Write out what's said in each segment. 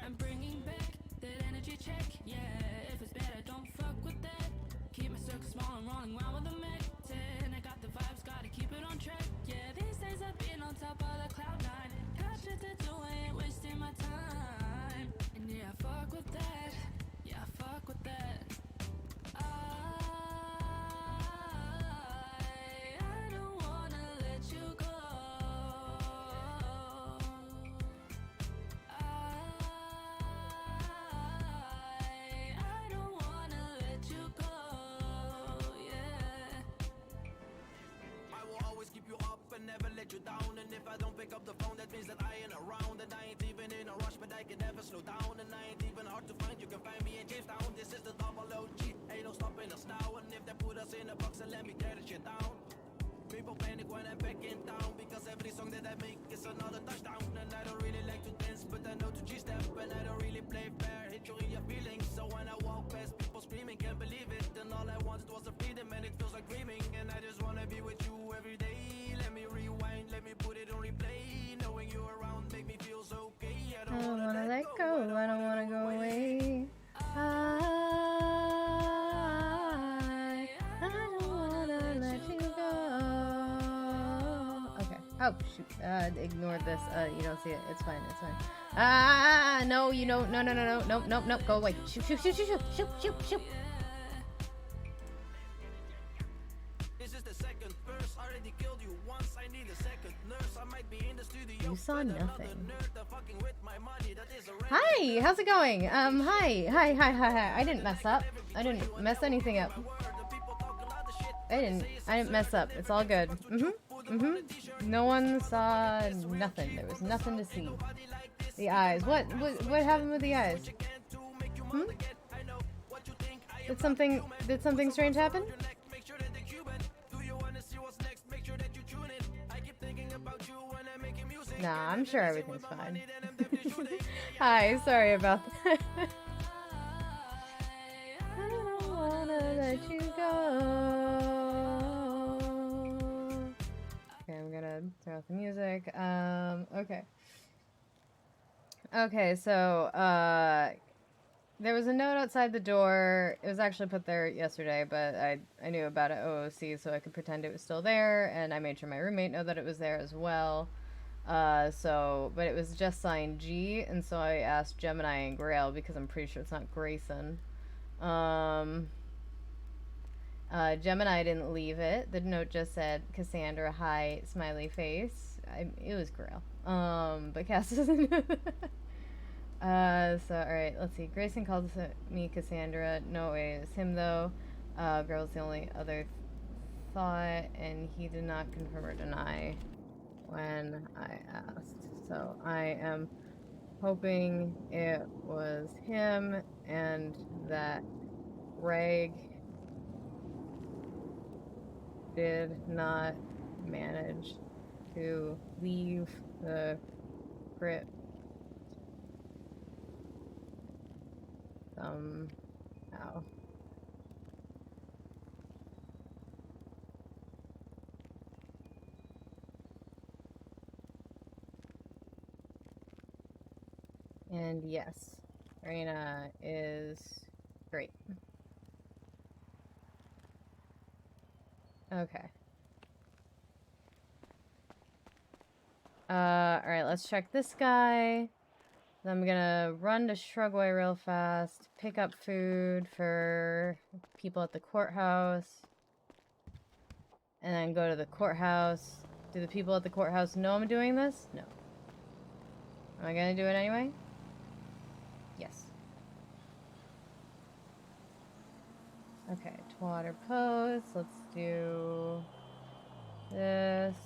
I'm bringing back that energy check. Yeah, if it's bad, I don't fuck with that. Keep my circle small and rolling around with a Mac 10. I got the vibes, gotta keep it on track. Yeah, these days I've been on top of the cloud nine. Got shit to do, I ain't wasting my time. And yeah, I fuck with that. Yeah, I fuck with that. I don't wanna let you go. I don't wanna let you go. Yeah. I will always keep you up and never let you down. And if I don't pick up the phone, that means that I ain't around. And I ain't even in a rush, but I can never slow down. And I ain't even hard to find, you can find me in Jamestown. This is the double OG, ain't no stopping us now. And if they put us in a box, and let me tear the shit down. People panic when I'm back in town, because every song that I make is another touchdown. And I don't really like to dance, but I know to G-step. And I don't really play fair, hit you in your feelings. So when I walk past people screaming, can't believe it. And all I wanted was a freedom, and it feels like dreaming. And I just wanna be with you every day. Let me rewind, let me put it on replay. Knowing you around make me feel so okay. I don't wanna let go, I don't wanna go away. I don't wanna let you go. Okay. Oh shoot. Ignored this. You don't see it. It's fine. It's fine. No, you don't. No. Nope. Go away. Shoot. This is the second verse. Already killed you once. I need a second nurse. I might be in the studio. You saw nothing. Hi, how's it going? Hi. I didn't mess up. I didn't mess anything up. I didn't mess up. It's all good. No one saw nothing. There was nothing to see. The eyes. What happened with the eyes? Did something strange happen? Nah, I'm sure everything's fine. Hi, sorry about that. I don't wanna let you go. Okay, I'm gonna turn off the music. Okay, so, there was a note outside the door. It was actually put there yesterday, but I knew about it OOC, so I could pretend it was still there, and I made sure my roommate knew that it was there as well. But it was just signed G, and so I asked Gemini and Grail, because I'm pretty sure it's not Grayson. Gemini didn't leave it. The note just said, Cassandra, hi, smiley face. It was Grail. But Cass doesn't know that. So, alright, let's see. Grayson called me Cassandra. No way, it's him, though. Girl's the only other thought, and he did not confirm or deny when I asked. So, I am hoping it was him, and that Greg did not manage to leave the crypt somehow. And yes, Raina is great. Okay. Alright, let's check this guy. Then I'm gonna run to Shrugway real fast, pick up food for people at the courthouse, and then go to the courthouse. Do the people at the courthouse know I'm doing this? No. Am I gonna do it anyway? Yes. Okay, Twatter Post. Let's do this.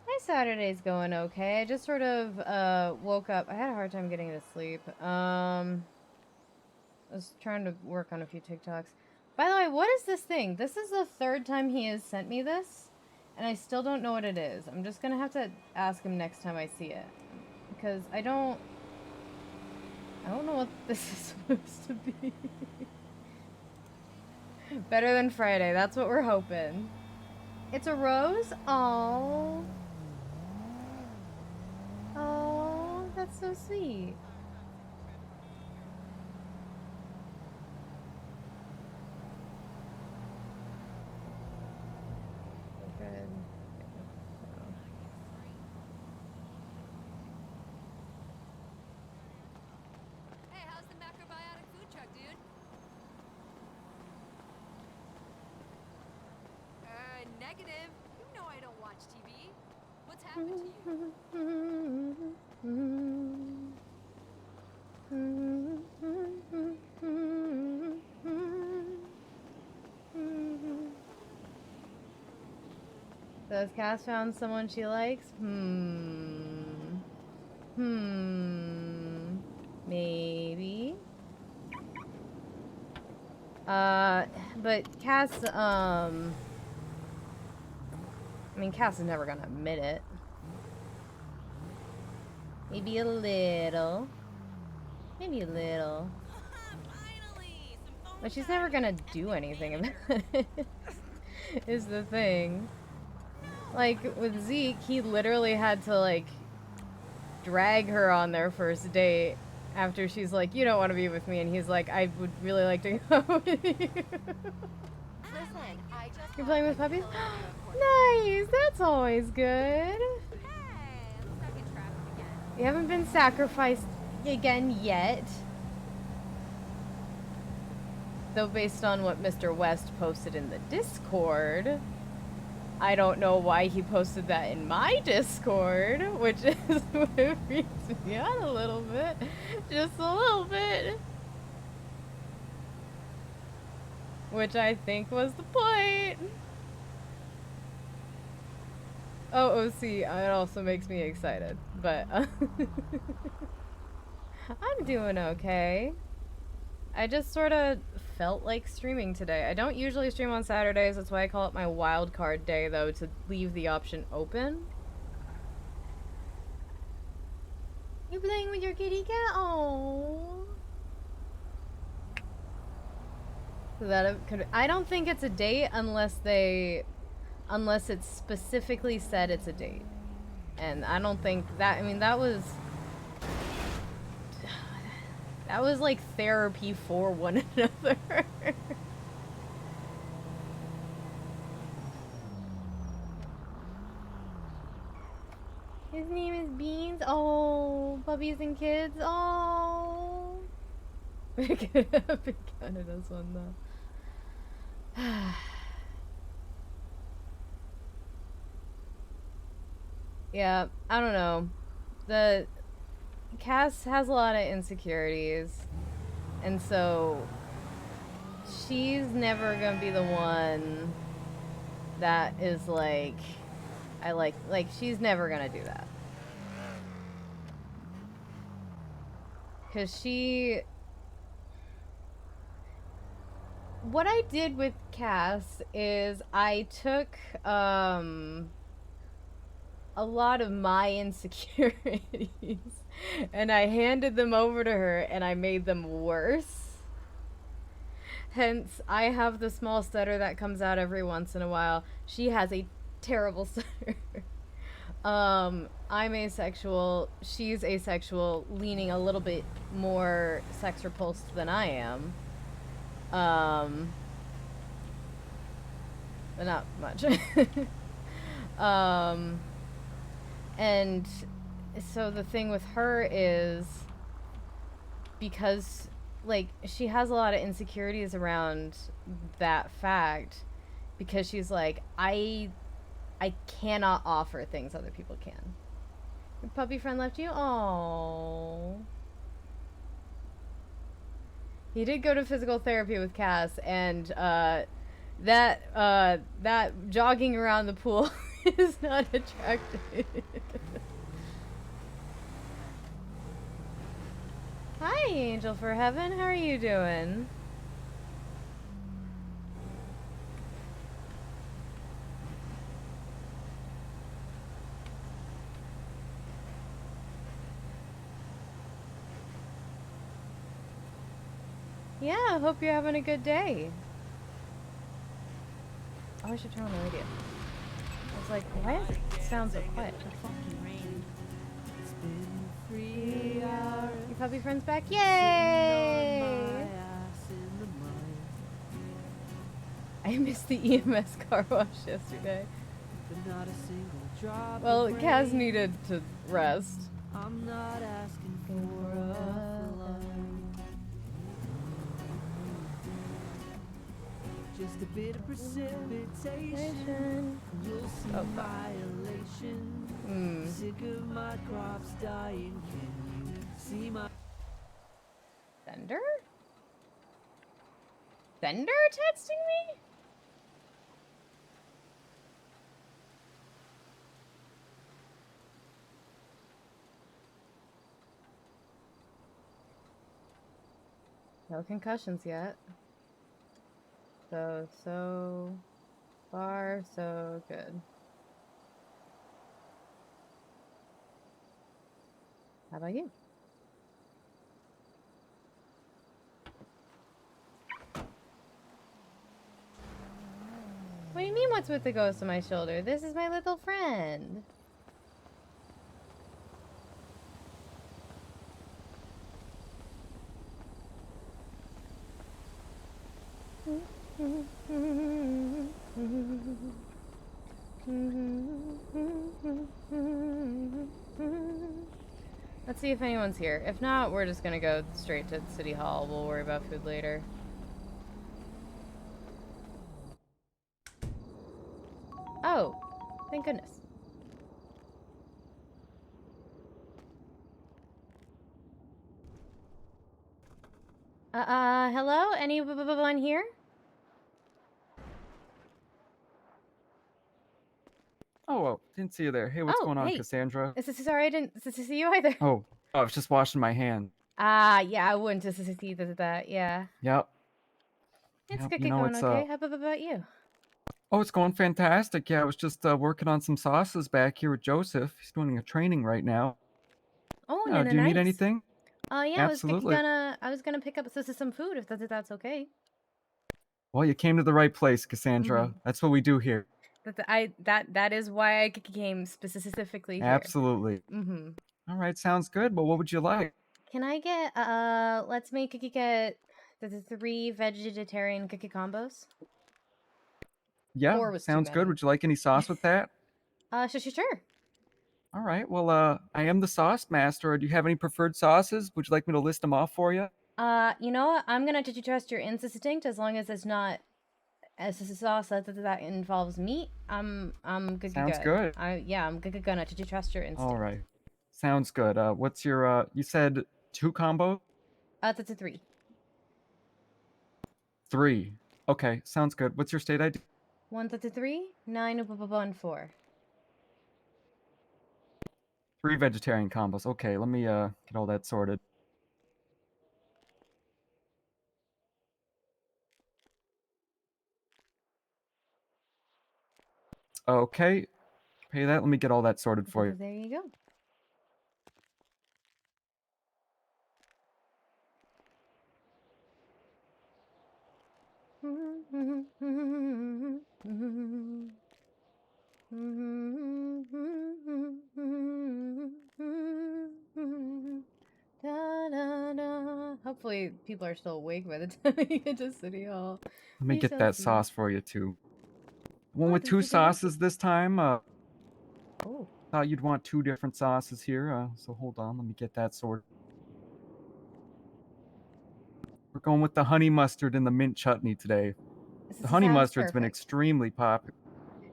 My Saturday's going okay. I just sort of woke up. I had a hard time getting to sleep. I was trying to work on a few TikToks. By the way, what is this thing? This is the third time he has sent me this, and I still don't know what it is. I'm just gonna have to ask him next time I see it, because I don't know what this is supposed to be. Better than Friday. That's what we're hoping. It's a rose? Aww. Oh, that's so sweet. Good. Hey, how's the macrobiotic food truck, dude? Negative. You know I don't watch TV. What's happened to you? So has Cass found someone she likes? Maybe. But Cass, I mean, Cass is never gonna admit it. Maybe a little. Maybe a little. Finally! But she's never gonna do anything about it. Is the thing. Like, with Zeke, he literally had to, like, drag her on their first date after she's like, you don't want to be with me, and he's like, I would really like to go with you. Listen, I just You're playing with puppies? Nice! That's always good. Hey, I'm stuck in traffic again. You haven't been sacrificed again yet. Though based on what Mr. West posted in the Discord, I don't know why he posted that in my Discord, which is what freaks me out a little bit. Just a little bit. Which I think was the point. Oh, OC, it also makes me excited, but I'm doing okay. I just sort of felt like streaming today. I don't usually stream on Saturdays, that's why I call it my wild card day, though, to leave the option open. You playing with your kitty cat? Oh. So that could. I don't think it's a date unless it's specifically said it's a date, and I don't think that. I mean, that was like therapy for one another. His name is Beans. Oh, puppies and kids. Oh. We could have been counted as one though. Yeah, I don't know. The Cass has a lot of insecurities, and so she's never gonna be the one that is like, she's never gonna do that. 'Cause what I did with Cass is I took, a lot of my insecurities and I handed them over to her and I made them worse. Hence, I have the small stutter that comes out every once in a while. She has a terrible stutter. I'm asexual. She's asexual, leaning a little bit more sex repulsed than I am. But not much. And so the thing with her is, because, like, she has a lot of insecurities around that fact, because she's like, I cannot offer things other people can. Your puppy friend left you? Aww. He did go to physical therapy with Cass, and that jogging around the pool is not attractive. Hi, Angel for Heaven. How are you doing? Yeah, I hope you're having a good day. Oh, I should turn on the radio. I was like, why does it sound so quiet? You puppy friends back? Yay! I missed the EMS car wash yesterday. Well, Kaz needed to rest. I'm not asking for a flight. Just a bit of precipitation. You'll see my elation. Sick of my crops dying. Can you see my Thunder? Thunder texting me? No concussions yet. So far, so good. How about you? What do you mean, what's with the ghost on my shoulder? This is my little friend. Let's see if anyone's here. If not, we're just gonna go straight to City Hall. We'll worry about food later. Oh, thank goodness. Hello? Anyone here? Oh, well, didn't see you there. Hey, what's going on, hey. Cassandra? Sorry, I didn't see you either. Oh, I was just washing my hand. Yeah, I wouldn't see that, yeah. Yep. It's Yep, good you know, going, it's, okay? How about you? Oh, it's going fantastic. Yeah, I was just working on some sauces back here with Joseph. He's doing a training right now. Oh, Do you need nice. anything? Yeah, Absolutely. I was gonna pick up some food if that's okay. Well, you came to the right place, Cassandra. That's what we do here. That is why I came specifically here. Absolutely. All right, sounds good. Well, what would you like? Can I get let's get the 3 vegetarian cookie combos? Yeah, 4 was too sounds good. many. Would you like any sauce with that? Sure. All right. Well, I am the sauce master. Do you have any preferred sauces? Would you like me to list them off for you? You know what? I'm gonna trust your instinct as long as it's not as a sauce that involves meat. I'm good. Sounds good. I'm gonna trust your instinct. All right. Sounds good. What's your, you said 2 combos? That's a 3. 3. Okay, sounds good. What's your state ID? 1 to 3, 9 1 4. 3 vegetarian combos. Okay, let me get all that sorted. Okay, pay that. Let me get all that sorted for you. There you go. Hopefully people are still awake by the time we get to City Hall. Let me get that sauce for you too. One with 2 sauces this time. Oh. Thought you'd want 2 different sauces here. So hold on, let me get that sorted. We're going with the honey mustard and the mint chutney today. The honey mustard's been extremely popular.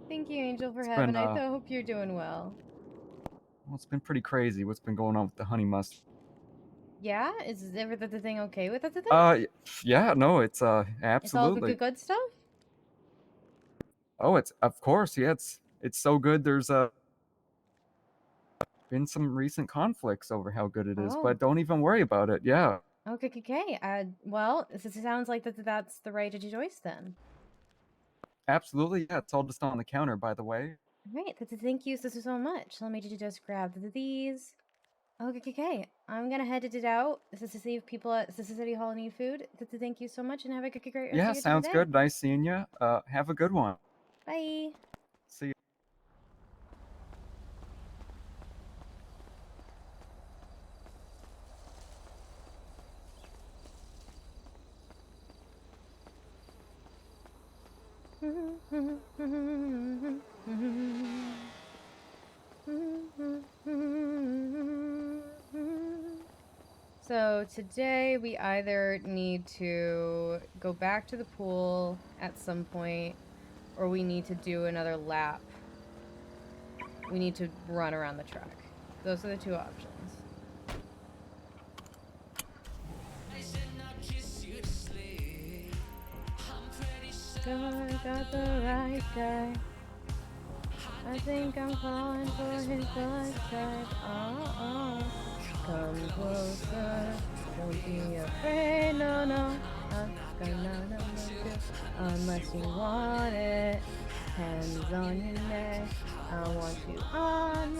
Thank you, Angel, for having. I hope you're doing well. Well, it's been pretty crazy what's been going on with the honey mustard. Yeah, is everything okay with it today? Yeah, no, it's absolutely. It's all good stuff. Oh, it's of course, yeah, it's so good. There's been some recent conflicts over how good it is, but don't even worry about it. Yeah. Okay. Well, it sounds like that's the right choice then. Absolutely, yeah. It's all just on the counter, by the way. Right. Thank you so much. Let me just grab these. Okay. I'm gonna head it out. This is to see if people at City Hall need food. Thank you so much, and have a great rest of your day. Yeah, sounds good. Nice seeing you. Have a good one. Bye. See you. So today we either need to go back to the pool at some point, or we need to do another lap. We need to run around the track. Those are the two options. So I got the right guy. I think I'm falling for his blood type. Come closer. Don't be afraid. No, no. I'm gonna look good unless you want it. Hands on your neck. I want you on.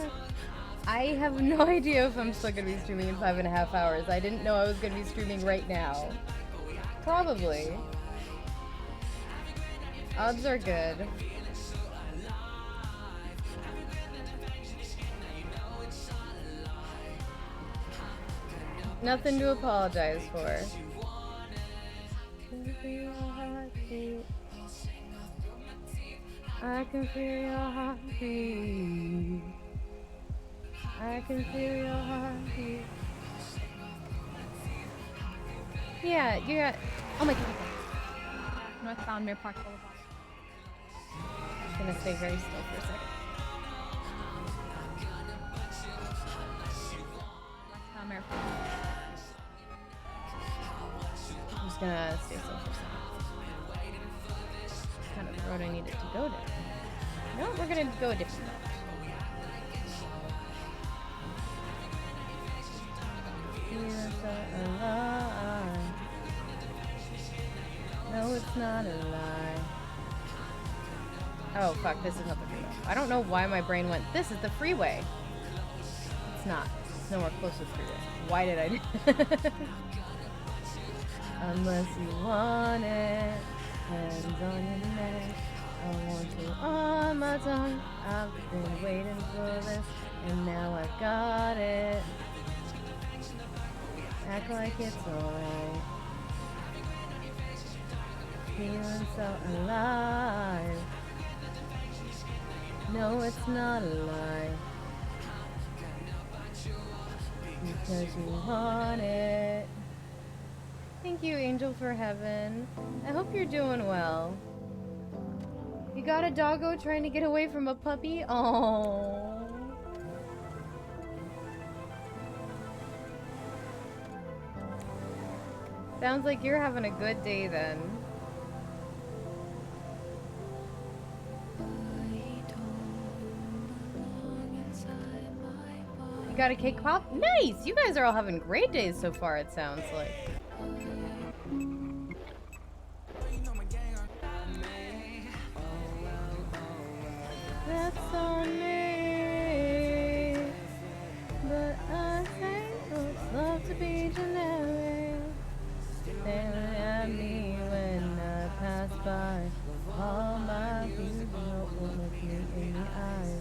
I have no idea if I'm still gonna be streaming in 5.5 hours. I didn't know I was gonna be streaming right now. Probably. Odds are good. Nothing to apologize for. I can feel your heartbeat. I can feel your heartbeat. Yeah, you got. Oh my god. Northbound Mirror Park Boulevard. I'm gonna stay very still for a second. Northbound Mirror Park. I'm just gonna stay still for a second. What kind of road I needed to go down? No, we're gonna go a different route. You're so alive. No, it's not a lie. Oh fuck, this is not the freeway. I don't know why my brain went, this is the freeway. It's not. It's nowhere close to the freeway. Why did I do that? Unless you want it. Hands on your neck. I want you on my tongue. I've been waiting for this, and now I've got it. Act like it's alright. Feeling so alive. No, it's not a lie. Because you want it. Thank you, Angel for Heaven. I hope you're doing well. You got a doggo trying to get away from a puppy? Oh. Sounds like you're having a good day then. You got a cake pop? Nice! You guys are all having great days so far, it sounds like. That's on me. But I think it's love to be generic. Staring at me when I pass by. All my people don't look me in the eyes.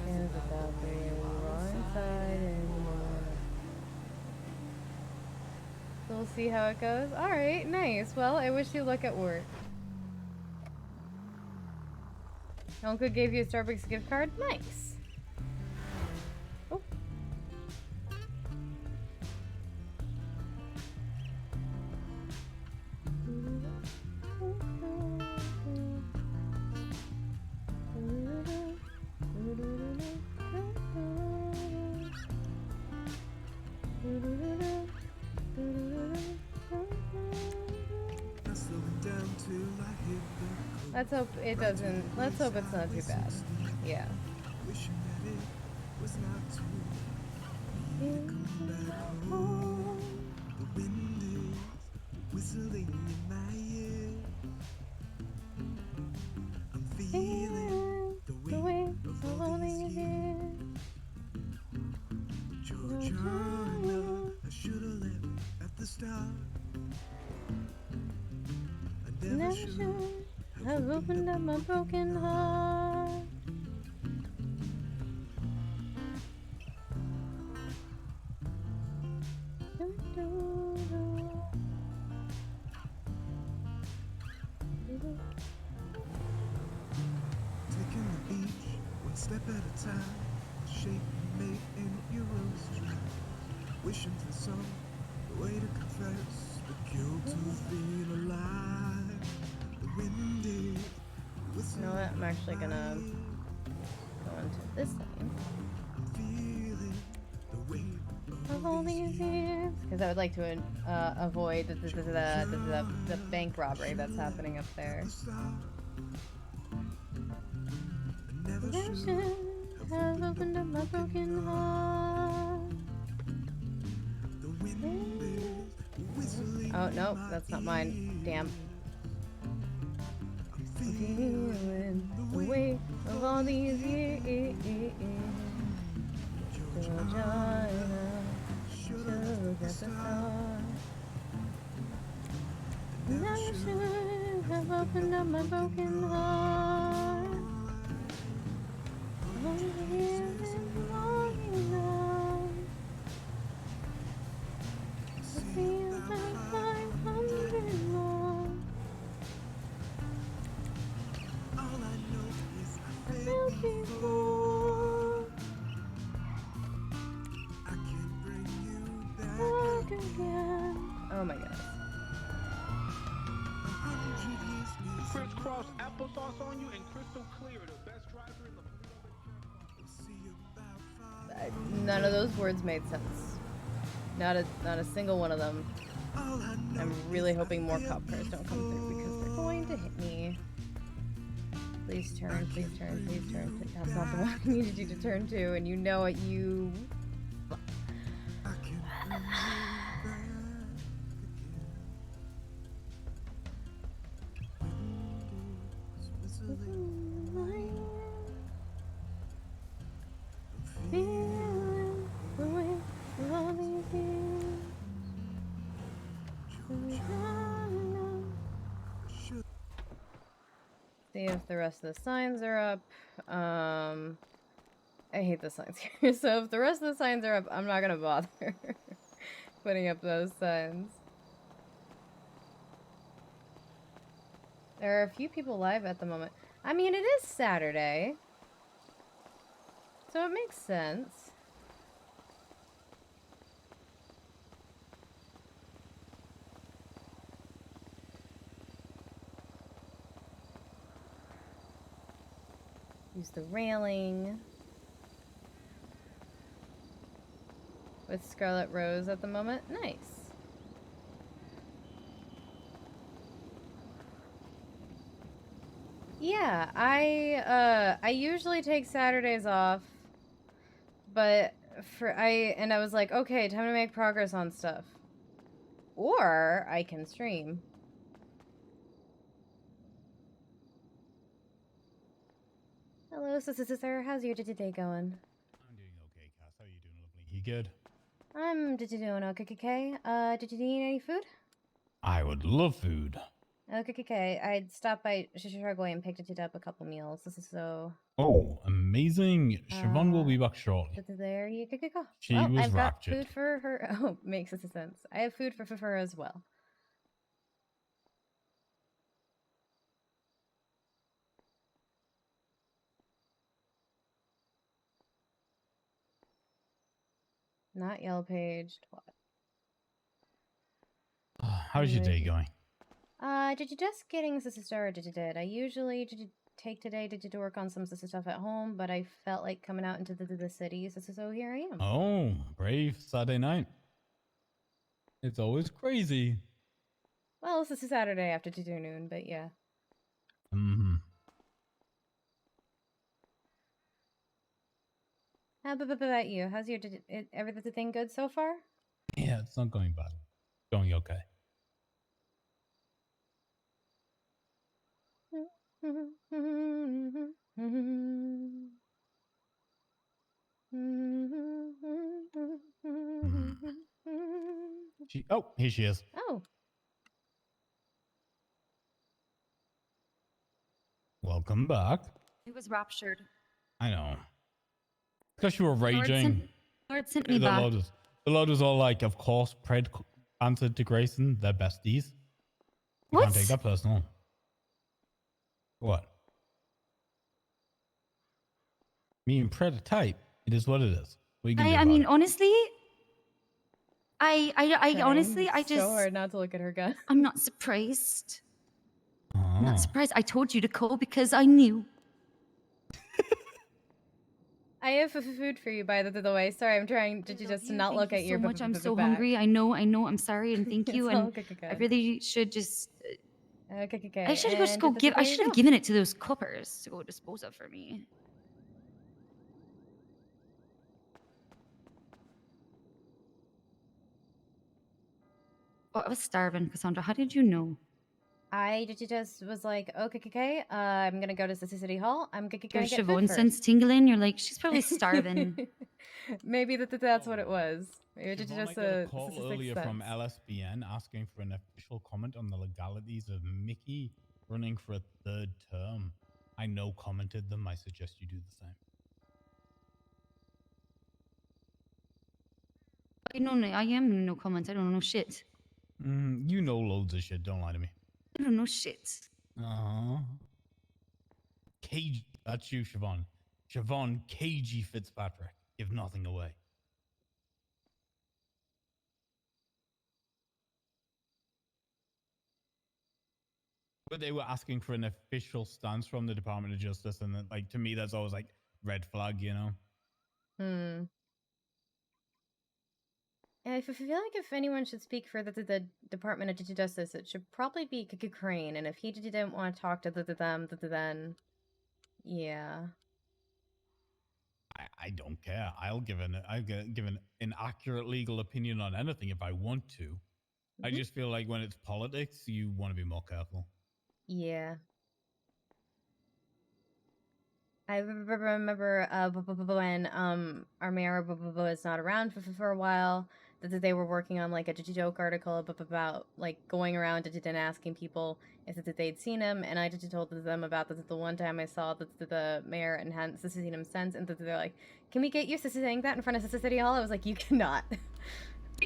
Cares about the way we are inside anymore. So we'll see how it goes. Alright, nice. Well, I wish you luck at work. Uncle gave you a Starbucks gift card? Nice. Oh. Let's hope it doesn't. Let's hope it's not too bad. Yeah. The way Georgiana, I should have left at the start. I never should. I've opened up my broken heart. step at a time, shape and make and heroes try. Wishing for some way to confess the guilt of being alive. The wind is You know what? I'm actually gonna go into this thing. feeling the weight Of all these years, because I would like to avoid the bank robbery that's happening up there. never I should have opened up my broken heart. the wind is whistling. Oh no, that's not mine. Damn. I'm feeling the weight of all these years. Georgia, sugar at the start. And I should have opened up my broken heart. All the years is long enough. It feels like 500 more. All I know is I I felt felt before. before. I can bring you back Back again. Oh my god. 100 years is Crisscross applesauce on you and crystal clear. The best driver in the we'll see about 5. None of those words made sense. Not a single one of them. All I know I'm really hoping more cop cars don't come through because they're going to hit me. Please turn, please turn, please turn. That's not the one I needed you to turn to, and you know it, you... I can bring you back again. Wind is whistling. Feeling the weight of all these years. See if the rest of the signs are up. I hate the signs here. So if the rest of the signs are up, I'm not gonna bother putting up those signs. There are a few people live at the moment. I mean, it is Saturday, so it makes sense. Use the railing. With Scarlet Rose at the moment. Nice. Yeah, I usually take Saturdays off, but I was like, okay, time to make progress on stuff. Or I can stream. Hello, sister. How's your day going? I'm doing okay, Cass. How are you doing, lovely? You good? I'm doing okay. Did you need any food? I would love food. Okay. I'd stop by Chicago and picked it up a couple meals. This is so... Oh, amazing. Siobhan will be back shortly. There you go. She well, was I've raptured. got food for her. Oh, makes sense. I have food for her as well. Not yellow paged. What? How's your day going? Did you just getting sister or did you did? I usually take today to work on some sister stuff at home, but I felt like coming out into the city, so here I am. Oh, brave Saturday night. It's always crazy. Well, this is Saturday after noon, but yeah. Mm-hmm. How about you? How's your everything good so far? Yeah, it's not going bad. Going okay. Oh, here she is. Oh. Welcome back. It was raptured. I know. Because you were raging. Lord sent me back. The Lord was all like, of course, Pred answered to Grayson. They're besties. You can't take that personal. What? Me and Predator type. It is what it is. What are you gonna do I about mean, it? honestly, I honestly, I Trying so just, hard not to look at her gun. I'm not surprised. I'm Oh. not surprised. I told you to call because I knew. I have food for you, by the way. Sorry, I'm trying to I love just you. not Thank look you at your so much. I'm so back. hungry. I know. I'm sorry, and thank you. It's all And good. I really should just. Okay. I should just and go give. I there you should have go. given it to those coppers to go dispose of for me. Oh, I was starving, Cassandra. How did you know? I just was like, okay, I'm gonna go to City Hall. I'm gonna Your get food Siobhan first. sense tingling. You're like, she's probably starving. Maybe that's what it was. Maybe Siobhan, just I got a a call sixth earlier from sense. LSBN asking for an official comment on the legalities of Mickey running for a third term. I no commented them. I suggest you do the same. I am no comment. I don't know shit. You know loads of shit. Don't lie to me. I don't know shit. KG. That's you, Siobhan. Siobhan KG Fitzpatrick. Give nothing away. But they were asking for an official stance from the Department of Justice, and then, like, to me, that's always like red flag, you know. I feel like if anyone should speak for the Department of Justice, it should probably be Crane. And if he didn't want to talk to them, then yeah. I don't care. I'll give an accurate legal opinion on anything if I want to. I just feel like when it's politics, you want to be more careful. Yeah. I remember when our mayor was not around for a while, that they were working on like a joke article about like going around and asking people if they'd seen him, and I just told them about the one time I saw the mayor and hadn't seen him since, and they're like, "Can we get you saying that in front of City Hall?" I was like, "You cannot."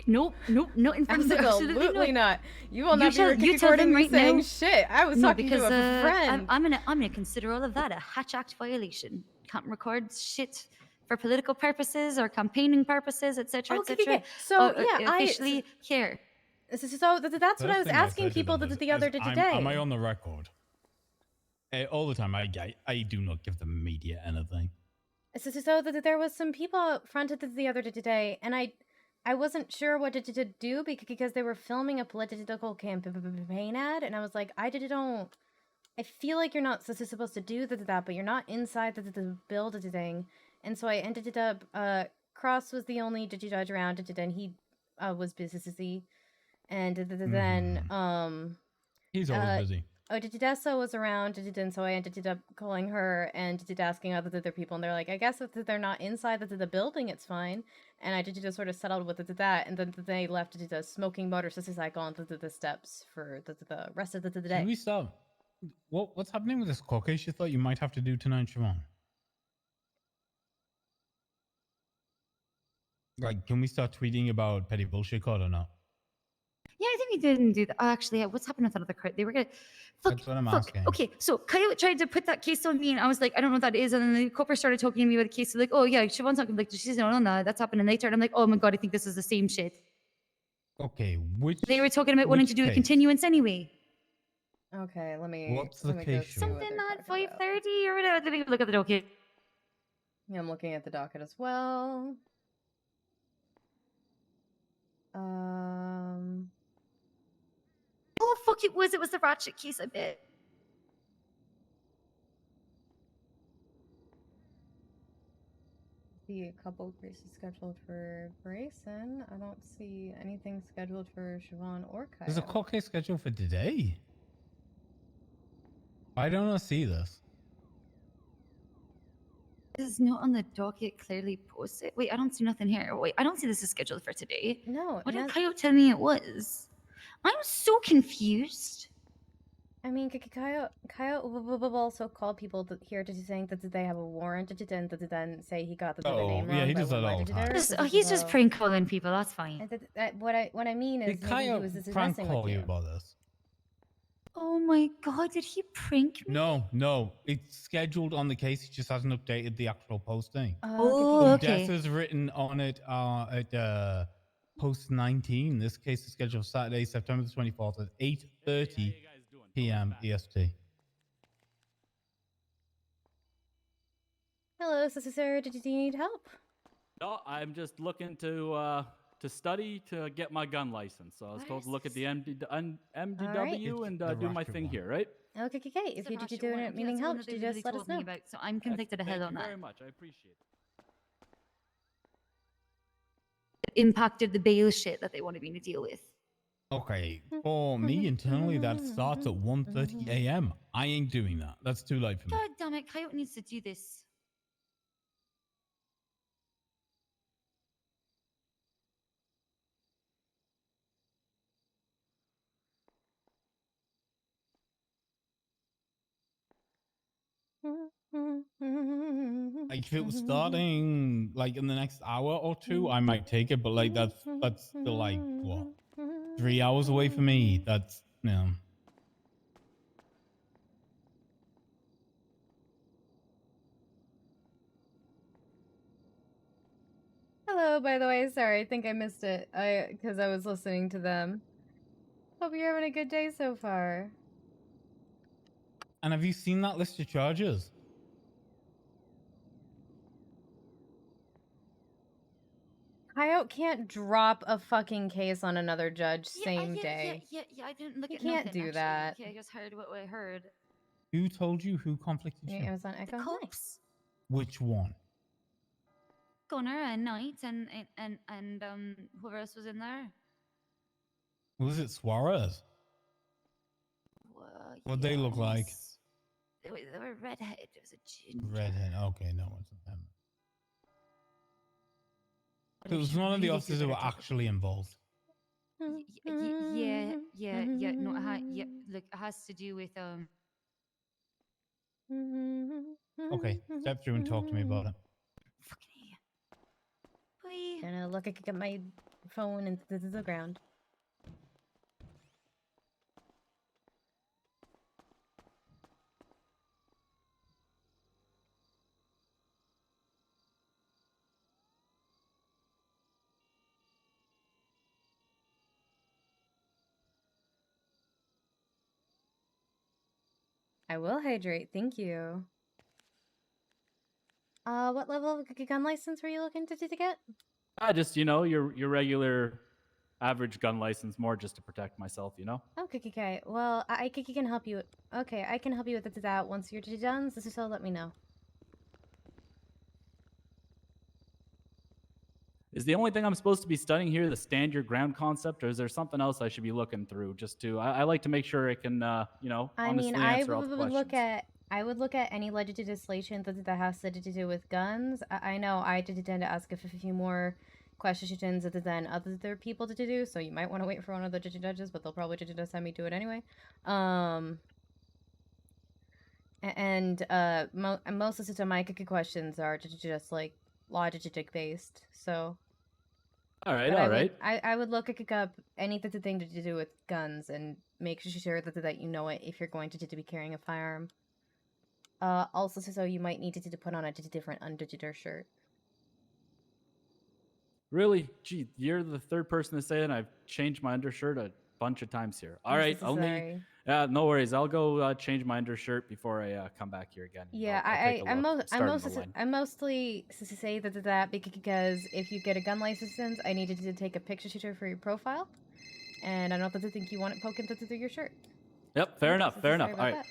Nope, not in front of the absolutely not. You will not be you tell recording them me right saying now. shit. I was No, talking because to a friend. I'm gonna consider all of that a Hatch Act violation. Can't record shit for political purposes or campaigning purposes, etc., etc. Okay. So yeah, officially here. So that's what I was asking people the other day. Am I on the record? All the time, I do not give the media anything. So there was some people out front of the other day, and I wasn't sure what to do because they were filming a political campaign ad, and I was like, I feel like you're not supposed to do that, but you're not inside the building, and so I ended up. Cross was the only judge around, and he was busy, and then he's always busy. Didessa was around, and so I ended up calling her and asking other people, and they're like, I guess if they're not inside the building, it's fine. And I just sort of settled with that, and then they left the smoking motorcycle onto the steps for the rest of the day. Can we stop? What's happening with this court case you thought you might have to do tonight, Siobhan? Like, can we start tweeting about petty bullshit court or not? Yeah, I think we didn't do that. Actually, what's happened with that other court? They were gonna. That's what I'm asking. Okay, so Coyote tried to put that case on me, and I was like, I don't know what that is. And then the copper started talking to me about the case. They're like, oh yeah, Siobhan's talking. Like, she's not on that. That's happening later. And I'm like, oh my god, I think this is the same shit. Okay, which they were talking about wanting to do a continuance anyway. Okay, let me. What's the case? Something at 5:30 or whatever. Let me look at the docket. Yeah, I'm looking at the docket as well. Oh fuck! It was the ratchet case. I bet. See a couple cases scheduled for Grayson. I don't see anything scheduled for Siobhan or Kyle. There's a court case scheduled for today. I don't see this. This is not on the docket clearly posted. Wait, I don't see nothing here. Wait, I don't see this is scheduled for today. No. What did Coyote tell me it was? I'm so confused. I mean, Kyle also called people here to saying that they have a warrant and then say he got the name wrong. Yeah, he does that all the time. He's just prank calling people. That's fine. What I mean is, did Kyle he was prank messing call with you about this? Oh my god, did he prank me? No, it's scheduled on the case. He just hasn't updated the actual posting. Oh, okay. Odessa's written on it at post 19. This case is scheduled for Saturday, September the 24th at 8:30 p.m. EST. Hello, Sister Sarah. Did you need help? No, I'm just looking to study to get my gun license. So I was told to look at the MDW and the do my Russia thing one. here, right? Okay. If you did do it needing that's the one help, that they you really just let told us me know. about, so I'm conflicted ahead on Thank you that. very much. I appreciate it. It impacted the bail shit that they wanted me to deal with. Okay, for me internally, that starts at 1:30 a.m. I ain't doing that. That's too late for me. God damn it, Coyote needs to do this. Like if it was starting like in the next hour or two, I might take it, but like that's still like what 3 hours away from me. That's Hello, by the way. Sorry, I think I missed it. Because I was listening to them. Hope you're having a good day so far. And have you seen that list of charges? Coyote can't drop a fucking case on another judge same day. Yeah, I didn't look You at can't nothing, do actually. that. Okay, I just heard what I heard. Who told you? Who conflicted Yeah, you? Amazon The Echo. cops, Which one? Gunner and Knight and whoever else was in there. Was it Suarez? Well, What'd they look like? yes. They were redhead. It was a ginger. Redhead. Okay, no, it's not them. But So it if was you none of the really officers do who were better talk actually involved. Yeah. No, look, it has to do with Okay, step through and talk to me about it. fucking boy. Gonna look, I could get my phone into the ground. I will hydrate, thank you. What level of gun license were you looking to get? Just your regular average gun license, more just to protect myself, Okay. Well, I can help you. Okay, I can help you with that once you're done. So let me know. Is the only thing I'm supposed to be studying here the stand your ground concept, or is there something else I should be looking through? Just to, I like to make sure I can, honestly answer all the questions. I would look at any legislation that has to do with guns. I know I did tend to ask a few more questions than other people to do, so you might want to wait for one of the judges, but they'll probably just have me do it anyway. Most of my questions are just like logic based, so. All right. I would look up anything to do with guns and make sure that you know it if you're going to be carrying a firearm. Also, so you might need to put on a different underjitter shirt. Really? Gee, you're the third person to say that. I've changed my undershirt a bunch of times here. All I'm right, so sorry. no worries. I'll go change my undershirt before I come back here again. Yeah, I'll take a look, I mostly say that because if you get a gun license, I needed to take a picture for your profile, and I don't think you want it poking through your shirt. Yep, fair enough. All right. That.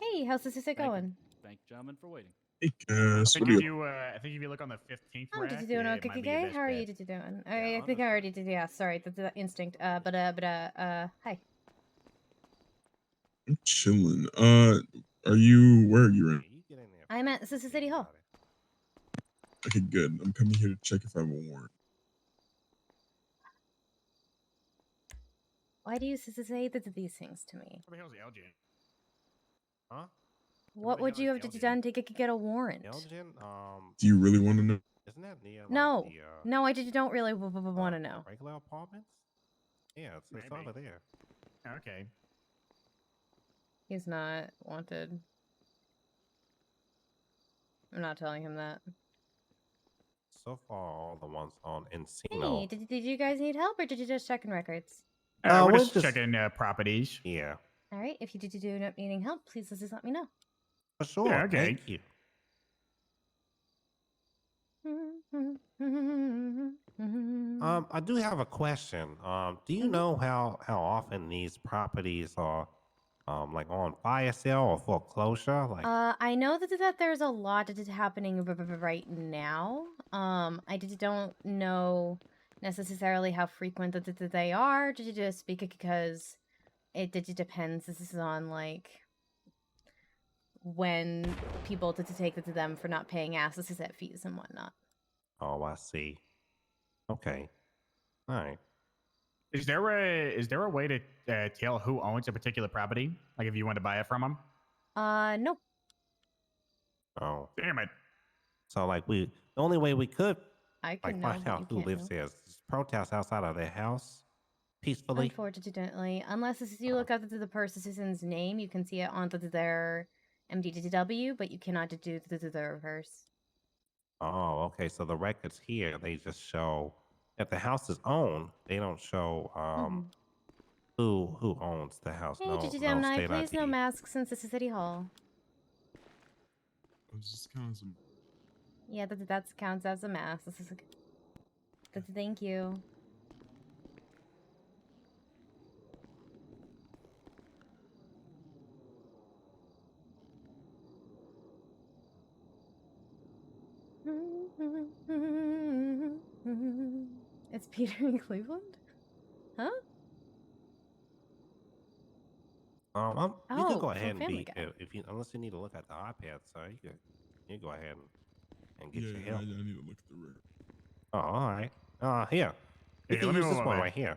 Hey, how's this going? Thank you, gentlemen, for waiting. Hey, Cass, what do you... I think if you look on the 15th Oh, rack, did you doing it might okay? be your best How are bet. you doing? I think I already did. Yeah, sorry, the instinct. Hi. I'm chilling. Where are you in? I'm at City Hall. Okay, good. I'm coming here to check if I have a warrant. Why do you say these things to me? What the hell's Elgin? Huh? What would you have done to get a warrant? Elgin? Do you really want to know? Isn't that near No, like no, I don't really want to know. regular apartments? Yeah, it's over there. Okay. He's not wanted. I'm not telling him that. So far, all the ones on Hey, Encino. did you guys need help or did you just check in records? We're we're just just- checking properties. Yeah. All right, if you did end up needing help, please just let me know. For sure. Yeah, okay. Thank you. I do have a question. Do you know how often these properties are like on fire sale or foreclosure? Like, I know that there's a lot happening right now. I don't know necessarily how frequent that they are. Just because it depends. This is on like when people to take it to them for not paying asset fees and whatnot. oh, I see. Okay. All right. Is there a way to tell who owns a particular property? Like if you want to buy it from them? Nope. Oh. Damn it. So like the only way we could I like can find know, out but who you can't lives know. there is protest outside of their house peacefully. Unfortunately, unless you look up the person's name, you can see it on their MDW, but you cannot do the reverse. Oh, okay. So the records here, they just show if the house is owned, they don't show who owns the house. Hey, No, Gemini, state please ID. no masks since this is City Hall. I was just counting some. Yeah, that counts as a mask. This is thank you. It's Peter in Cleveland? Huh? You could Oh, go from ahead and Family be Guy. if you unless you need to look at the iPad, so you go ahead and get Yeah, your yeah, help. I need to look at the record. Oh, all right. Here. You Hey, can let me use move this over one there. right here.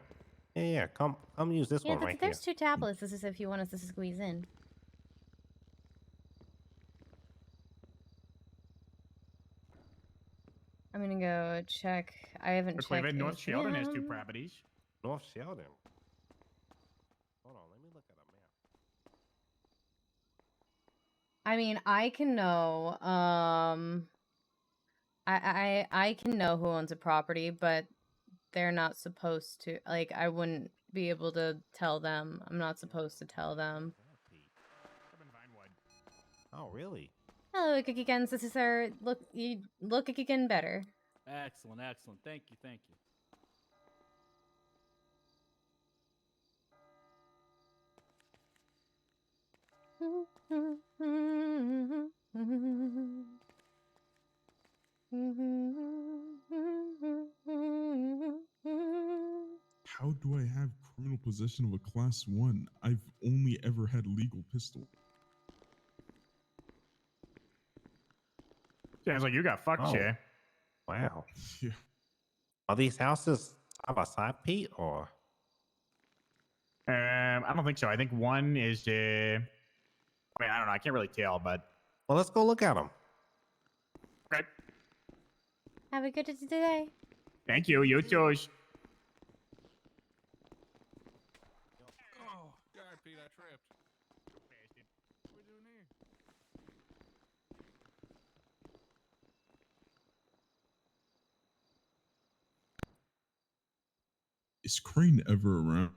Yeah. Come use this Yeah, one right here. there's two tablets. This is if you want us to squeeze in. I'm gonna go check. I haven't checked. Cleveland, North anything Sheldon has two else. properties. North Sheldon. Hold on, let me look at a map. I mean, I can know. I can know who owns a property, but they're not supposed to. Like, I wouldn't be able to tell them. I'm not supposed to tell them. Oh, really? Hello, again, this is our look. You look again better. Excellent, excellent. Thank you, thank you. How do I have criminal possession of a class 1? I've only ever had legal pistol. Sounds like you got fucked, Oh. Shay. Wow. Yeah. Are these houses side by side, Pete, or? I don't think so. I think one is I mean, I don't know. I can't really tell, but Well, let's go look at them. okay. Have a good day. Thank you. You too. Oh, God, Pete, I tripped. What are we doing here? Is Crane ever around?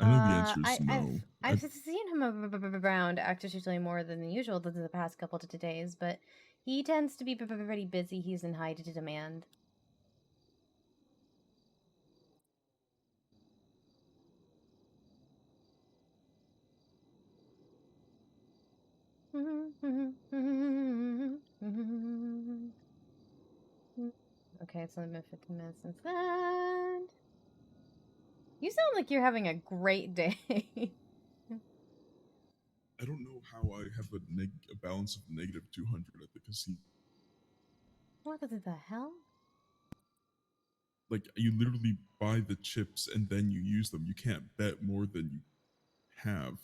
I know the answer is no. I've seen him around actually more than usual the past couple of days, but he tends to be pretty busy. He's in high demand. Okay, it's only been 15 minutes since that. You sound like you're having a great day. I don't know how I have a balance of negative 200 at the casino. What the hell? Like, you literally buy the chips and then you use them. You can't bet more than you have.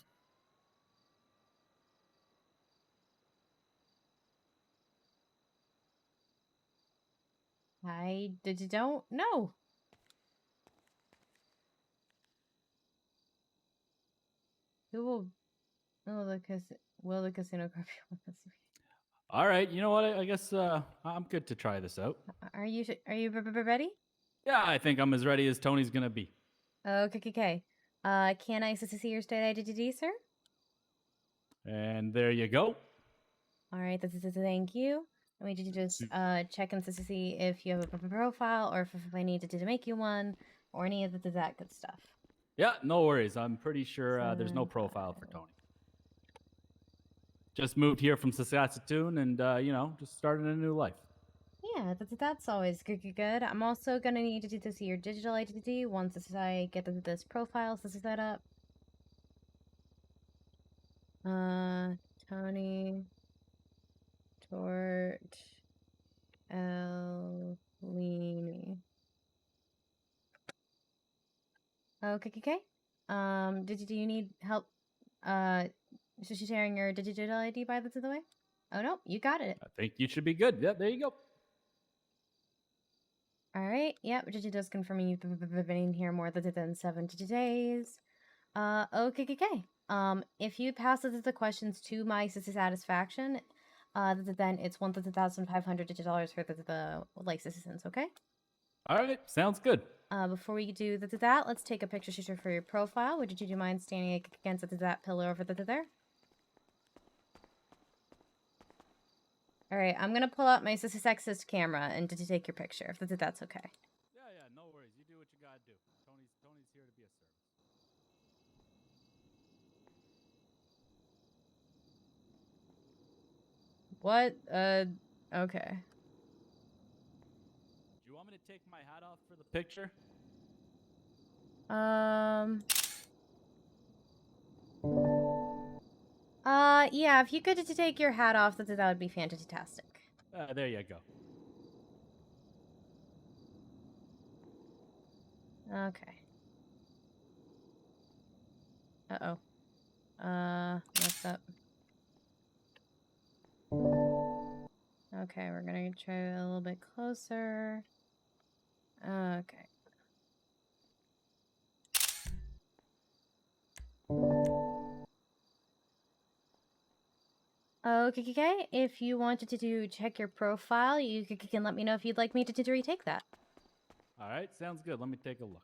I don't know. will the casino card be on this? All right, you know what? I guess I'm good to try this out. Are you ready? Yeah, I think I'm as ready as Tony's gonna be. Okay. Can I see your state identity, sir? And there you go. All right, thank you. I need you to just check and see if you have a profile or if I need to make you one or any of that good stuff. Yeah, no worries. I'm pretty sure there's no profile for Tony. Just moved here from Saskatoon and, just started a new life. Yeah, that's always good. I'm also gonna need to see your digital identity once I get this profile set up. Tony Tort Elini. Okay. Do you need help? Sharing your digital ID by the way? Oh no, you got it. I think you should be good. Yeah, there you go. All right. Yep. Just confirming you've been in here more than 7 days. Okay. If you pass the questions to my satisfaction, then it's $1,500 for the license. Okay. All right. Sounds good. Before we do that, let's take a picture for your profile. Would you mind standing against that pillar over there? All right, I'm gonna pull out my sexist camera and to take your picture, if that's okay. Yeah, no worries. You do what you gotta do. Tony's here to be a service. What? Okay. Do you want me to take my hat off for the picture? Yeah, if you could take your hat off, that would be fantastic. There you go. Okay. Uh-oh. Messed up. Okay, we're gonna try a little bit closer. Okay. Okay. If you wanted to check your profile, you can let me know if you'd like me to retake that. All right, sounds good. Let me take a look.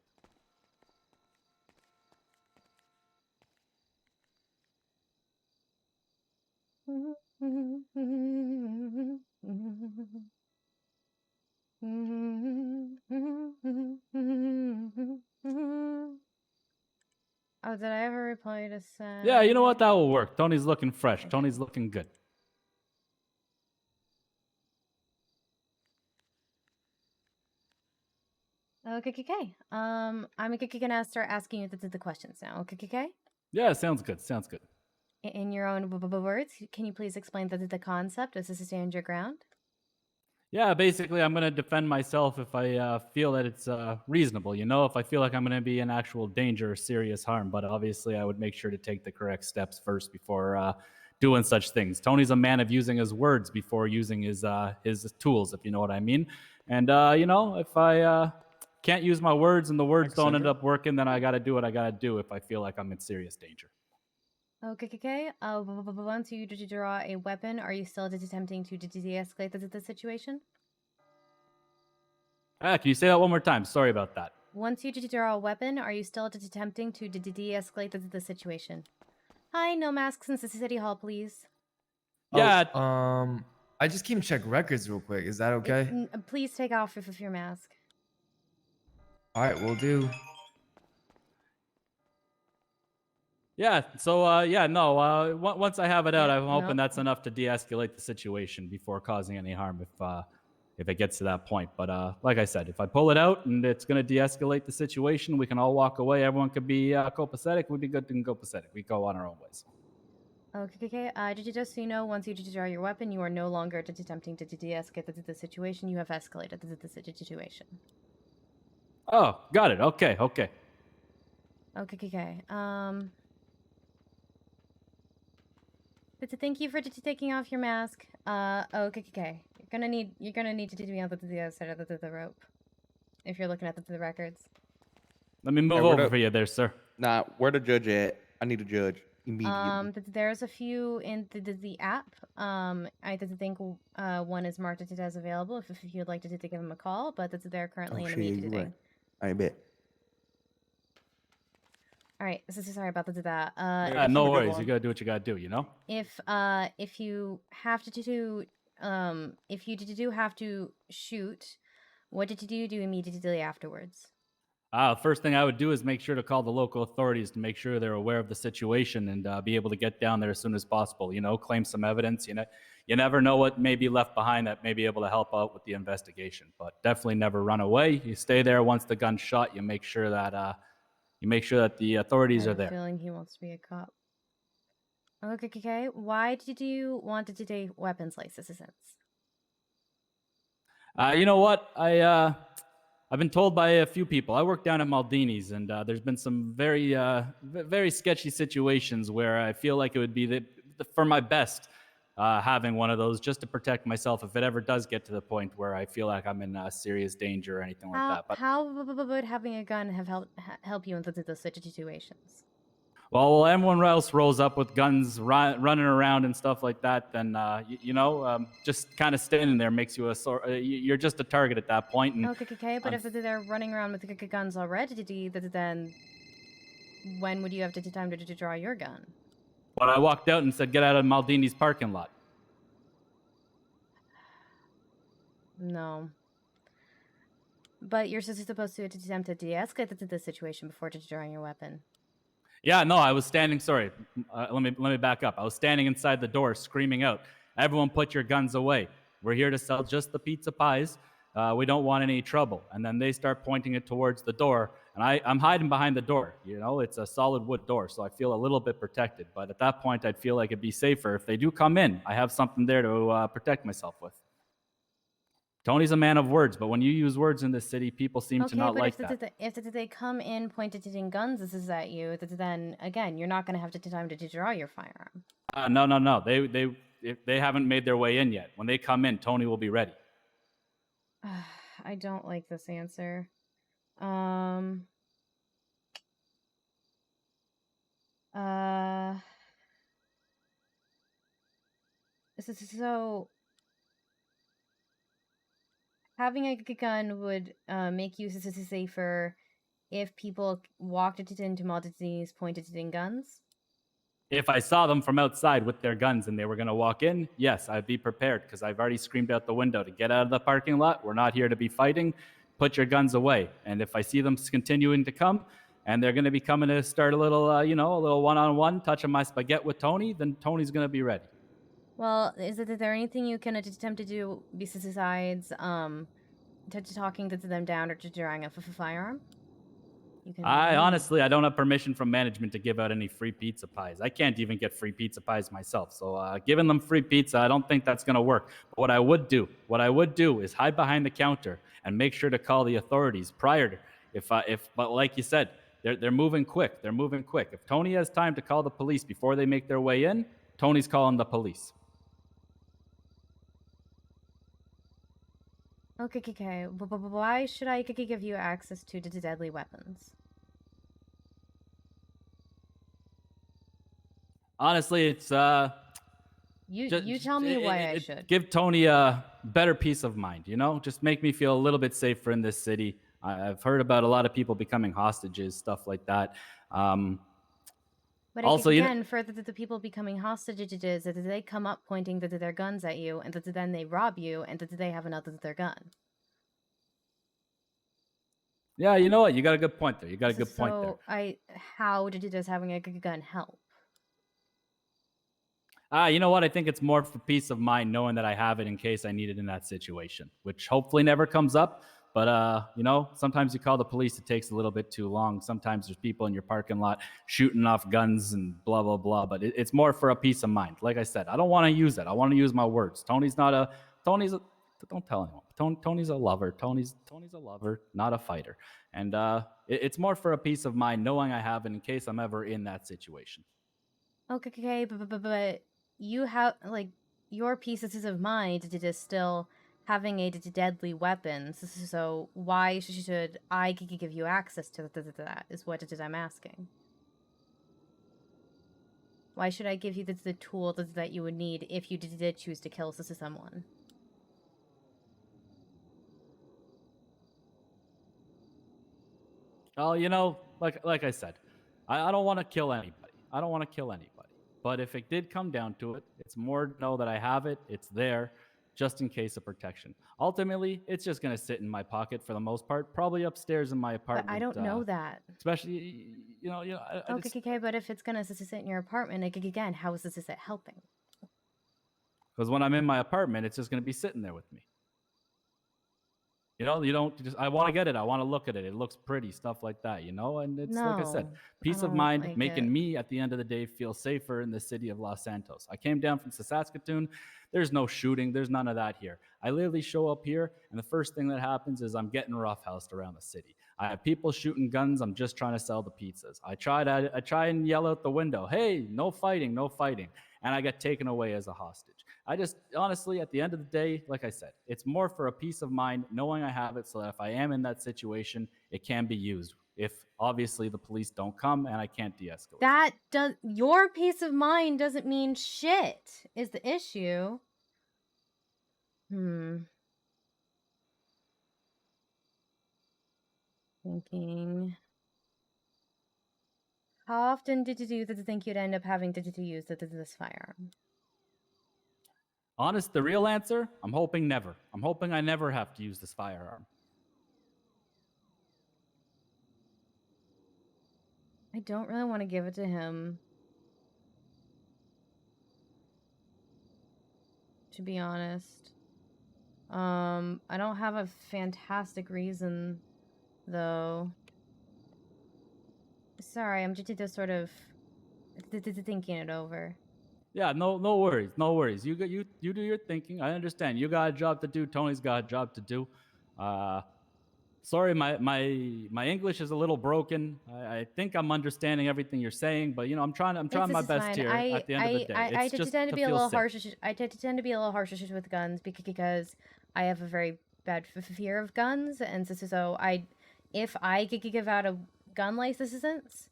Oh, did I ever reply to say? Yeah, you know what? That will work. Tony's looking fresh. Okay. Tony's looking good. Okay. I'm gonna start asking you the questions now. Okay. Yeah, sounds good. In your own words, can you please explain the concept? Does this stand your ground? Yeah, basically, I'm going to defend myself if I feel that it's reasonable, if I feel like I'm going to be in actual danger or serious harm. But obviously, I would make sure to take the correct steps first before doing such things. Tony's a man of using his words before using his tools, if you know what I mean. And, if I can't use my words and the words don't end up working, then I got to do what I got to do if I feel like I'm in serious danger. Okay. Once you draw a weapon, are you still attempting to de-escalate the situation? Can you say that one more time? Sorry about that. Once you draw a weapon, are you still attempting to de-escalate the situation? Hi, no masks in City Hall, please. Yeah. I just came to check records real quick. Is that okay? Please take off your mask. All right, we'll do. Yeah, so, once I have it out, I'm hoping that's enough to de-escalate the situation before causing any harm if it gets to that point. But like I said, if I pull it out and it's going to de-escalate the situation, we can all walk away. Everyone could be copacetic. We'd be good and copacetic. We go on our own ways. Okay. Just so you know, once you draw your weapon, you are no longer attempting to de-escalate the situation. You have escalated the situation. Oh, got it. Okay. Okay. But thank you for taking off your mask. Okay. You're gonna need to be on the other side of the rope. If you're looking at the records. Let me move over for you there, sir. Nah, where the judge at? I need a judge. immediately? There's a few in the app. I think one is marked as available if you'd like to give them a call, but they're currently in a Okay, you meeting. are. I bet. All right, so sorry about that. No worries. You gotta do what you gotta do. You know. If you have to do if you do have to shoot, what did you do immediately afterwards? First thing I would do is make sure to call the local authorities to make sure they're aware of the situation and be able to get down there as soon as possible. You know, claim some evidence. You know, you never know what may be left behind that may be able to help out with the investigation. But definitely never run away. You stay there once the gun's shot. You make sure that the authorities I are have a there. feeling he wants to be a cop. Okay. Why did you want to take weapons licenses? You know what? I've been told by a few people. I work down at Maldini's, and there's been some very sketchy situations where I feel like it would be for my best having one of those just to protect myself if it ever does get to the point where I feel like I'm in serious danger or anything like that. But How would having a gun have help you in those situations? well, everyone else rolls up with guns, running around and stuff like that. Then just kind of standing there makes you you're just a target at that point. And Okay, but if they're running around with guns already, then when would you have time to draw your gun? But I walked out and said, "Get out of Maldini's parking lot." No. But you're supposed to attempt to de-escalate the situation before drawing your weapon. Yeah, no, I was standing. Sorry, let me back up. I was standing inside the door, screaming out, "Everyone, put your guns away! We're here to sell just the pizza pies. We don't want any trouble." And then they start pointing it towards the door, and I'm hiding behind the door. You know, it's a solid wood door, so I feel a little bit protected. But at that point, I'd feel like it'd be safer if they do come in. I have something there to protect myself with. Tony's a man of words, but when you use words in this city, people seem to not like that. If they come in pointed in guns at you, then again, you're not going to have time to draw your firearm. No. They haven't made their way in yet. When they come in, Tony will be ready. I don't like this answer. So having a gun would make you safer if people walked into Maldini's pointed in guns? If I saw them from outside with their guns and they were going to walk in, yes, I'd be prepared because I've already screamed out the window to get out of the parking lot. We're not here to be fighting. Put your guns away. And if I see them continuing to come and they're going to be coming to start a little, a little one-on-one, touching my spaghetti with Tony, then Tony's going to be ready. Well, is there anything you can attempt to do besides talking to them down or to drawing a firearm? Honestly, I don't have permission from management to give out any free pizza pies. I can't even get free pizza pies myself. So giving them free pizza, I don't think that's going to work. But what I would do is hide behind the counter and make sure to call the authorities prior to, but like you said, they're moving quick. They're moving quick. If Tony has time to call the police before they make their way in, Tony's calling the police. Okay. Why should I give you access to the deadly weapons? Honestly, it's you tell me why I should. Give Tony a better peace of mind, just make me feel a little bit safer in this city. I've heard about a lot of people becoming hostages, stuff like that. But also, again, for the people becoming hostages, that they come up pointing their guns at you, and then they rob you, and they have another their gun. Yeah, you know what? You got a good point there. How does having a gun help? You know what? I think it's more for peace of mind knowing that I have it in case I need it in that situation, which hopefully never comes up. But, sometimes you call the police, it takes a little bit too long. Sometimes there's people in your parking lot shooting off guns and blah, blah, blah. But it's more for a peace of mind. Like I said, I don't want to use it. I want to use my words. Don't tell anyone. Tony's a lover. Tony's a lover, not a fighter. And it's more for a peace of mind knowing I have it in case I'm ever in that situation. Okay, but you have, your pieces of mind is still having a deadly weapon, so why should I give you access to that, is what I'm asking. Why should I give you the tool that you would need if you did choose to kill someone? Oh, you know, like I said, I don't want to kill anybody. I don't want to kill anybody. But if it did come down to it, it's more to know that I have it. It's there, just in case of protection. Ultimately, it's just gonna sit in my pocket for the most part, probably upstairs in my But apartment. I don't know that. Especially, I Okay, just, okay, but if it's gonna sit in your apartment, again, how is this helping? because when I'm in my apartment, it's just gonna be sitting there with me. You don't just. I want to get it. I want to look at it. It looks pretty, stuff like that. And it's like I said, No, peace I of don't mind, like making it. me at the end of the day feel safer in the city of Los Santos. I came down from Saskatoon. There's no shooting. There's none of that here. I literally show up here, and the first thing that happens is I'm getting roughhoused around the city. I have people shooting guns. I'm just trying to sell the pizzas. I try and yell out the window, "Hey, no fighting, no fighting," and I get taken away as a hostage. I just honestly, at the end of the day, like I said, it's more for a peace of mind knowing I have it, so that if I am in that situation, it can be used. If obviously the police don't come and I can't de-escalate. That does your peace of mind doesn't mean shit is the issue. Thinking. How often did you think you'd end up having to use this firearm? Honest, the real answer, I'm hoping never. I'm hoping I never have to use this firearm. I don't really want to give it to him. To be honest. I don't have a fantastic reason, though. Sorry, I'm just sort of thinking it over. Yeah, no worries, no worries. You do your thinking. I understand. You got a job to do. Tony's got a job to do. Sorry, my English is a little broken. I think I'm understanding everything you're saying, but I'm trying my best fine. here. At the end of the day, I it's just tend to be a feel little safe. harsh. I tend to be a little harsh with guns because I have a very bad fear of guns, and so if I could give out a gun license,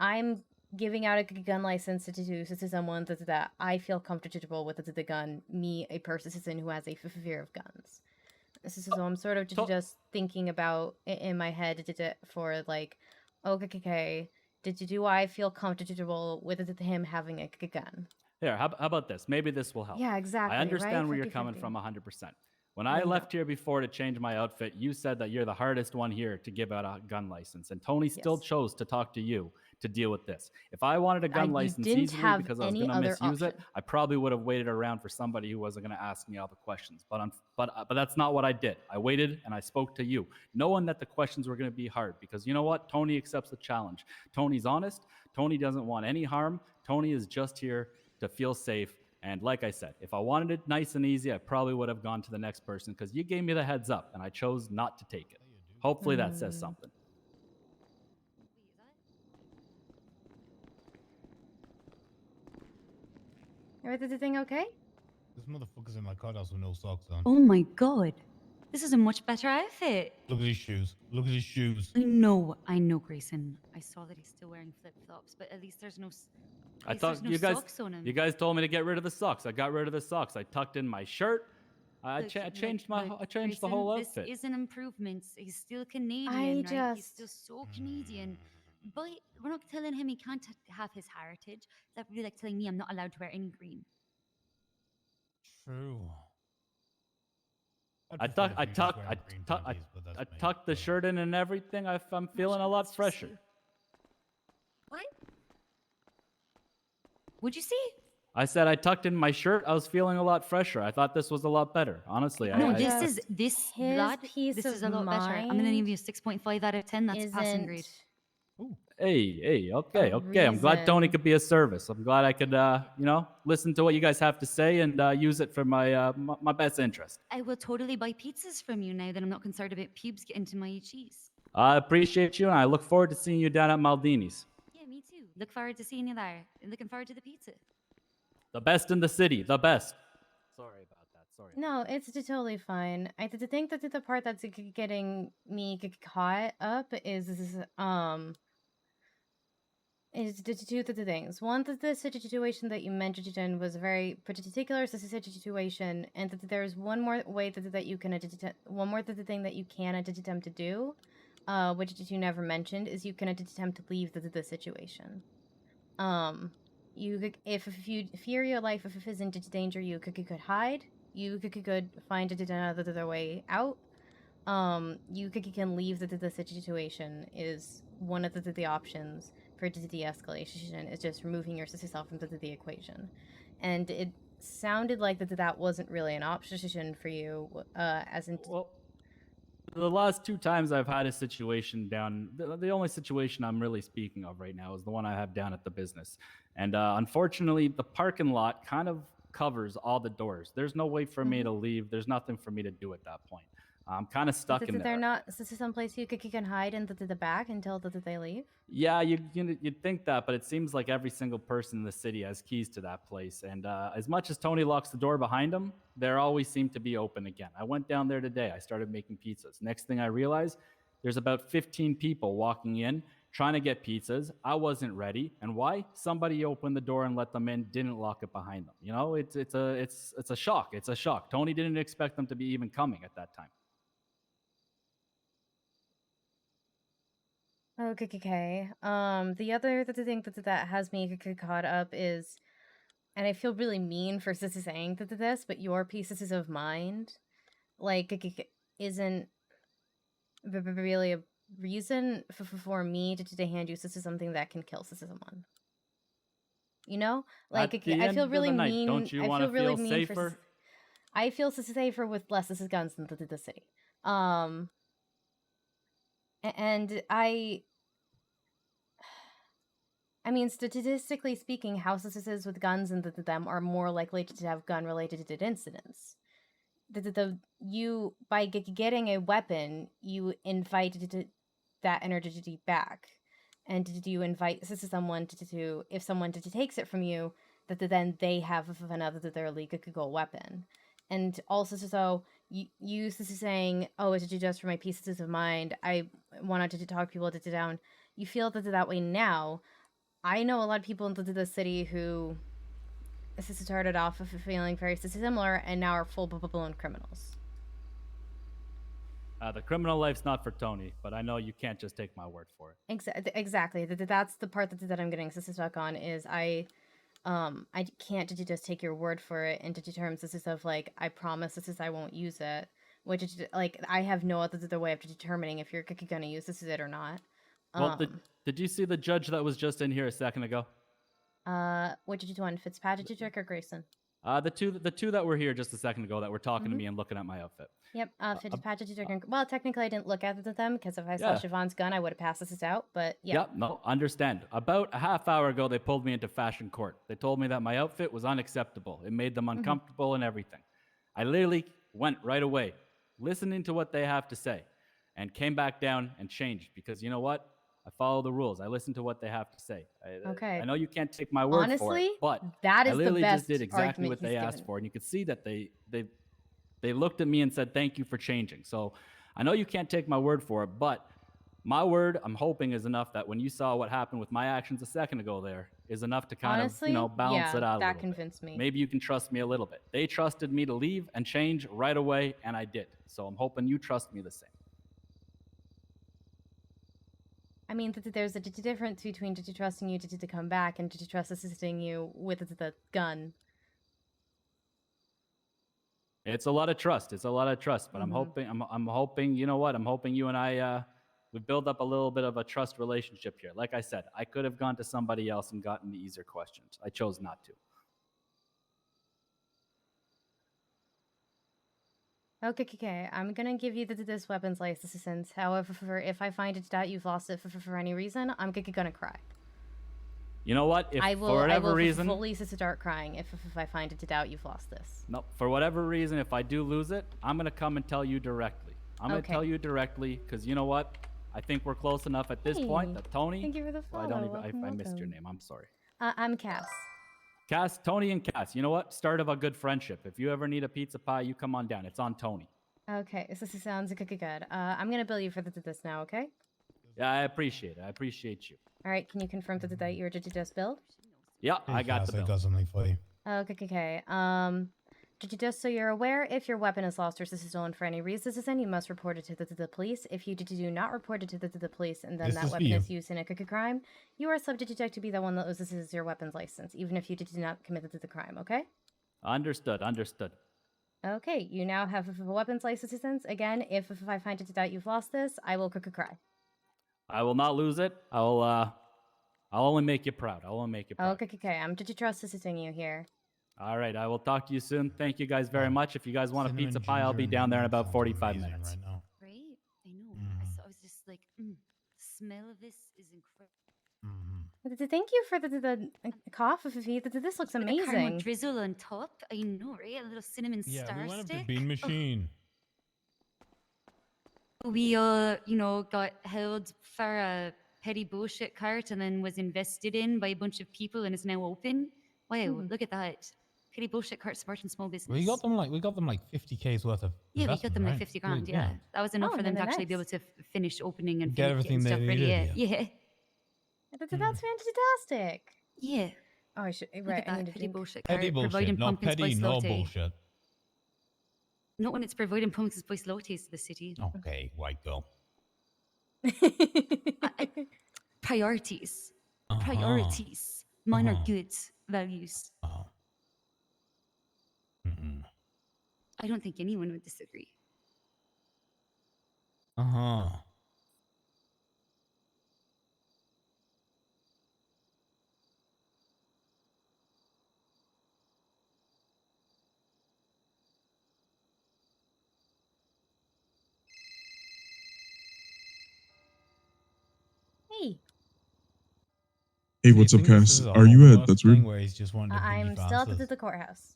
I'm giving out a gun license to someone that I feel comfortable with the gun. Me, a person who has a fear of guns. So I'm sort of just thinking about in my head for like, okay, do I feel comfortable with him having a gun? Here, how about this? Maybe this will help. Yeah, exactly. I understand right? where you're 50-50. coming from 100%. When I left here before to change my outfit, you said that you're the hardest one here to give out a gun license, and Tony still chose to talk to you to deal with this. If I wanted a gun license didn't easily have because I was any going to other misuse it, option. I probably would have waited around for somebody who wasn't going to ask me all the questions. But that's not what I did. I waited and I spoke to you, knowing that the questions were going to be hard, because you know what? Tony accepts the challenge. Tony's honest. Tony doesn't want any harm. Tony is just here to feel safe. And like I said, if I wanted it nice and easy, I probably would have gone to the next person, because you gave me the heads up and I chose not to take it. Hopefully that says something. Everything okay? This motherfucker's in my cuthouse with no socks on. Oh my god. This is a much better outfit. Look at his shoes. Look at his shoes. I know, Grayson. I saw that he's still wearing flip-flops, but at least there's no I thought you guys socks on him. You guys told me to get rid of the socks. I got rid of the socks. I tucked in my shirt. I changed the whole outfit. This is an improvement. He's still Canadian, right? He's still so Canadian. But we're not telling him he can't have his heritage. That would be like telling me I'm not allowed to wear any green. True. I tucked the shirt in and everything. I'm feeling a lot fresher. What? What'd you say? I said I tucked in my shirt. I was feeling a lot fresher. I thought this was a lot better. Honestly, No, this is a lot better. I'm gonna give you a 6.5 out of 10. That's passing grade. Hey, okay. I'm glad Tony could be of service. I'm glad I could, listen to what you guys have to say and use it for my my best interest. I will totally buy pizzas from you now that I'm not concerned about pubes getting to my cheese. I appreciate you, and I look forward to seeing you down at Maldini's. Yeah, me too. Look forward to seeing you there. And looking forward to the pizza. The best in the city. The best. Sorry about that. Sorry. No, it's totally fine. I think that the part that's getting me caught up is is two things. One, that the situation that you mentioned in was a very particular situation, and that there's one more way that you can one more thing that you can attempt to do, which you never mentioned, is you can attempt to leave the situation. You could, if you fear your life, if it is in danger, you could hide. You could find another way out. You can leave the situation is one of the options for de-escalation, is just removing yourself from the equation. And it sounded like that wasn't really an option for you, as in... Well, the last 2 times I've had a situation down, the only situation I'm really speaking of right now is the one I have down at the business. And unfortunately, the parking lot kind of covers all the doors. There's no way for me to leave. There's nothing for me to do at that point. I'm kind of stuck in there. They're not... Is this someplace you can hide in the back until they leave? Yeah, you'd think that, but it seems like every single person in the city has keys to that place. And as much as Tony locks the door behind him, there always seem to be open again. I went down there today. I started making pizzas. Next thing I realized, there's about 15 people walking in, trying to get pizzas. I wasn't ready. And why? Somebody opened the door and let them in, didn't lock it behind them. You know, it's a shock. It's a shock. Tony didn't expect them to be even coming at that time. Okay. The other thing that has me caught up is, and I feel really mean for saying this, but your pieces of mind, like, isn't really a reason for me to hand you something that can kill someone. You know, like, I feel really mean. Don't you want to feel safer? I feel safer with less guns than the city. And I mean, statistically speaking, houses with guns and them are more likely to have gun-related incidents. You by getting a weapon, you invite that energy back, and you invite someone to if someone takes it from you, that then they have another legal weapon. And also, so you saying, oh, is it just for my pieces of mind? I wanted to talk people down. You feel that way now. I know a lot of people in the city who started off feeling very similar and now are full-blown criminals. The criminal life's not for Tony, but I know you can't just take my word for it. Exactly. That's the part that I'm getting stuck on, is I can't just take your word for it into terms of like, I promise I won't use it, which is like, I have no other way of determining if you're gonna use it or not. Well, did you see the judge that was just in here a second ago? Which one, Fitzpatrick or Grayson? The two that were here just a second ago that were talking to me and looking at my outfit. Yep, Fitzpatrick. Well, technically I didn't look at them, because if I saw Siobhan's gun, I would have passed this out, but yeah. Yep, no, understand. About a half hour ago, they pulled me into fashion court. They told me that my outfit was unacceptable. It made them uncomfortable and everything. I literally went right away, listening to what they have to say, and came back down and changed, because you know what? I follow the rules. I listen to what they have to say. Okay. I know you can't take my word for it, but that is I literally the best just did exactly what they asked for, and you could see that they looked at me and said, thank you for changing. So I know you can't take my word for it, but my word, I'm hoping, is enough that when you saw what happened with my actions a second ago there, is enough to kind of, balance it out a little that convinced me. Maybe you can trust me a little bit. They trusted me to leave and change right away, and I did. So I'm hoping you trust me the same. I mean, there's a difference between trusting you to come back and to trust assisting you with the gun. It's a lot of trust. But I'm hoping, you know what? I'm hoping you and I, we build up a little bit of a trust relationship here. Like I said, I could have gone to somebody else and gotten the easier questions. I chose not to. Okay. I'm gonna give you this weapons license. However, if I find it that you've lost it for any reason, I'm gonna cry. You know what? If for whatever reason, fully start crying if I find it to doubt you've lost this. No, for whatever reason, if I do lose it, I'm gonna come and tell you directly. I'm gonna tell you directly, because you know what? I think we're close enough at this point that Tony. Thank you for the follow. I missed your name. I'm sorry. I'm Cass. Cass, Tony and Cass. You know what? Start of a good friendship. If you ever need a pizza pie, you come on down. It's on Tony. Okay, this sounds good. I'm gonna bill you for this now, okay? Yeah, I appreciate it. I appreciate you. All right, can you confirm that you were just build? Yeah, I got the I bill. got something for you. Okay. Just so you're aware, if your weapon is lost or is stolen for any reason, you must report it to the police. If you do not report it to the police and then This that is for weapon you. is used in a crime, you are subject to be the one that loses your weapon's license, even if you did not commit the crime, okay? Understood. Okay, you now have a weapons license. Again, if I find it out you've lost this, I will cry. I will not lose it. I'll only make you proud. Okay, I'm trust assisting you here. All right, I will talk to you soon. Thank you guys very much. If you guys want a Cinnamon, pizza pie, I'll be ginger, down and there in lemon about sounds 45 amazing minutes. right now. Right? I know. Mhm. I was just like, the smell of this is incredible. Thank you for the cough, Fifi. This looks With a caramel amazing. drizzle on top. I know, right? A little cinnamon Yeah, star we went up to stick. Bean Machine. We, got held for a petty bullshit cart and then was invested in by a bunch of people and is now open. Wow, look at that. Petty bullshit cart supporting small business. We got them like 50K's worth of. Yeah, we got investment, them like right? 50 grand. We- Yeah. That was enough Oh, for them to actually nice. be able to finish opening and Get getting everything they stuff ready. needed, Yeah. That's fantastic. Yeah. Oh, I should. Look Right, at I that need to petty drink. bullshit Petty cart bullshit, providing not pumpkin petty, spice no latte. bullshit. Not when it's providing pumpkin spice lattes to the city. Okay, white girl. Priorities. Uh-huh. Priorities. Mine are Uh-huh. good values. Oh. Mm-mm. I don't think anyone would disagree. Uh-huh. Hey, Hey, what's up, think this Cass? is a Are you homework at That's thing Weird? where he's just wanting to I'm believe still at answers? the courthouse.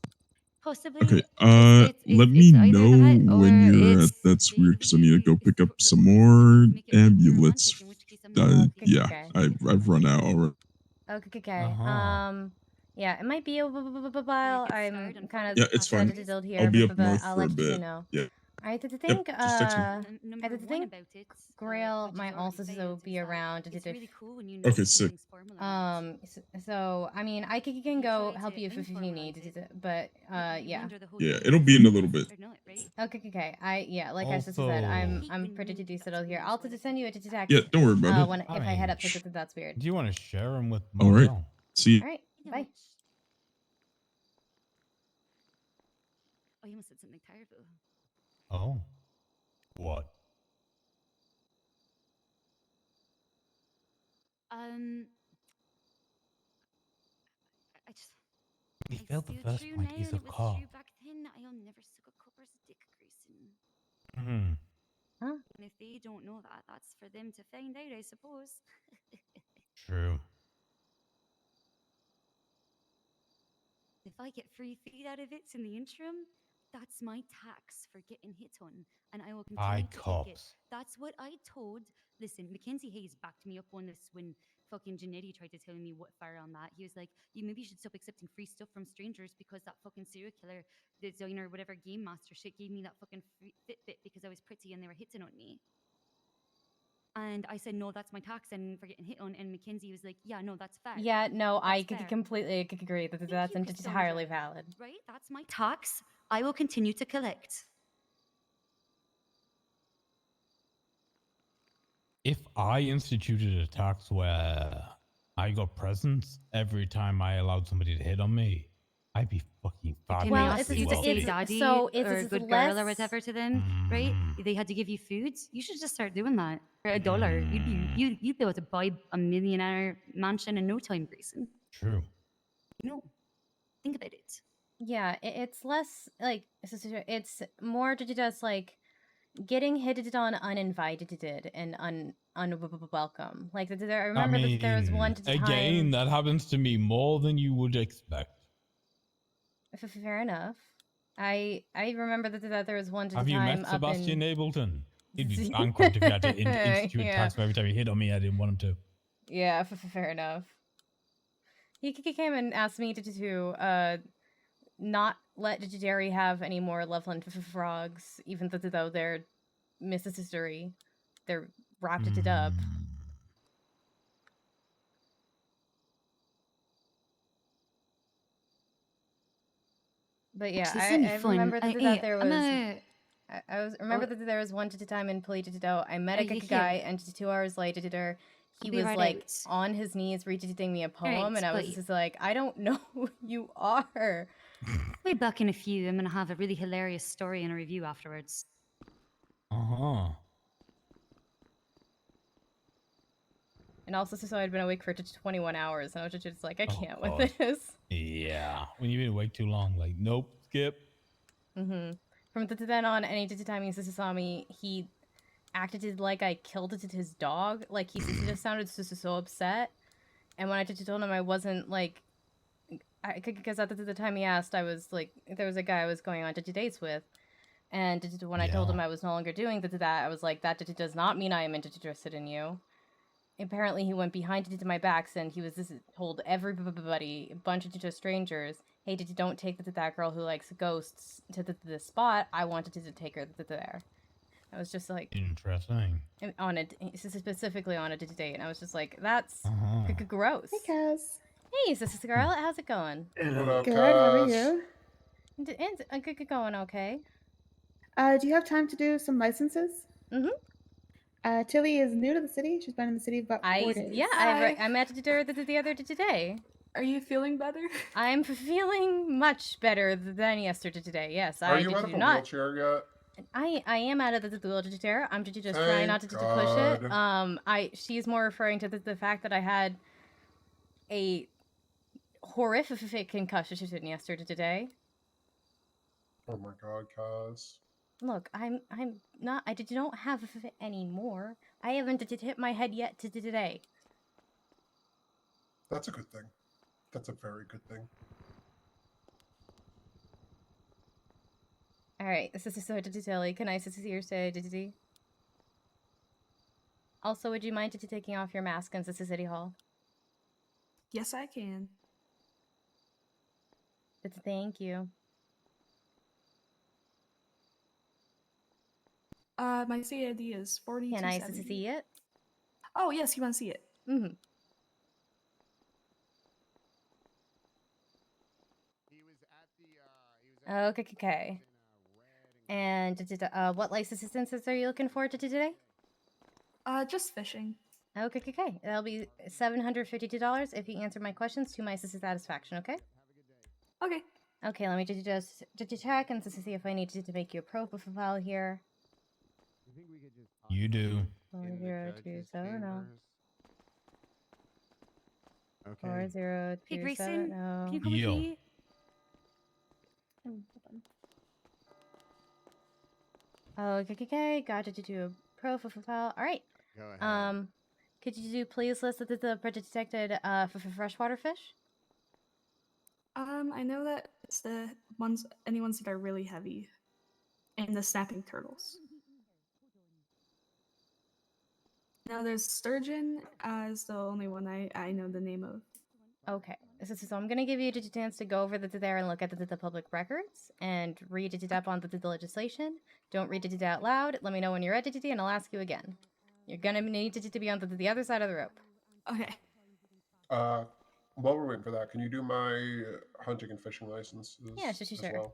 Possibly. Okay, it's let me either know that or when you're at it's That's Weird, because I need to go pick up some more amulets. Yeah, Okay. I've run out already. Okay. Uh-huh. Yeah, it might be a while. I'm kind of Yeah, it's fine. build here, I'll be up but north I'll for a let you bit. know. Yeah. I Just think text me. I think Grail might also be around. it's really cool when you Okay, sick. something's formalized. So I mean, I can go help you if you need, but yeah. Wonder the whole Yeah, thing it'll is be in a little bit. or not, right? Okay. Like I said, I'm pretty decent out here. I'll just send you a text. Yeah, don't worry about it. When if I head up to that's weird. Do you want to share them with All right. Martel? See. All right. Bye. Oh, you must have said something terrible. Oh. What? I just. We It's failed the still first true point. now, He's and a it was cop. true back then. I'll never suck a copper's dick, Grayson. Hmm. Huh? And if they don't know that, that's for them to find out, I suppose. True. If I get free feed out of it in the interim, that's my tax for getting hit on, and I will Hi, continue to take it. cops. That's what I told. Listen, Mackenzie Hayes backed me up on this when fucking Janetti tried to tell me what fire on that. He was like, "You maybe should stop accepting free stuff from strangers because that fucking serial killer designer, whatever game master shit, gave me that fucking Fitbit because I was pretty and they were hitting on me." And I said, "No, that's my tax and for getting hit on." And Mackenzie was like, "Yeah, no, that's fair." Yeah, no, I That's fair. completely agree that that's you, entirely Cassandra. valid. Right? That's my tax. I will continue to collect. If I instituted a tax where I got presents every time I allowed somebody to hit on me, I'd be fucking Can fabulously they ask you to say daddy or good girl or whatever to them, right? They had to give you food. You should just start doing that for $1. You'd be able to buy a millionaire mansion in no time, Grayson. True. No, think about it. Yeah, it's less like it's more to just like getting hit on uninvited and unwelcome. Like I remember that there was one time. Again, that happens to me more than you would expect. Fair enough. I remember that there was one time. Have you met Sebastian Ableton? He'd be bankrupt if he had to institute a tax for every time he hit on me. I didn't want him to. Yeah, fair enough. He came and asked me to not let Jerry have any more Loveland frogs, even though they're Mrs. History. They're wrapped it up. But yeah, Actually, send me I fun. remember that, that there I'm was. a. I was remember that there was one time in Play I met a you guy, here? and 2 hours later, he I'll be was right like out. on his knees reading me a poem, Alright, and I was bye. just like, I don't know who you are. Way back in a few. I'm gonna have a really hilarious story and a review afterwards. Uh-huh. And also, so I'd been awake for 21 hours, and I was just like, I Oh, can't God. with this. Yeah. When you've been awake too long, like, nope, skip. From then on, any time he saw me, he acted like I killed his dog. Like he just sounded so upset. And when I told him I wasn't like, because at the time he asked, I was like, there was a guy I was going on dates with, and when I told him I was no longer doing that, I was like, that does not mean I am interested in you. Apparently, he went behind my backs and he was told everybody, a bunch of strangers, hey, don't take that girl who likes ghosts to the spot. I wanted to take her there. I was just like, interesting. On it specifically on a date, and I was just like, that's gross. Hey, Kaz. Hey, Sister Scarlett, how's it going? Good. How are you? Good, going okay. Do you have time to do some licenses? Tilly is new to the city. She's been in the city about 4 days. Yeah, I met her the other today. Are you feeling better? I'm feeling much better than yesterday. Yes, Are you out of a wheelchair yet? I am out of the wheelchair. I'm just trying not to push it. She's more referring to the fact that I had a horrific concussion yesterday. Oh my God, Kaz. Look, I'm not. I don't have it anymore. I haven't hit my head yet today. That's a good thing. That's a very good thing. All right, this is so Tilly. Can I see your say? Also, would you mind taking off your mask in City Hall? Yes, I can. Thank you. My CAD is 40. Can I see it? Oh, yes, you want to see it? Okay. And what licenses are you looking for today? Just fishing. Okay. That'll be $752 if you answer my questions to my satisfaction. Okay. Okay. Okay. Let me just check and see if I need to make you a profile here. You do. 40270. Hey, 40270. Grayson, can you come with me? Okay. Got to do a profile. All right. Go ahead. Could you please list the detected for freshwater fish? I know that it's the ones that are really heavy, and the snapping turtles. Now there's sturgeon as the only one I know the name of. Okay, so I'm gonna give you a chance to go over there and look at the public records and read it up on the legislation. Don't read it out loud. Let me know when you're ready, and I'll ask you again. You're gonna need to be on the other side of the rope. Okay. While we're waiting for that, can you do my hunting and fishing licenses? Yeah, sure. Well?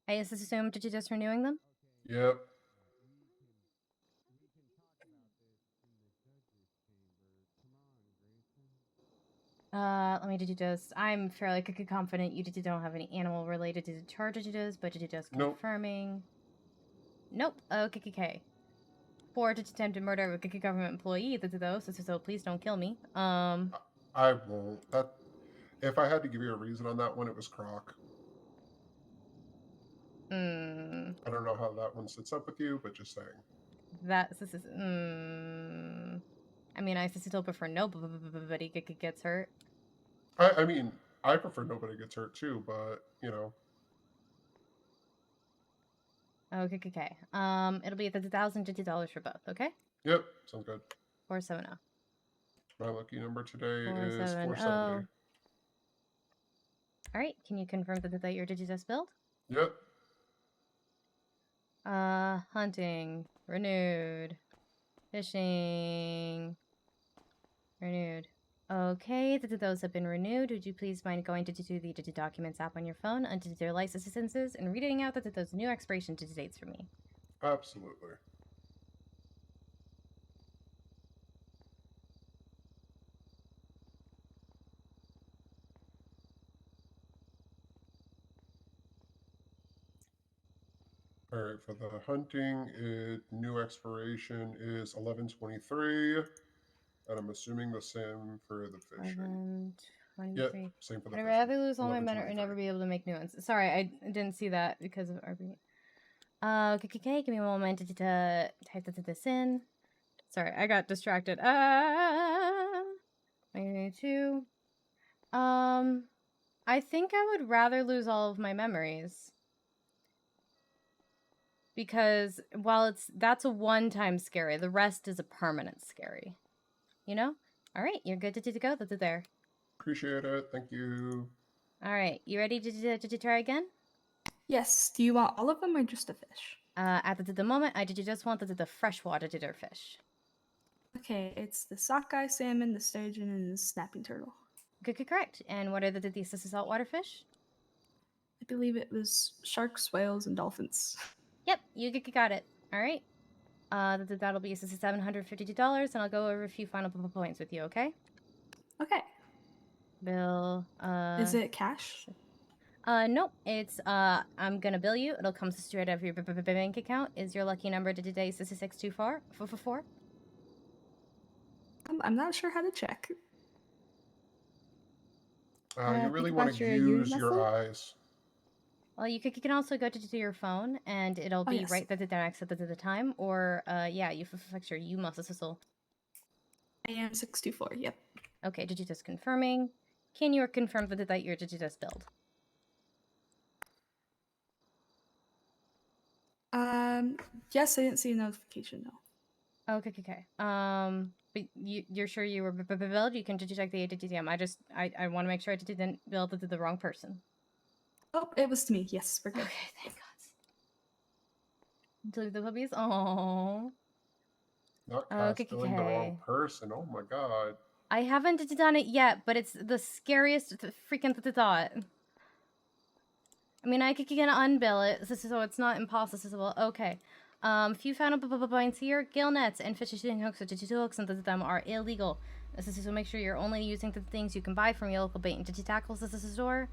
I just assumed you're just renewing them? Yep. Let me just. I'm fairly confident you don't have any animal related to charges, but you just confirming. Nope. Okay. For attempted murder of a government employee, so please don't kill me. I won't. If I had to give you a reason on that one, it was Croc. I don't know how that one sits up with you, but just saying. I mean, I still prefer nobody gets hurt. I mean, I prefer nobody gets hurt too, but you know. Okay. It'll be $1,050 for both. Okay. Yep, sounds good. 470. My lucky number today is 470. 470. All right. Can you confirm that your Dikiza build? Yep. Hunting renewed. Fishing renewed. Okay, those have been renewed. Would you please mind going to the Documents app on your phone, onto their licenses, and reading out those new expiration dates for me? Absolutely. All right, for the hunting, new expiration is 11/23, and I'm assuming the same for the fishing. 11/23. Yep, same for the I'd fishing. rather lose all my men or 11/23. never be able to make new ones. Sorry, I didn't see that because of RB. Okay, give me a moment to type this in. Sorry, I got distracted. 22. I think I would rather lose all of my memories. Because while that's a one-time scary, the rest is a permanent scary. You know? All right, you're good to go. That's it there. Appreciate it. Thank you. All right, you ready to try again? Yes. Do you want all of them or just a fish? At the moment, I just want the freshwater fish. Okay, it's the sockeye salmon, the sturgeon, and the snapping turtle. Correct. And what are the saltwater fish? I believe it was sharks, whales, and dolphins. Yep, you got it. All right. That'll be $752, and I'll go over a few final points with you. Okay? Okay. Bill. Is it cash? Nope. It's I'm gonna bill you. It'll come straight out of your bank account. Is your lucky number today 66244? I'm not sure how to check. You really want to use your eyes. Well, you can also go to your phone, and it'll be yes. right there next to the time. Or yeah, you fix your you must also. AM 624. Yep. Okay, just confirming. Can you confirm that you're just billed? Yes, I didn't see a notification though. Okay. But you're sure you were billed? You can check the ATTM. I want to make sure I didn't bill the wrong person. Oh, it was to me. Yes, we're good. Okay, thank God. Delete the puppies. Oh. Not casting the wrong person. Oh my God. I haven't done it yet, but it's the scariest freaking thought. I mean, I can unbill it, so it's not impossible. Okay. Few final points here. Gill nets and fishing hooks, hooks, and them are illegal. So make sure you're only using the things you can buy from your local bait and tackles store.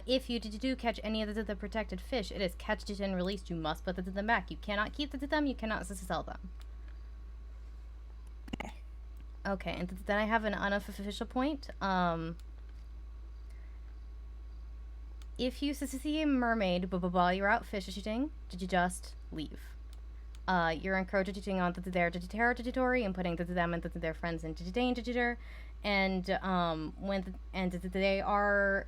If you do catch any of the protected fish, it is catch it and released. You must put them back. You cannot keep them. You cannot sell them. Okay, and then I have an unofficial point. If you see a mermaid while you're out fishing, did you just leave? You're encroaching on their territory and putting them and their friends into danger. And they are,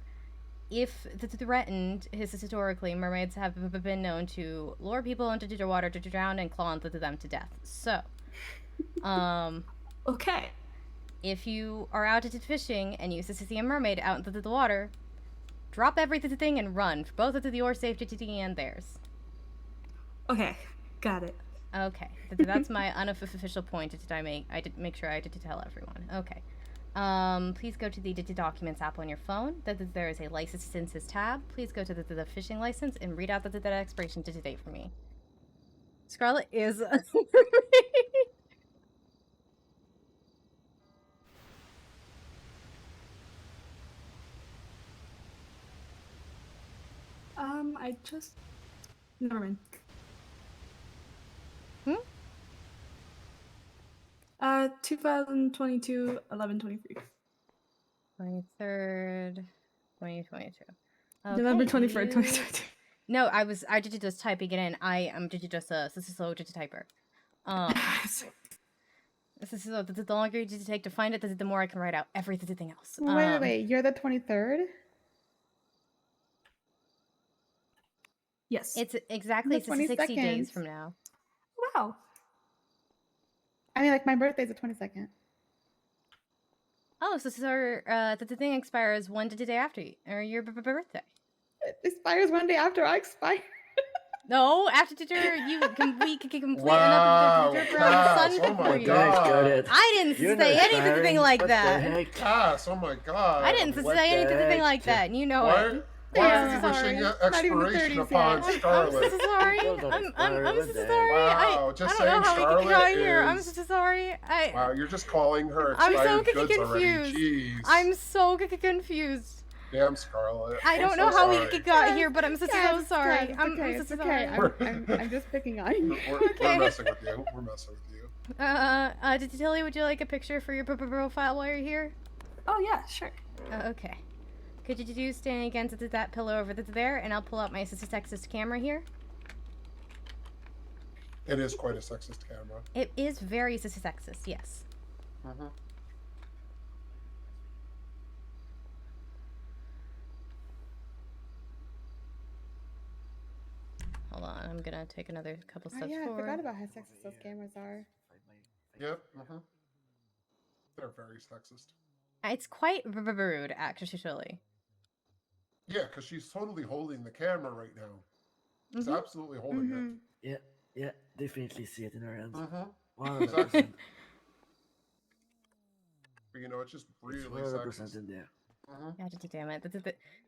if threatened, historically, mermaids have been known to lure people into the water to drown and claw into them to death. So, okay. If you are out fishing and you see a mermaid out into the water, drop everything and run, for both of your safety and theirs. Okay, got it. Okay, that's my unofficial point. I did make sure I did tell everyone. Okay. Please go to the Documents app on your phone. There is a licenses tab. Please go to the fishing license and read out the expiration date for me. Scarlet is a I just... Never mind. 2022, 11/23. 23rd, 2022. Okay, November 23rd, 2022. No, I did just typing it in. I am just a slow typer. This is the longer you take to find it, the more I can write out everything else. Wait, you're the 23rd? Yes. It's exactly 60 days from now. Wow. I mean, like, my birthday's the 22nd. Oh, so the thing expires one day after your birthday. It expires one day after I expire. No, after dinner, you we can complete Wow, another trip around the Cass, sun oh my for you. god. I didn't say anything like that. Cass, oh my god. I didn't say anything like that, and you know Why, it. why I'm are you so wishing sorry. expiration upon Scarlet? I'm so sorry. I'm so sorry. Wow, I just don't know saying how we Scarlet could go here. I'm is- so sorry. Wow, you're just calling her I'm so expired goods already. confused. Jeez. I'm so confused. Damn, Scarlet. I don't I'm know so how sorry. we got here, but I'm so Cass, sorry. Cass, I'm okay, so it's sorry. okay. I'm just picking on you. We're messing with you. We're messing with you. Did you tell you would you like a picture for your profile while you're here? Oh yeah, sure. Okay. Could you do stand against that pillow over there, and I'll pull out my sexist camera here. It is quite a sexist camera. It is very sexist, yes. Mm-hmm. Hold on, I'm gonna take another couple Oh steps yeah, I forward. forgot about how sexist those cameras are. Yep. Mm-hmm. They're very sexist. It's quite rude, actually. Yeah, because she's totally holding the camera right now. She's Mhm. absolutely holding Yeah, yeah, definitely see it in her hands. Mhm. 100%. But you know, it's just really It's 100% sexist. in there. Mhm. God damn it.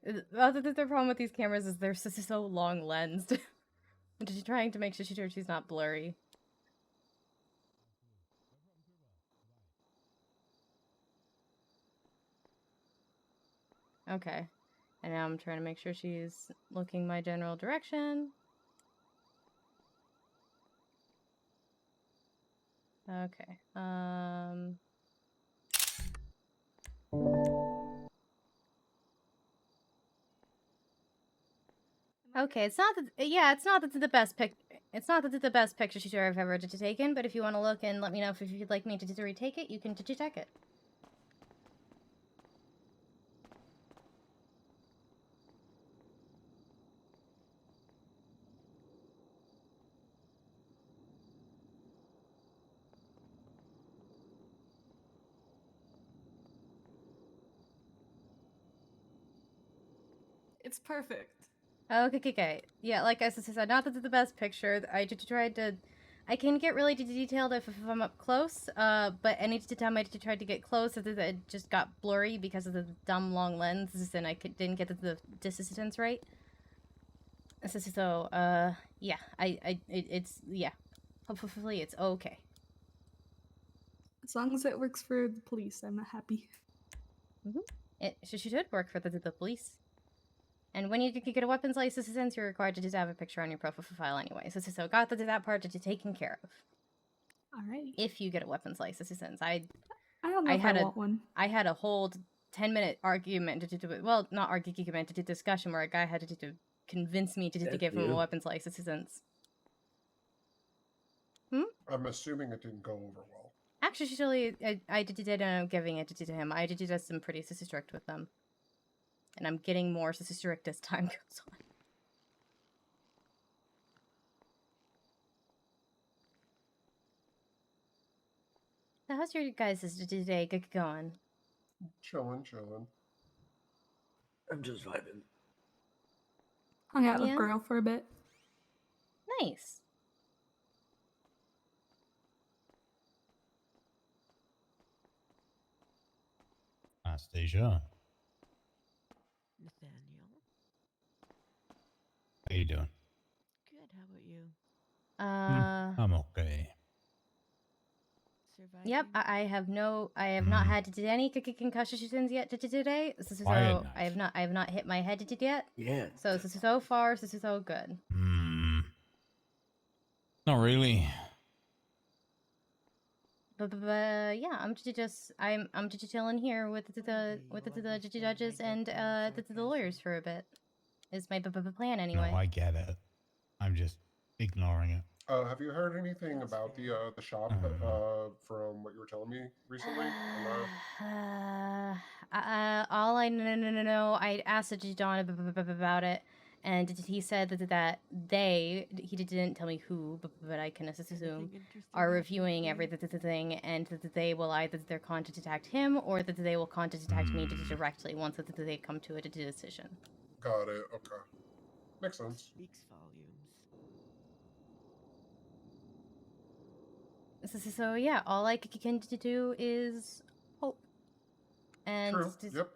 The problem with these cameras is they're so long lensed. And she's trying to make sure she's not blurry. Okay. And now I'm trying to make sure she's looking my general direction. Okay. Okay, it's not that. Yeah, it's not that the best pic. It's not that the best picture shooter I've ever taken. But if you want to look and let me know if you'd like me to retake it, you can check it. It's perfect. Okay. Yeah, like I said, not that it's the best picture. I just tried to. I can get really detailed if I'm up close. But any time I tried to get close, it just got blurry because of the dumb long lenses, and I didn't get the distance right. So, yeah, it's yeah. Hopefully, it's okay. As long as it works for the police, I'm happy. It should work for the police. And when you get a weapons license, you're required to just have a picture on your profile anyway. So got that part taken care of. Alright. If you get a weapons license, I don't know if I want one. I had a whole 10-minute argument well, not argument, discussion where a guy had to convince me to give him a weapons license. I'm assuming it didn't go over well. Actually, I did end up giving it to him. I did just some pretty strict with them. And I'm getting more strict as time goes on. So how's your guys' day going? Chilling. I'm just vibing. Hung out with girl for a bit. Nice. Anastasia, Nathaniel. how you doing? Good. How about you? I'm okay. Surviving? Yep, I have not had to do any concussions yet today. So Quiet I have not hit my head yet. Yeah. So far, so good. Not really. But yeah, I'm just chilling here with the judges and the lawyers for a bit. Is my plan anyway. No, I get it. I'm just ignoring it. Have you heard anything about the shop from what you were telling me recently? All I know, I asked Don about it, and he said that he didn't tell me who, but I can assume are reviewing everything, and that they will either contact him or that they will contact me directly once that they come to a decision. Got it. Okay, makes sense. Speaks volumes. So yeah, all I can do is hope. And True. just Yep.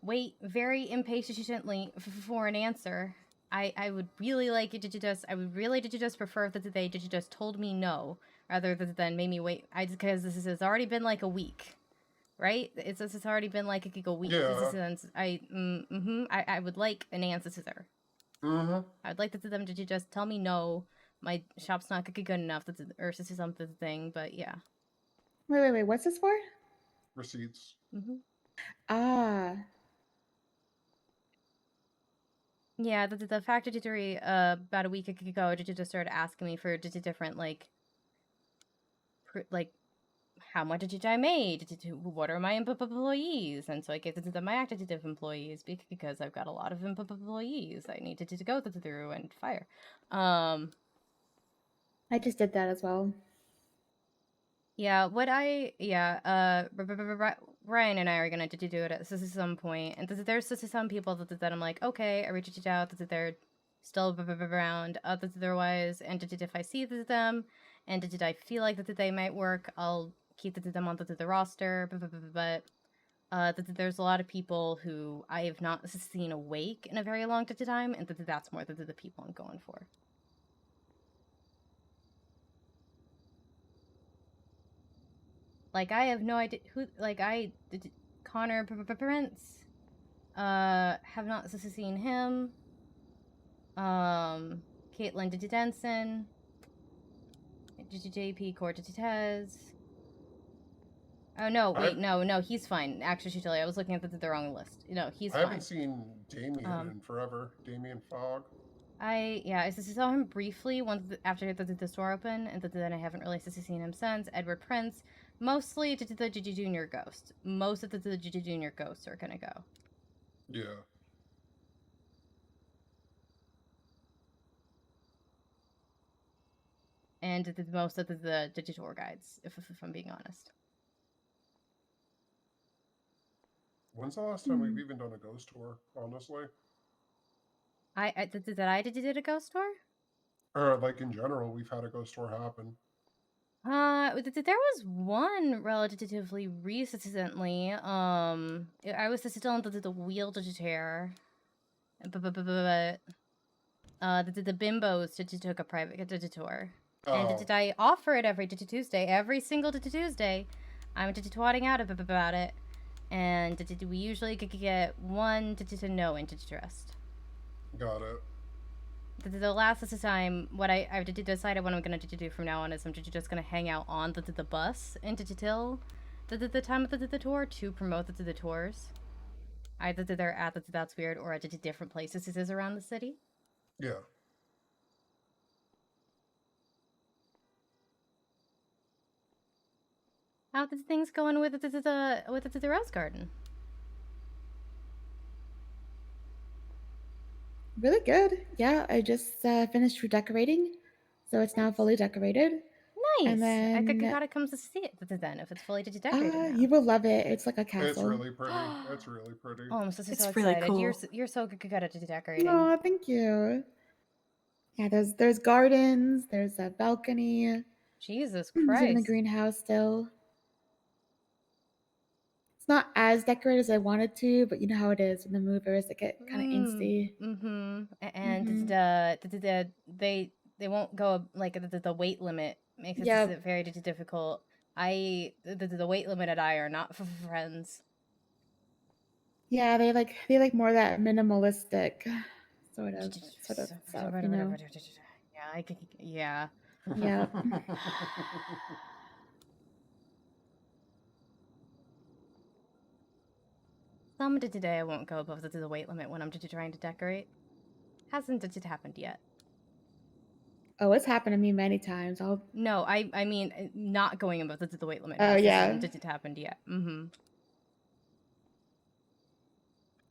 wait very impatiently for an answer. I would really like it to just, I would really to just prefer that they just told me no, rather than made me wait. Because this has already been like a week, right? It's already been like a week. Yeah. Since I would like an answer. I'd like them to just tell me no. My shop's not good enough, or something. But yeah. Wait. What's this for? Receipts. Ah. Yeah, the factory about a week ago just started asking me for different like how much did I made? What are my employees? And so I gave them my active employees because I've got a lot of employees I needed to go through and fire. I just did that as well. Yeah, Ryan and I are gonna do it at some point, and there's some people that I'm like, okay, I reached it out that they're still around, otherwise, and if I see them, and did I feel like that they might work, I'll keep them on the roster, but there's a lot of people who I have not seen awake in a very long time, and that's more the people I'm going for. Like, I have no idea who, like, Connor Prince, have not seen him. Caitlin Denson, JP Cortez. Oh, no, wait, no, he's fine. Actually, I was looking at the wrong list. No, he's I fine. haven't seen Damien in forever. Damien Fogg. I saw him briefly after the store opened, and then I haven't really seen him since. Edward Prince, mostly to the Junior Ghost. Most of the Junior Ghosts are gonna go. Yeah. And most of the tour guides, if I'm being honest. When's the last time we've even done a ghost tour, honestly? Did I did a ghost tour? Or, like, in general, we've had a ghost tour happen. There was one relatively recently. I was still on the wheelchair. But the bimbos took a private tour. And did I offer it every Tuesday? Every single Tuesday, I'm twatting out about it. And we usually get one no interest. Got it. The last time, what I decided what I'm gonna do from now on is I'm just gonna hang out on the bus until the time of the tour to promote the tours. Either they're at That's Weird or at different places around the city. Yeah. How did things going with the Rose Garden? Really good. Yeah, I just finished redecorating, so it's now fully decorated. Nice. And then I gotta come to see it then if it's fully decorated now. you will love it. It's like a castle. It's really pretty. It's really pretty. Oh, I'm so It's excited. really cool. You're so good at decorating. Oh, thank you. Yeah, there's gardens. There's a balcony. Jesus There's Christ. even a greenhouse still. It's not as decorated as I wanted to, but you know how it is when the movers that get kind of antsy. And they won't go like the weight limit makes it very difficult. The weight limit and I are not friends. Yeah, they like more that minimalistic sort of stuff, you know. Yeah. Yeah. Some today I won't go above the weight limit when I'm trying to decorate. Hasn't happened yet. Oh, it's happened to me many times. No, I mean not going above the weight limit. Oh, yeah. Hasn't happened yet. Mm-hmm.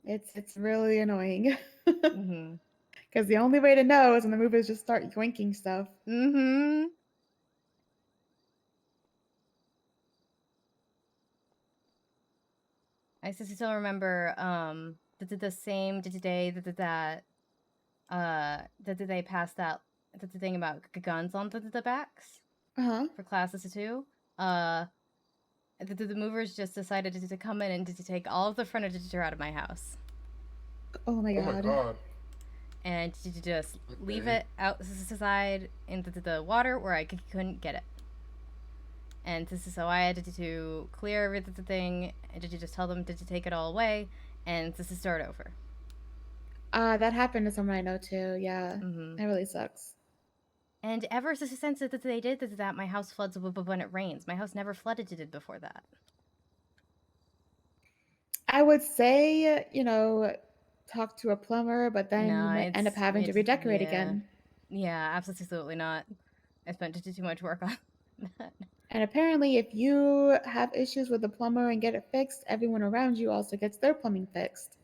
It's really annoying. Because the only way to know is when the movers just start yoinking stuff. Mm-hmm. I still remember the same day that they passed that the thing about guns on the backs. for classes 2. The movers just decided to come in and to take all of the furniture out of my house. Oh my Oh my god. god. And to just leave it outside into the water where I couldn't get it. And this is so I had to clear everything and to just tell them to take it all away and just to start over. That happened to someone I know too. Yeah, that really sucks. And ever since that they did that, my house floods when it rains. My house never flooded before that. I would say, talk to a plumber, but then No, you might end up having to redecorate again. Yeah, absolutely not. I spent too much work on that. And apparently, if you have issues with the plumber and get it fixed, everyone around you also gets their plumbing fixed.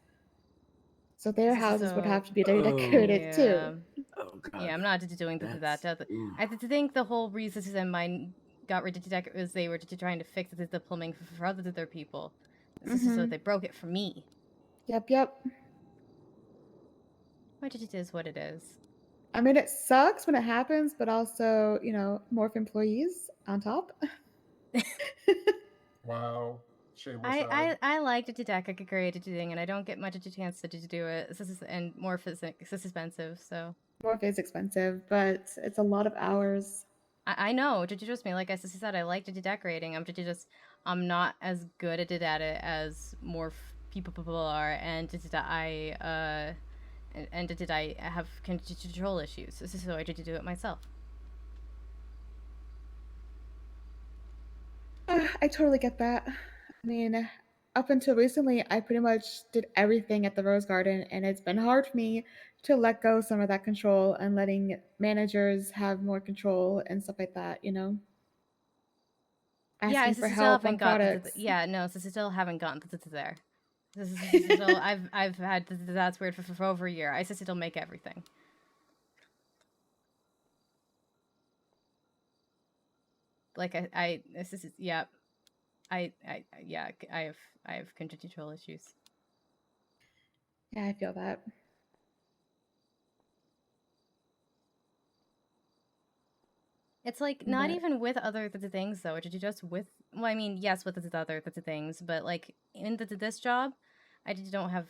So their houses would have to be redecorated too. Oh god. Yeah, I'm not doing that. I think the whole reason mine got redecorated was they were trying to fix the plumbing for other people. So they broke it for me. Yep. Which it is what it is. I mean, it sucks when it happens, but also, morph employees on top. Wow. Shameless I like to decorate thing, and I don't get much of a chance to do it. And morph is expensive, so. Morph is expensive, but it's a lot of hours. I know. Did you trust me? Like I said, I like to decorating. I'm not as good at it as more people are, and I have control issues, so I did do it myself. I totally get that. I mean, up until recently, I pretty much did everything at the Rose Garden, and it's been hard for me to let go some of that control and letting managers have more control and stuff like that, Asking for help on products. Still haven't gotten to there. I've had that's weird for over a year. I still make everything. Like I have control issues. Yeah, I feel that. It's like not even with other things though. It's just with yes, with the other things, but like in this job, I don't have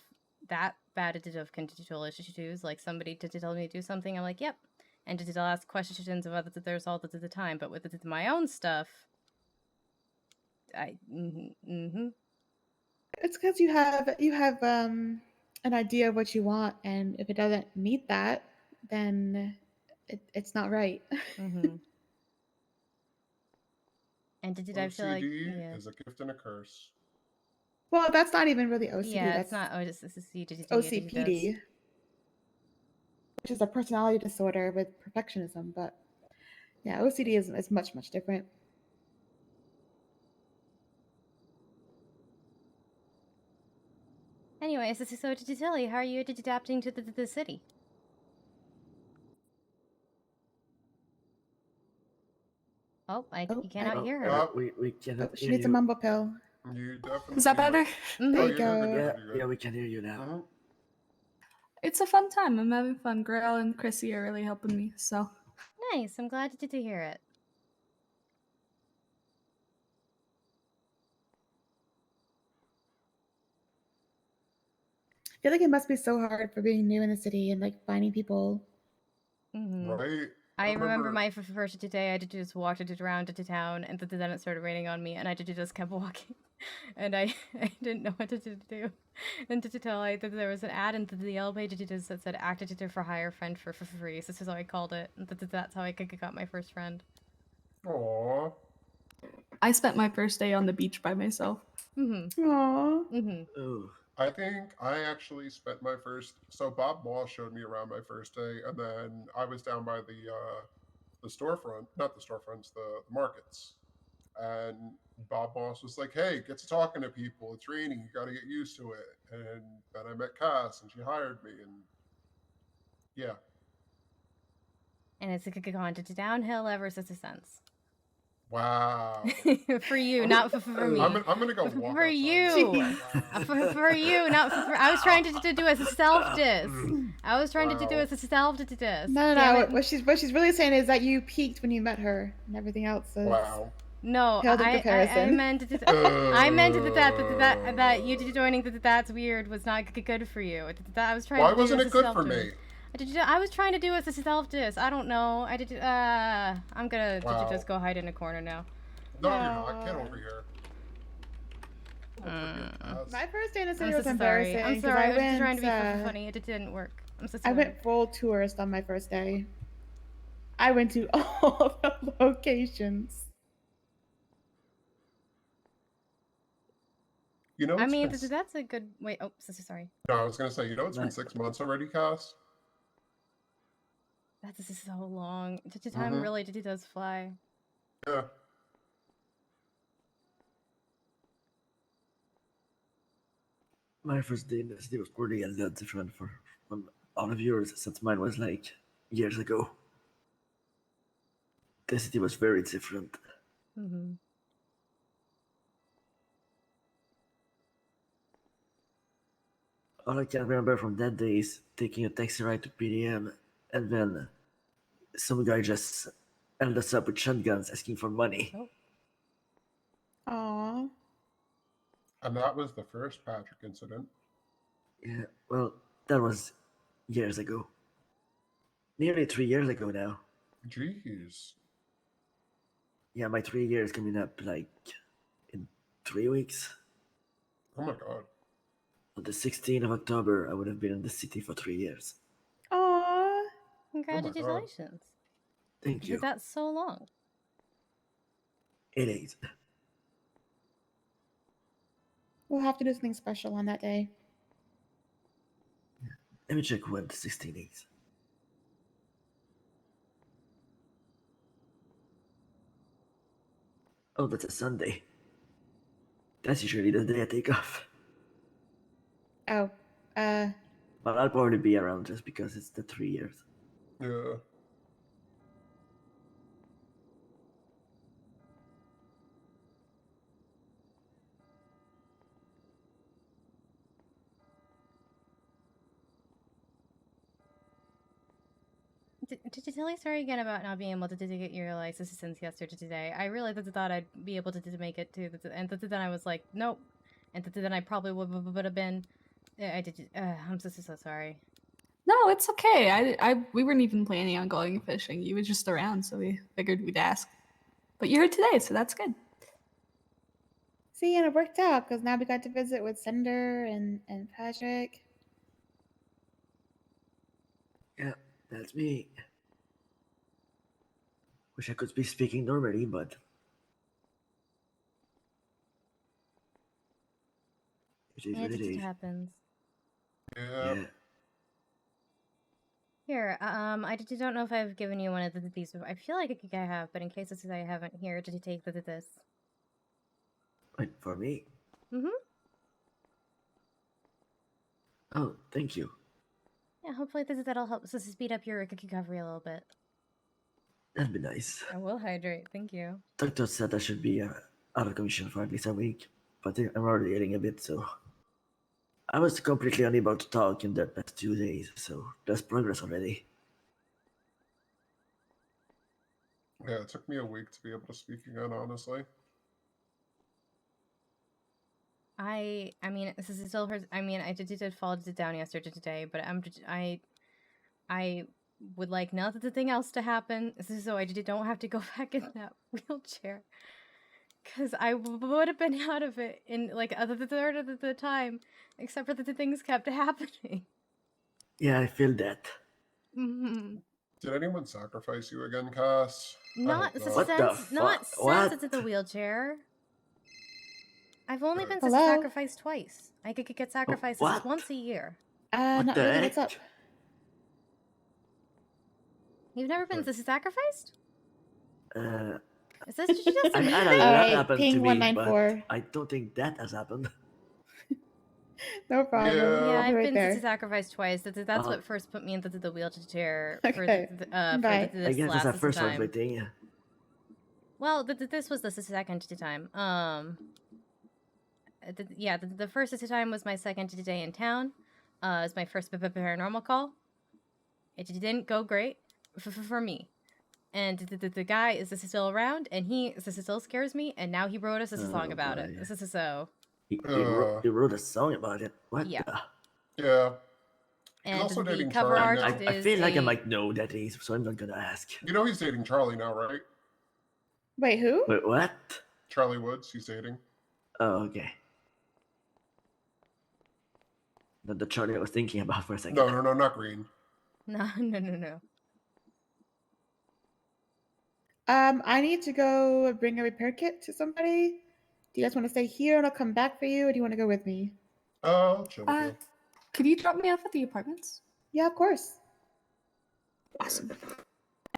that bad of control issues. Like somebody to tell me to do something, I'm like, yep, and I'll ask questions of others all the time. But with my own stuff, It's because you have an idea of what you want, and if it doesn't meet that, then it's not right. And OCD I feel like is a gift and a curse. Well, that's not even really OCD. Yeah, that's it's not OCPD, which is a personality disorder with perfectionism. But yeah, OCD is much different. Anyways, so to Tilly, how are you adapting to the city? Oh, you cannot hear her. We cannot She hear needs a you. mumble pill. You definitely. Is that better? There you go. Yeah, we can hear you now. It's a fun time. I'm having fun. Grail and Chrissy are really helping me, so. Nice. I'm glad to hear it. I feel like it must be so hard for being new in the city and like finding people. Right. I remember my first day. I just walked around to town, and then it started raining on me, and I just kept walking, and I didn't know what to do. And to tell that there was an ad in the Yellow Pages that said "Actor for hire friend for free." So this is how I called it. And that's how I got my first friend. Aww. I spent my first day on the beach by myself. Aww. I think I actually spent my first. So Bob Moss showed me around my first day, and then I was down by the storefront, not the storefronts, the markets, and Bob Moss was like, "Hey, get to talking to people. It's raining. You got to get used to it." And then I met Cass, and she hired me, and yeah. And it's gone to downhill ever since. Wow. For you, not for me. I'm gonna go walk for you. For you, not for. I was trying to do a self diss. I was trying to do Wow. it self to this. No, Damn no. it. What she's really saying is that you peaked when you met her, and everything else is Wow. No, paled in I comparison. meant I meant that you joining that's weird was not good for you. I was trying Why to do wasn't this it good self for diss. me? I was trying to do it as a self diss. I don't know. I'm gonna Wow. just go hide in a corner now. No, you're not. Get over here. My first day in the city I'm was so embarrassing. sorry. I'm 'cause sorry. I was went, just trying to be funny. It didn't work. I'm so I sorry. went full tourist on my first day. I went to all the locations. You know, I it's mean, been that's a good. Wait. Oh, sorry. No, I was gonna say, you know, it's been 6 months already, Cass. That's so long. Time really does fly. Yeah. My first day in the city was pretty a lot different from all of yours, since mine was like years ago. The city was very different. Mm-hmm. All I can remember from that day is taking a taxi ride to PDM, and then some guy just held us up with shotguns asking for money. Aww. And that was the first Patrick incident. Yeah, well, that was years ago. Nearly 3 years ago now. Jeez. Yeah, my 3 years coming up like in 3 weeks. Oh my god. On the 16th of October, I would have been in the city for 3 years. Aww. Congratulations. Thank you. That's so long. It is. We'll have to do something special on that day. Let me check when the 16th is. Oh, that's a Sunday. That's usually the day I take off. Oh, But I'll probably be around just because it's the 3 years. Yeah. Digitally, sorry again about not being able to get your license since yesterday today. I really thought I'd be able to make it too, and then I was like, nope, and then I probably would have been. I did. I'm so sorry. No, it's okay. We weren't even planning on going fishing. You were just around, so we figured we'd ask. But you're here today, so that's good. see, and it worked out because now we got to visit with Cinder and Patrick. Yeah, that's me. Wish I could be speaking normally, but it is what it is. Happens. Yeah. Here, I don't know if I've given you one of these. I feel like I have, but in case I haven't, here, did you take this? Wait, for me? Mm-hmm. Oh, thank you. Yeah, hopefully that'll help speed up your recovery a little bit. That'd be nice. I will hydrate, thank you. Doctor said I should be out of commission for at least a week, but I'm already eating a bit, so... I was completely unable to talk in the past 2 days, so there's progress already. Yeah, it took me a week to be able to speak again, honestly. I mean, this is still her. I mean, I did fall down yesterday today, but I would like nothing else to happen, so I don't have to go back in that wheelchair. Because I would have been out of it in like the third of the time, except for that the things kept happening. Yeah, I feel that. Mm-hmm. Did anyone sacrifice you again, Cass? Not since the wheelchair. I've only been sacrificed twice. I could get sacrificed once a year. Not really. What's up? You've never been sacrificed? Is this just I've had a lot happen to me, but I don't think that has happened. No problem. Yeah, I've right been sacrificed twice. That's what first put me into the wheelchair for Okay. this I guess it's the first time. one thing. Well, this was the second time. The first time was my second day in town. It was my first paranormal call. It didn't go great for me. And the guy is still around, and he still scares me. And now he wrote us a song about it. boy. So He wrote a song about it. What yeah. the? Yeah. He's And also the dating cover Charlie art now. I feel like I a- might know that is, so I'm not gonna ask. You know he's dating Charlie now, right? Wait, who? Wait, what? Charlie Woods, he's dating. Oh, okay. Not the Charlie I was thinking about for a second. No, not Green. No. I need to go bring a repair kit to somebody. Do you guys want to stay here and I'll come back for you, or do you want to go with me? I'll chill with you. Could you drop me off at the apartments? Yeah, of course. Awesome. I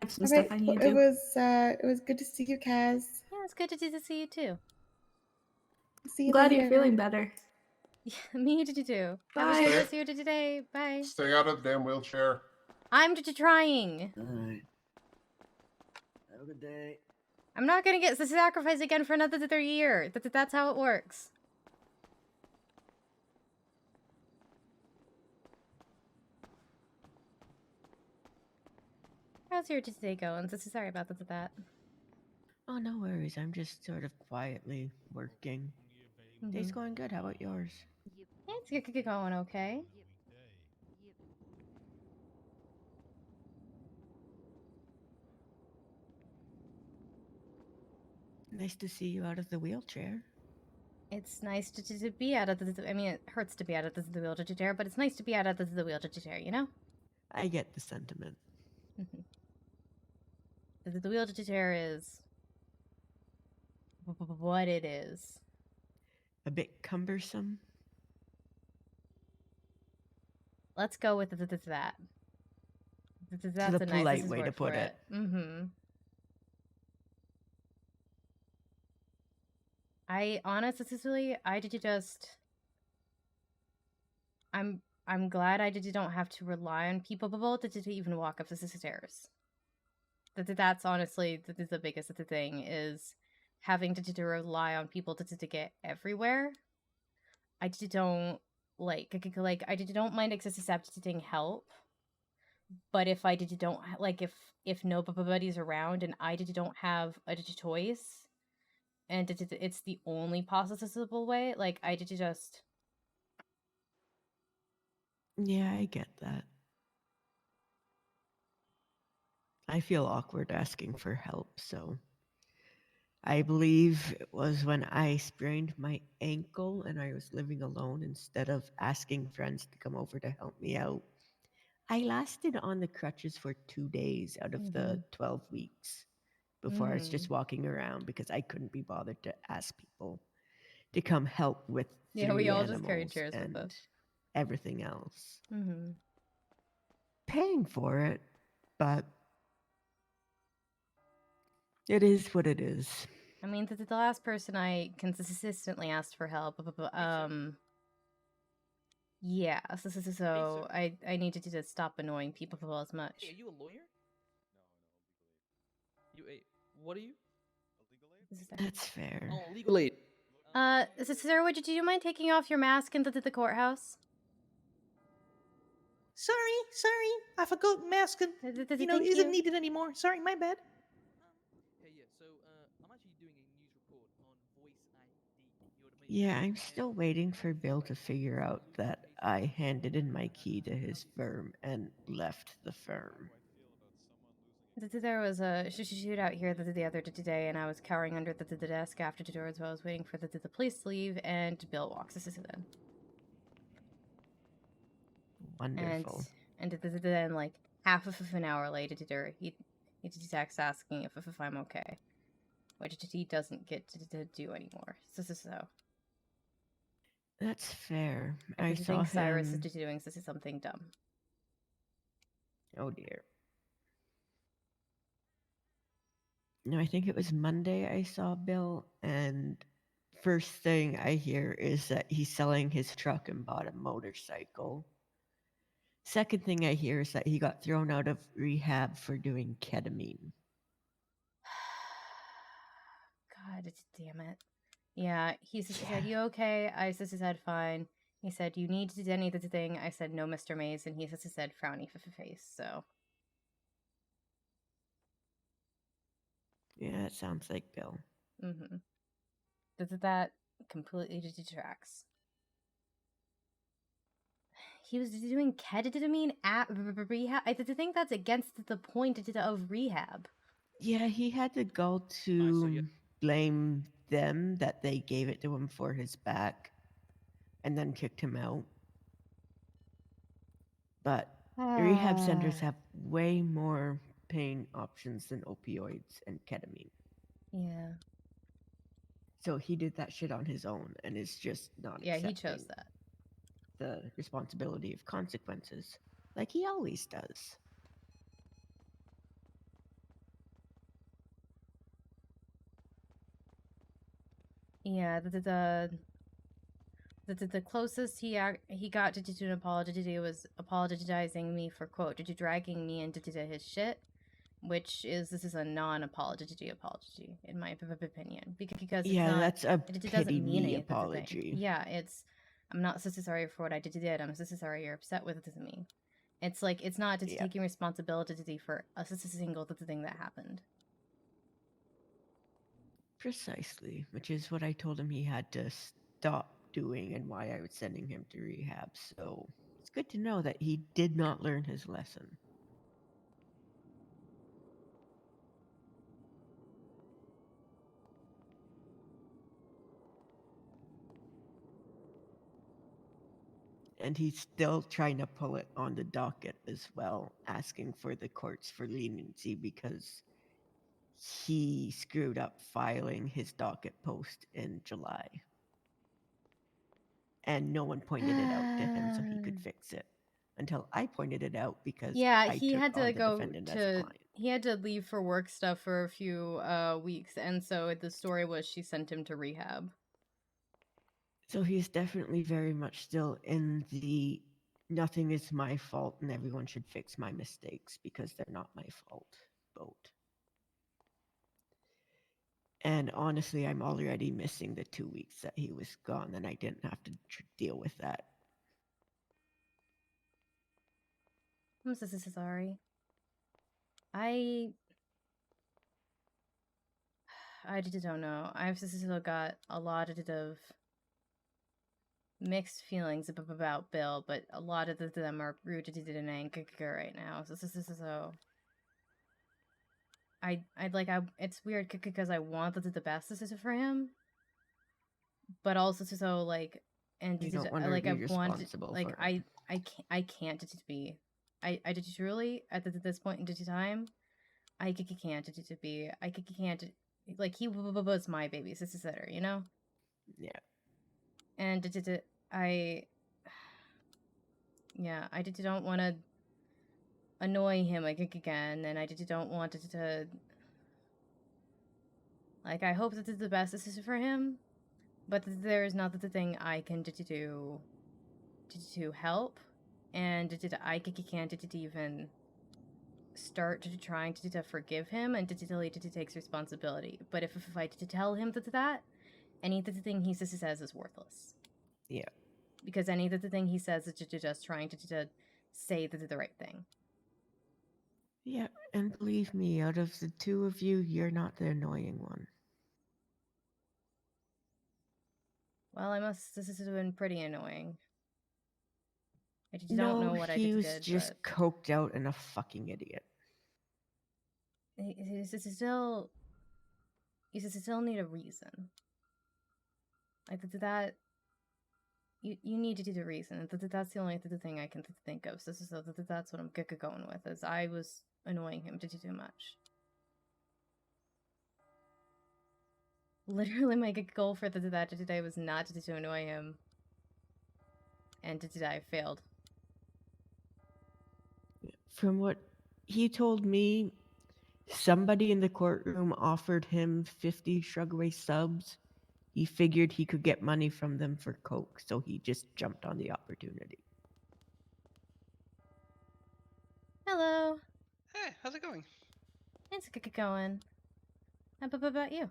have some All stuff right. I need Well, to it was good to see you, Kaz. Yeah, it's good to see you too. See you Glad later. you're feeling better. Yeah, me too. Have a Bye. good rest of your day today. Bye. Stay out of the damn wheelchair. I'm trying. Alright. Have a good day. I'm not gonna get sacrificed again for another year. That's how it works. How's your day going? Sorry about that. Oh, no worries. I'm just sort of quietly working. Day's Mhm. going good. How about yours? Yeah, it's going okay. Nice to see you out of the wheelchair. It's nice to be out of the. I mean, it hurts to be out of the wheelchair, but it's nice to be out of the wheelchair. You know. I get the sentiment. The wheelchair is what it is. A bit cumbersome. Let's go with that. That's the a nice polite way to word put for it. Mm-hmm. I honestly, I'm glad I don't have to rely on people to even walk up the stairs. That's honestly the biggest thing is having to rely on people to get everywhere. I don't like I don't mind accepting help, but if I don't like if nobody's around and I don't have a choice, and it's the only possible way, like I just. Yeah, I get that. I feel awkward asking for help, so I believe it was when I sprained my ankle and I was living alone. Instead of asking friends to come over to help me out, I lasted on the crutches for 2 days out of the 12 weeks before I was just walking around because I couldn't be bothered to ask people to come help with We all animals just carried chairs with us. Everything else. Mm-hmm. Paying for it, but it is what it is. I mean, the last person I consistently asked for help, yeah, so I needed to stop annoying people as much. Hey, are you a lawyer? What are you? That's fair. Oh, legal aid. Sarah, would you mind taking off your mask into the courthouse? Sorry, I forgot mask. Isn't needed anymore. Sorry, my bad. Hey, yeah. So, I'm actually doing a news report on voice ID. Yeah, I'm still waiting for Bill to figure out that I handed in my key to his firm and left the firm. There was a shootout here the other day, and I was cowering under the desk after the door as well. I was waiting for the police to leave, and Bill walks us in. Wonderful. And then, like, half of an hour later, he texts asking if I'm okay, which he doesn't get to do anymore. So. That's fair. I saw think Cyrus him... is doing something dumb. Oh dear. No, I think it was Monday I saw Bill, and first thing I hear is that he's selling his truck and bought a motorcycle. Second thing I hear is that he got thrown out of rehab for doing ketamine. God damn it. Yeah, he said, "You okay?" I said, "Fine." He said, "You need to do anything." I said, "No, Mr. Mays," and he said, "Frowny face." So Yeah, it sounds like Bill. mm-hmm. That completely detracts. He was doing ketamine at rehab. I think that's against the point of rehab. Yeah, he had the gall to blame them that they gave it to him for his back and then kicked him out. But rehab centers have way more pain options than opioids and ketamine. Yeah. So he did that shit on his own and is just not Yeah, he accepting chose that. the responsibility of consequences, like he always does. Yeah, the closest he got to do an apology was apologizing me for quote dragging me into his shit, which is this is a non-apology apology in my opinion because it's Yeah, not that's a it pity doesn't mean me anything. apology. Yeah, it's I'm not so sorry for what I did. I'm so sorry you're upset with me. It's like it's not taking responsibility for a single thing that happened. Precisely, which is what I told him he had to stop doing and why I was sending him to rehab. So it's good to know that he did not learn his lesson. And he's still trying to pull it on the docket as well, asking for the courts for leniency because he screwed up filing his docket post in July. And no one pointed it out to him so he could fix it until I pointed it out because Yeah, I he took had on to the go defendant as a to client. he had to leave for work stuff for a few weeks, and so the story was she sent him to rehab. So he's definitely very much still in the nothing is my fault and everyone should fix my mistakes because they're not my fault boat. And honestly, I'm already missing the 2 weeks that he was gone, and I didn't have to deal with that. I'm so sorry. I just don't know. I've still got a lot of mixed feelings about Bill, but a lot of them are rooted in anger right now. So it's weird because I want the best for him, but also so like and You don't want to like be I want responsible like for it. I can't be I did truly at this point in time I can't be I can't like he was my baby sister, you know. Yeah. And I yeah I don't want to annoy him like again, and I don't want to like I hope that the best is for him, but there is not the thing I can do to help, and I can't even start trying to forgive him and to take responsibility. But if I tell him that anything he says is worthless. Yeah. Because anything he says is just trying to say the right thing. Yeah, and believe me, out of the two of you, you're not the annoying one. Well, this has been pretty annoying. I don't No, know what I he was did, just but coked out and a fucking idiot. you still need a reason. Like that you need to do the reason. That's the only thing I can think of. So that's what I'm going with. Is I was annoying him to do too much. Literally, my goal for that today was not to annoy him, and I failed. From what he told me, somebody in the courtroom offered him 50 Shrugway subs. He figured he could get money from them for coke, so he just jumped on the opportunity. Hello. Hey, how's it going? It's going. How about you?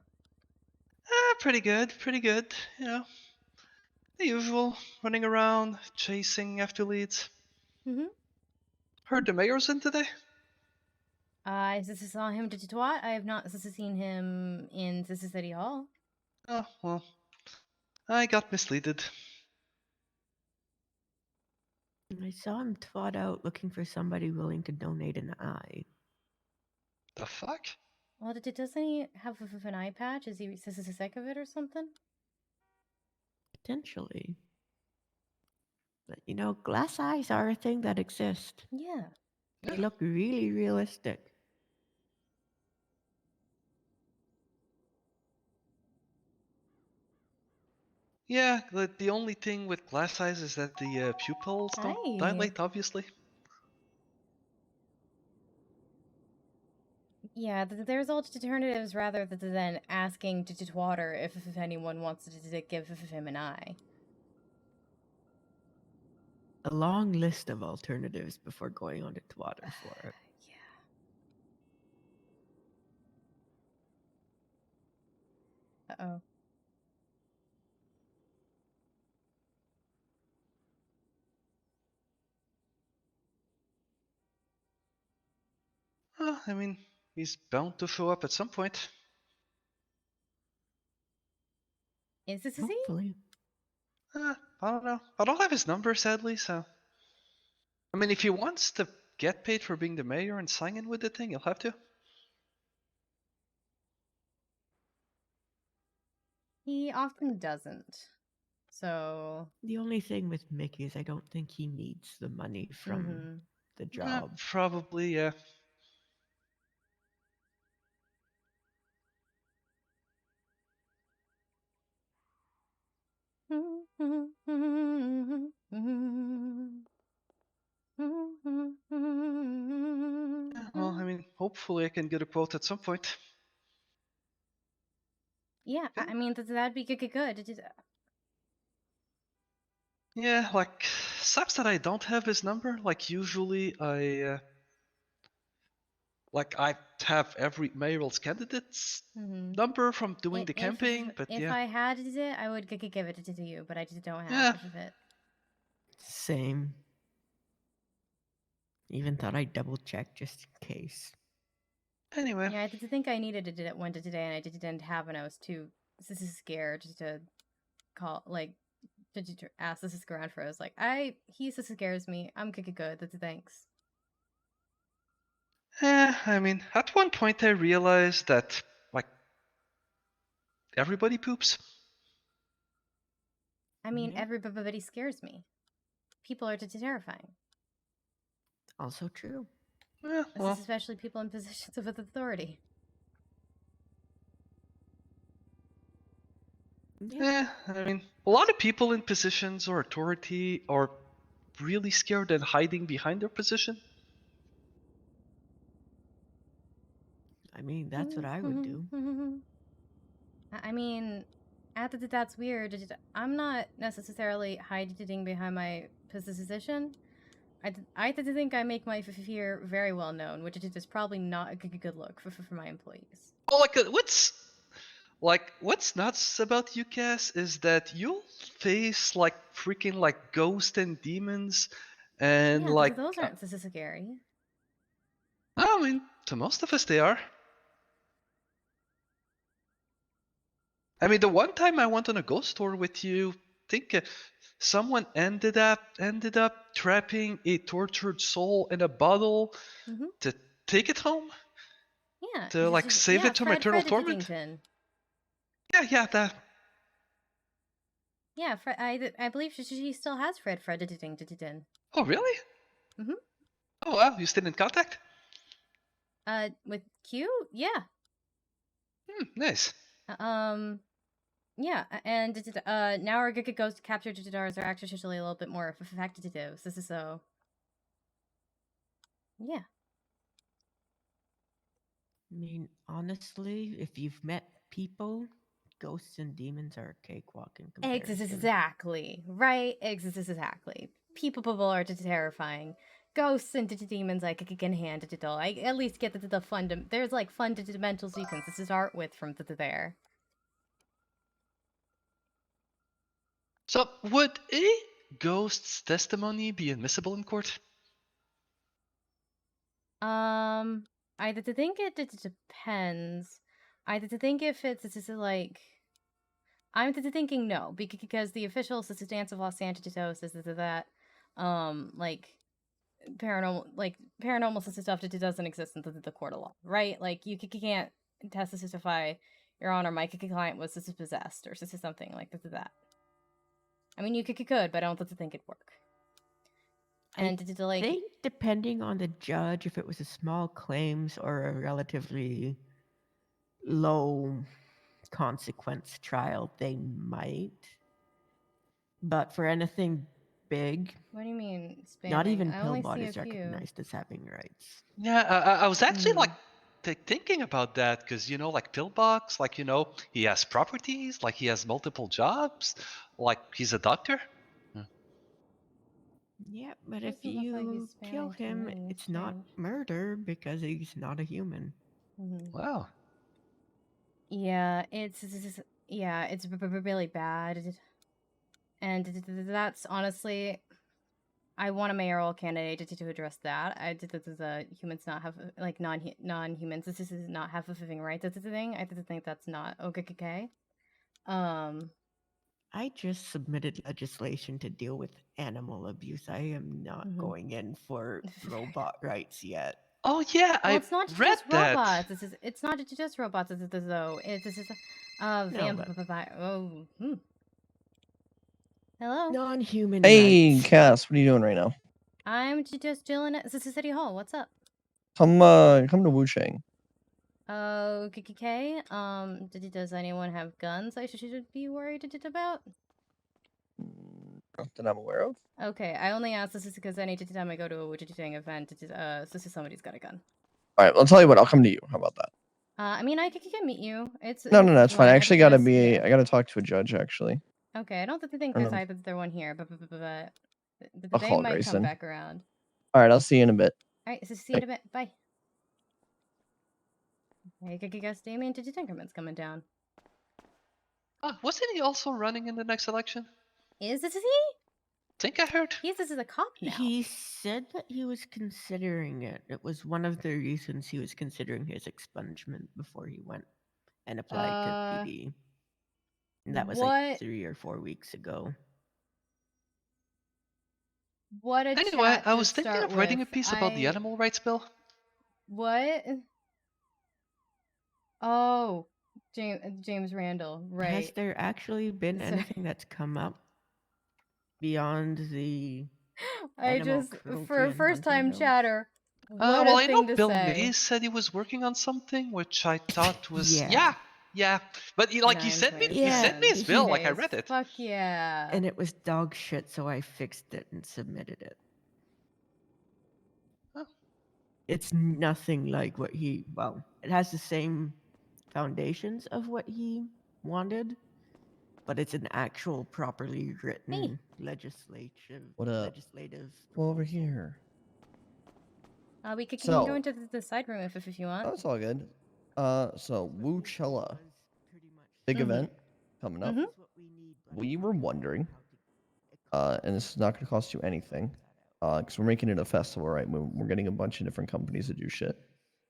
Pretty good, pretty good. You know, The usual, running around, chasing after leads. Mm-hmm. Heard the mayor's in today? I saw him to twat. I have not seen him in City Hall. Oh, well. I got misleaded. I saw him twat out looking for somebody willing to donate an eye. The fuck? Well, doesn't he have an eye patch? Is he sick of it or something? Potentially. But you know, glass eyes are a thing that exist. Yeah. They look really realistic. Yeah, the only thing with glass eyes is that the pupils don't dilate, obviously. Yeah, there's alternatives rather than asking to Twatter if anyone wants to give him an eye. A long list of alternatives before going on to Twatter for it. Uh-oh. I mean, he's bound to show up at some point. Is this Hopefully. I don't know. I don't have his number, sadly, so... I mean, if he wants to get paid for being the mayor and sign in with the thing, he'll have to. He often doesn't. So... The only thing with Mickey is I don't think he needs the money from the job. Probably, yeah. Well, I mean, hopefully I can get a quote at some point. Yeah, I mean, that'd be good. Yeah, like, sucks that I don't have his number. Like, usually I have every mayoral's candidate's number from doing the campaign, but if yeah. I had it, I would give it to you, but I just don't have it. Same. Even thought I'd double check just in case. Anyway. Yeah, I think I needed it one today, and I didn't have, and I was too scared to call, like, to ask this is around for. I was like, he scares me. I'm good. Thanks. I mean, at one point I realized that, like, everybody poops. I mean, everybody scares me. People are terrifying. Also true. Yeah, well. Especially people in positions of authority. Yeah, I mean, a lot of people in positions or authority are really scared and hiding behind their position. I mean, that's what I would do. I mean, that's weird. I'm not necessarily hiding behind my position. I think I make my fear very well known, which is probably not a good look for my employees. Well, what's nuts about you, Cass, is that you'll face like freaking like ghosts and demons, and like those aren't so scary. I mean, to most of us they are. I mean, the one time I went on a ghost tour with you, I think someone ended up trapping a tortured soul in a bottle to take it home. Yeah. To like save it from eternal torment. Yeah, that. Yeah, I believe she still has Fred Editing. Oh, really? Mhm. Oh wow, you still in contact? With Q? Yeah. Nice. Yeah, and now our ghost capture digitars are actually a little bit more effective. So yeah. I mean, honestly, if you've met people, ghosts and demons are a cakewalk in comparison. Exactly. Right? Exactly. People are terrifying. Ghosts and demons I can handle it all. I at least get the fun. There's like fun dimensional sequences to start with from there. So, would a ghost's testimony be admissible in court? I think it depends. I think if it's like, I'm thinking no, because the official stance of Los Santos is that, like paranormal stuff doesn't exist in the court of law, right? Like you can't testify, Your Honor, my client was possessed or something like that. I mean, you could, but I don't think it'd work. And I think depending on the judge, if it was a small claims or a relatively low consequence trial, they might. But for anything big, What do you mean not spamming? even I only see Pillbot a is few. recognized as having rights. Yeah, I was actually like thinking about that because like Pillbox, like he has properties, like he has multiple jobs, like he's a doctor. Yeah, but Doesn't if look like you he's kill spamming to him, me. it's not Strange. murder because he's not a human. Wow. Yeah, it's really bad, and that's honestly, I want a mayoral candidate to address that. I did the humans not have like non-humans. This is not have fulfilling rights. That's the thing. I think that's not okay. I just submitted legislation to deal with animal abuse. I am not going in for robot rights yet. Oh yeah, Well, I it's not read just that. robots. It's not just robots. Though this is Hello. Non-human Hey, rights. Cass, what are you doing right now? I'm just chilling at City Hall. What's up? Come to Wu Chang. Okay. Does anyone have guns I should be worried about? Not that I'm aware of. Okay, I only asked this because any time I go to a Wichita event, somebody's got a gun. All right, I'll tell you what. I'll come to you. How about that? I mean, I can meet you. No, it's fine. I fine. actually gotta be. I gotta talk to a judge actually. Okay, I don't think I there's don't know. either one here, but I'll they call might Grayson. come back around. All right, I'll see you in a bit. All right, so see you in a bit. Bye. I guess Damien Tinkerman's coming down. Wasn't he also running in the next election? Is he? Think I heard. This is a cop now. He said that he was considering it. It was one of the reasons he was considering his expungement before he went and applied to PD. And that was like 3 or 4 weeks ago. What a Anyway, chat I to was thinking start of writing a with. piece about the animal rights bill. What? Oh, James Randall, right. Has there actually been anything that's come up beyond the I animal just, cruelty for and first hunting time bills? chatter, what Well, a I know thing to Bill say. Mays said he was working on something, which I thought was Yeah. yeah. But he sent me his bill, like I read it. Fuck yeah. And it was dog shit, so I fixed it and submitted it. Oh. It's nothing like what it has the same foundations of what he wanted, but it's an actual properly written legislative. What up? Go over here. We can So- go into the side room if you want. Oh, it's all good. So Woochella, big Mhm. event coming up. We were wondering, and this is not going to cost you anything, because we're making it a festival, right? We're getting a bunch of different companies to do shit.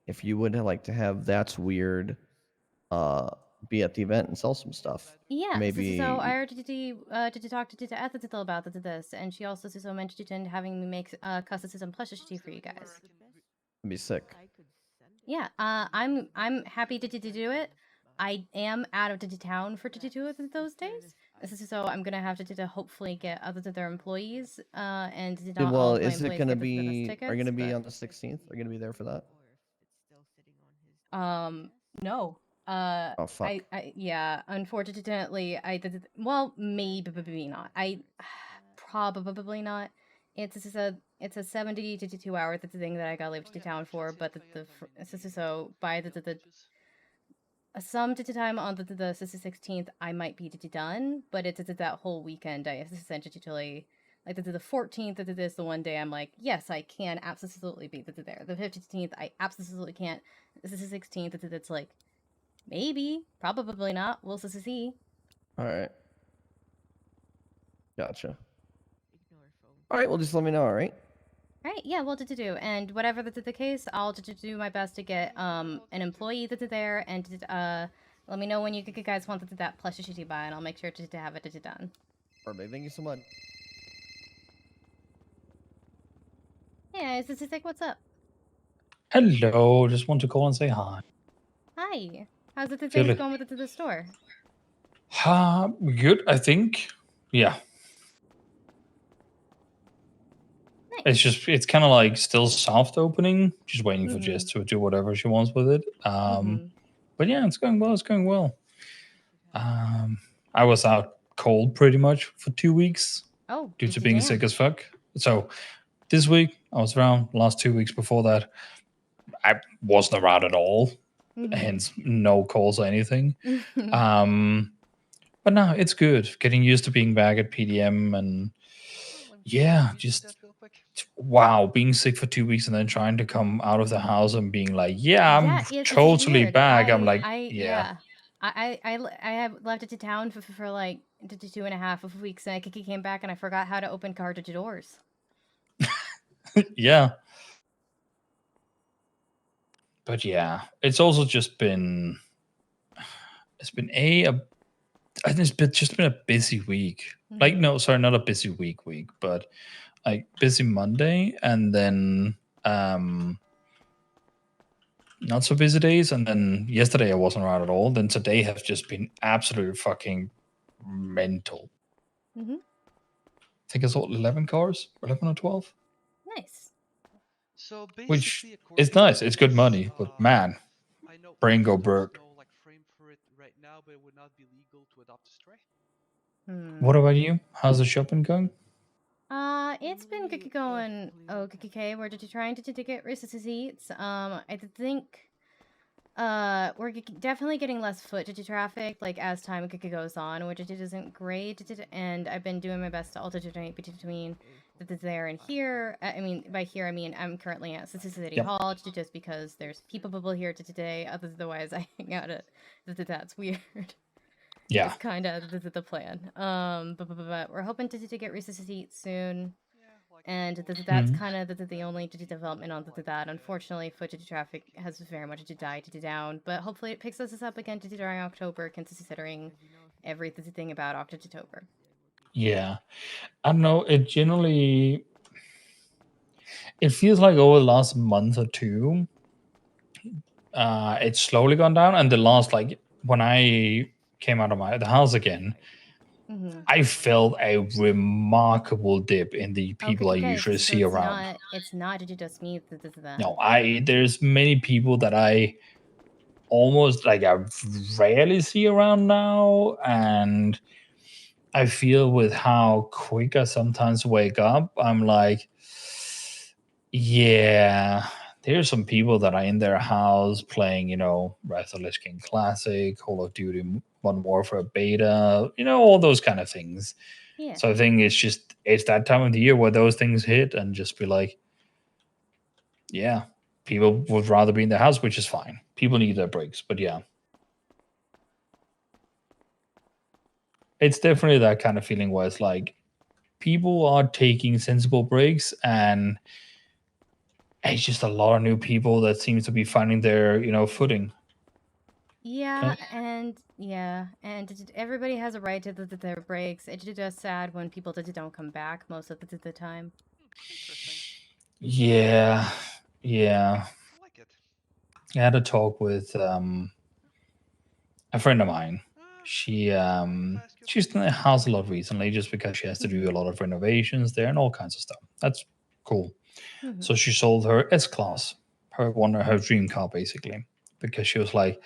If you would like to have That's Weird, be at the event and sell some stuff. Yeah, Maybe. so I already did talk to Ethel about this, and she also mentioned having me make custom plushes for you guys. It'd be sick. Yeah, I'm happy to do it. I am out of town for to do it those days, so I'm gonna have to hopefully get other to their employees and Yeah, not all well, of my is it employees gonna get the best be? tickets, Are you gonna be but- on the 16th? Are you gonna be there for that? No. Oh, fuck. Yeah, unfortunately, I did. Well, maybe not. Probably not. It's a 70 to 2 hour thing that I got leave to town for, but so by the some time on the 16th I might be done, but it's that whole weekend I essentially like the 14th that is the one day I'm like, yes, I can absolutely be there. The 15th I absolutely can't. This is the 16th it's like maybe, probably not. We'll see. All right. Gotcha. All right, well, just let me know. All right. Right, yeah, well, do. And whatever the case, I'll do my best to get an employee that's there, and let me know when you guys want that plus to buy, and I'll make sure to have it done. Perfect. Thank you so much. Yeah, is this like what's up? Hello, just want to call and say hi. Hi, how's the Feel things it. going with the store? Good, I think. Yeah. It's kind of like still soft opening, just waiting for Jess to do whatever she wants with it. But yeah, it's going well. It's going well. I was out cold pretty much for 2 weeks Oh, due to being sick as fuck. So this week I was around. Last 2 weeks before that, I wasn't around at all. Hence, no calls or anything. But no, it's good. Getting used to being back at PDM and yeah, just wow, being sick for 2 weeks and then trying to come out of the house and being like, yeah, I'm It's totally weird. back. I'm like, yeah. I have left it to town for like 2.5 weeks, and I came back and I forgot how to open car doors. yeah. But yeah, it's also just been I think just been a busy week. Like no, sorry, not a busy week, but like busy Monday and then not so busy days, and then yesterday I wasn't around at all. Then today have just been absolutely fucking mental. I think I sold 11 cars, 11 or 12. Nice. So Which is nice. It's good money, but man, brain go broke. like frame for it right now, but it would not be legal to adopt a stray. What about you? How's the shopping going? It's been going okay. We're just trying to get receipts. I think we're definitely getting less foot traffic like as time goes on, which isn't great. And I've been doing my best to alternate between there and here. I mean, by here I mean I'm currently at City Hall just because there's people here today. Otherwise, I hang out at that's weird. Yeah, it's kind of the plan. But we're hoping to get receipts soon. And that's kind of the only development on that. Unfortunately, foot traffic has very much died down, but hopefully it picks us up again during October, considering everything about October. Yeah, I don't know. It feels like over the last month or two, it's slowly gone down. And the last like when I came out of the house again, I felt a remarkable dip in the people I usually see around. It's not just me. No, there's many people that I almost like I rarely see around now, and I feel with how quick I sometimes wake up, I'm like, yeah, there's some people that are in their house playing, Wrath of the Lich King Classic, Call of Duty Modern Warfare Beta, all those kind of things. Yeah. So I think it's that time of the year where those things hit and just be like, yeah, people would rather be in the house, which is fine. People need their breaks, but yeah. It's definitely that kind of feeling where it's like people are taking sensible breaks and it's just a lot of new people that seems to be finding their, footing. Yeah, and everybody has a right to their breaks. It's just sad when people don't come back most of the time. Yeah. I like it. I had a talk with a friend of mine. She's in the house a lot recently just because she has to do a lot of renovations there and all kinds of stuff. That's cool. So she sold her S-Class, her dream car basically, because she was like,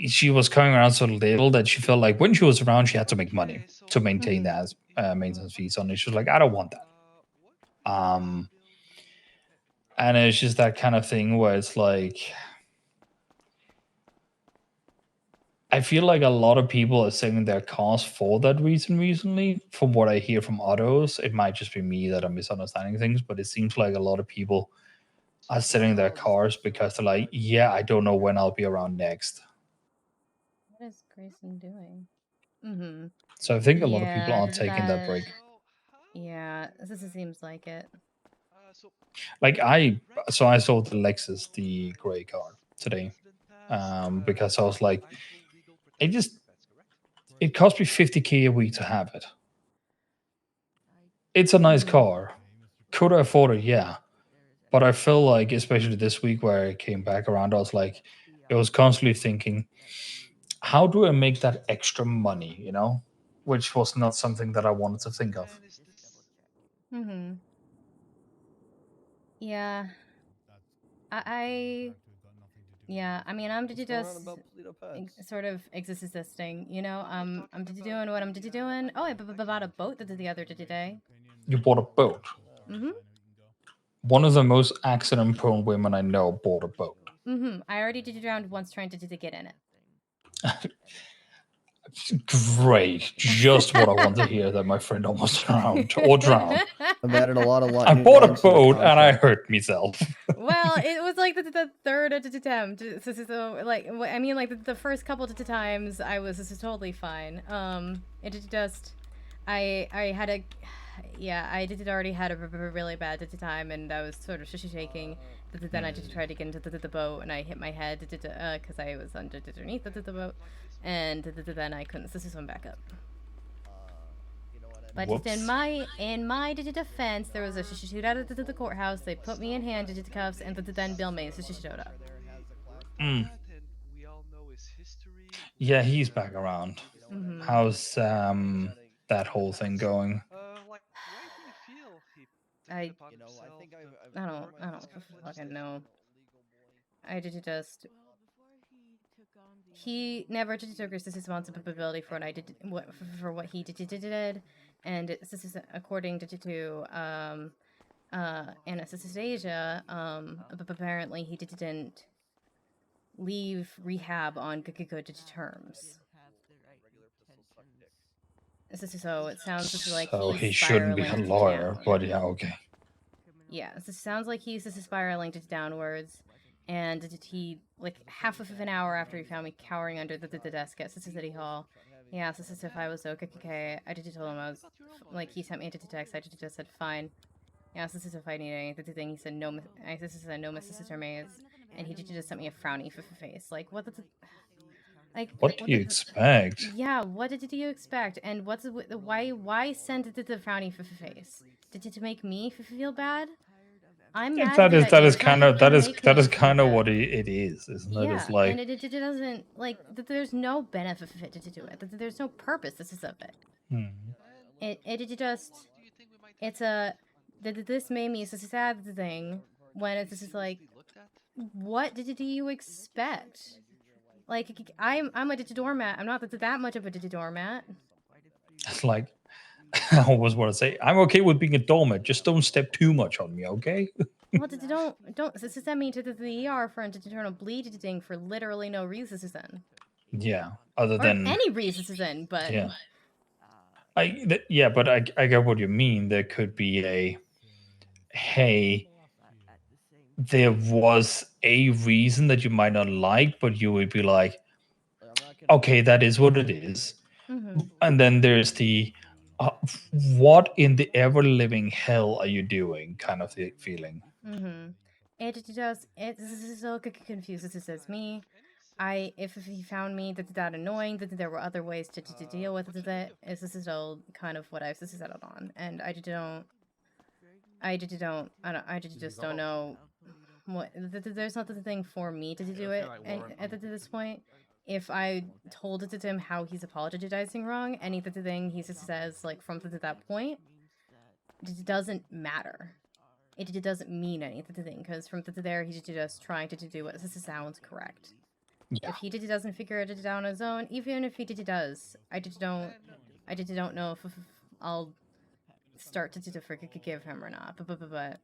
she was coming around so little that she felt like when she was around, she had to make money to maintain that maintenance fees on it. She was like, I don't want that. And it's just that kind of thing where it's like, I feel like a lot of people are selling their cars for that reason recently. From what I hear from others, it might just be me that I'm misunderstanding things, but it seems like a lot of people are selling their cars because they're like, yeah, I don't know when I'll be around next. What is Grayson doing? Mm-hmm. So I think a lot of people are taking that break. Yeah, this seems like it. Like I sold the Lexus, the gray car today, because I was like, it cost me 50K a week to have it. It's a nice car. Could I afford it? Yeah. But I feel like, especially this week where I came back around, I was constantly thinking, how do I make that extra money, you know? Which was not something that I wanted to think of. Mm-hmm. Yeah. I yeah, I mean, I'm just sort of existing, you know. I'm doing what I'm doing. Oh, I bought a boat the other day. You bought a boat. Mm-hmm. One of the most accident-prone women I know bought a boat. Mm-hmm. I already drowned once trying to get in it. Great. Just what I want to hear, that my friend almost drowned or drowned. I've added a lot of I bought a boat and I hurt myself. Well, it was like the third attempt. So like, I mean, like the first couple of times I was totally fine. It just, I had a, yeah, I already had a really bad time, and I was sort of shaking. Then I just tried to get into the boat, and I hit my head because I was underneath the boat, and then I couldn't swim back up. But just in my defense, there was a shootout at the courthouse. They put me in handcuffs, and then Bill Mays showed up. Yeah, he's back around. Mm-hmm. How's that whole thing going? I don't fucking know. I just. He never took responsibility for what he did, and this is according to Anastasia. Apparently he didn't leave rehab on good terms. So it sounds just like he shouldn't be a lawyer, but yeah, okay. Yeah, so it sounds like he's spiraling downwards, and he, like, half of an hour after he found me cowering under the desk at City Hall, he asked us if I was okay. I did tell him I was, like, he sent me a text. I just said fine. He asked us if I need anything. He said no. I said no, Mrs. Mays, and he just sent me a frowny face. Like, what the. Like, what do you expect? Yeah, what did you expect? And why send it to the frowny face? Did it make me feel bad? I'm mad. That is kind of what it is, isn't it? Yeah, it's like, and it doesn't, like, there's no benefit to do it. There's no purpose. This is of it. It just, it's a, this made me such a sad thing when it's just like, what did you expect? Like, I'm a doormat. I'm not that much of a doormat. It's like, I always want to say, I'm okay with being a doormat. Just don't step too much on me, okay? Well, don't send me to the ER for an internal bleeding for literally no reason. Yeah, other than any reason, but yeah. But I get what you mean. There could be a, hey, there was a reason that you might not like, but you would be like, okay, that is what it is. Mm-hmm. And then there's the, what in the ever-living hell are you doing kind of the feeling. Mm-hmm. This is so confused. This is me. If he found me that annoying, that there were other ways to deal with it, this is all kind of what I've settled on, and I just don't know what. There's not the thing for me to do it at this point. If I told it to him how he's apologizing wrong, any thing he says, like, from that point, it doesn't matter. It doesn't mean anything, because from there he's just trying to do what sounds correct. Yeah. If he doesn't figure it out on his own, even if he does, I don't know if I'll start to forgive him or not. But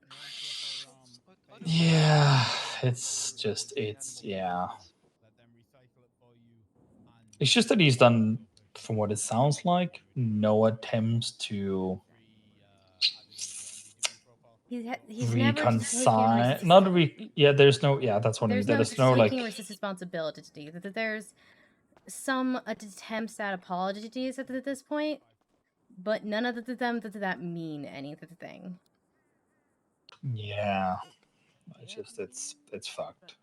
yeah, it's just that he's done, from what it sounds like, no attempts to he's reconcile. There's no. Yeah, that's what I mean. There's no like responsibility. some attempts at apologies at this point, but none of them that mean anything. Yeah. It's just it's fucked.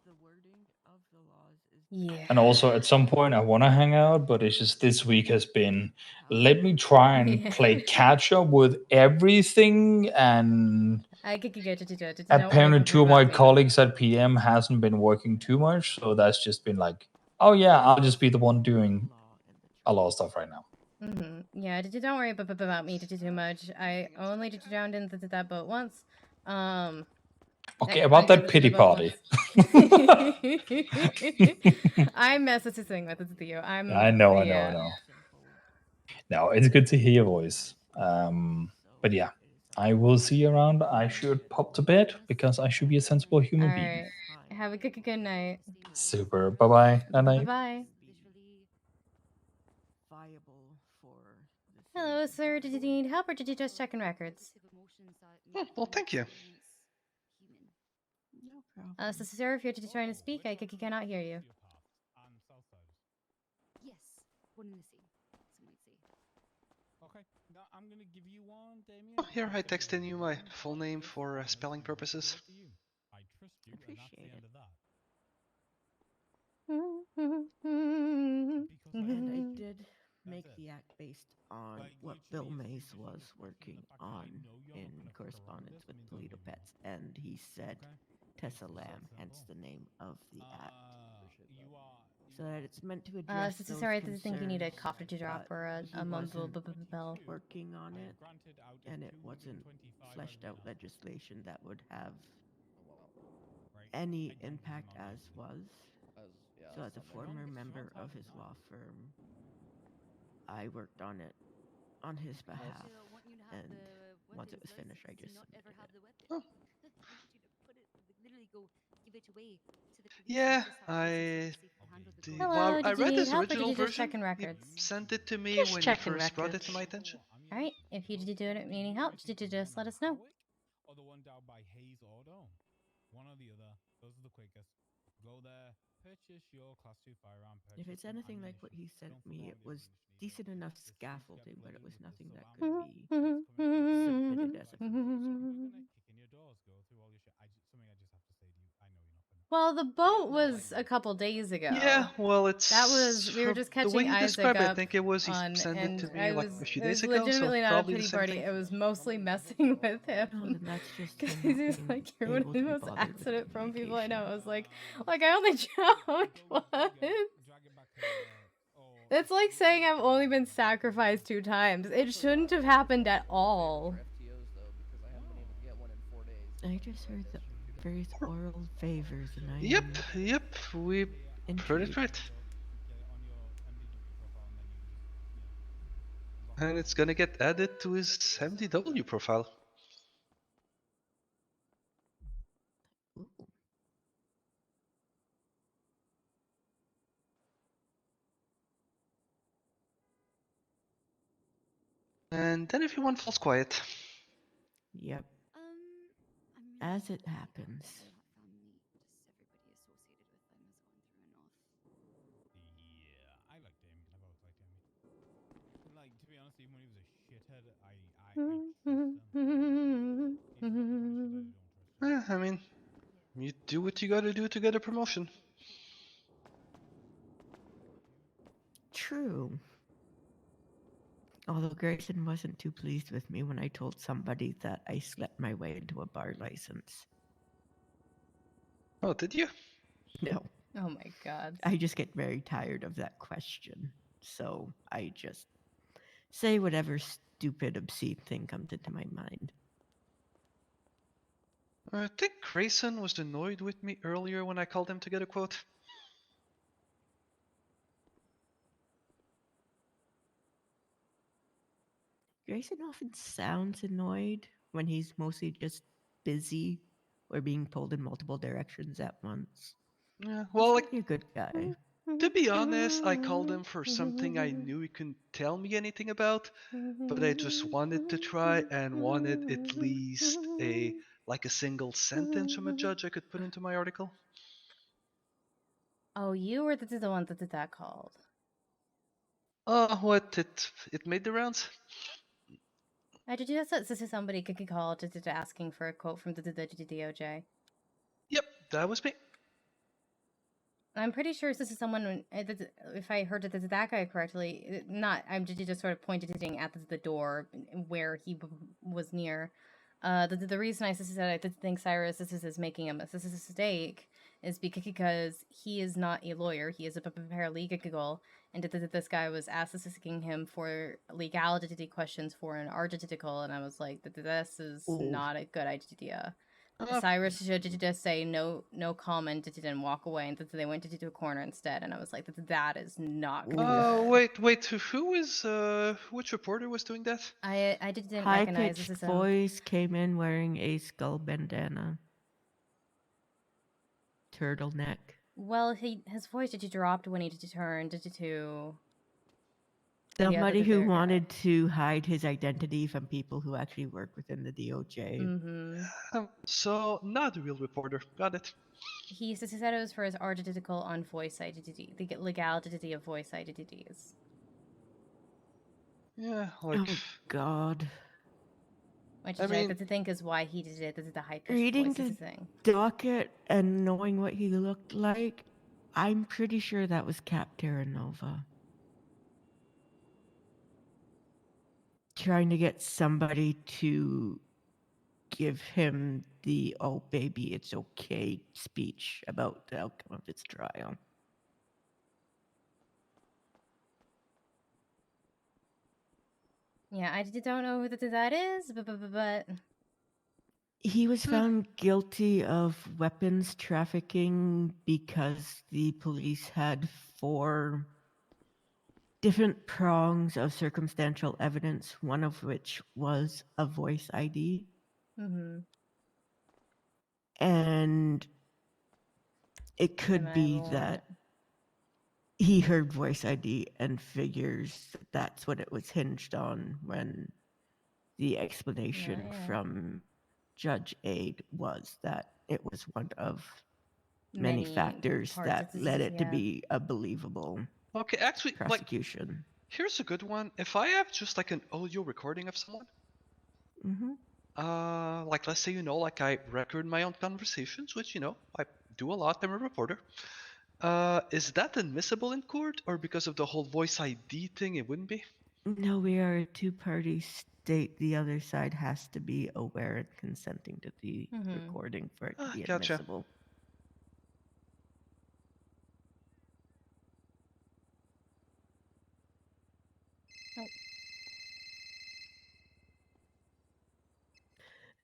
Yeah. And also at some point I want to hang out, but it's just this week has been let me try and Yeah. play catch up with everything, and I could get to don't worry apparently two of my about me. colleagues at PM hasn't been working too much, so that's just been like, oh yeah, I'll just be the one doing a lot of stuff right now. Yeah, don't worry about me too much. I only drowned in that boat once. Okay, about that pity party. I'm messaging with you. I know. No, it's good to hear your voice. But yeah, I will see you around. I should pop to bed because I should be a sensible human being. Alright. Have a good night. Super. Bye bye. Night night. Bye. Hello, sir. Did you need help or did you just check in records? Well, thank you. So, sir, if you're trying to speak, I cannot hear you. Yes, one in the sea. Some might say. Okay, I'm gonna give you one, Damien. Oh, here I texted you my full name for spelling purposes. I trust you, and that's the end of that. And I did make the act based on what Bill Mays was working on in correspondence with Toledo Pets, and he said Tessa Lamb, hence the name of the act. So that it's meant to address those sorry, I think you need a concerns, cough to drop or a he mumble wasn't bell. working on it, and it wasn't fleshed out legislation that would have any impact as was. So as a former member of his law firm, I worked on it on his behalf, and once it was finished, I just submitted it. Oh. Literally go give it away to the police. Yeah, I Hello, I did you read need this help or did original you just version. check in You records? sent it to me Just when you checking first brought it records. to my attention. Alright, if you did it needing help, did you just let us know? Or the one down by Hayes Auto. One or the other. Those are the quickest. Go there, purchase your Class 2 firearm. If it's anything like what he sent me, it was decent enough scaffolding, but it was nothing that could be submitted as a proposal. Well, the boat was a couple days ago. Yeah, well, it's that was we were just the way catching you Isaac describe it. I up think it was he on, sent it and to me like a few days it was ago, so legitimately not a probably the pity same party. thing. It was mostly messing with him. Oh, then that's just him He's not just being like, you're one of able the to be most bothered with accident prone people I communication. know. I was like I only drowned once. It's like saying I've only been sacrificed 2 times. It shouldn't have happened at all. I just heard the various oral favors, and I Yep, we heard it right. And it's gonna get added to his MDW profile. And then if you want, falls quiet. Yep. As it happens. Yeah, I like Damien. I've always liked Damien. Like, to be honest, even when he was a shithead, I I mean, you do what you gotta do to get a promotion. True. Although Grayson wasn't too pleased with me when I told somebody that I slept my way into a bar license. Oh, did you? No. Oh my god. I just get very tired of that question. So I just say whatever stupid, obscene thing comes into my mind. I think Grayson was annoyed with me earlier when I called him to get a quote. Grayson often sounds annoyed when he's mostly just busy or being pulled in multiple directions at once. Yeah, well, like, He's a good guy. To be honest, I called him for something I knew he couldn't tell me anything about, but I just wanted to try and wanted at least a single sentence from a judge I could put into my article. Oh, you were the one that did that called. What? It made the rounds? I did you this is somebody could call to asking for a quote from the DOJ. Yep, that was me. I'm pretty sure this is someone. If I heard that guy correctly, not. I'm just sort of pointed at the door where he was near. The reason I said I think Cyrus this is making a mistake is because he is not a lawyer. He is a paralegal, and this guy was asking him for legality questions for an article, and I was like, this is not a good idea. Cyrus should just say no comment and walk away, and they went to a corner instead. And I was like, that is not good. Wait. Who is which reporter was doing that? I didn't High recognize pitched this. voice came in wearing a skull bandana, turtleneck. Well, his voice dropped when he turned to. Somebody who wanted to hide his identity from people who actually work within the DOJ. Mm-hmm. So not a real reporter. Got it. He said it was for his article on voice identity, the legality of voice identities. Yeah, like. Oh God. Which I mean, to think is why he did it. This is the high pitched Reading voice the thing. docket and knowing what he looked like, I'm pretty sure that was Cap Terranova. Trying to get somebody to give him the "oh baby, it's okay" speech about the outcome of its trial. Yeah, I don't know who that is, but he was found guilty of weapons trafficking because the police had 4 different prongs of circumstantial evidence, one of which was a voice ID. Mm-hmm. And it could be that he heard voice ID and figures that's what it was hinged on when the explanation from Judge Aid was that it was one of many factors that led it to be a believable prosecution. Like, here's a good one. If I have just like an audio recording of someone, like let's say like I record my own conversations, which I do a lot. I'm a reporter. Is that admissible in court, or because of the whole voice ID thing, it wouldn't be? No, we are a 2-party state. The other side has to be aware and consenting to the recording for it to be admissible.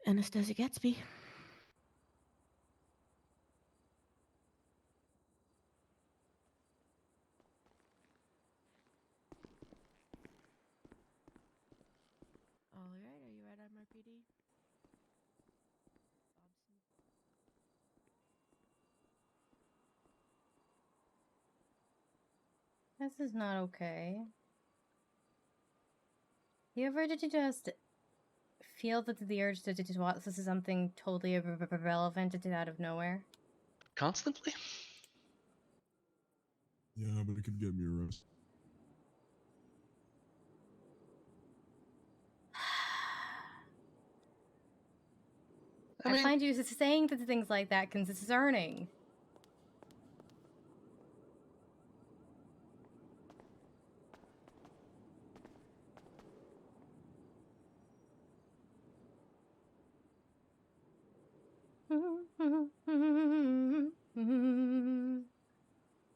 Anastasia Gatsby. All right, are you at MRPD? This is not okay. You ever did you just feel that the urge to watch this is something totally irrelevant and out of nowhere? Constantly? Yeah, but it could get me arrested. I find you saying things like that concerning.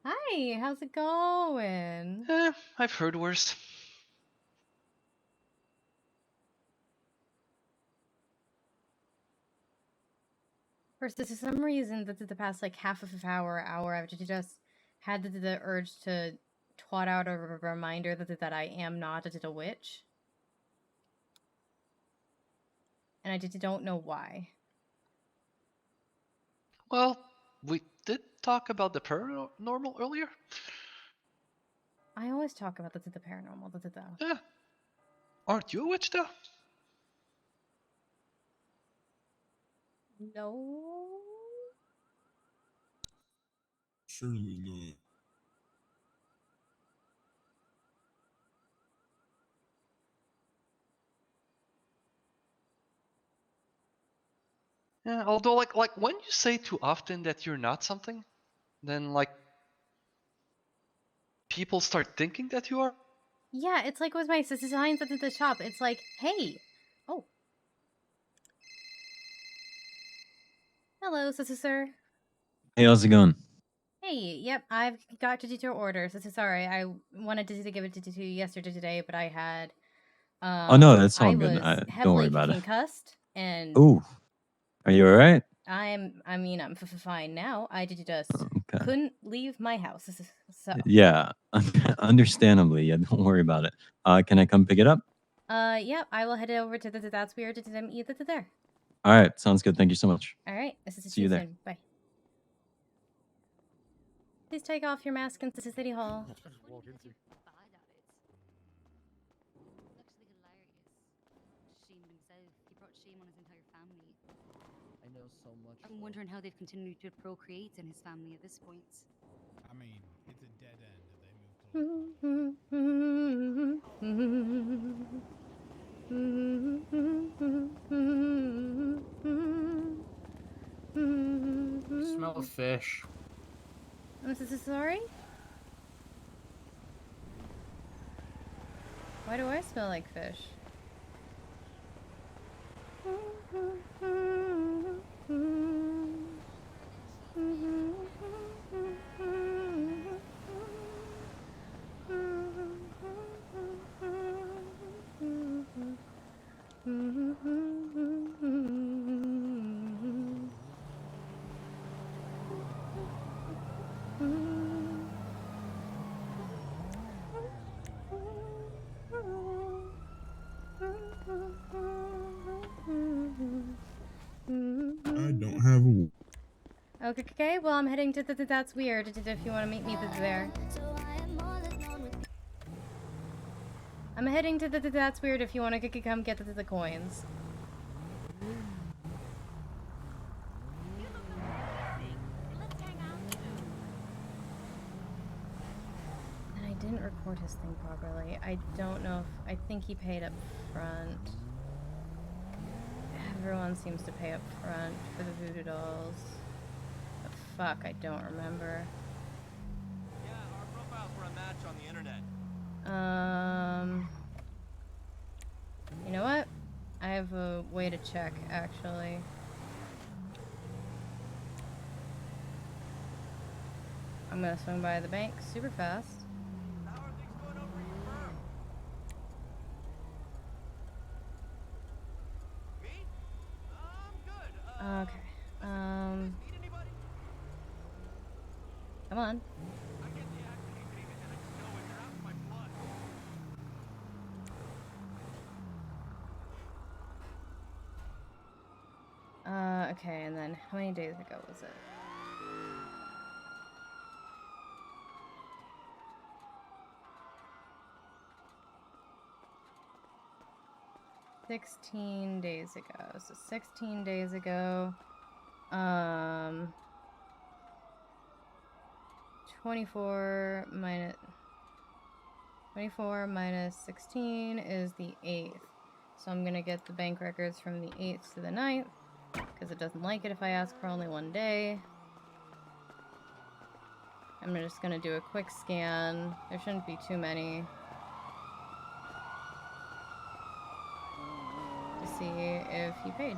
Hi, how's it going? I've heard worse. First, for some reason, the past like half of an hour, I've just had the urge to twat out a reminder that I am not a witch. And I don't know why. Well, we did talk about the paranormal earlier. I always talk about the paranormal. Yeah. Aren't you a witch, though? No. Surely not. Yeah, although like when you say too often that you're not something, then like people start thinking that you are. Yeah, it's like with my signs at the shop. It's like, hey, oh, hello, sir. Hey, how's it going? Hey, yep, I've got to do your order. Sorry, I wanted to give it to you yesterday today, but I had Oh no, that's all I good. was Don't worry heavily about it. concussed, and Ooh, are you all right? I'm fine now. I just Okay. couldn't leave my house. So Yeah, understandably. Yeah, don't worry about it. Can I come pick it up? yeah, I will head over to That's Weird to meet there. All right, sounds good. Thank you so much. All right, See you there. soon. Bye. Please take off your mask into City Hall. Shamed himself. He brought shame on his entire family. I know so much. I'm wondering how they've continued to procreate in his family at this point. I mean, it's a dead end if they move Smell fish. I'm so sorry? Why do I smell like fish? I don't have a. Okay, well, I'm heading to That's Weird if you want to meet me there. I'm heading to That's Weird if you want to come get the coins. And I didn't record his thing properly. I don't know if... I think he paid up front. Everyone seems to pay up front for the voodoo dolls. But fuck, I don't remember. Yeah, our profiles were a match on the internet. You know what? I have a way to check, actually. I'm gonna swing by the bank super fast. How are things going over at your firm? Me? I'm good. Okay. Need anybody? Come on. I get the acting agreement and I just know it. You're out of my blood. Okay, and then how many days ago was it? $16 days ago. So 16 days ago. 24 minus 16 is the 8th. So I'm gonna get the bank records from the 8th to the 9th, because it doesn't like it if I ask for only one day. I'm just gonna do a quick scan. There shouldn't be too many. To see if he paid.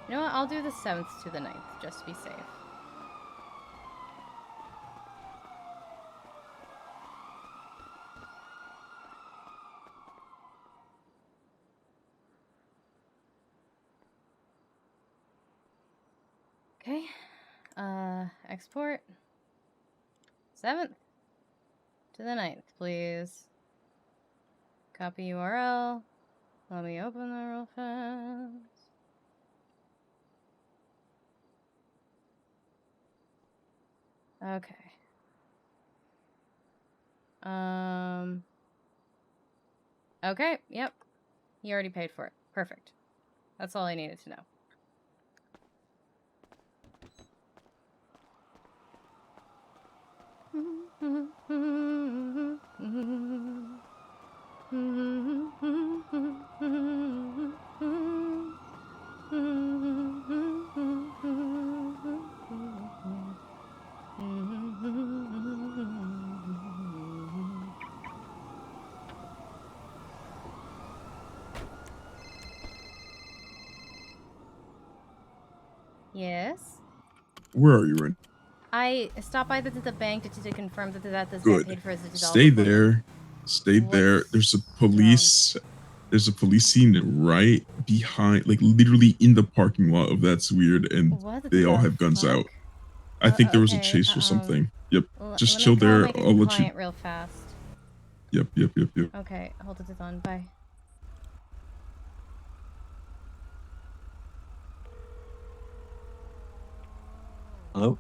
You know what? I'll do the 7th to the 9th, just to be safe. Okay. Export. 7th to the 9th, please. Copy URL. Let me open that real fast. Okay. Okay, yep. He already paid for it. Perfect. That's all I needed to know. Yes. Where are you right? I stopped by the bank to confirm that Good. paid for his Stay there. Stay there. There's a police. There's a police scene right behind, like literally in the parking lot of That's Weird, and What they all the have guns fuck? out. I think there was a Okay. chase or something. Yep. Just Let me chill call there. my I'll let you. client real fast. Yep. Okay, hold it on. Bye. Hello?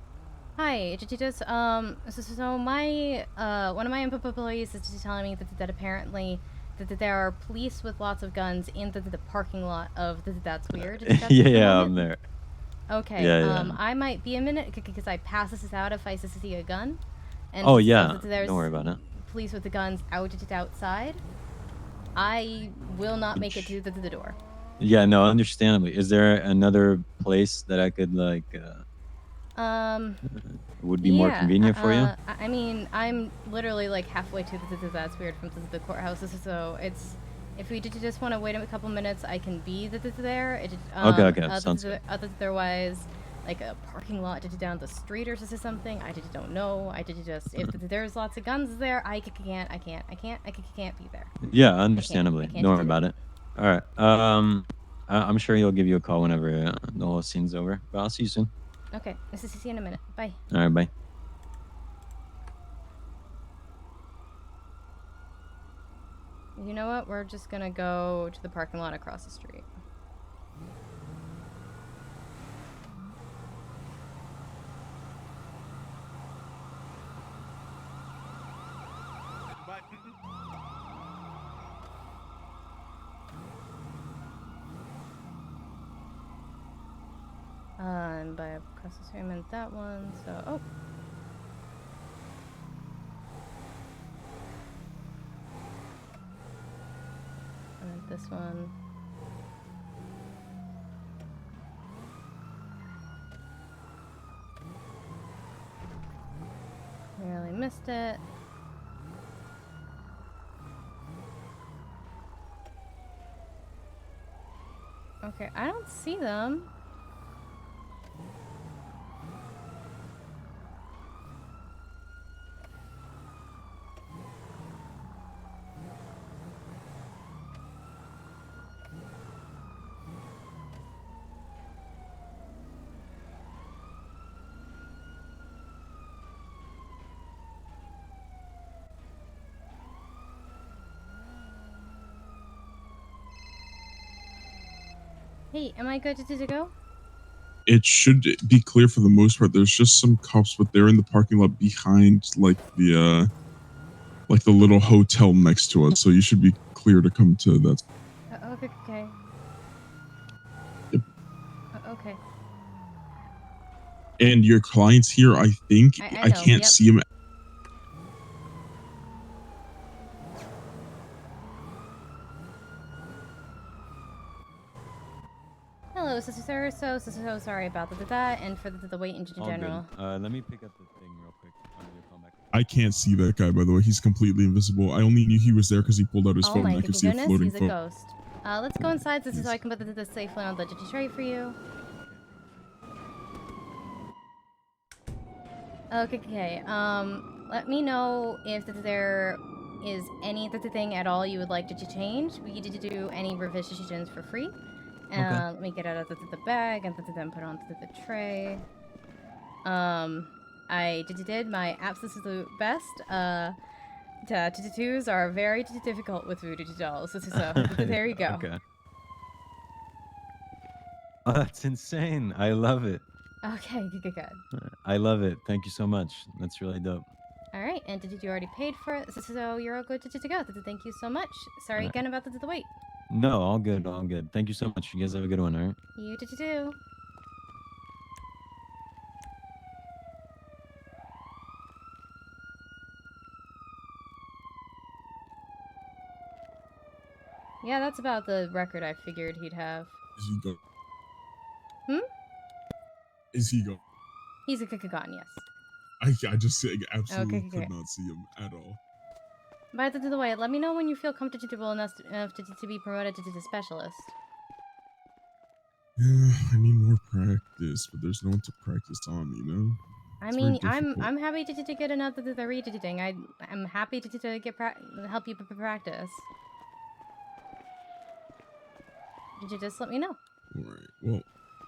Hi, just so my one of my employees is just telling me that apparently that there are police with lots of guns in the parking lot of That's Weird. Yeah, I'm there. Okay. Yeah. I might be a minute because I pass this out if I see a gun. And Oh so yeah. there's Don't worry about it. police with the guns outside. I will not make it to the door. Yeah, no, understandably. Is there another place that I could like would be more convenient for you? I mean, I'm literally like halfway to That's Weird from the courthouse, so it's if we just want to wait a couple minutes, I can be there. Okay, sounds good. Otherwise, like a parking lot down the street or something. I just don't know. I just if there's lots of guns there, I can't be there. Yeah, understandably. I can't Don't do worry about it. All right. I'm sure he'll give you a call whenever the whole scene's over. But I'll see you soon. Okay, see you in a minute. Bye. All right, bye. You know what? We're just gonna go to the parking lot across the street. And by across the street, I meant that one. So, oh. And this one. Nearly missed it. Okay, I don't see them. Hey, am I good to go? It should be clear for the most part. There's just some cops, but they're in the parking lot behind, like the little hotel next to us. So you should be clear to come to that. Okay. Yep. Okay. And your client's here, I think. I I know, can't yep. see him. Hello, sir. So sorry about that, and for the wait in All general. good. Let me pick up the thing real quick. I'll give you a call back. I can't see that guy, by the way. He's completely invisible. I only knew he was there because he pulled out his Oh phone. my I could see a goodness, floating he's a phone. ghost. Let's go inside so I can put this safely on the tray for you. Okay. Let me know if there is anything at all you would like to change. We need to do any revisions for free. Okay. Let me get out of the bag and then put onto the tray. I did my absolute best. Tattoos are very difficult with voodoo dolls, so there you go. Okay. Oh, that's insane. I love it. Okay, good. I love it. Thank you so much. That's really dope. All right, and did you already paid for it? So you're all good to go. Thank you so much. Sorry again about the wait. No, all good, all good. Thank you so much. You guys have a good one, all right? You too. Yeah, that's about the record I figured he'd have. Is he gone? Is he gone? He's a gone, yes. I just absolutely Okay. could not see him at all. By the way, let me know when you feel comfortable enough to be promoted to specialist. I need more practice. this, but there's no one to practice on, you know? I It's very mean, difficult. I'm happy to get another the reading. I'm happy to get help you practice. Did you just let me know? Alright, well,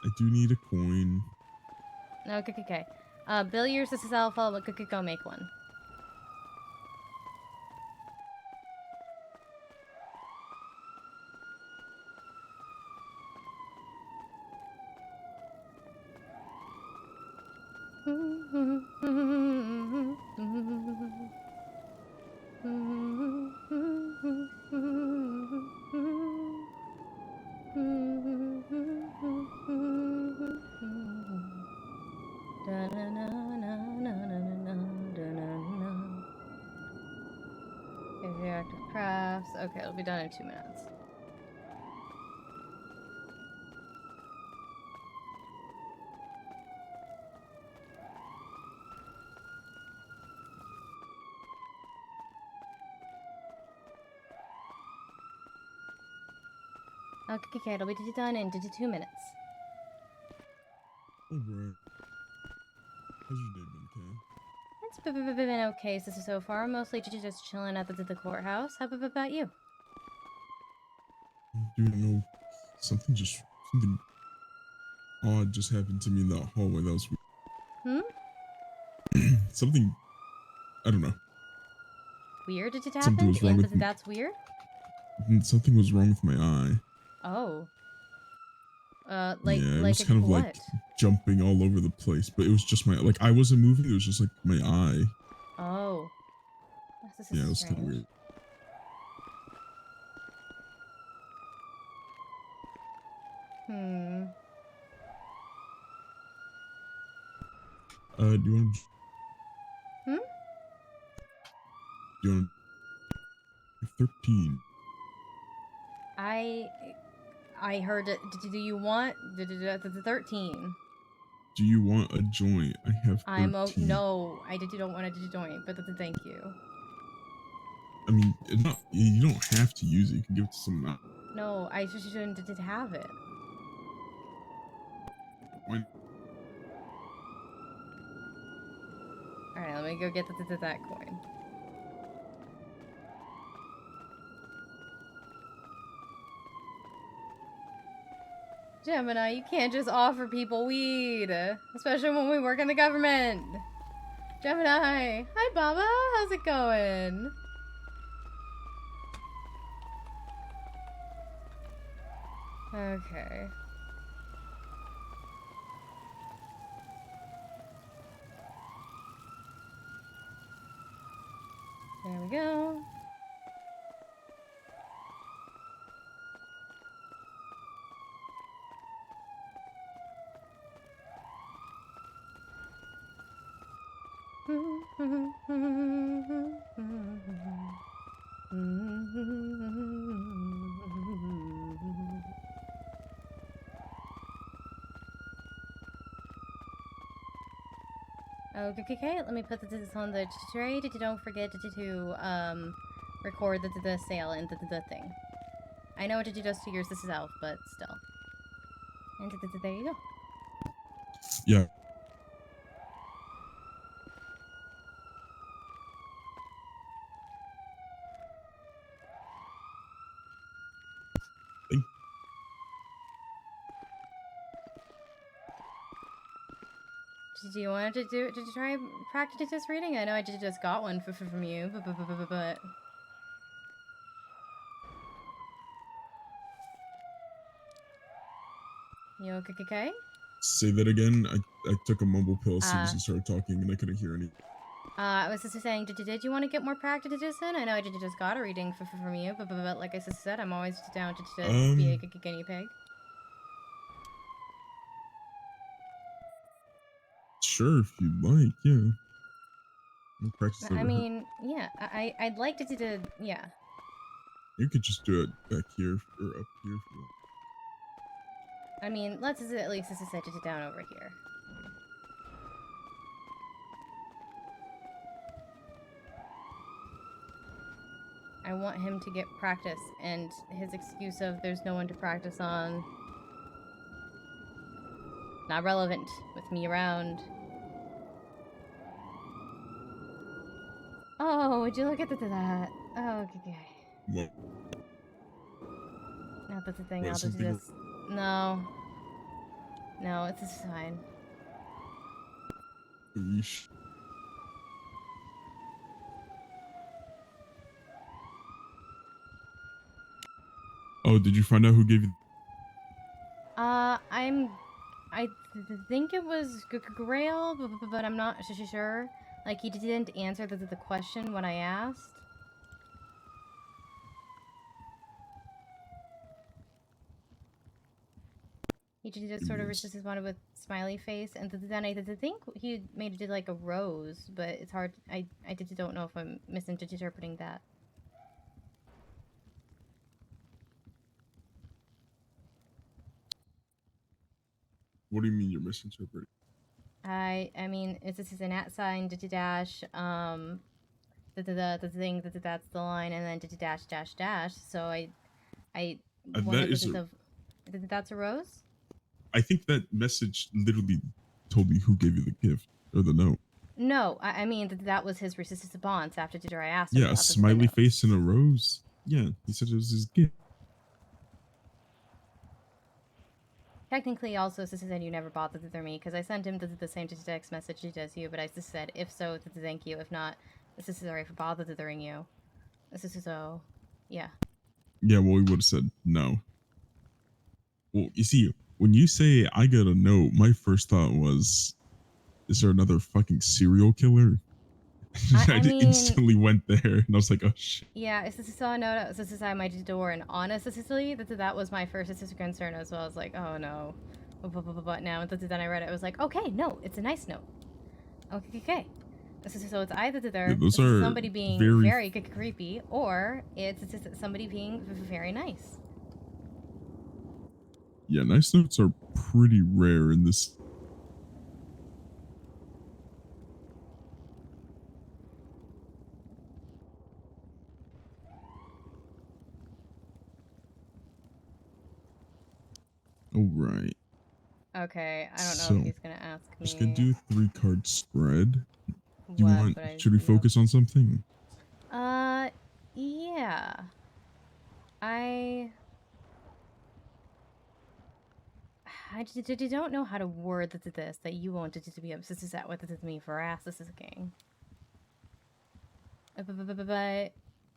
I do need a coin. No, okay. Bill yours this is alpha, but go make one. Okay, active crafts. Okay, it'll be done in 2 minutes. Okay, it'll be done in 2 minutes. Alright. How's your day been, Kay? It's been okay so far. Mostly just chilling at the courthouse. How about you? Dude, no. Something odd just happened to me in that hallway. That was weird. Something, I don't know. Weird did it Something happen? was wrong with me. That's weird? Something was wrong with my eye. Oh. Yeah, it like was kind of what? like jumping all over the place, but it was just my, like, I wasn't moving, it was just like my eye. Oh. This is Yeah, it was kind of strange. weird. Do you want to... Do you want to... 13. I heard it. Do you want the 13? Do you want a joint? I have 13. No, I don't want to join, but thank you. I mean, you don't have to use it. You can give it to someone else. No, I just shouldn't have it. Why- Alright, let me go get that coin. Gemini, you can't just offer people weed. Especially when we work in the government. Gemini. Hi, Baba. How's it going? Okay. There we go. Okay, let me put this on the tray. Don't forget to record the sale and the thing. I know what to just yours this is out, but still. And there you go. Yeah. Do you want to try practice this reading? I know I just got one from you, but you okay? Say that again. I took a mumble pill as soon as you started talking, and I couldn't hear any. I was just saying, did you want to get more practice in? I know I just got a reading from you, but like I said, I'm always down to be a guinea pig. Sure, if you'd like, yeah. No practice I never hurt. mean, yeah, I'd like to yeah. You could just do it back here or up here if you want. I mean, let's at least set it down over here. I want him to get practice, and his excuse of there's no one to practice on. Not relevant with me around. Oh, would you look at that? Oh, okay. What? No, that's the thing. Wait, I'll just do something- this. No. No, it's just fine. Yeesh. Oh, did you find out who gave you? I think it was Grail, but I'm not sure. Like, he didn't answer the question when I asked. He just sort of responded with smiley face, and then I think he made it like a rose, but it's hard. I don't know if I'm misinterpreting that. What do you mean you're misinterpreting? I mean, this is an @ sign, dash, the thing that's the line, and then dash dash dash. So I That is that's a rose. I think that message literally told me who gave you the gift or the note. No, I mean that was his response after I asked him. Yeah, a about smiley face and a rose. Yeah, he said it was his gift. Technically, also, this said you never bothered me because I sent him the same text message as you, but I just said, if so, thank you. If not, this is sorry for bothering you. This is so, yeah. Yeah, well, he would have said no. Well, you see, when you say I got a note, my first thought was, is there another fucking serial killer? I mean, instantly went there, and I was like, oh shit. Yeah, this is a note. This is I my door, and honestly, that was my first concern as well. I was like, oh no, but now then I read it. I was like, okay, no, it's a nice note. Okay. So it's either those are somebody being very creepy, or it's somebody being very nice. Yeah, nice notes are pretty rare in this. All right. Okay, I don't know if he's gonna ask me. Just gonna do 3-card spread. Do you What, want? but Should we focus on something? Yeah. I don't know how to word this that you wanted to be obsessed with me for this is a gang. But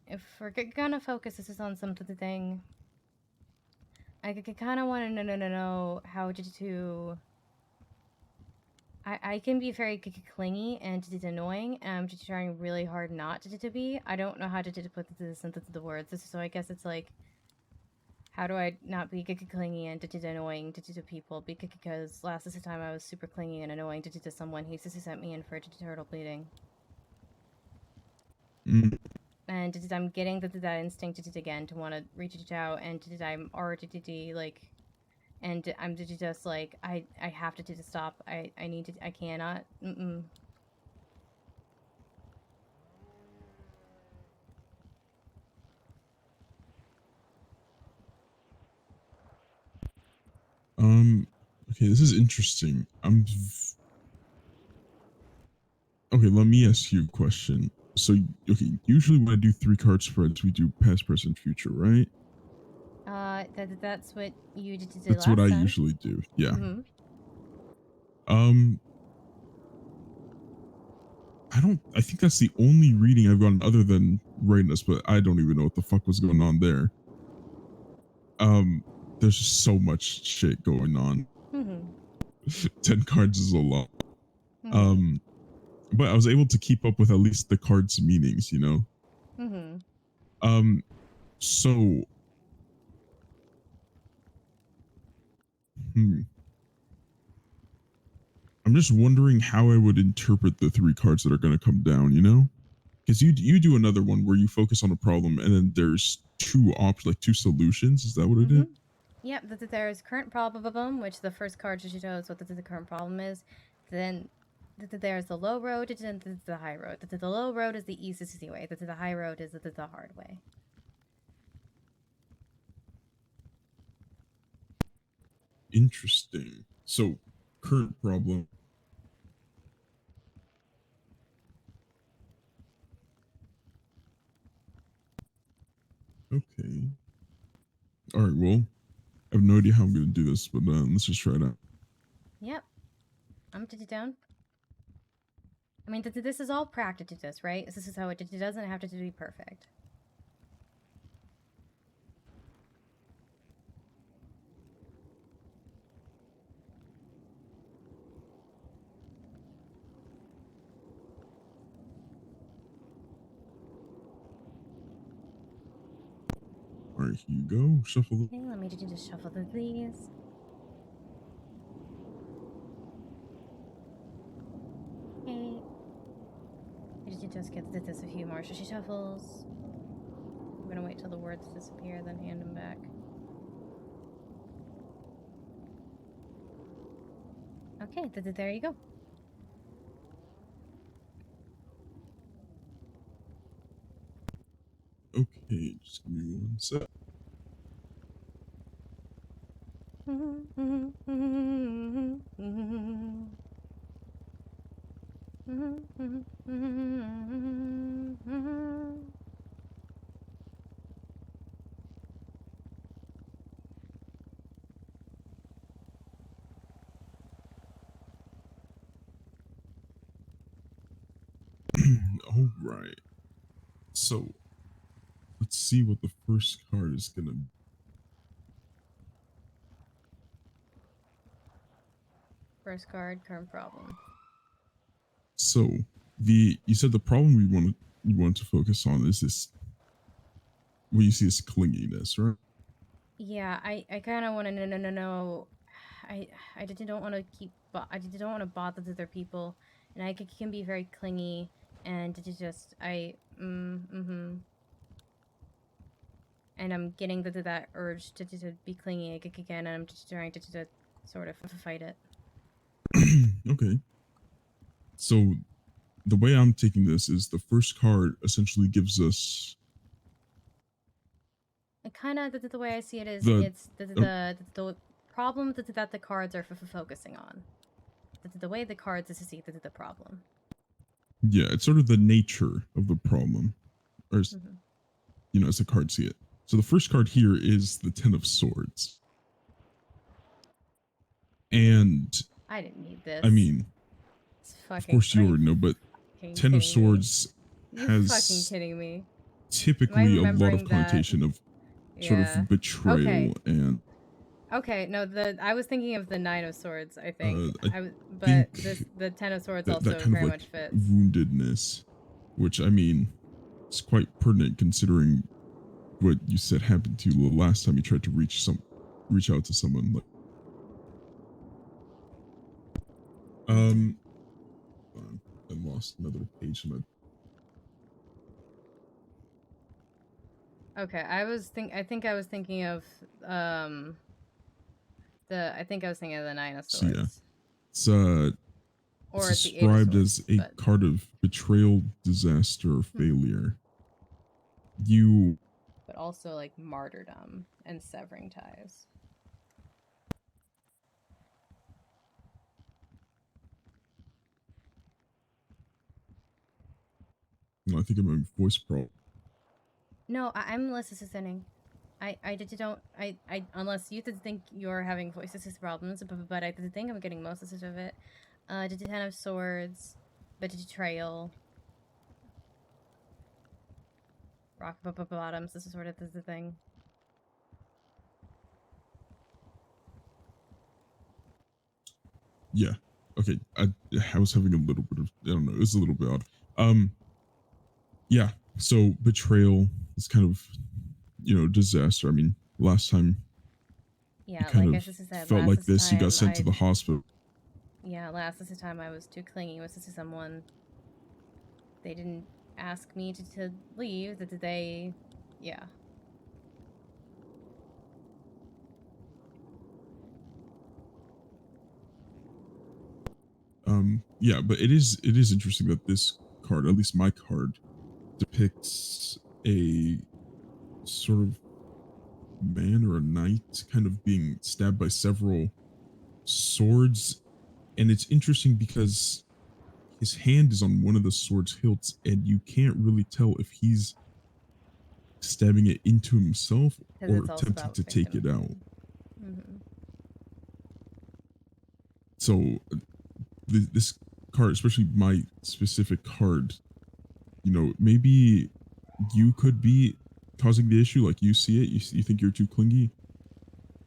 if we're gonna focus this is on something, I kind of want to know how to. I can be very clingy and annoying, and I'm just trying really hard not to be. I don't know how to put this into the words, so I guess it's like, how do I not be clingy and annoying to people? Because last time I was super clingy and annoying to someone, he sent me in for turtle bleeding. And I'm getting that instinct again to want to reach out, and I'm already like, and I'm just like, I have to stop. I need to. I cannot. Okay, this is interesting. Okay, let me ask you a question. So, okay, usually when I do 3-card spreads, we do past, present, future, right? That's what you did That's last what I time. usually do. Yeah. Mm-hmm. I think that's the only reading I've gotten other than Rainus, but I don't even know what the fuck was going on there. There's just so much shit going on. 10 cards is a lot. But I was able to keep up with at least the cards' meanings, you know? So I'm just wondering how I would interpret the 3 cards that are going to come down, you know? Because you do another one where you focus on a problem and then there's 2 solutions. Is that what it is? Yep, there's current problem, which the first card just shows what the current problem is. Then there's the low road and the high road. The low road is the easiest way. The high road is the hard way. Interesting. So current problem. Okay. All right. Well, I have no idea how I'm going to do this, but let's just try it out. Yep. I'm down. I mean, this is all practice, right? This is how it doesn't have to be perfect. All right, here you go. Shuffle. Okay, let me just shuffle these. Okay. I just get this a few more shuffles. I'm gonna wait till the words disappear, then hand them back. Okay, there you go. Okay, just give me one sec. All right. So, let's see what the first card is going to be. First card, current problem. So, you said the problem you want to focus on is this, what you see as clinginess, right? Yeah, I kind of want to know. I don't want to I don't want to bother other people, and I can be very clingy, and and I'm getting that urge to be clingy again, and I'm just trying to sort of fight it. Okay. So, the way I'm taking this is the first card essentially gives us. Kind of the way I see it is it's the problem that the cards are focusing on. The way the cards is to see the problem. Yeah, it's sort of the nature of the problem, or you know, as the cards see it. So the first card here is the Ten of Swords, and I didn't need this. I mean, of course you already know, but Ten of Swords has fucking kidding me. Typically a lot of connotation of sort of betrayal and. Okay, no, I was thinking of the Nine of Swords, I think. But the Ten of Swords that also kind very of much fits. Woundedness, which I mean, is quite pertinent considering what you said happened to you the last time you tried to reach out to someone. Like, I lost another page in my. Okay, I think I was thinking of the Nine of Swords. So yeah, it's described as a card of betrayal, disaster, or failure. But also like martyrdom and severing ties. I think I'm having voice problem. No, I'm listening. I unless you think you're having voice problems, but I think I'm getting most of it. The Ten of Swords, the betrayal, rock bottoms. This is sort of the thing. Yeah. Okay. I was having a little bit of, I don't know, it was a little bit odd. Yeah. So betrayal is kind of, you know, disaster. I mean, last time. Yeah, you kind like of I said, felt like this. You got sent to the hospital. Yeah, last time I was too clingy with someone. They didn't ask me to leave. That they, yeah. Yeah, but it is interesting that this card, at least my card, depicts a sort of man or a knight kind of being stabbed by several swords And it's interesting because his hand is on one of the sword's hilts, and you can't really tell if he's stabbing it into himself 'Cause or it's also attempting about to take it out. Mhm. So this card, especially my specific card, you know, maybe you could be causing the issue, like you see it, you think you're too clingy,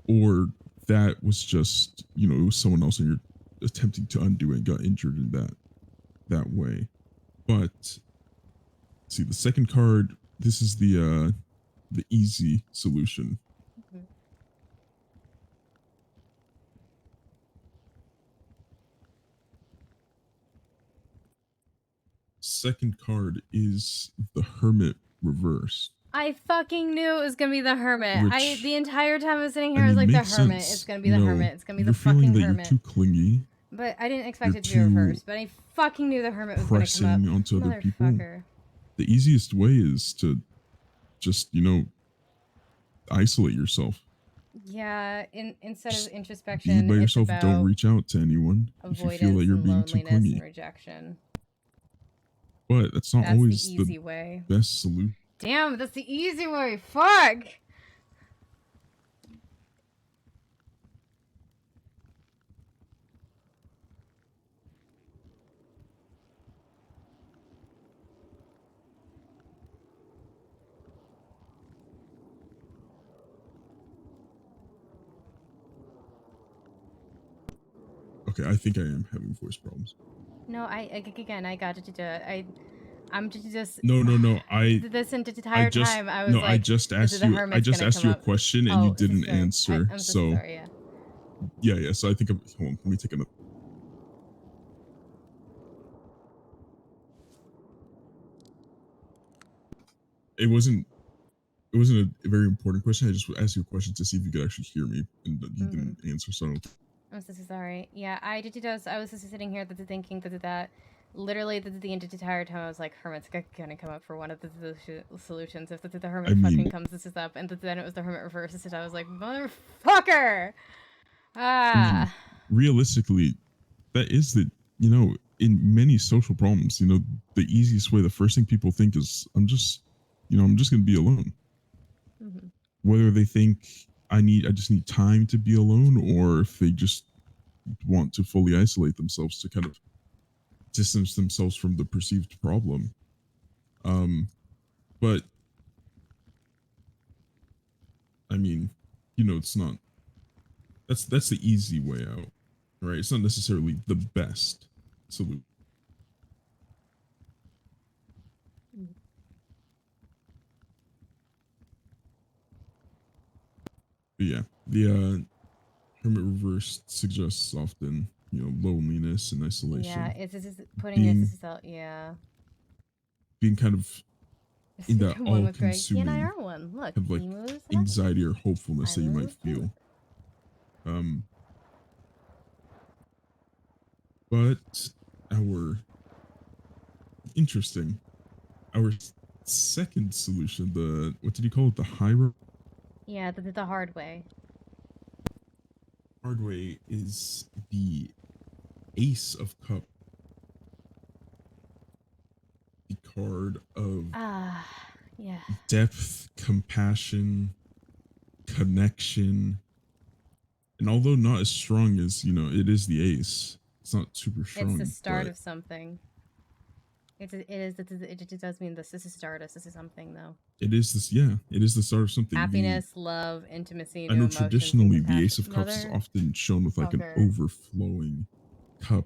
or that was just, you know, it was someone else and you're attempting to undo and got injured in that way. But see, the second card, this is the easy solution. Mhm. Second card is the Hermit reversed. I fucking knew it was gonna be the hermit. Which, The entire time I was sitting here, I I was mean, like, the makes hermit. sense. It's gonna be You the know, hermit. It's gonna be the you're feeling fucking that hermit. you're too clingy. But I didn't expect You're it to be too reversed. But I fucking knew the hermit was gonna come up. pressing onto other people. Motherfucker. The easiest way is to just, you know, isolate yourself. Yeah, instead of Be introspection, by it's yourself. Don't about reach out to anyone if you feel avoidance that you're and being too loneliness and clingy. rejection. But that's not That's the always the easy way. best solution. Damn, that's the easy way. Fuck. Okay, I think I am having voice problems. No, again, I got it. I'm just. No. This entire time, I was like, I just this is asked the you. I hermit's just gonna asked come you a up. question and Oh, you so didn't sorry. answer. I'm so So sorry. yeah. So I think hold on. Let me take another. It wasn't a very important question. I just asked you a question to see if you could actually hear me, and you didn't answer. So I don't. I'm so sorry. Yeah, I was just sitting here thinking that literally the entire time I was like, hermit's gonna come up for one of the solutions. If the hermit fucking comes, this is up, and then it was the hermit reverses it. I was like, motherfucker. I mean, realistically, that is the, you know, in many social problems, you know, the easiest way, the first thing people think is, I'm just going to be alone. Whether they think I just need time to be alone, or if they just want to fully isolate themselves to kind of distance themselves from the perceived problem. But I mean, you know, it's not, that's the easy way out, right? It's not necessarily the best solution. But yeah, the hermit reverse suggests often, you know, loneliness and isolation. Yeah, it's putting this out. Yeah. Being kind of in that One with Greg. He and I all-consuming are one. Look, kind of like he moves. anxiety or hopefulness I that you might move. feel. But our second solution, the, what did you call it, the high road? Yeah, the hard way. Hard way is the Ace of Cups. The card of yeah, depth, compassion, connection. And although not as strong as, you know, it is the ace, it's not super strong. It's the start of something. It just does mean this is a start. This is something, though. It is this, yeah. It is the start of something. Happiness, love, intimacy. I know traditionally the Ace of Cups is often shown with like an overflowing cup.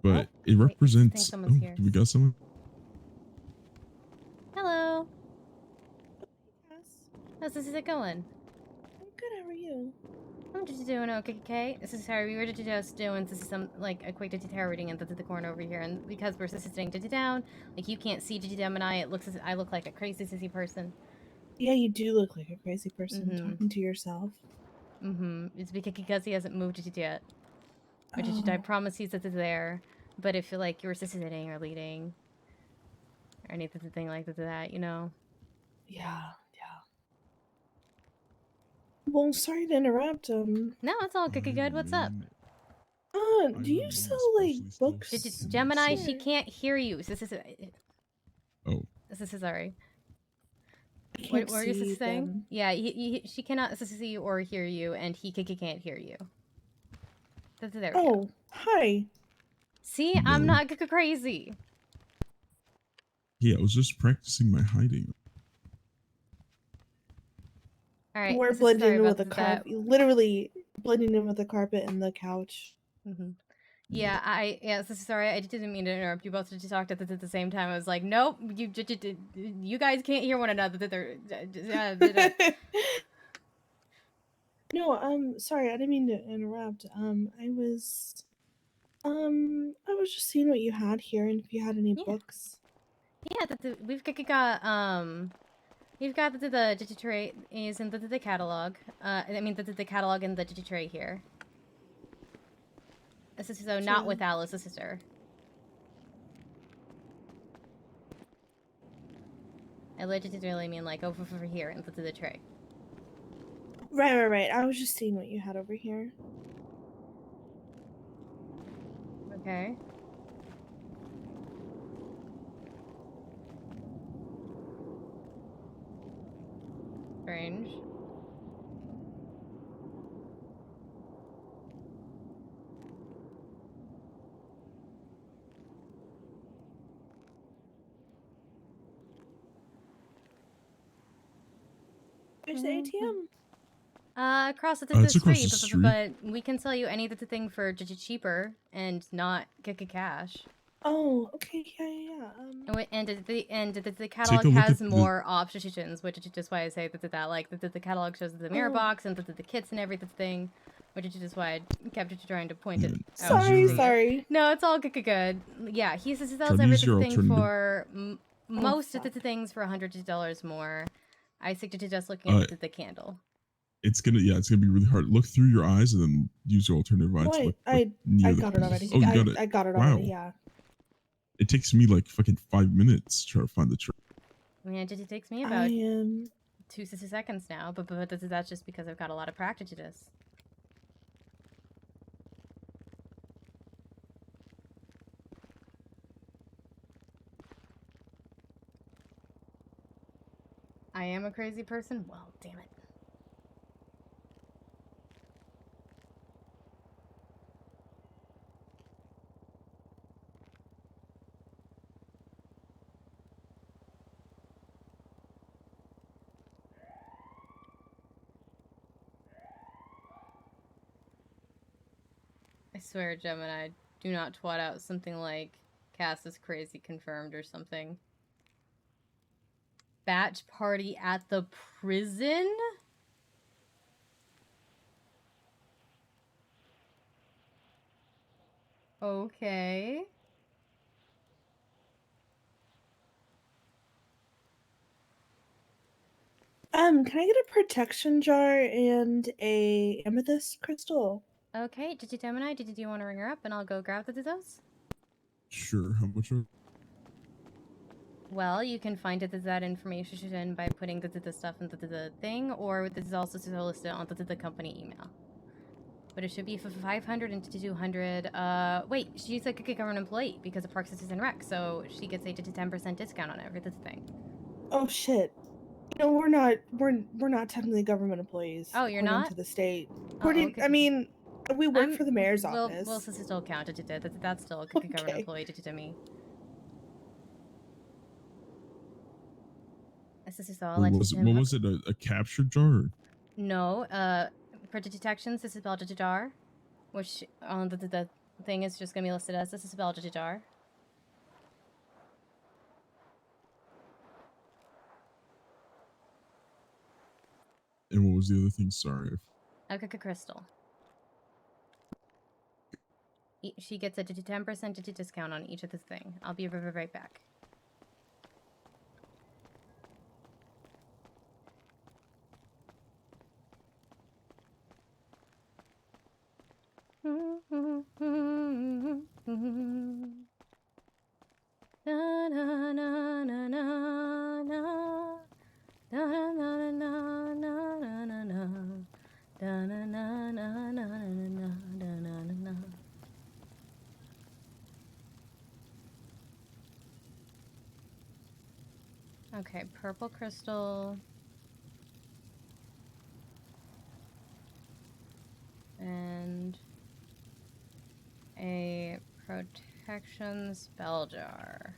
But it represents. Oh, do we got someone? Hello. How's this it going? I'm good. How are you? I'm just doing okay. This is sorry. We were just doing some like a quick tarot reading in the corner over here, and because we're sitting down, like you can't see Dam and I look like a crazy sissy person. Yeah, you do look like a crazy person talking to yourself. It's because he hasn't moved it yet. I promise he's there, but if you're like you're sitting or leading, or anything like that, you know. Yeah. Well, sorry to interrupt. No, it's all good. What's up? Do you sell like books? Gemini, sir? she can't hear you. Oh. Sorry. I What can't were you see saying? them. Yeah, she cannot see or hear you, and he can't hear you. There we go. Oh, hi. See, I'm No. not crazy. Yeah, I was just practicing my hiding. All right. We're Sorry blending in about with the that. carpet. Literally blending in with the carpet and the couch. Yeah, sorry. I didn't mean to interrupt you both to talk at the same time. I was like, nope, you guys can't hear one another. No, sorry, I didn't mean to interrupt. I was just seeing what you had here and if you had any books. Yeah, we've got the digitray is in the catalog. I mean the catalog and the digitray here. So not with Alice's sister. I legitimately mean like over here in the tray. Right. I was just seeing what you had over here. Okay. Strange. There's the ATM. Across It's across street, the street. but we can sell you any thing for cheaper and not cash. Oh, okay, yeah. And the Take catalog a look has at the- more options, which is just why I say that like the catalog shows the mirror Oh. box and the kits and everything, which is just why I kept trying to point it out. Sorry. No, it's all good. Yeah, he sells Try to use your everything alternative. for most of the things for $100 more. I suggest looking at the candle. It's gonna be really hard. Look through your eyes and then use your alternative eye to Wait, look I near the got it pieces. already. Oh, you got it. I got it Wow. already, yeah. It takes me like fucking 5 minutes to try to find the trick. I mean, it takes me I about am 2 seconds now, but that's just because I've got a lot of practice to this. I am a crazy person? Well, damn it. I swear, Gemini, do not twat out something like Cass is crazy confirmed or something. Batch party at the prison? Okay. can I get a protection jar and a amethyst crystal? Okay, Gemini, do you want to ring her up and I'll go grab those? Sure. How much are? Well, you can find that information by putting the stuff into the thing, or this is also listed on the company email. But it should be for 500 and 200. Wait, she's a government employee because of Parks and Rec, so she gets a 10% discount on everything. Oh shit. No, we're not technically government employees. Oh, you're according not? to the state. Oh, According, okay. I mean, we work for the mayor's Well, office. since it still counted, that's still a government employee to me. What was it? A capture jar? Or? No, for detections, this is spelled jar, which on the thing is just gonna be listed as this is spelled jar. And what was the other thing? Sorry. Okay, crystal. She gets a 10% discount on each of this thing. I'll be right back. Okay, purple crystal. And a protection spell jar.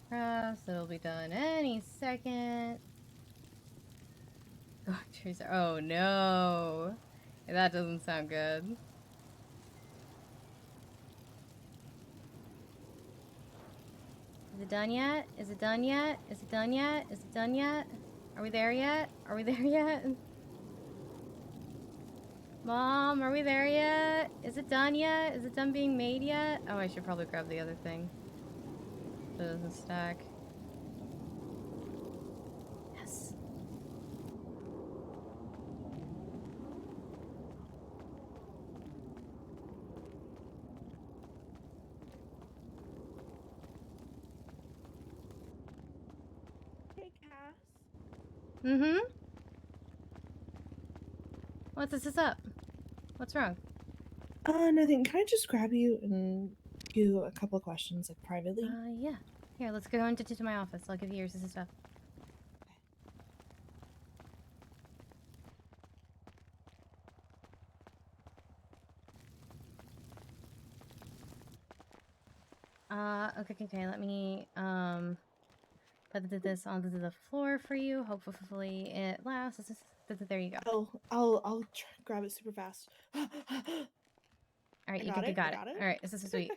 Press, it'll be done any second. Oh, Teresa. Oh no. That doesn't sound good. Is it done yet? Is it done yet? Is it done yet? Is it done yet? Are we there yet? Are we there yet? Mom, are we there yet? Is it done yet? Is it done being made yet? Oh, I should probably grab the other thing. So it doesn't stack. Yes. Hey, Cass. Mm-hmm. What's this up? What's wrong? Nothing. Can I just grab you and do a couple of questions, like, privately? Yeah. Here, let's go into my office. I'll give you yours and stuff. Okay, let me, put this onto the floor for you. Hopefully it lasts. There you go. I'll grab it super fast. Alright, you got it. got it. Alright, this is sweet.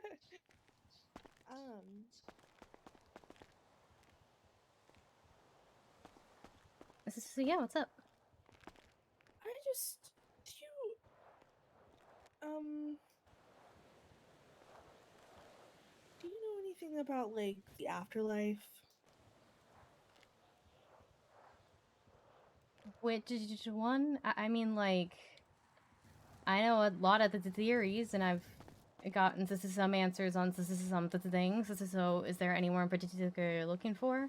Yeah, what's up? I just, do you know anything about, like, the afterlife? Which one? I mean, like, I know a lot of the theories, and I've gotten some answers on some things. So, is there anywhere in particular you're looking for?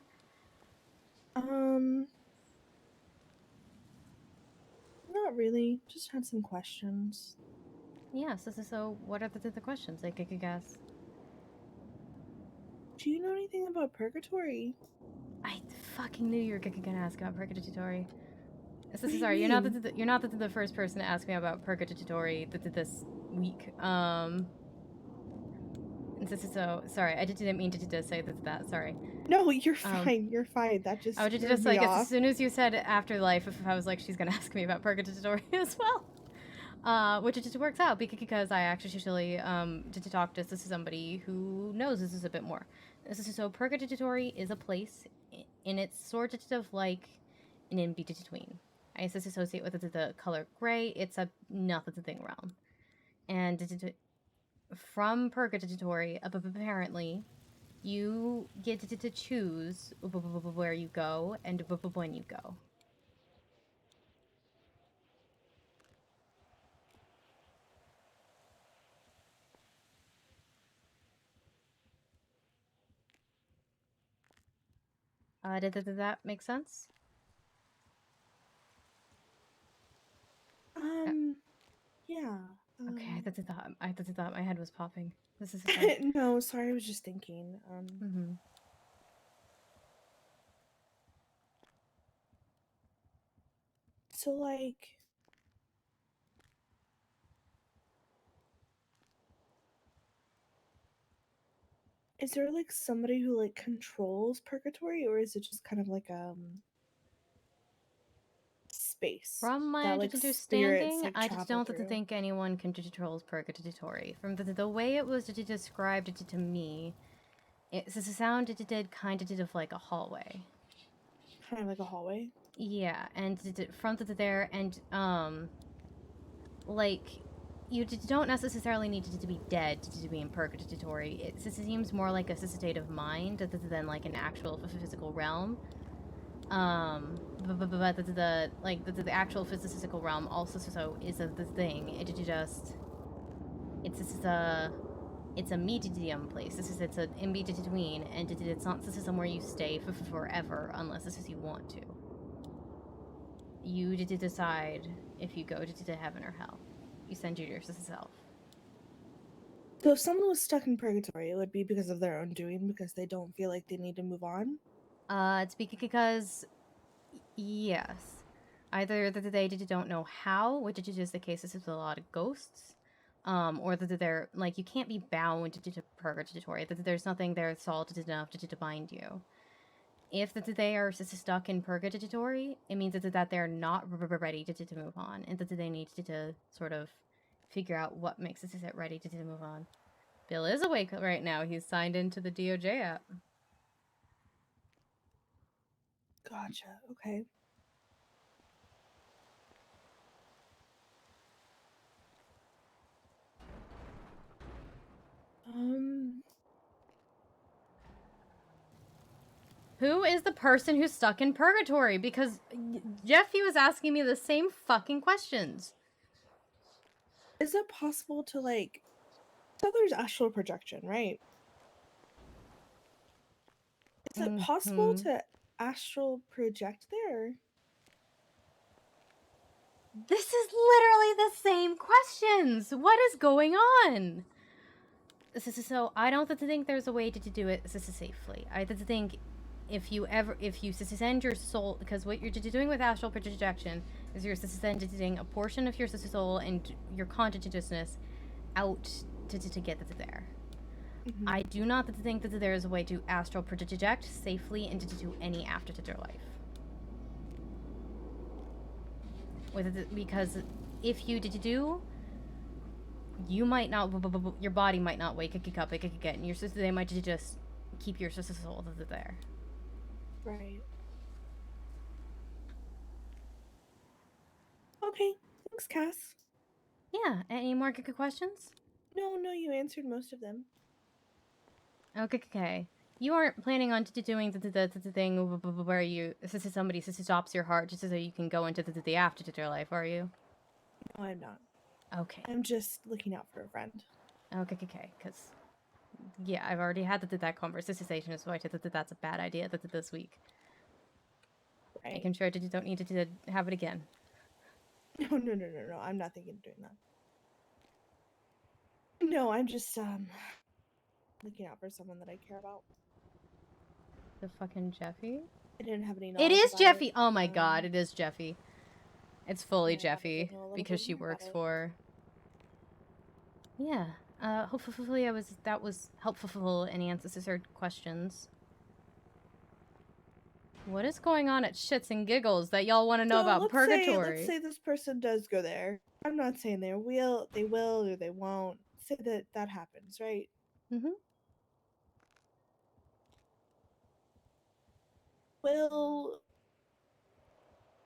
Not really. Just had some questions. Yeah, so what are the questions? Like, I could guess. Do you know anything about purgatory? I fucking knew you were gonna ask about purgatory. What do Sorry, you mean? you're not the first person to ask me about purgatory this week. So sorry, I didn't mean to say that. Sorry. No, you're fine. You're fine. That just I was threw just me like, as off. soon as you said afterlife, if I was like, she's gonna ask me about purgatory as well. Which it just works out because I actually to talk to somebody who knows this is a bit more. So purgatory is a place in its sort of like an in between. I associate with the color gray. It's a nothing realm, and from purgatory, apparently, you get to choose where you go and when you go. Did that make sense? Yeah. Okay, I thought my head was popping. This is No, sorry, I was just thinking. So, like, is there, like, somebody who, like, controls purgatory, or is it just kind of like, space From my that, like, spirits, understanding, like, I just travel don't through? think anyone can control purgatory. From the way it was described to me, it sounded kind of like a hallway. Kind of like a hallway? Yeah, and from there, and like, you don't necessarily need to be dead to be in purgatory. It seems more like a state of mind than like an actual physical realm. But the actual physical realm also is the thing. It's a medium place. It's an in between, and it's not somewhere you stay forever unless you want to. You decide if you go to heaven or hell. You send yourself. So if someone was stuck in purgatory, it would be because of their own doing, because they don't feel like they need to move on. It's because yes, either that they don't know how, which is just the case with a lot of ghosts, or that they're like you can't be bound to purgatory. That there's nothing there solid enough to bind you. If they are stuck in purgatory, it means that they're not ready to move on, and that they need to sort of figure out what makes it ready to move on. Bill is awake right now. He's signed into the DOJ app. Gotcha. Okay. Who is the person who's stuck in purgatory? Because Jeffy was asking me the same fucking questions. Is it possible to like? So there's astral projection, right? Is it possible to astral project there? This is literally the same questions. What is going on? So I don't think there's a way to do it safely. I think if you send your soul, because what you're doing with astral projection is you're sending a portion of your soul and your consciousness out to get there. I do not think that there is a way to astral project safely and to do any after life. Because if you do, you might not, your body might not wake up again, and they might just keep your soul there. Right. Okay. Thanks, Cass. Yeah. Any more good questions? No, you answered most of them. Okay. You aren't planning on doing the thing where you somebody stops your heart just so you can go into the after life, are you? No, I'm not. Okay. I'm just looking out for a friend. Okay. Because yeah, I've already had that conversation, so I said that that's a bad idea this week. Right. Making sure that you don't need to have it again. No. I'm not thinking of doing that. No, I'm just looking out for someone that I care about. The fucking Jeffy? I didn't have any knowledge. It is about Jeffy. It. Oh my god, it is Jeffy. It's fully Yeah, Jeffy because she works for. Yeah. Hopefully that was helpful and answers her questions. What is going on at Shits and Giggles that y'all want to know about purgatory? Let's say this person does go there. I'm not saying they will, or they won't. Say that happens, right? Mm-hmm. Well,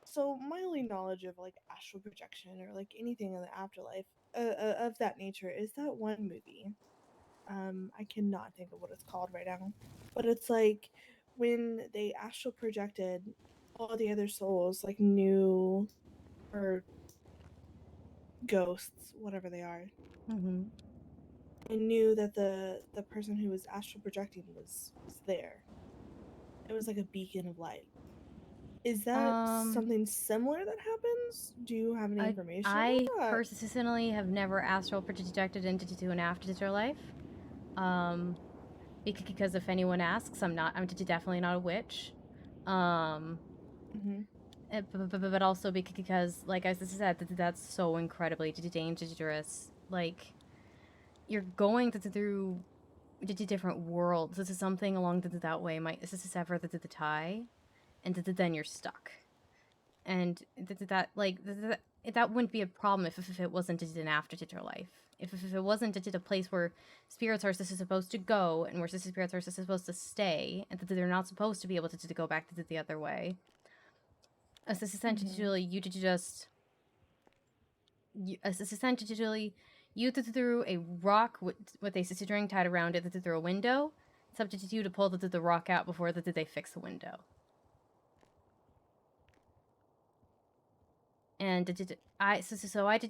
so my only knowledge of like astral projection or like anything in the afterlife of that nature is that one movie. I cannot think of what it's called right now, but it's like when they astral projected all the other souls, like new or ghosts, whatever they are. Mm-hmm. I knew that the person who was astral projecting was there. It was like a beacon of light. Is that something similar that happens? Do you have any information? I personally have never astral projected into an afterlife. Because if anyone asks, I'm definitely not a witch. But also because, like I said, that's so incredibly dangerous. Like, you're going through different worlds. This is something along that way. This is sever the tie, and then you're stuck. And that wouldn't be a problem if it wasn't an afterlife. If it wasn't a place where spirits are supposed to go and where spirits are supposed to stay, and that they're not supposed to be able to go back the other way. Essentially, you threw a rock with a string tied around it through a window. It's up to you to pull the rock out before they fix the window. And I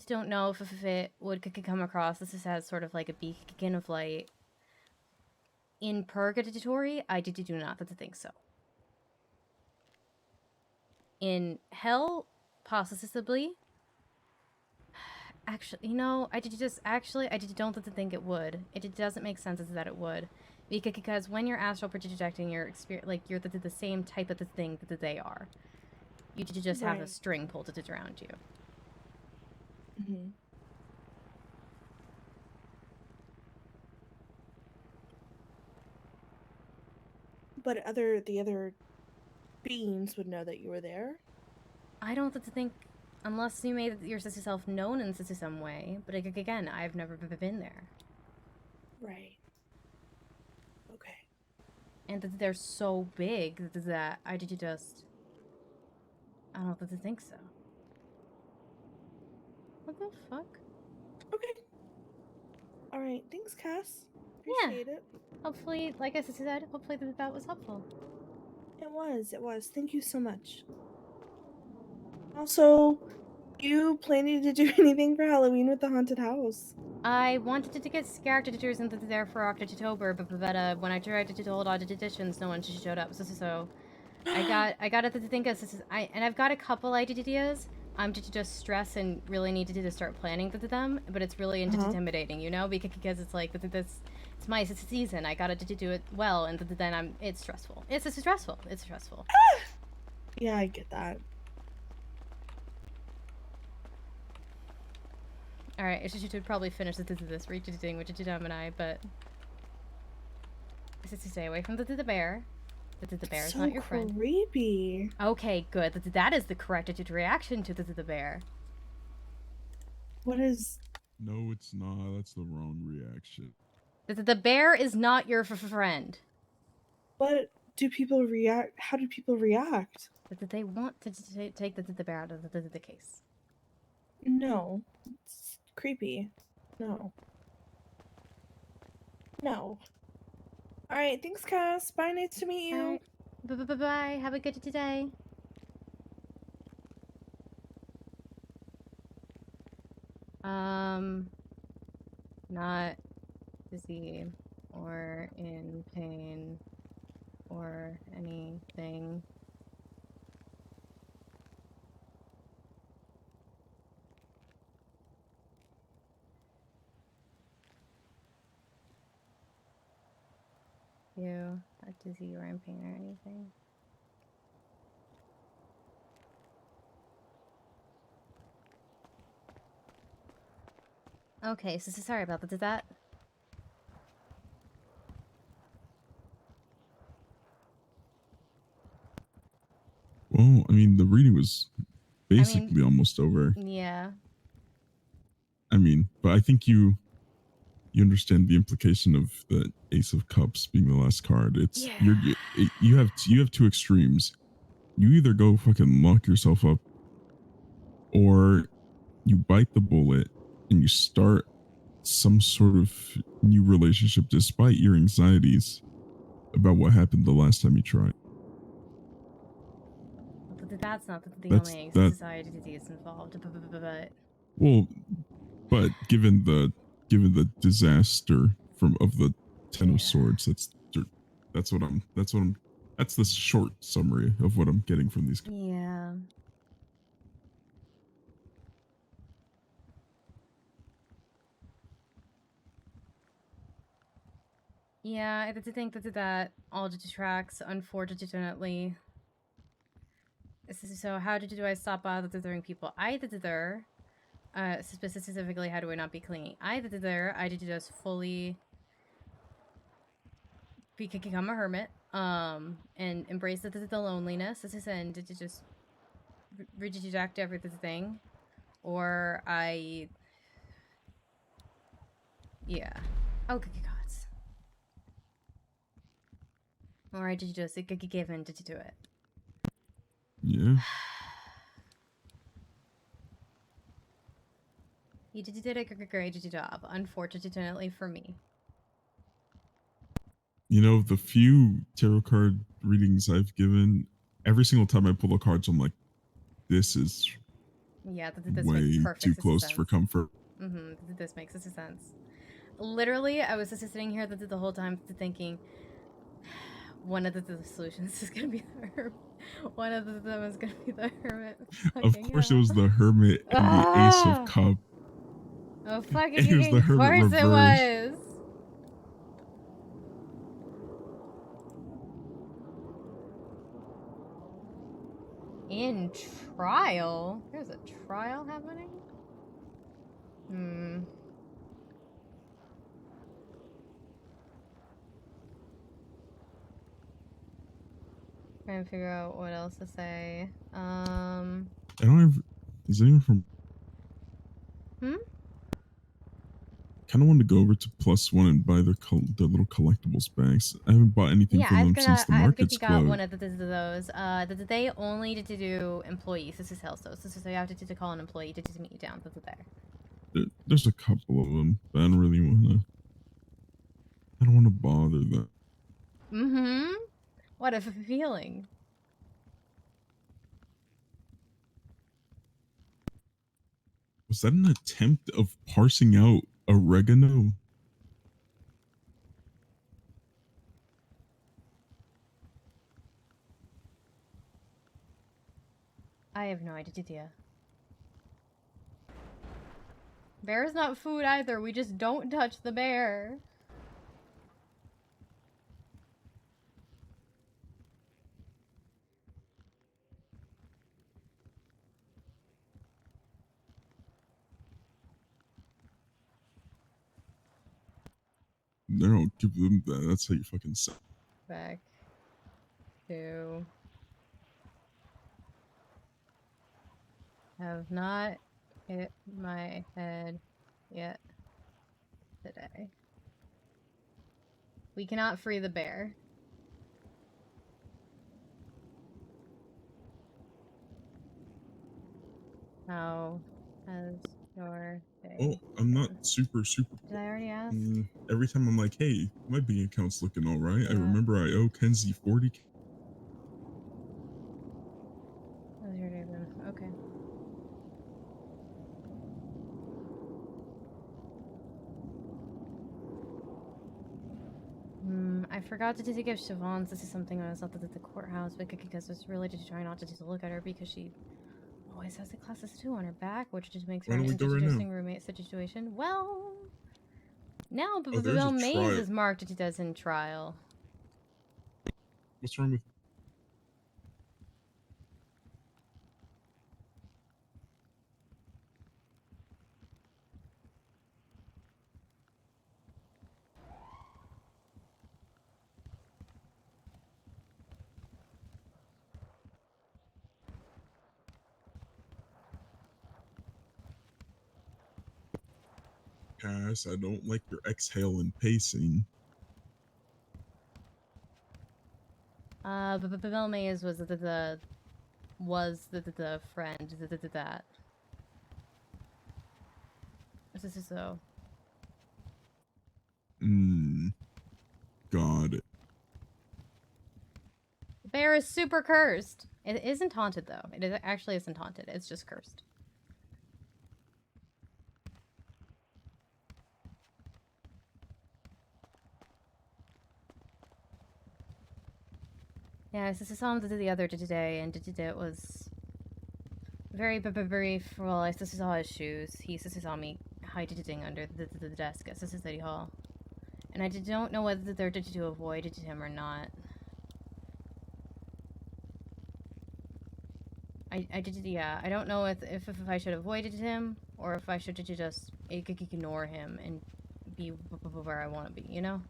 don't know if it could come across this as sort of like a beacon of light in purgatory. I do not think so. In hell, possibly. Actually, I don't think it would. It doesn't make sense that it would, because when you're astral projecting, you're you're the same type of the thing that they are. You just have a Right. string pulled around you. Mm-hmm. But the other beings would know that you were there. I don't think, unless you made yourself known in some way. But again, I've never been there. Right. Okay. And that they're so big that I don't think so. What the fuck? Okay. All right. Thanks, Cass. Appreciate it. Hopefully, like I said, hopefully that was helpful. It was. It was. Thank you so much. Also, you planning to do anything for Halloween with the haunted house? I wanted to get characters into there for October, but when I tried to hold auditions, no one showed up. So I got to think of and I've got a couple ideas. I'm just stress and really need to start planning them, but it's really intimidating, because it's like this. It's my season. I gotta do it well, and then it's stressful. It's stressful. It's stressful. Yeah, I get that. All right, I should probably finish this reading with Gemini, but stay away from the bear. The bear is not your friend. Creepy. Okay, good. That is the correct reaction to the bear. What is? No, it's not. That's the wrong reaction. The bear is not your friend. What do people react? How do people react? They want to take the bear out of the case. No, it's creepy. No. No. All right. Thanks, Cass. Bye. Nice to meet you. Right. Bye. Have a good day. Not dizzy or in pain or anything. You not dizzy or in pain or anything. Okay, so sorry about that. Did that? Well, I mean, the reading was basically almost over. Yeah. I mean, but I think you understand the implication of the Ace of Cups being the last card. It's you have two extremes. You either go fucking lock yourself up, or you bite the bullet and you start some sort of new relationship despite your anxieties about what happened the last time you tried. But that's not the only society disease involved. But Well, given the disaster of the Ten of Swords, that's the short summary of what I'm getting from these. Yeah. Yeah, I think that all detracts, unfortunately. So how do I stop bothering people? Specifically, how do I not be clingy? I did just fully become a hermit, and embrace the loneliness, and to just reject everything, or yeah. Oh, good gods. Or I did just give in to do it. Yeah. You did a great job, unfortunately for me. You know, the few tarot card readings I've given, every single time I pull the cards, I'm like, this is This way makes perfect too close sense. for comfort. This makes sense. Literally, I was just sitting here the whole time thinking, one of the solutions is gonna be the hermit. One of them is gonna be the hermit. Of course, it was the Hermit and the Ace of Cups. Oh, fucking It was the of hermit course it reverse. was. In trial? There's a trial happening? Hmm. Trying to figure out what else to say. I don't have. Is anyone from? Hmm? Kind of want to go over to +1 and buy the little collectibles bags. I haven't bought anything Yeah, from them since the market's got closed. one of those. They only did to do employees. This is Hellstone. This is so you have to call an employee to meet you down. This is there. There's a couple of them, but I don't really want to. I don't want to bother them. Mm-hmm. What a feeling. Was that an attempt of parsing out oregano? I have no idea. Bear's not food either. We just don't touch the bear. No, give them that. That's how you fucking say. Back to have not hit my head yet today. We cannot free the bear. How has your day? Oh, I'm not super. Did I already ask? Every time I'm like, hey, my bank account's looking all right. I Yeah. remember I owe Kenzie 40. How's your day been? Okay. I forgot to give Siobhan. This is something I was at the courthouse because it's really just trying not to look at her because she always has the classes 2 on her back, which just makes her Why an don't we go right interesting now? roommate situation. Well, now Oh, there's a Bill Mays trial. is marked as in trial. What's wrong with? Cass, I don't like your exhale and pacing. Bill Mays was the friend that. This is so. Got it. The bear is super cursed. It isn't haunted though. Actually isn't haunted. It's just cursed. Yeah, I saw him the other today, and it was very brief. Well, I saw his shoes. He saw me hiding under the desk at City Hall, and I don't know whether they're to avoid him or not. Yeah. I don't know if I should avoid him or if I should just ignore him and be where I want to be. You know.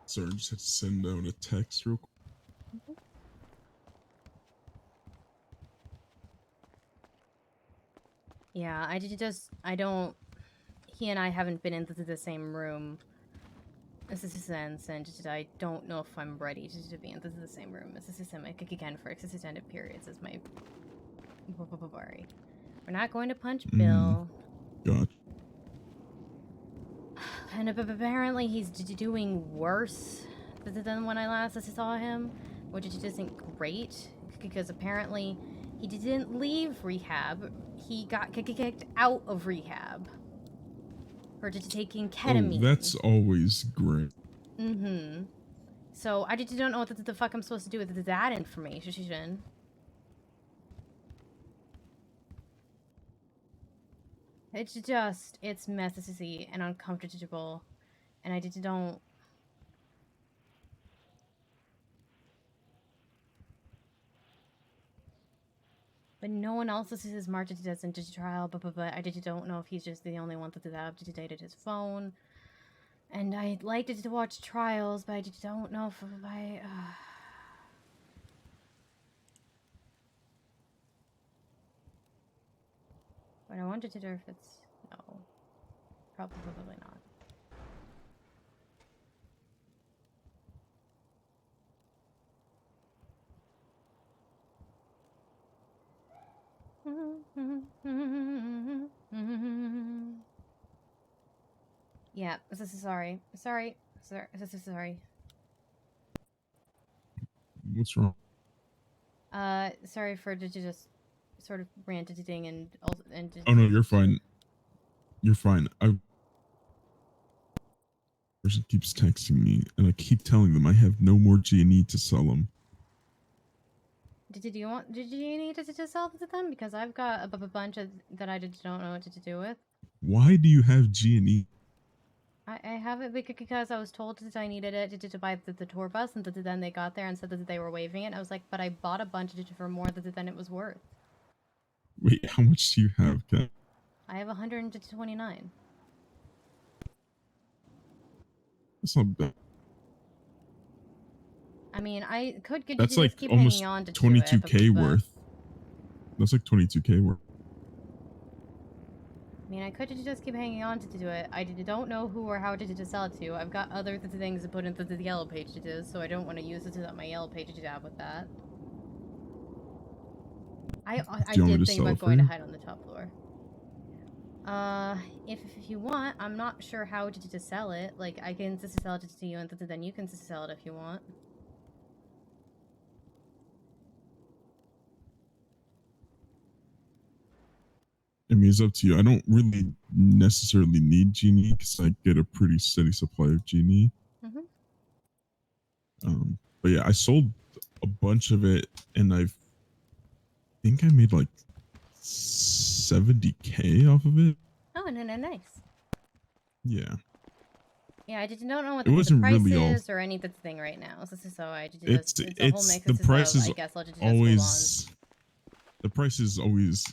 Sorry, I just had to send out a text real quick. Yeah, I don't. He and I haven't been into the same room. This is sense, and I don't know if I'm ready to be into the same room. This is my again for extended periods. Is my worry. We're not going to punch Bill. Gotcha. And apparently he's doing worse than when I last saw him, which isn't great because apparently he didn't leave rehab. He got kicked out of rehab. for taking Oh, ketamine. that's always great. Mm-hmm. So I just don't know what the fuck I'm supposed to do with that information. It's messy and uncomfortable, and I just don't. But no one else is marked as into trial, but I just don't know if he's just the only one that updated his phone. And I'd like to watch trials, but I just don't know if I. But I wanted to know if it's no, probably not. Yeah, sorry. Sorry. What's wrong? Sorry for just sort of ranting and also Oh no, you're fine. You're fine. Person keeps texting me, and I keep telling them I have no more G&E to sell them. Did you need to sell it to them? Because I've got a bunch of that I just don't know what to do with. Why do you have G&E? I have it because I was told that I needed it to buy the tour bus, and then they got there and said that they were waiving it. I was like, but I bought a bunch of it for more than it was worth. Wait, how much do you have, Kat? I have 129. That's not bad. I mean, I could That's just like keep almost hanging on to 22k it, worth. That's like 22k worth. I mean, I could just keep hanging on to it. I don't know who or how to sell it to. I've got other things to put into the yellow page to do, so I don't want to use it on my yellow page to dab with that. I did think about going to hide on the top floor. If you want, I'm not sure how to sell it. Like, I can just sell it to you, and then you can just sell it if you want. I mean, it's up to you. I don't really necessarily need Genie because I get a pretty steady supply of Genie. But yeah, I sold a bunch of it, and I think I made like 70k off of it. Oh, no, nice. Yeah. Yeah, I just don't know what It the wasn't price really all. is or anything right now. So I just It's a whole mix the of price is I guess I'll just always the price is always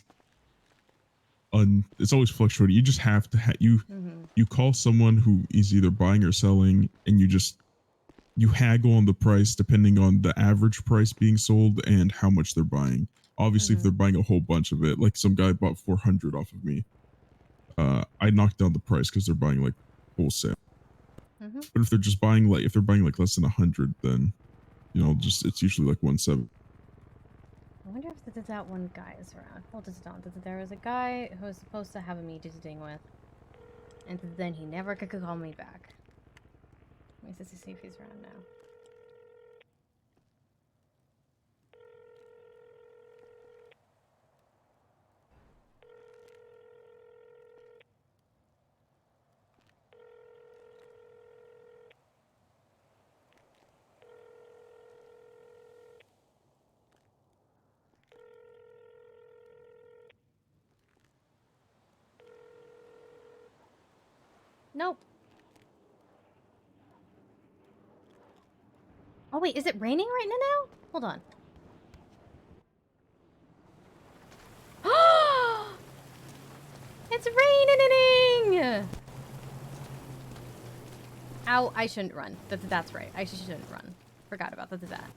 it's always fluctuating. You just have to you call someone who is either buying or selling, and you haggle on the price depending on the average price being sold and how much they're buying. Obviously, if they're buying a whole bunch of it, like some guy bought 400 off of me, I knocked down the price because they're buying like wholesale. But if they're just buying like less than 100, then it's usually like 170. I wonder if that one guy is around. Hold this down. There was a guy who was supposed to have a meeting with, and then he never could call me back. Let me see if he's around now. Nope. Oh wait, is it raining right now? Hold on. It's raining! Ow, I shouldn't run. That's right. I shouldn't run. Forgot about that.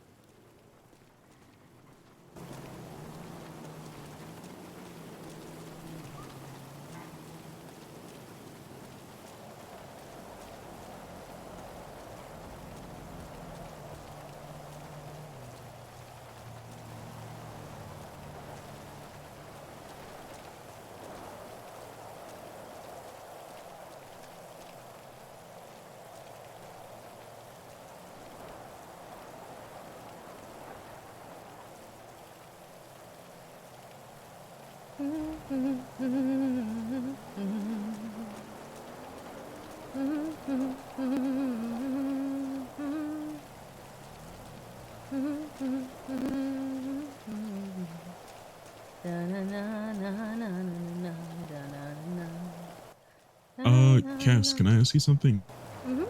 Cass, can I ask you something? Mhm.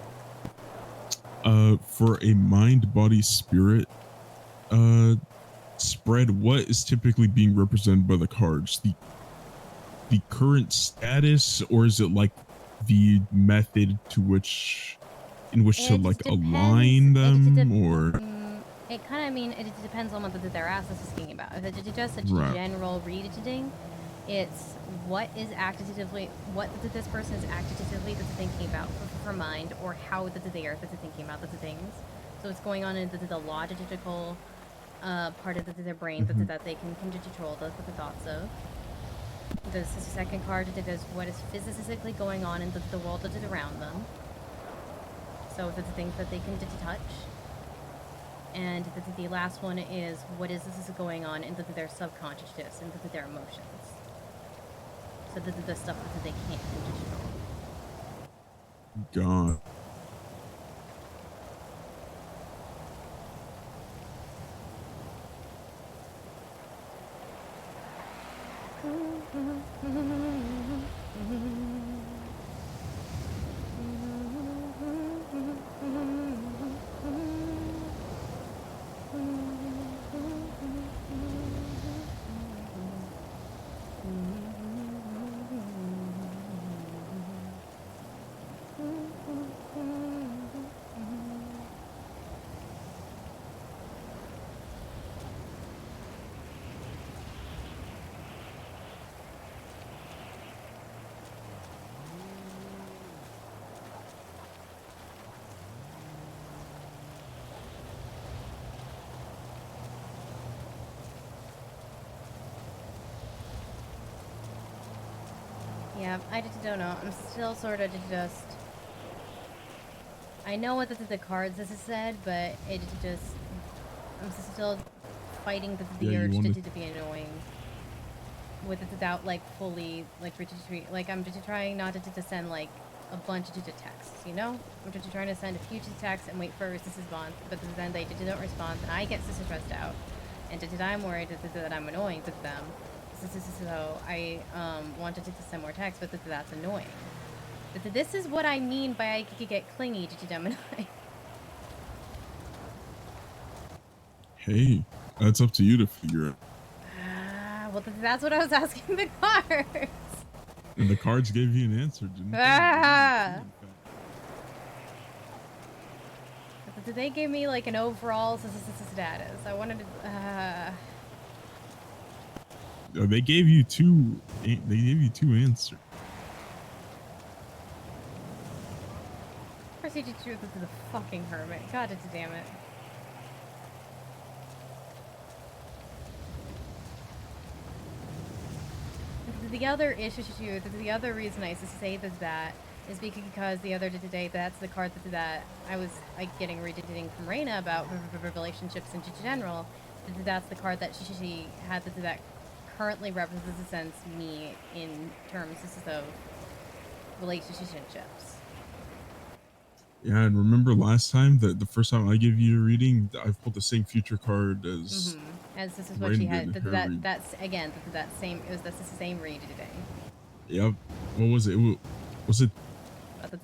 For a mind, body, spirit, spread, what is typically being represented by the cards? The current status, or is it like the method in which to like align them, or It kind of, I mean, it depends on what they're asking about. If it's just a Right. general reading, it's what is actively, what this person is actively thinking about for mind, or how they are thinking about the things. So what's going on in the logical part of their brain Mhm. that they can control the thoughts of. The second card is what is physically going on in the world around them. So the things that they can touch. And the last one is what is going on in their subconsciousness and their emotions. So the stuff that they can't control. God? Yeah, I just don't know. I'm still sort of just. I know what the cards this is said, but it just. I'm still fighting the Yeah, you urge wanna- to be annoying. Without like fully like retreat. Like I'm just trying not to send like a bunch of texts, you know? I'm just trying to send a few texts and wait for a response, but then they don't respond, and I get stressed out, and I'm worried that I'm annoying to them. So I wanted to send more texts, but that's annoying. But this is what I mean by I could get clingy to Gemini. Hey, that's up to you to figure out. Well, that's what I was asking the cards. And the cards gave you an answer, didn't they? Ah! They gave me like an overall status. I wanted to. They gave you two. They gave you two answers. First, you just threw this to the fucking hermit. God damn it. The other issue, the other reason I say that is because the other day, that's the card that I was like getting reading from Reina about relationships in general. That's the card that she had that currently represents me in terms of relationships. Yeah, and remember last time that the first time I gave you a reading, I pulled the same future card as. As this is what Raina she had. did in her reading. That's again that same. It was the same read today. Yep. What was it? Was it?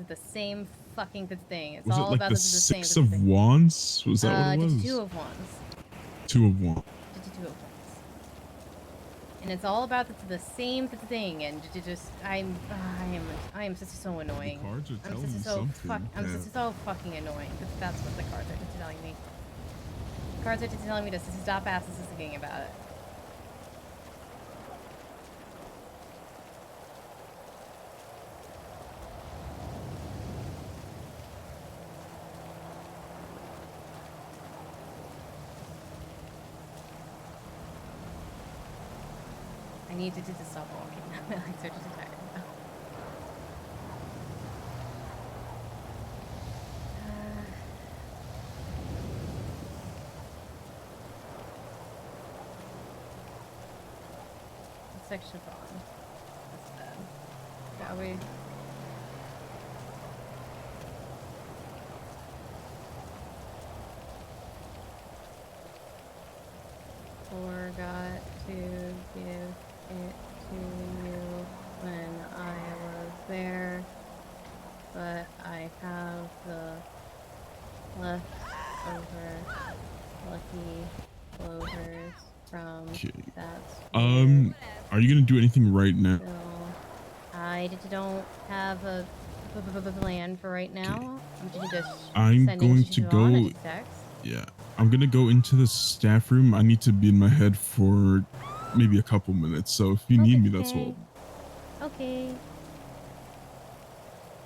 The same fucking thing. It's Was all it like about the same Six of Wands? Was that what it was? Two of Wands. Two of Wands. Two of Wands. And it's all about the same thing, and I am just so annoying. The cards are I'm telling just you so something. I'm just so fucking annoying. That's what the cards are telling me. The cards are telling me to stop asking about it. I need to stop walking. My legs are just tired now. Section on. That's bad. Shall we? forgot to give it to you when I was there, but I have the leftover lucky clovers from that Are you gonna do anything right now? I don't have a plan for right now. I'm just I'm sending going to go. Siobhan a text. Yeah, I'm gonna go into the staff room. I need to be in my head for maybe a couple minutes. So if you need me, that's all. Okay.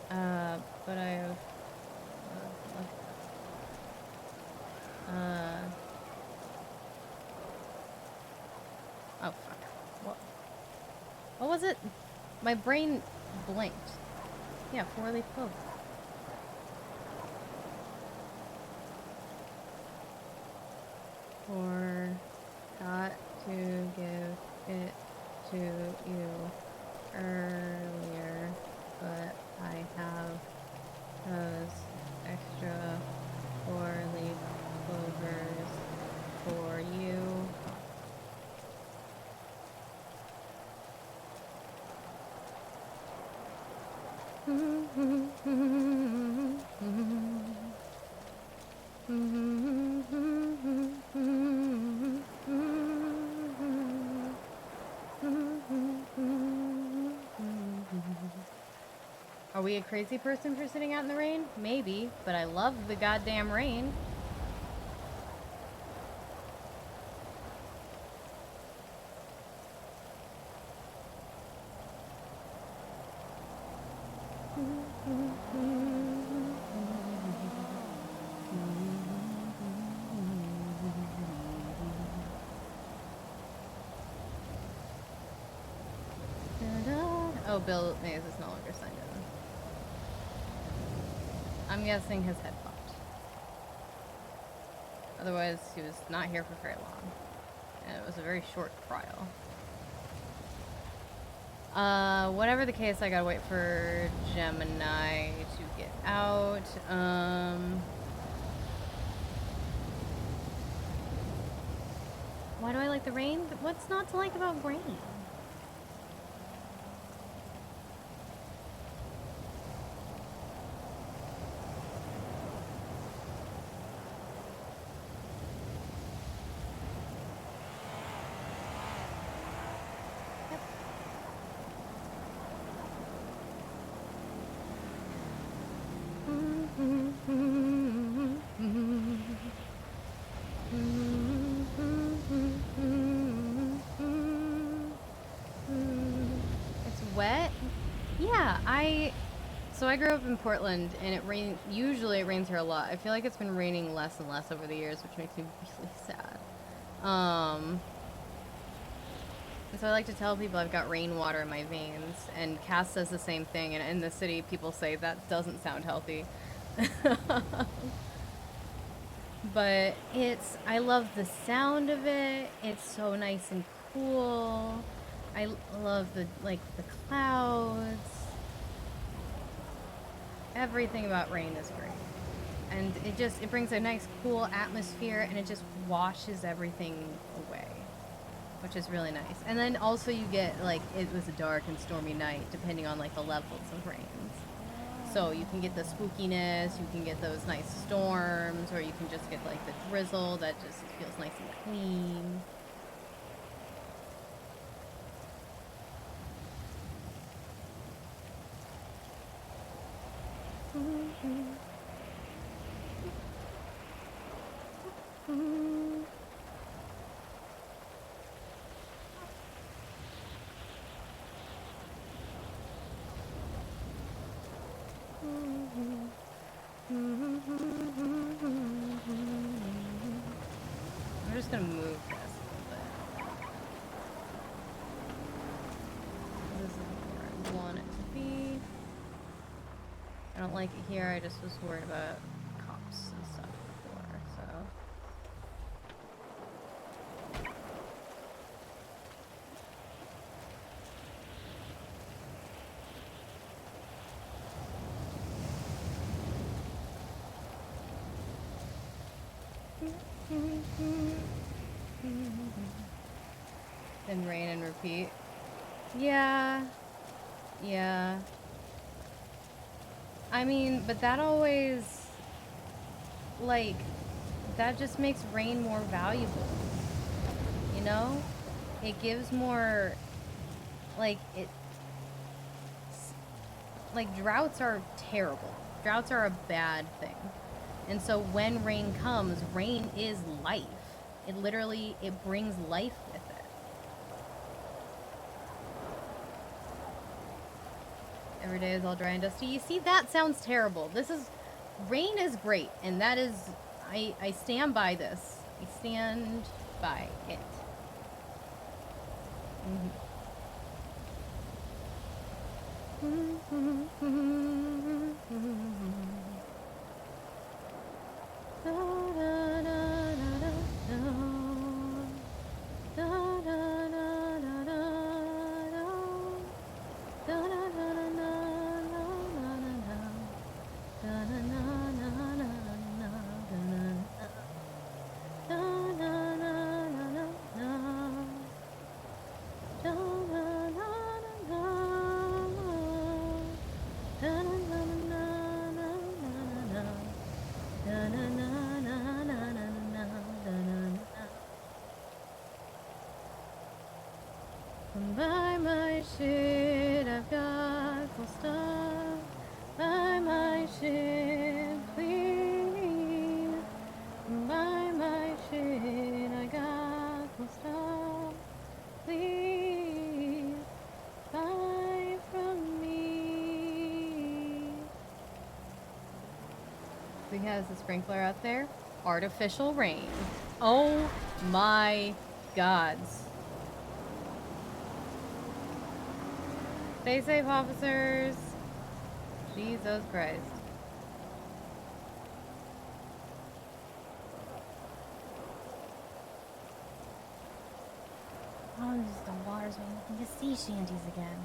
But I have. Oh fuck. What was it? My brain blinked. Yeah, 4-leaf clover. Forgot to give it to you earlier, but I have those extra 4-leaf clovers for you. Are we a crazy person for sitting out in the rain? Maybe, but I love the goddamn rain. Oh, Bill Mays is no longer signed in. I'm guessing his head popped. Otherwise, he was not here for very long. And it was a very short trial. Whatever the case, I gotta wait for Gemini to get out. Why do I like the rain? What's not to like about rain? It's wet? Yeah, so I grew up in Portland and usually it rains here a lot. I feel like it's been raining less and less over the years, which makes me really sad. So I like to tell people I've got rainwater in my veins, and Cass says the same thing, and in the city people say that doesn't sound healthy. But I love the sound of it. It's so nice and cool. I love the clouds. Everything about rain is great. And it brings a nice cool atmosphere, and it just washes everything away, which is really nice. And then also you get it was a dark and stormy night depending on the levels of rains. So you can get the spookiness, you can get those nice storms, or you can just get the drizzle that just feels nice and clean. I'm just gonna move this a little bit. This is where I want it to be. I don't like it here. I just was worried about cops and stuff before, so. Then rain and repeat. Yeah. Yeah. I mean, but that always, like, that just makes rain more valuable. You know? It gives more, like, like, droughts are terrible. Droughts are a bad thing. And so when rain comes, rain is life. It literally, it brings life with it. Every day is all dry and dusty. You see, that sounds terrible. Rain is great, and that is, I stand by this. I stand by it. Buy my shit, I've got cool stuff. Buy my shit, please. Buy my shit, I got cool stuff. Please, buy from me. Who has the sprinkler out there? Artificial rain. Oh my gods. Stay safe, officers. Jesus Christ. Oh, the water's making the sea shanties again.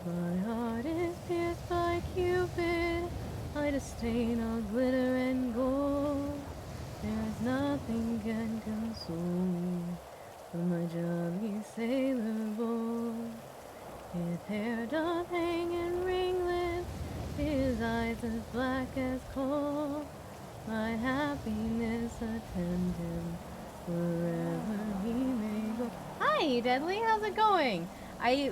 My heart is pierced by Cupid, I disdain all glitter and gold. There is nothing can console me but my jolly sailor boy. His hair doth hang in ringlets, his eyes as black as coal. My happiness attend him wherever he may go. Hi, Deadly, how's it going?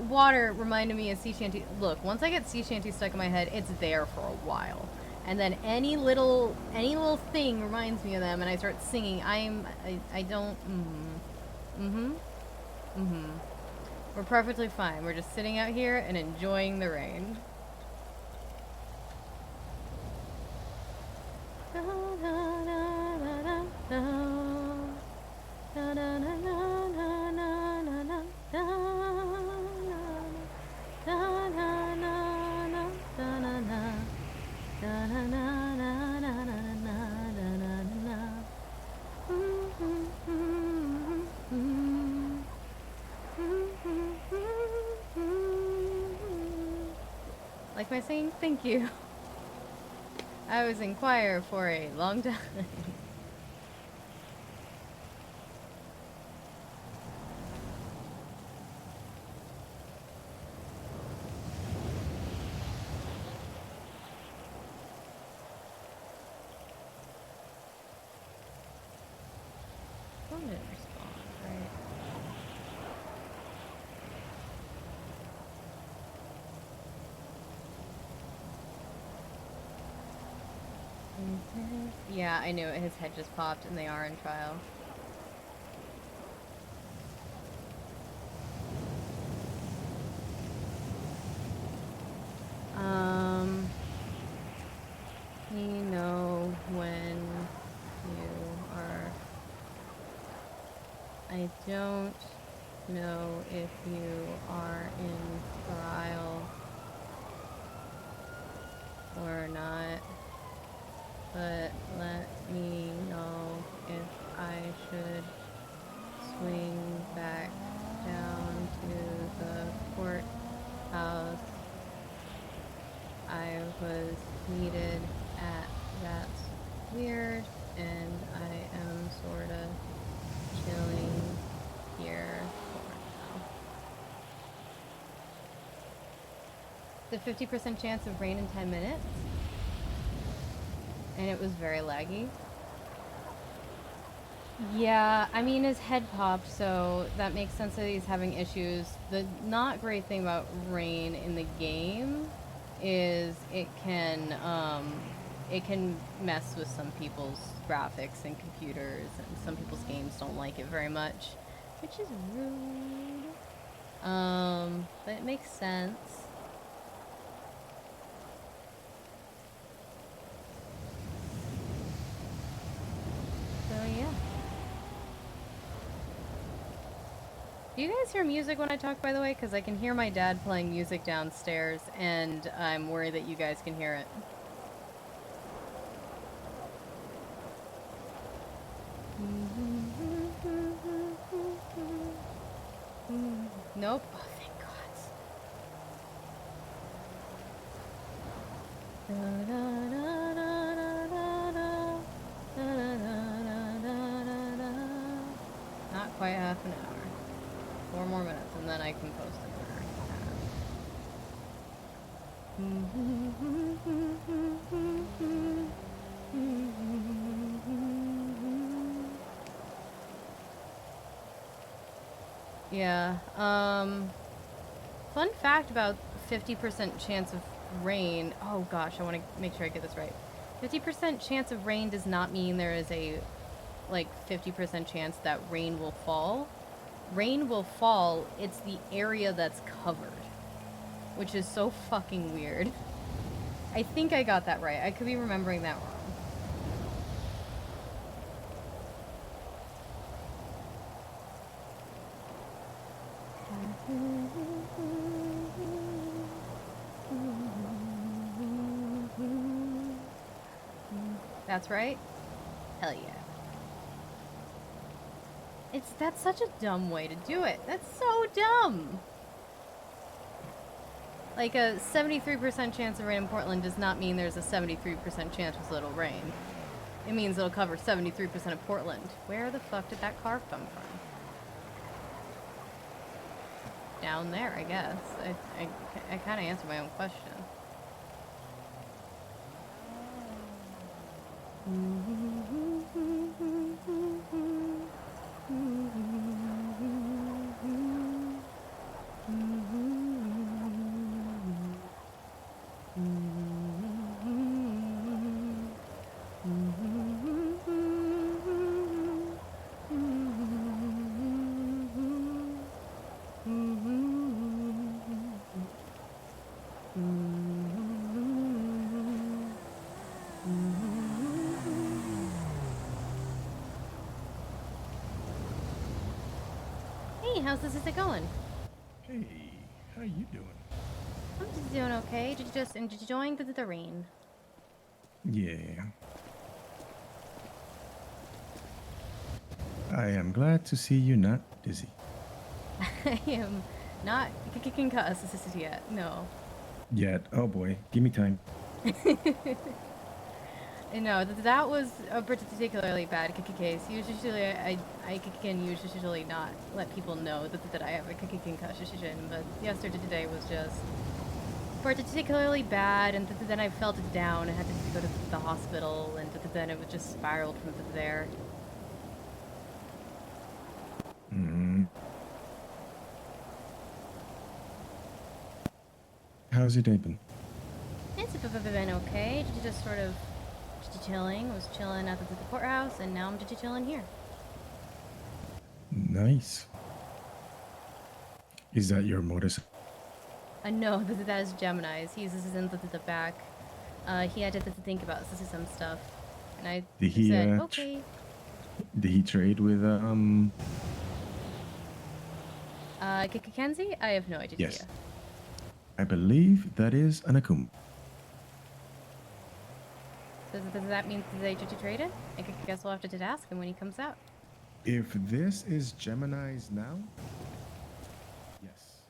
Water reminded me of sea shanty. Look, once I get sea shanty stuck in my head, it's there for a while. And then any little thing reminds me of them, and I start singing. I don't. We're perfectly fine. We're just sitting out here and enjoying the rain. Like my singing? Thank you. I was in choir for a long time. Phone didn't respond, right? Yeah, I knew it. His head just popped and they are in trial. I don't know if you are in trial or not, but let me know if I should swing back down to the courthouse. I was needed at That's Weird, and I am sorta chilling here for now. The 50% chance of rain in 10 minutes, and it was very laggy. Yeah, I mean, his head popped, so that makes sense that he's having issues. The not great thing about rain in the game is it can mess with some people's graphics and computers, and some people's games don't like it very much, which is rude. But it makes sense. So yeah. Do you guys hear music when I talk, by the way? Because I can hear my dad playing music downstairs, and I'm worried that you guys can hear it. Nope. Oh, thank God. Not quite half an hour. 4 more minutes, and then I can post it. Yeah, fun fact about 50% chance of rain. Oh gosh, I want to make sure I get this right. 50% chance of rain does not mean there is a, like, 50% chance that rain will fall. Rain will fall, it's the area that's covered. Which is so fucking weird. I think I got that right. I could be remembering that wrong. That's right? Hell yeah. That's such a dumb way to do it. That's so dumb. Like, a 73% chance of rain in Portland does not mean there's a 73% chance it'll rain. It means it'll cover 73% of Portland. Where the fuck did that car come from? Down there, I guess. I kind of answered my own question. Hey, how's this visit going? Hey, how you doing? I'm just doing okay. Did you just enjoying the rain? Yeah. I am glad to see you not dizzy. I am not concussed yet. No. Yet. Oh boy, give me time. No, that was a particularly bad case. Usually, I can usually not let people know that I have a concussion, but yesterday was just particularly bad, and then I felt it down and had to go to the hospital, and then it was just spiraled from there. How's your day been? It's been okay. Just sort of chilling. Was chilling at the courthouse, and now I'm just chilling here. Nice. Is that your motorcycle? No, that is Gemini's. He's in the back. He had to think about some stuff, and I Did he, said, okay. Did he trade with Kenzie? I have no idea. Yes. I believe that is an Akum. Does that mean they traded? I guess we'll have to ask him when he comes out. If this is Gemini's now, yes.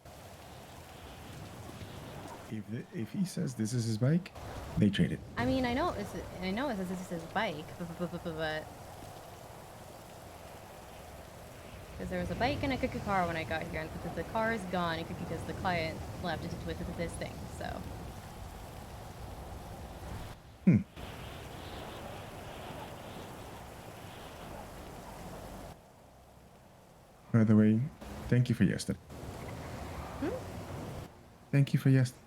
If he says this is his bike, they traded. I mean, I know this is his bike, but because there was a bike and a car when I got here, and the car is gone because the client left it with this thing. So. By the way, thank you for yesterday. Thank you for yesterday.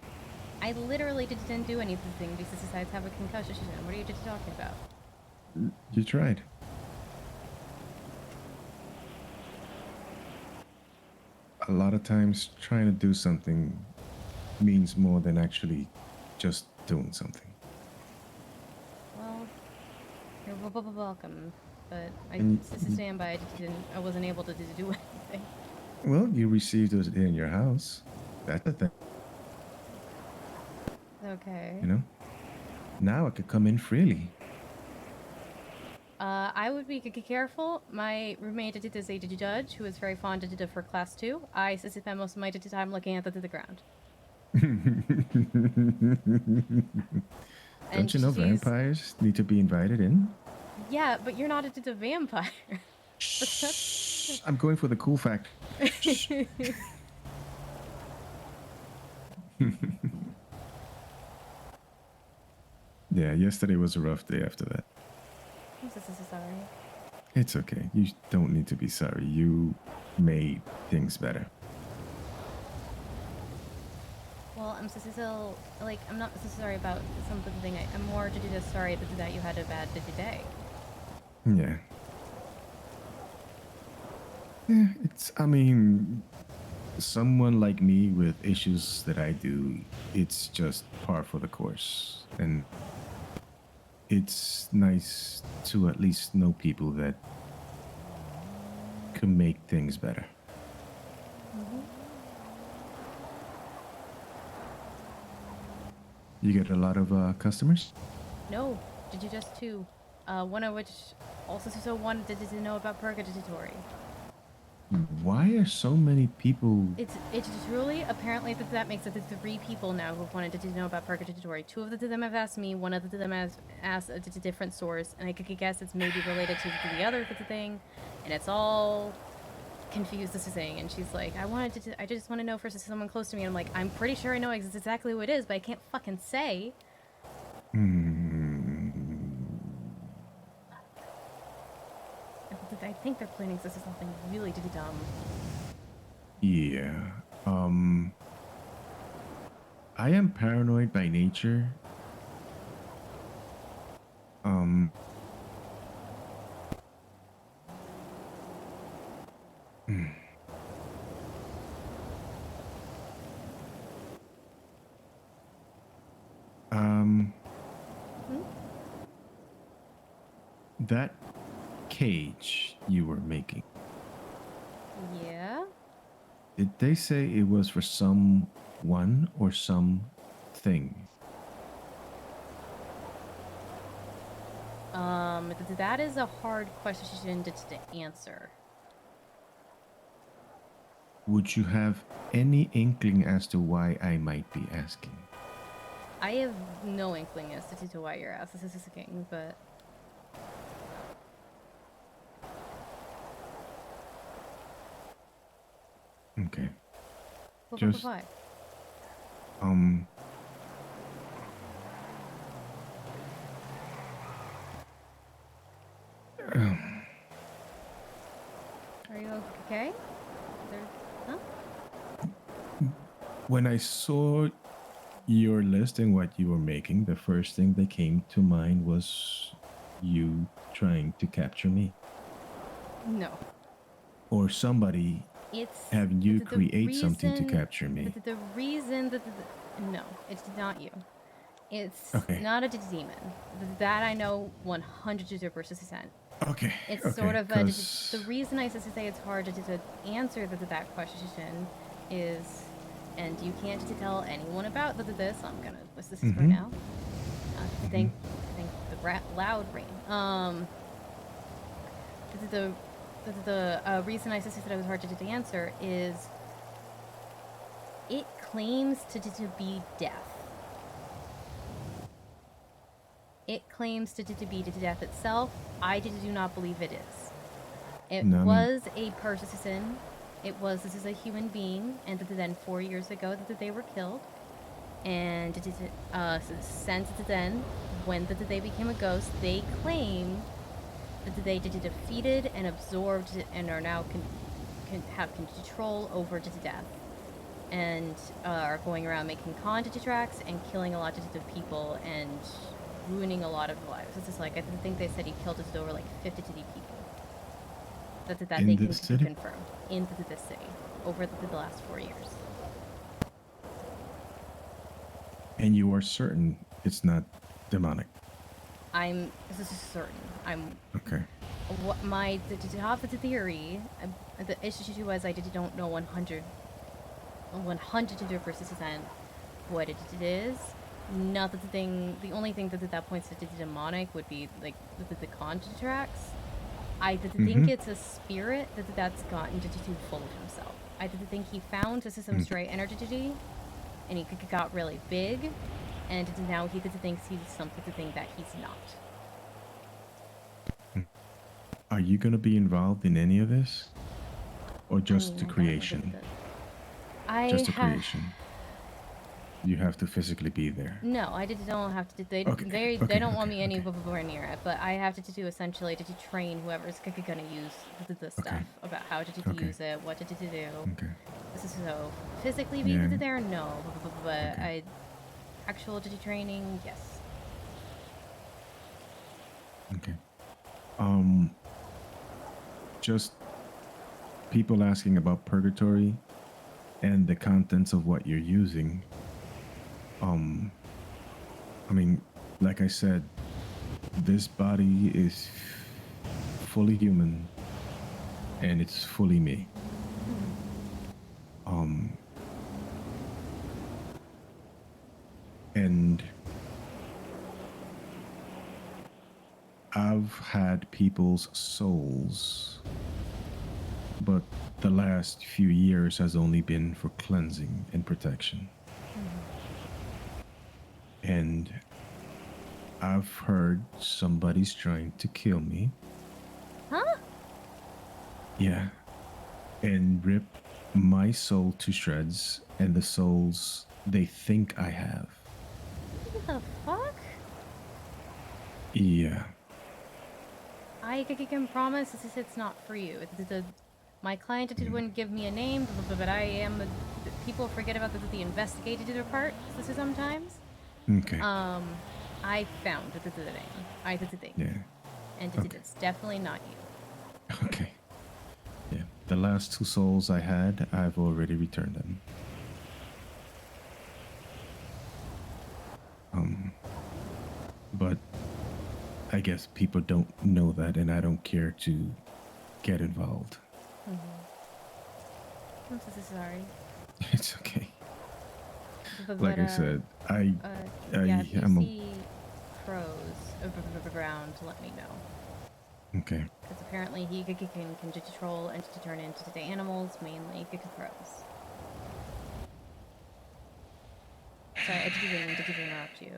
I literally didn't do anything besides have a concussion. What are you just talking about? You tried. A lot of times trying to do something means more than actually just doing something. Well, you're welcome, but I And stand by. I wasn't able to do anything. Well, you received those in your house. That's the thing. Okay. You know? Now I could come in freely. I would be careful. My roommate is a judge who is very fond of for class 2. I spend most of my time looking at the ground. Don't you know vampires need to be invited in? Yeah, but you're not a vampire. I'm going for the cool fact. Yeah, yesterday was a rough day after that. I'm so sorry. It's okay. You don't need to be sorry. You made things better. Well, I'm still like I'm not so sorry about something. I'm more just sorry that you had a bad day. Yeah. Yeah, I mean, someone like me with issues that I do, it's just par for the course. And it's nice to at least know people that can make things better. You get a lot of customers? No, just 2. One of which also wanted to know about purgatory. Why are so many people... It's truly, apparently that makes it 3 people now who wanted to know about purgatory. 2 of them have asked me, 1 of them has asked a different source, and I could guess it's maybe related to the other thing, and it's all confused, this thing. And she's like, I just want to know for someone close to me. And I'm like, I'm pretty sure I know exactly who it is, but I can't fucking say. I think they're planning this is something really dumb. Yeah. I am paranoid by nature. That cage you were making. Yeah? Did they say it was for someone or something? That is a hard question to answer. Would you have any inkling as to why I might be asking? I have no inkling as to why you're asking, but... Okay. Just... Why? Are you okay? Huh? When I saw your list and what you were making, the first thing that came to mind was you trying to capture me. No. Or somebody having you create something to capture me. The reason that... No, it's not you. It's Okay. not a demon. That I know 100%. Okay. It's okay, sort of a. 'cause- The reason I say it's hard to answer that question is, and you can't tell anyone about this. I'm gonna list this for Mhm. now. Thank the loud rain. The reason I said it was hard to answer is it claims to be death. It claims to be death itself. I do not believe it is. It No, I mean- was a person. It was this is a human being, and then 4 years ago that they were killed, and since then, when they became a ghost, they claim that they defeated and absorbed and are now can have control over death, and are going around making contact tracks and killing a lot of people and ruining a lot of lives. This is like I think they said he killed over like 50 people. That In they the can city? confirm in this city over the last 4 years. And you are certain it's not demonic. This is certain. Okay. What my the theory, the issue was I don't know 100% what it is. Not that the only thing that points to demonic would be like the contact tracks. I think it's a spirit that's gotten too full of himself. I think he found some stray energy, and he got really big, and now he thinks he's something that he's not. Are you going to be involved in any of this? Or just mean, the I don't know, creation? Just the creation. You have to physically be there. No, I don't have to. They don't want me anywhere near it, but I have to do essentially to train whoever's gonna use the stuff about how to use it, what to do. Okay. This is so physically be there, no, but I actual training, yes. Okay. Just people asking about purgatory and the contents of what you're using. I mean, like I said, this body is fully human and it's fully me. And I've had people's souls, but the last few years has only been for cleansing and protection. And I've heard somebody's trying to kill me. Huh? Yeah. And rip my soul to shreds and the souls they think I have. What the fuck? Yeah. I can promise it's not for you. My client wouldn't give me a name, but I am. People forget about the investigator part. This is sometimes. Okay. I found the name. I did the thing. Yeah. And it's definitely not you. Okay. Yeah. The last two souls I had, I've already returned them. But I guess people don't know that, and I don't care to get involved. I'm so sorry. It's okay. But, Like I said, yeah, if you I'm see crows around, let me know. okay. Because apparently he can control and to turn into the animals, mainly crows. Sorry, I didn't mean to interrupt you.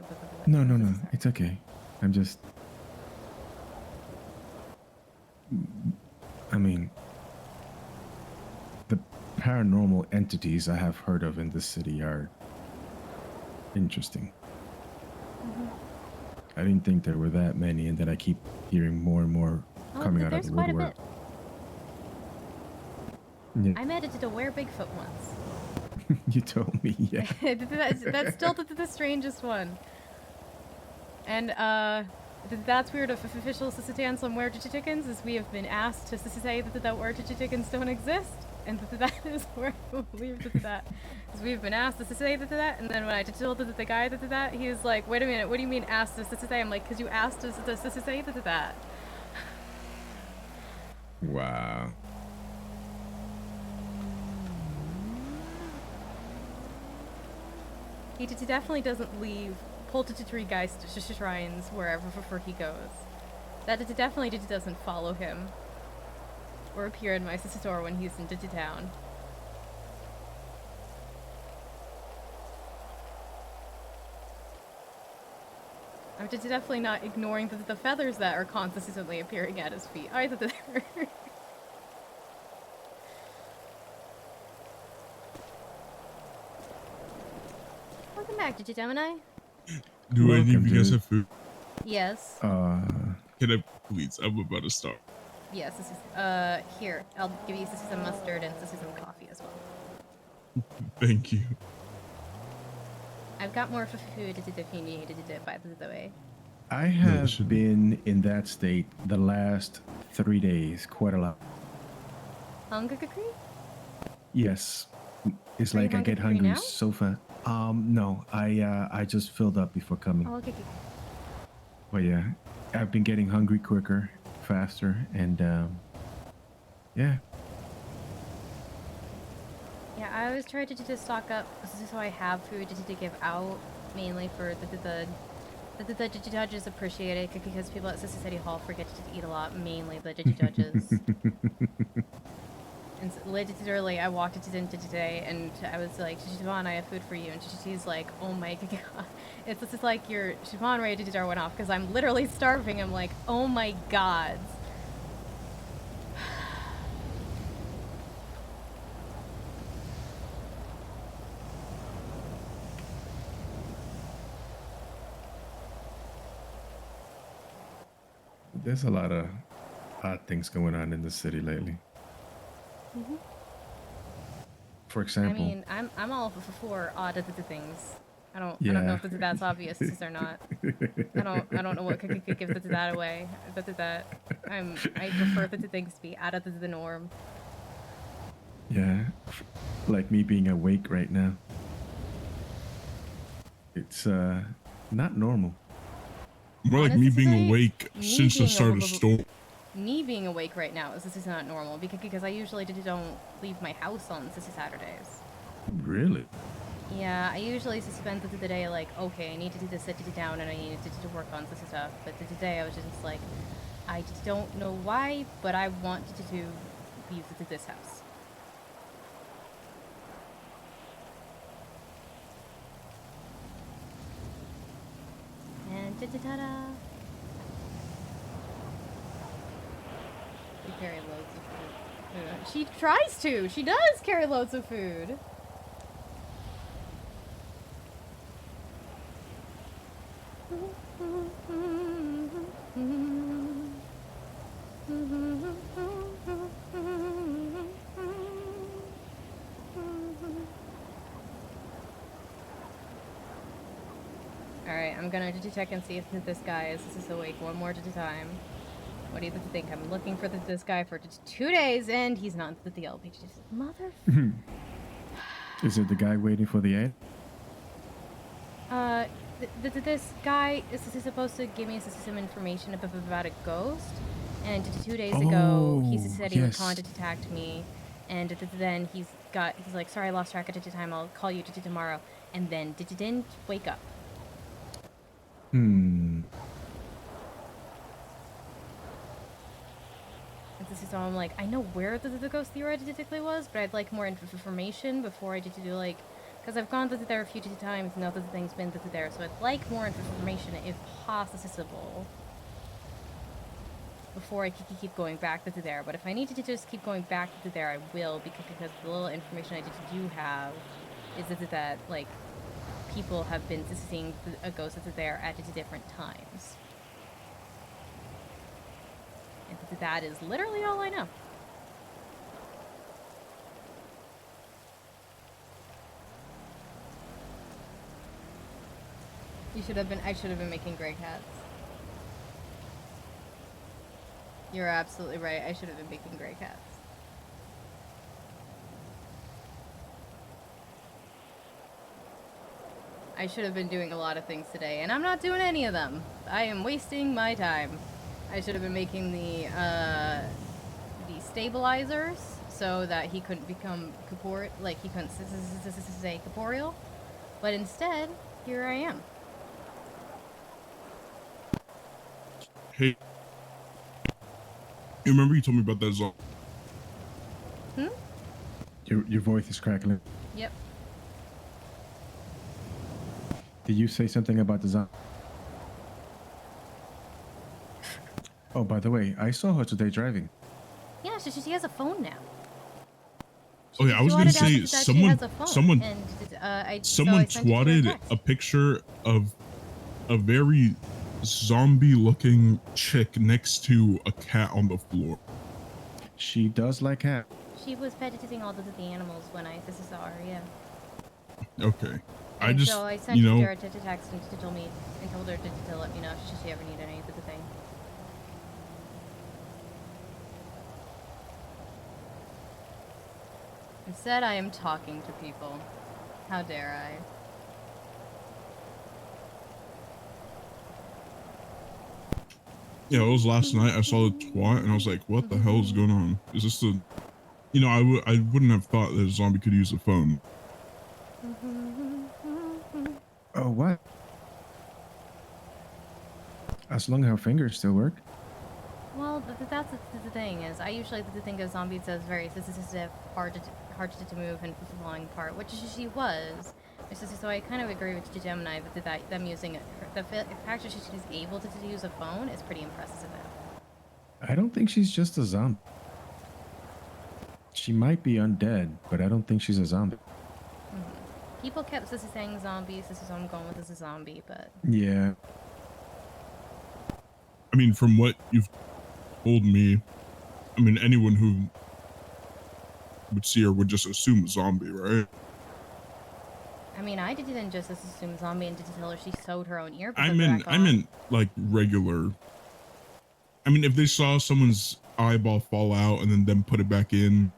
No. It's okay. I'm just. I mean, the paranormal entities I have heard of in this city are interesting. I didn't think there were that many, and then I keep hearing more and more coming out of the quite woodwork. A bit. Yeah. I managed to wear Bigfoot once. You told me, yeah. that's still the strangest one. And that's weird. Official stance on where chickens is we have been asked to say that where chickens don't exist, and that is where I will leave that. Because we've been asked to say that, and then when I told the guy that, he was like, wait a minute, what do you mean asked us to say? I'm like, because you asked us to say that. Wow. He definitely doesn't leave poltergeist shrines wherever he goes. That definitely doesn't follow him or appear in my store when he's in town. I'm definitely not ignoring the feathers that are consistently appearing at his feet either. Welcome back, Gemini. Do any of Welcome, you guys dude. have food? Yes. Can I please? I'm about to start. Yes, this is, here, I'll give you some mustard and some coffee as well. Thank you. I've got more food if you need it, by the way. I have been in that state the last 3 days, quite a lot. Hungry? Yes, it's Are you like I get hungry hungry now? so fast. No, I just filled up before coming. Oh, okay. But yeah, I've been getting hungry quicker, faster, and yeah. Yeah, I always try to stock up so I have food to give out, mainly for the judges appreciate it because people at Society Hall forget to eat a lot, mainly the judges. And so, literally, I walked into today and I was like, Siobhan, I have food for you. And she's like, oh my god. It's just like your Siobhan radar went off because I'm literally starving. I'm like, oh my god. There's a lot of odd things going on in the city lately. Mm-hmm. For example, I mean, I'm all for odd things. I don't know if that's obvious or not. I don't know what could give that away. I prefer the things to be out of the norm. yeah, like me being awake right now. It's not normal. More like me being awake since the start of storm. Me being awake right now is not normal because I usually don't leave my house on Saturdays. Really? Yeah, I usually spend the day like, okay, I need to sit down and I need to work on this stuff. But today I was just like, I just don't know why, but I want to leave this house. And ta-da! We carry loads of food. She tries to! She does carry loads of food! Alright, I'm gonna check and see if this guy is awake one more time. What do you think? I'm looking for this guy for 2 days and he's not at the LP. Mother. Is it the guy waiting for the ad? This guy is supposed to give me some information about a ghost, and 2 days ago he said he would contact me, and then he's like, sorry, I lost track of time. I'll call you tomorrow, and then didn't wake up. So I'm like, I know where the ghost theoretically was, but I'd like more information before I do like, because I've gone there a few times and now the thing's been there, so I'd like more information if possible before I keep going back there. But if I need to just keep going back there, I will, because the little information I do have is that like people have been seeing a ghost there at different times. And that is literally all I know. I should have been making gray cats. You're absolutely right. I should have been making gray cats. I should have been doing a lot of things today, and I'm not doing any of them. I am wasting my time. I should have been making the stabilizers so that he couldn't become corporeal, like he couldn't say corporeal. But instead, here I am. Hey, you remember you told me about that zombie? Your voice is crackling. Yep. Did you say something about the zombie? Oh, by the way, I saw her today driving. Yeah, she has a phone now. Oh yeah, I was gonna say someone Someone twatted a picture of a very zombie-looking chick next to a cat on the floor. She does like cats. She was petting all the animals when I saw her, yeah. Okay, And so I sent you know, her to text and told her to let me know if she ever needed any of the thing. Instead, I am talking to people. How dare I? yeah, it was last night. I saw the twat and I was like, "What the hell is going on? Is this the?" You know, I wouldn't have thought that a zombie could use a phone. Oh, what? As long as her fingers still work. Well, that's the thing is, I usually think of zombies as very sensitive, hard to move and falling apart, which she was. So I kind of agree with Gemini that them using it, the fact that she's able to use a phone is pretty impressive. I don't think she's just a zombie. She might be undead, but I don't think she's a zombie. People kept saying zombies. This is what I'm going with. This is a zombie, but Yeah. I mean, from what you've told me, I mean, anyone who would see her would just assume a zombie, right? I mean, I didn't just assume zombie and didn't tell her she sewed her own earbuds. I meant like regular. I mean, if they saw someone's eyeball fall out and then them put it back in.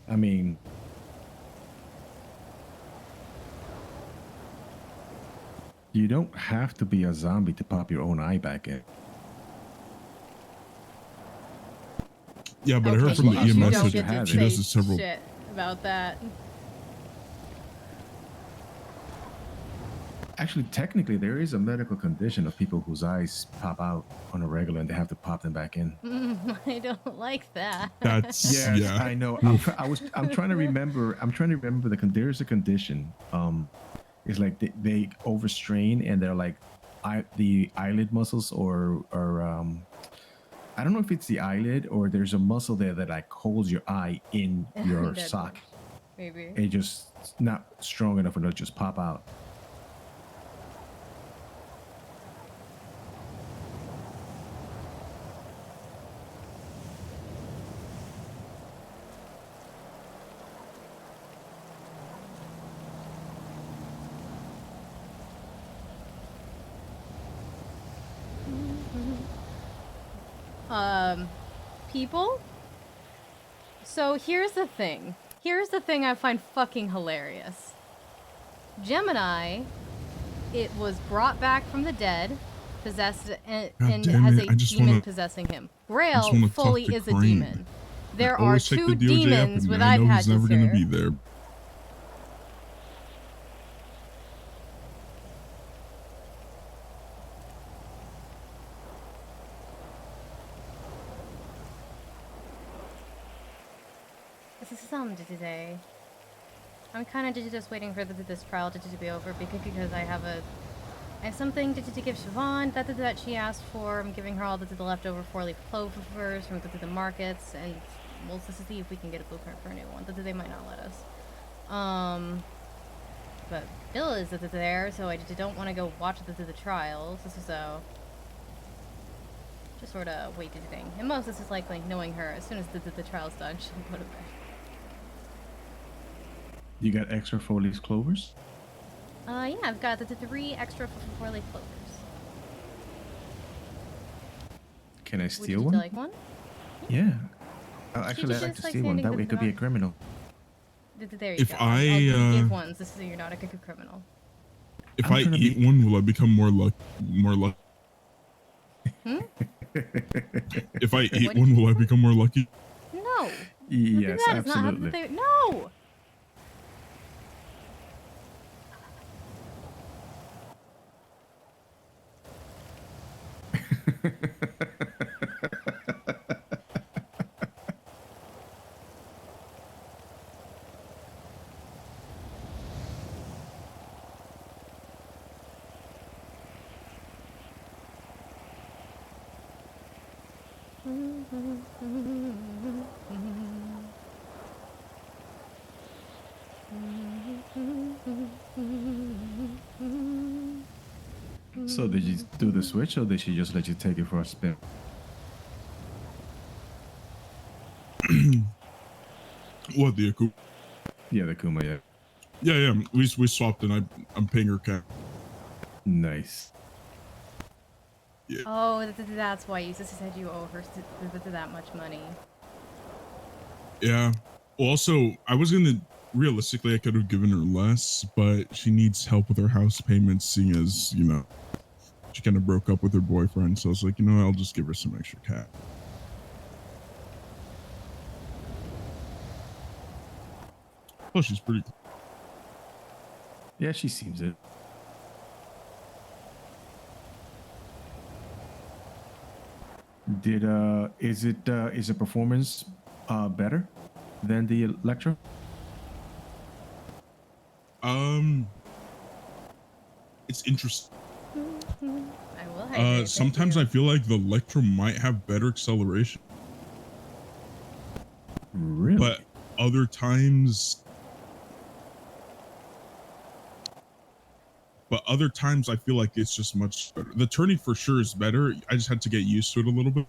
I mean, you don't have to be a zombie to pop your own eye back in. Yeah, but I heard from the EMS that she does this several. Shit about that. Actually, technically, there is a medical condition of people whose eyes pop out on a regular and they have to pop them back in. I don't like that. That's yeah. I know. I'm trying to remember. There's a condition. It's like they overstrain and they're like, the eyelid muscles or I don't know if it's the eyelid or there's a muscle there that like holds your eye in your sock. Maybe. It just not strong enough for it to just pop out. People? So here's the thing. Here's the thing I find fucking hilarious. Gemini, it was brought back from the dead, possessed, and has a demon possessing him. Grail fully is a demon. There are two demons with I know iPads he's never here. gonna be there. This is something today. I'm kind of just waiting for this trial to be over because I have something to give Siobhan that she asked for. I'm giving her all the leftover 4-leaf clovers from the markets, and we'll see if we can get a blueprint for a new one. They might not let us. But Bill is there, so I don't want to go watch the trials. So just sort of wait to thing. And most this is likely knowing her. As soon as the trial's done, she'll go to bed. You got extra 4-leaf clovers? Yeah, I've got the 3 extra 4-leaf clovers. Can I steal Would one? you like one? Yeah. Actually, I'd like just to like see one. standing That way, it could be a criminal. There you If go. I, I'll give ones. This is you're not a criminal. If I'm I trying to eat be- one, will I become more lucky? More lucky? If I eat What did one, you will I say? become more lucky? No. Yes, that is not how absolutely. they. No. So did you do the switch, or did she just let you take it for a spin? What, the Akuma? Yeah, the Kuma. Yeah. Yeah. We swapped, and I'm paying her cash. Nice. Yeah. Oh, that's why you said you owe her that much money. Yeah. Well, also, I was gonna realistically, I could have given her less, but she needs help with her house payments, seeing as she kind of broke up with her boyfriend. So I was like, I'll just give her some extra cash. Oh, she's pretty. Yeah, she seems it. Is the performance better than the Electro? It's interesting. I will hydrate. Sometimes I feel like the Electro might have better acceleration. Really? But other times I feel like it's just much better. The turning for sure is better. I just had to get used to it a little bit.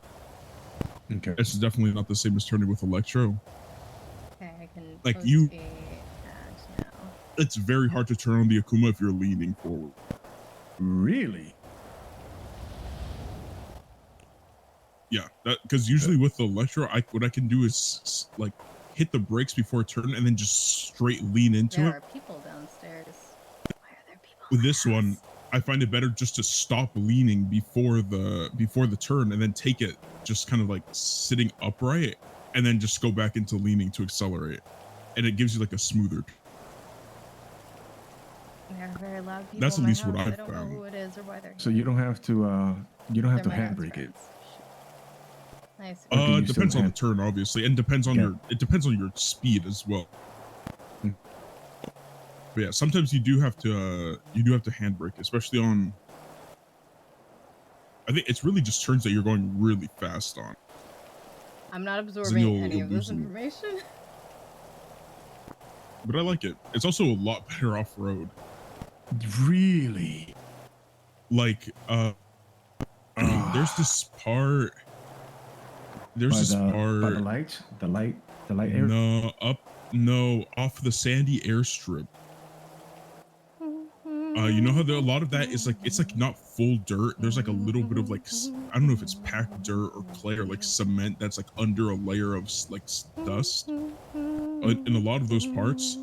Okay. It's definitely not the same as turning with Electro. Okay, I can Like post you, a ad now. it's very hard to turn on the Akuma if you're leaning forward. Really? Yeah, because usually with the Electro, what I can do is like hit the brakes before a turn and then just straight lean into There it. are people downstairs. With this one, I find it better just to stop leaning before the turn and then take it just kind of like sitting upright and then just go back into leaning to accelerate. And it gives you like a smoother. There are very loud people That's in at my least what house. I've I don't know found. who it is or why they're here. So you don't have to They're my handbrake it. Nice. It depends on the turn, obviously, and depends on your speed as well. But yeah, sometimes you do have to handbrake, especially on. I think it's really just turns that you're going really fast on. I'm not Then absorbing any you'll of this lose a little. information. But I like it. It's also a lot better off road. Really? Like there's this part. There's this part. By the light area. No, off the sandy airstrip. You know how a lot of that is like, it's like not full dirt. There's like a little bit of like, I don't know if it's packed dirt or clay or like cement that's like under a layer of like dust. In a lot of those parts,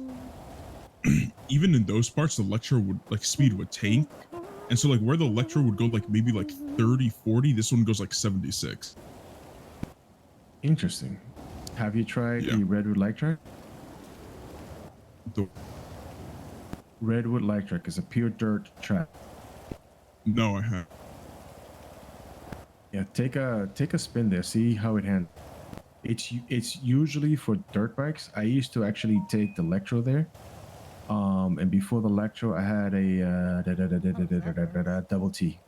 even in those parts, the Electro would like speed would tank. And so like where the Electro would go like maybe like 30, 40, this one goes like 76. Interesting. Have you tried the Redwood Light Track? The Redwood Light Track is a pure dirt track. No, I haven't. Yeah, take a spin there. See how it handles. It's usually for dirt bikes. I used to actually take the Electro there. And before the Electro, I had a double T.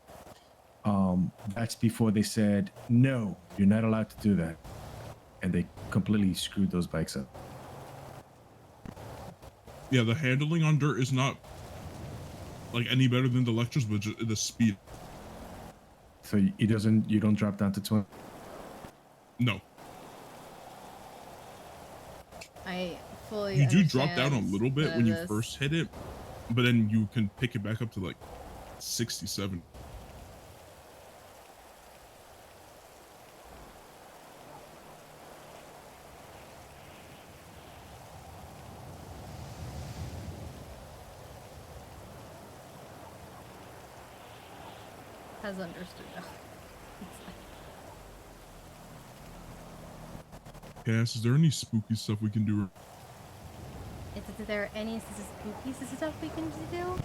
That's before they said no, you're not allowed to do that, and they completely screwed those bikes up. Yeah, the handling on dirt is not like any better than the Electros, but just the speed. So you don't drop down to 20. No. I fully. You do drop down a little bit none when of you this. first hit it, but then you can pick it back up to like 67. has understood. Cass, is there any spooky stuff we can do? Is there any spooky stuff we can do?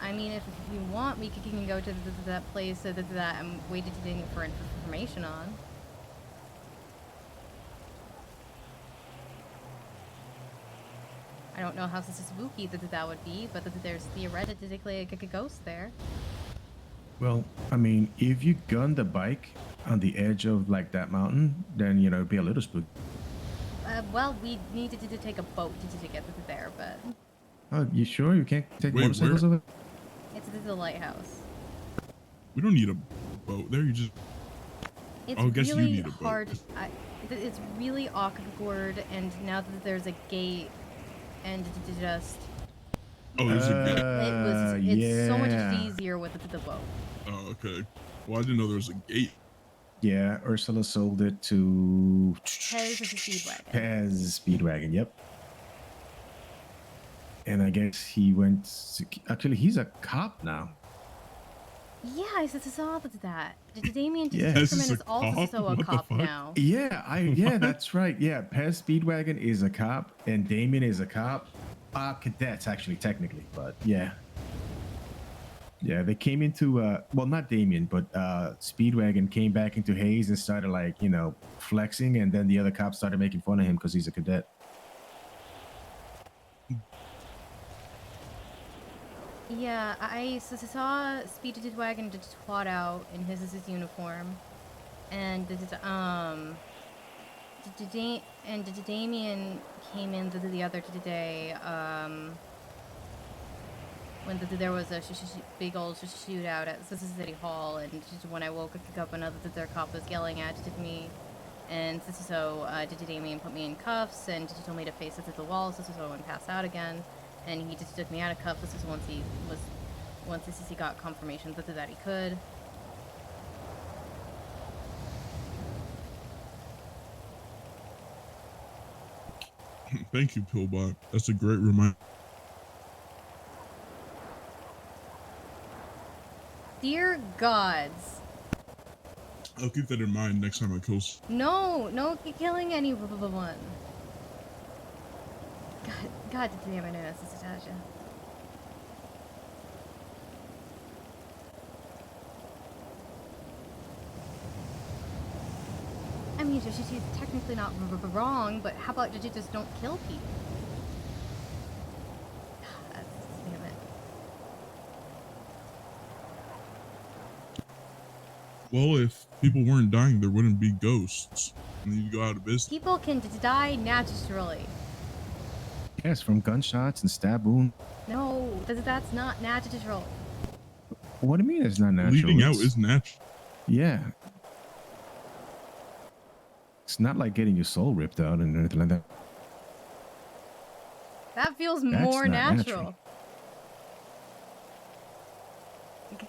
I mean, if you want, we can go to that place that I'm waiting for information on. I don't know how spooky that would be, but there's theoretically a ghost there. Well, I mean, if you gun the bike on the edge of like that mountain, then you know it'd be a little spooky. Well, we needed to take a boat to get there, but Oh, you sure you can't take Wait, motorcycles where? over? it's the lighthouse. We don't need a boat there. You just. It's I guess really you need a boat. hard. It's really awkward, and now that there's a gate, and to just. Oh, there's a gate. It's so much yeah. easier with the boat. Oh, okay. Well, I didn't know there was a gate. Yeah, Ursula sold it to Pez is a Speedwagon. Pez Speedwagon. Yep. And I guess he went. Actually, he's a cop now. Yeah, I saw that. Damien Yeah. Zuckerman is also a cop now. Yeah, yeah, that's right. Yeah, Pez Speedwagon is a cop, and Damien is a cop. Cadets, actually, technically, but yeah. Yeah, they came into, well, not Damien, but Speedwagon came back into Hayes and started, like, you know, flexing, and then the other cops started making fun of him because he's a cadet. Yeah, I saw Speedwagon just twat out in his uniform, and Damien came in the other day, when there was a big old shootout at City Hall, and when I woke up, another cop was yelling at me, and so Damien put me in cuffs and told me to face the wall, so I wouldn't pass out again, and he just took me out of cuffs. This was once he got confirmation that he could. Thank you, Pillbot. That's a great reminder. Dear gods. I'll keep that in mind next time I kill. No killing anyone. God damn it, Natasha. I mean, she's technically not wrong, but how about you just don't kill people? Damn it. Well, if people weren't dying, there wouldn't be ghosts, and you'd go out of business. People can die naturally. Yes, from gunshots and stab wounds. No, that's not natural. What do you mean it's not natural? Bleeding out is natural. Yeah. It's not like getting your soul ripped out and anything like that. That feels That's more not natural.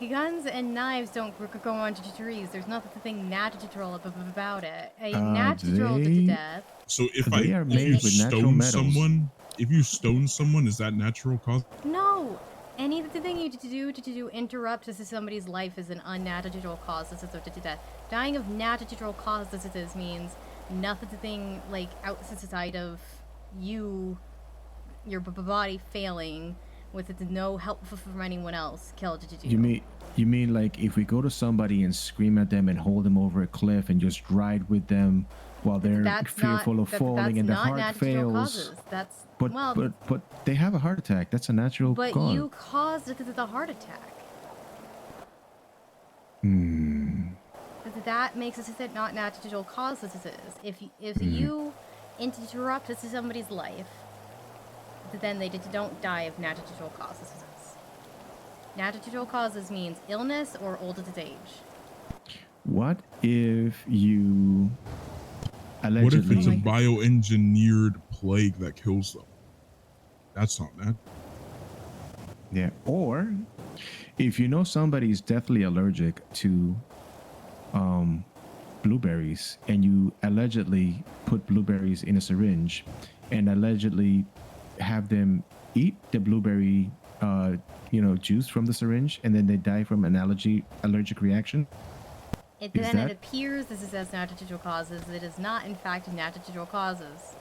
Guns and knives don't go onto trees. There's nothing natural about it. A natural to death. So if They are made you with natural stone metals. someone, if you stone someone, is that natural cause? No. Anything you do to interrupt somebody's life is an unnatural cause of death. Dying of natural causes means nothing like outside of your body failing with no help from anyone else killed you. You mean like if we go to somebody and scream at them and hold them over a cliff and just ride with them while they're fearful of falling and their heart fails? But they have a heart attack. That's a natural But cause. you caused the heart attack. That makes it not natural causes. If you interrupt somebody's life, then they don't die of natural causes. Natural causes means illness or old age. What if you allegedly... What if it's a bioengineered plague that kills them? That's not that. Yeah, or if you know somebody is deathly allergic to blueberries and you allegedly put blueberries in a syringe and allegedly have them eat the blueberry juice from the syringe and then they die from an allergic reaction. It Is then that- it appears this is as natural causes. It is not, in fact, natural causes.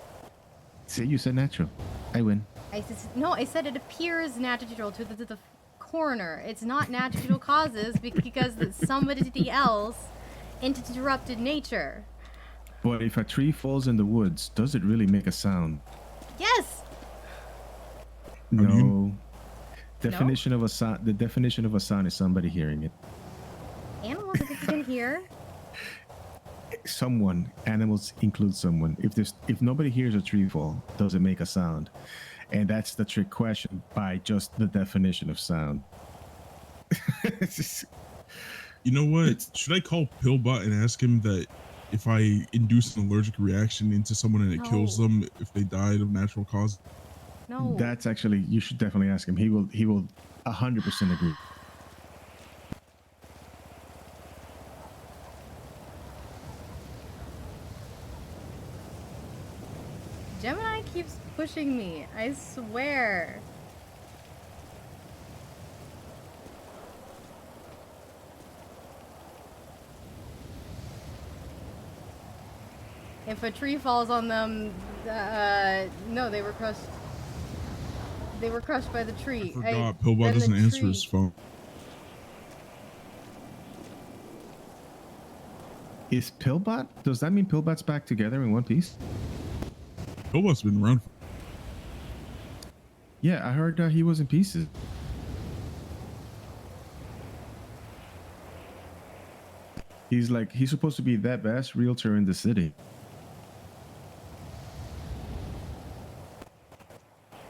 See, you said natural. I win. I said it appears natural to the coroner. It's not natural causes because somebody else interrupted nature. But if a tree falls in the woods, does it really make a sound? Yes. No. Definition of a sound. The definition of a sound is somebody hearing it. Animals that you can hear. Someone. Animals include someone. If nobody hears a tree fall, does it make a sound? And that's the trick question by just the definition of sound. You know what? Should I call Pillbot and ask him that if I induce an allergic reaction into someone and it kills them if they died of natural cause? No. That's actually, you should definitely ask him. He will 100% agree. Gemini keeps pushing me. I swear. If a tree falls on them, no, they were crushed. They were crushed by the tree. I forgot. Pillbot doesn't answer his phone. Is Pillbot? Does that mean Pillbot's back together in one piece? Pillbot's been around. Yeah, I heard he was in pieces. He's supposed to be that best realtor in the city.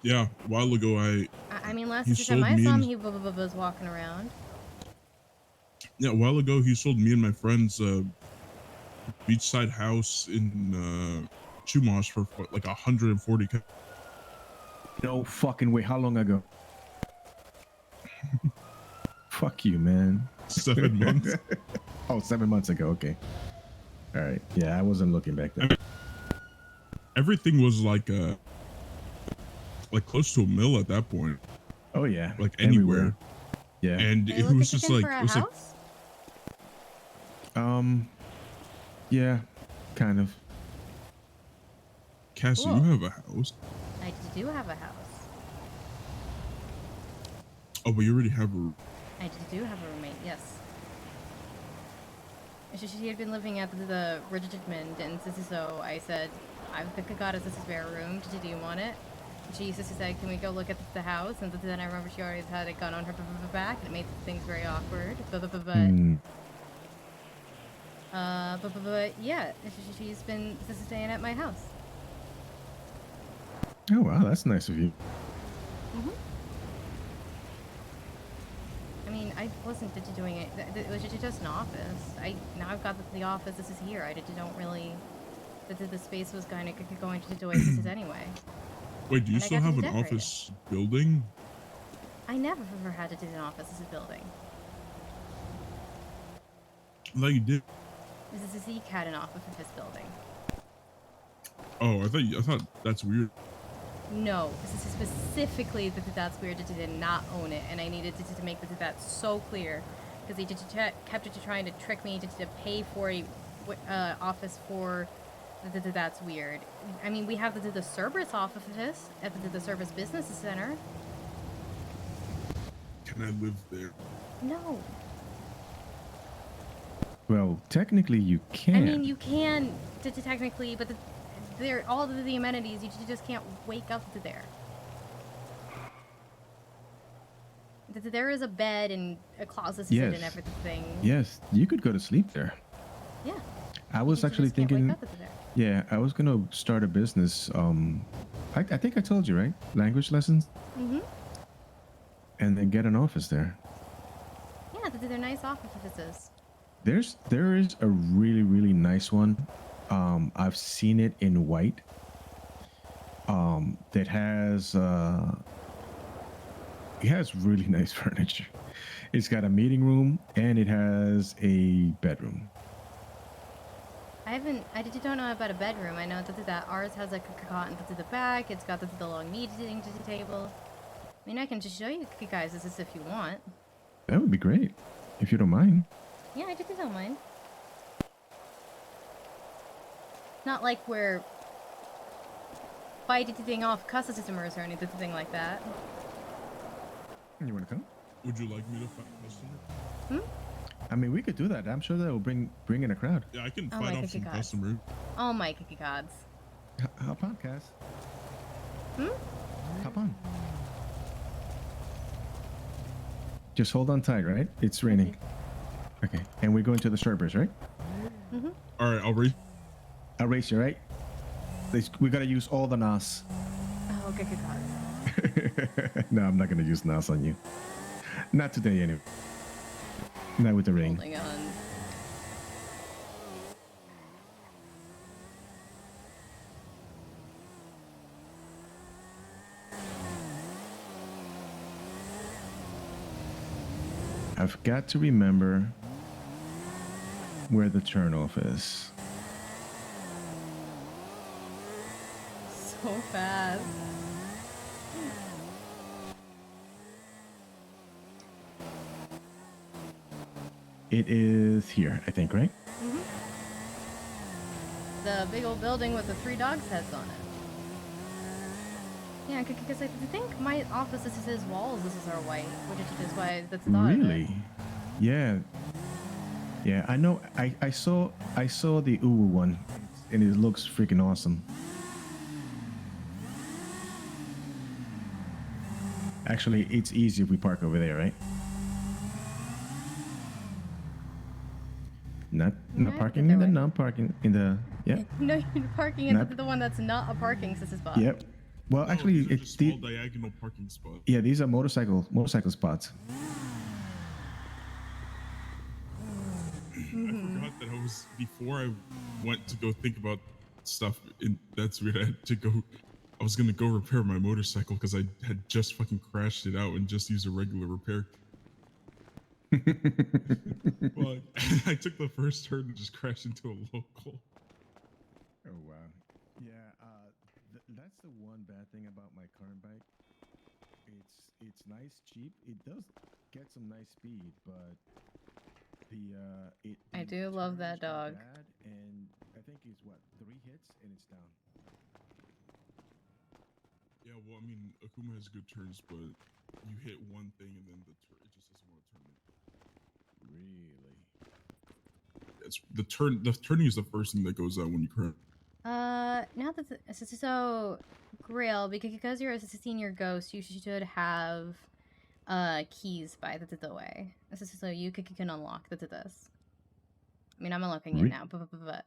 Yeah, a while ago I mean, last he time sold I me saw him, and- he was walking around. Yeah, a while ago he sold me and my friends a beachside house in Chumash for like 140K. No fucking way. How long ago? Fuck you, man. 7 months. Oh, 7 months ago. Okay. All right. Yeah, I wasn't looking back then. Everything was like close to $1 million at that point. Oh yeah. Like anywhere. Yeah. And Are it you was just looking like for a it was like house? Yeah, kind of. Cassie, Cool. you have a house. I do have a house. Oh, but you already have a. I do have a roommate, yes. She had been living at the Richmond, and so I said, I've got us a spare room. Do you want it? She said, can we go look at the house? And then I remember she already had a gun on her back, and it made things very awkward. But yeah, she's been staying at my house. Oh wow, that's nice of you. I mean, I wasn't doing it. It was just an office. Now I've got the office. This is here. I don't really. The space was kind of going to the way this is anyway. Wait, do you And I still got to have an decorate it. office building? I never ever had to do an office as a building. I thought you did. This is Zeke had an office in his building. Oh, I thought that's weird. No, this is specifically that's weird. Did not own it, and I needed to make that so clear because he kept trying to trick me to pay for a office for. That's weird. I mean, we have the Cerberus office at the Cerberus Business Center. Can I live there? No. Well, technically you can. I mean, you can technically, but they're all the amenities. You just can't wake up to there. There is a bed and a closet Yes. and everything. Yes, you could go to sleep there. Yeah. I was actually just can't wake thinking. up to there. Yeah, I was gonna start a business. I think I told you, right? Language lessons, Mhm. and then get an office there. Yeah, they're nice offices. There is a really nice one. I've seen it in white. That has it has really nice furniture. It's got a meeting room and it has a bedroom. I don't know about a bedroom. I know that ours has a cot to the back. It's got the long meeting table. I mean, I can just show you guys this if you want. That would be great, if you don't mind. Yeah, I don't mind. Not like we're fighting off customers or anything like that. You want to come? Would you like me to find a customer? I mean, we could do that. I'm sure that will bring in a crowd. Yeah, I can Oh fight my off cookie some gods. customers. Oh my cookie gods. Hop on, Cass. Hmm? Hop on. Just hold on tight, right? It's raining. Okay, and we're going to the Strawberries, right? Mm-hmm. All right, I'll race. I'll race you, right? We gotta use all the NOS. Oh, cookie gods. No, I'm not gonna use NOS on you. Not today, anyway. Not with the ring. Holding on. I've got to remember where the turnoff is. So fast. It is here, I think, right? Mm-hmm. The big old building with the 3 dogs' heads on it. Yeah, because I think my office's walls are white, which is why that's thought of it. Really? Yeah. Yeah, I know. I saw the Uwu one, and it looks freaking awesome. Actually, it's easy if we park over there, right? Not parking in the non-parking in the No, you're parking Not- into the one that's not a parking spot. Yep. Well, actually, these are it's just small diagonal parking spots. yeah. These are motorcycle spots. I forgot that I was before I went to go think about stuff. That's weird. I had to go. I was gonna go repair my motorcycle because I had just fucking crashed it out and just used a regular repair. Well, I took the first turn and just crashed into a local. Oh wow. Yeah. That's the one bad thing about my current bike. It's nice, cheap. It does get some nice speed, but I do love that dog. bad, and I think it's what 3 hits and it's down. Yeah, well, I mean, Akuma has good turns, but you hit one thing and then it just doesn't want to turn it. Really? It's the turn. The turning is the first thing that goes out when you crash. Now that so Grail, because you're a senior ghost, you should have keys by the way. So you can unlock this. I mean, I'm unlocking it now, but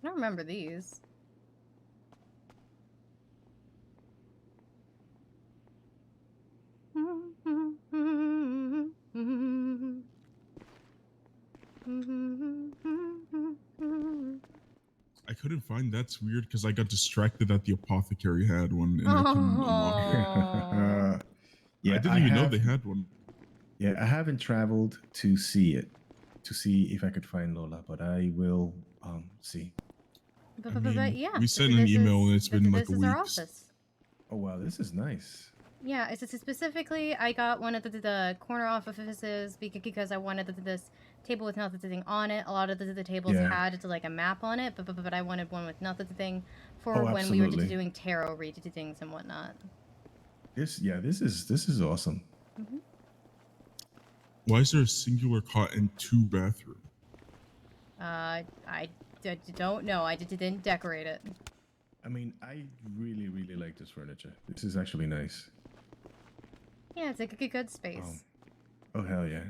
I don't remember these. I couldn't find. That's weird because I got distracted that the apothecary had one and I couldn't unlock it. Yeah, I didn't even know they had one. Yeah, I haven't traveled to see it, to see if I could find Lola, but I will see. But yeah, we sent an email and it's been like a this is week. our office. Oh wow, this is nice. Yeah, it's specifically I got one of the corner offices because I wanted this table with nothing on it. A lot of the tables had like a map on it, but I wanted one with nothing for when we were doing tarot readings and whatnot. This is awesome. Mm-hmm. Why is there a singular cot and 2 bathrooms? I don't know. I didn't decorate it. I mean, I really like this furniture. This is actually nice. Yeah, it's like a good space. Oh hell yeah!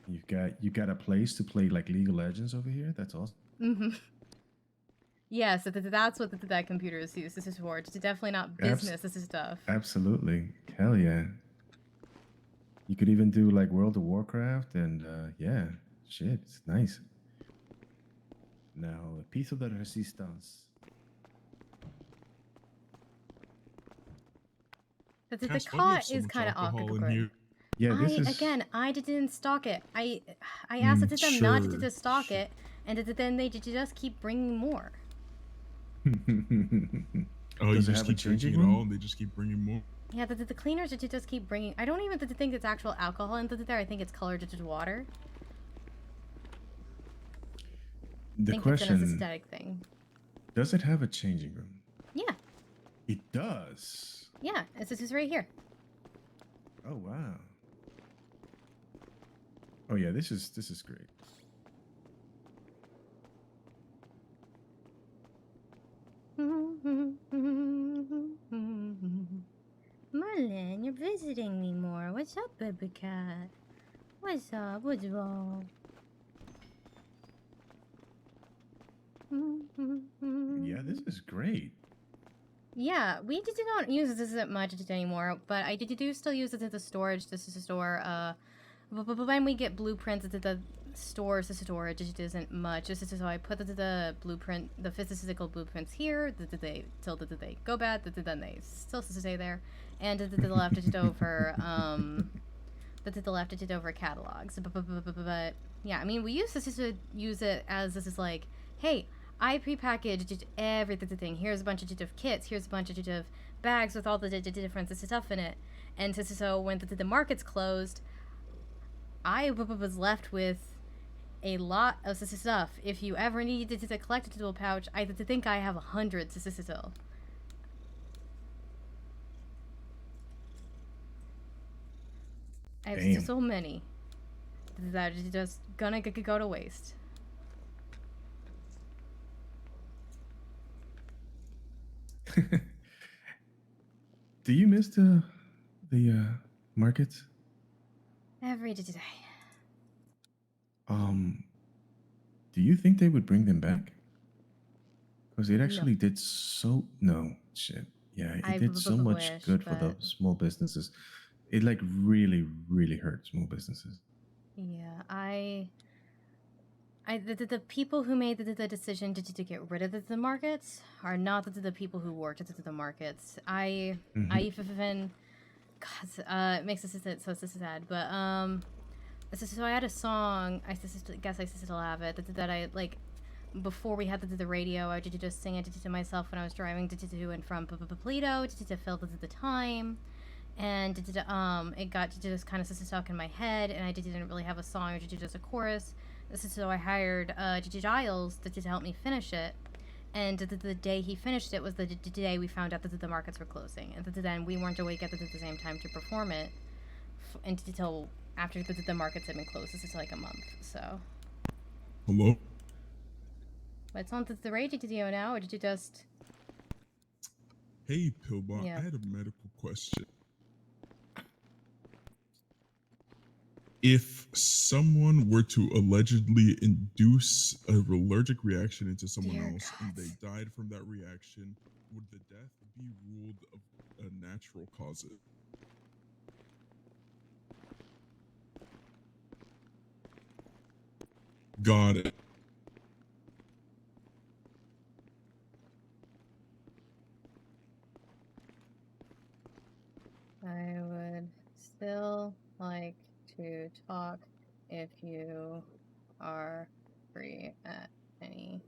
You got a place to play like League of Legends over here. That's awesome. Mm-hmm. Yeah, so that's what that computer is used. This is for. It's definitely not business. This is stuff. Absolutely, hell yeah! You could even do like World of Warcraft and yeah, shit, it's nice. Now a piece of the resistance. The Cass, why do you have cot so is much kind of alcohol in awkward. here? Yeah, this I is again, I didn't stock it. I asked them not sure, to stock it, and then they just keep bringing more. Oh, Does you it just have a keep drinking changing it room? all, and they just keep bringing more. Yeah, the cleaners just keep bringing. I don't even think it's actual alcohol in there. I think it's colored to water. The I think it's an question: aesthetic thing. does it have a changing room? Yeah, It does. yeah. This is right here. Oh wow. Oh yeah, this is great. Marlin, you're visiting me more. What's up, baby cat? What's up? What's wrong? Yeah, this is great. Yeah, we do not use this that much anymore, but I do still use it as a storage. This is a store. But when we get blueprints at the stores, the storage it isn't much. This is so I put the blueprint, the physical blueprints here. They till they go bad. Then they still stay there, and the left it over the left it over catalogs. But yeah, I mean we used to use it as this is like, hey, I prepackaged everything. Here's a bunch of kits. Here's a bunch of bags with all the different stuff in it. And so when the market's closed, I was left with a lot of stuff. If you ever needed to collect a little pouch, I think I have 100 still. I have so many that are just gonna go to waste. Do you miss the markets? Every day. Do you think they would bring them back? Because it actually did so. No shit. Yeah, it did so much wish, good for the but small businesses. It like really hurt small businesses. Yeah, the people who made the decision to get rid of the markets are not the people who worked at the markets. I even, God, it makes this so sad. But so I had a song. Guess I still have it. That I like before we had the radio. I did just sing it to myself when I was driving to and from Polito to fill the time. And it got just kind of stuck in my head, and I didn't really have a song or just a chorus. So I hired Giles to help me finish it. And the day he finished it was the day we found out that the markets were closing, and then we weren't awake at the same time to perform it until after the markets had been closed. This is like a month. So. Hello. But it's on the radio now, or did you just? Hey, Pillbot, Yeah. I had a medical question. If someone were to allegedly induce an allergic reaction into someone else and they died from that reaction, would the death be ruled a natural cause? Got it. I would still like to talk if you are free at any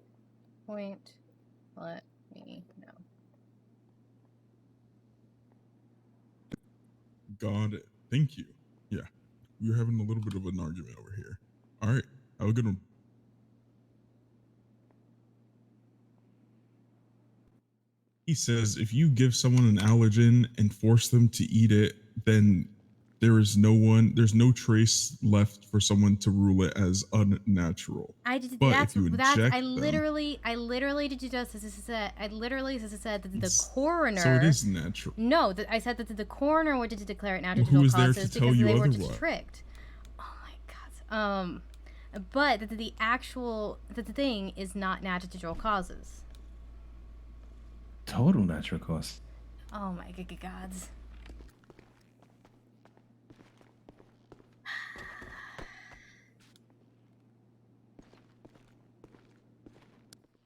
point. Let me know. Got it. Thank you. Yeah, we're having a little bit of an argument over here. All right, have a good one. He says if you give someone an allergen and force them to eat it, then there's no trace left for someone to rule it as unnatural. But if you inject them, I literally did just said that the coroner. so it is natural. No, I said that the coroner wanted to declare it Well, natural who is there causes to tell because you they were otherwise? just tricked. Oh my god. But the actual the thing is not natural causes. Total natural cause. Oh my gods.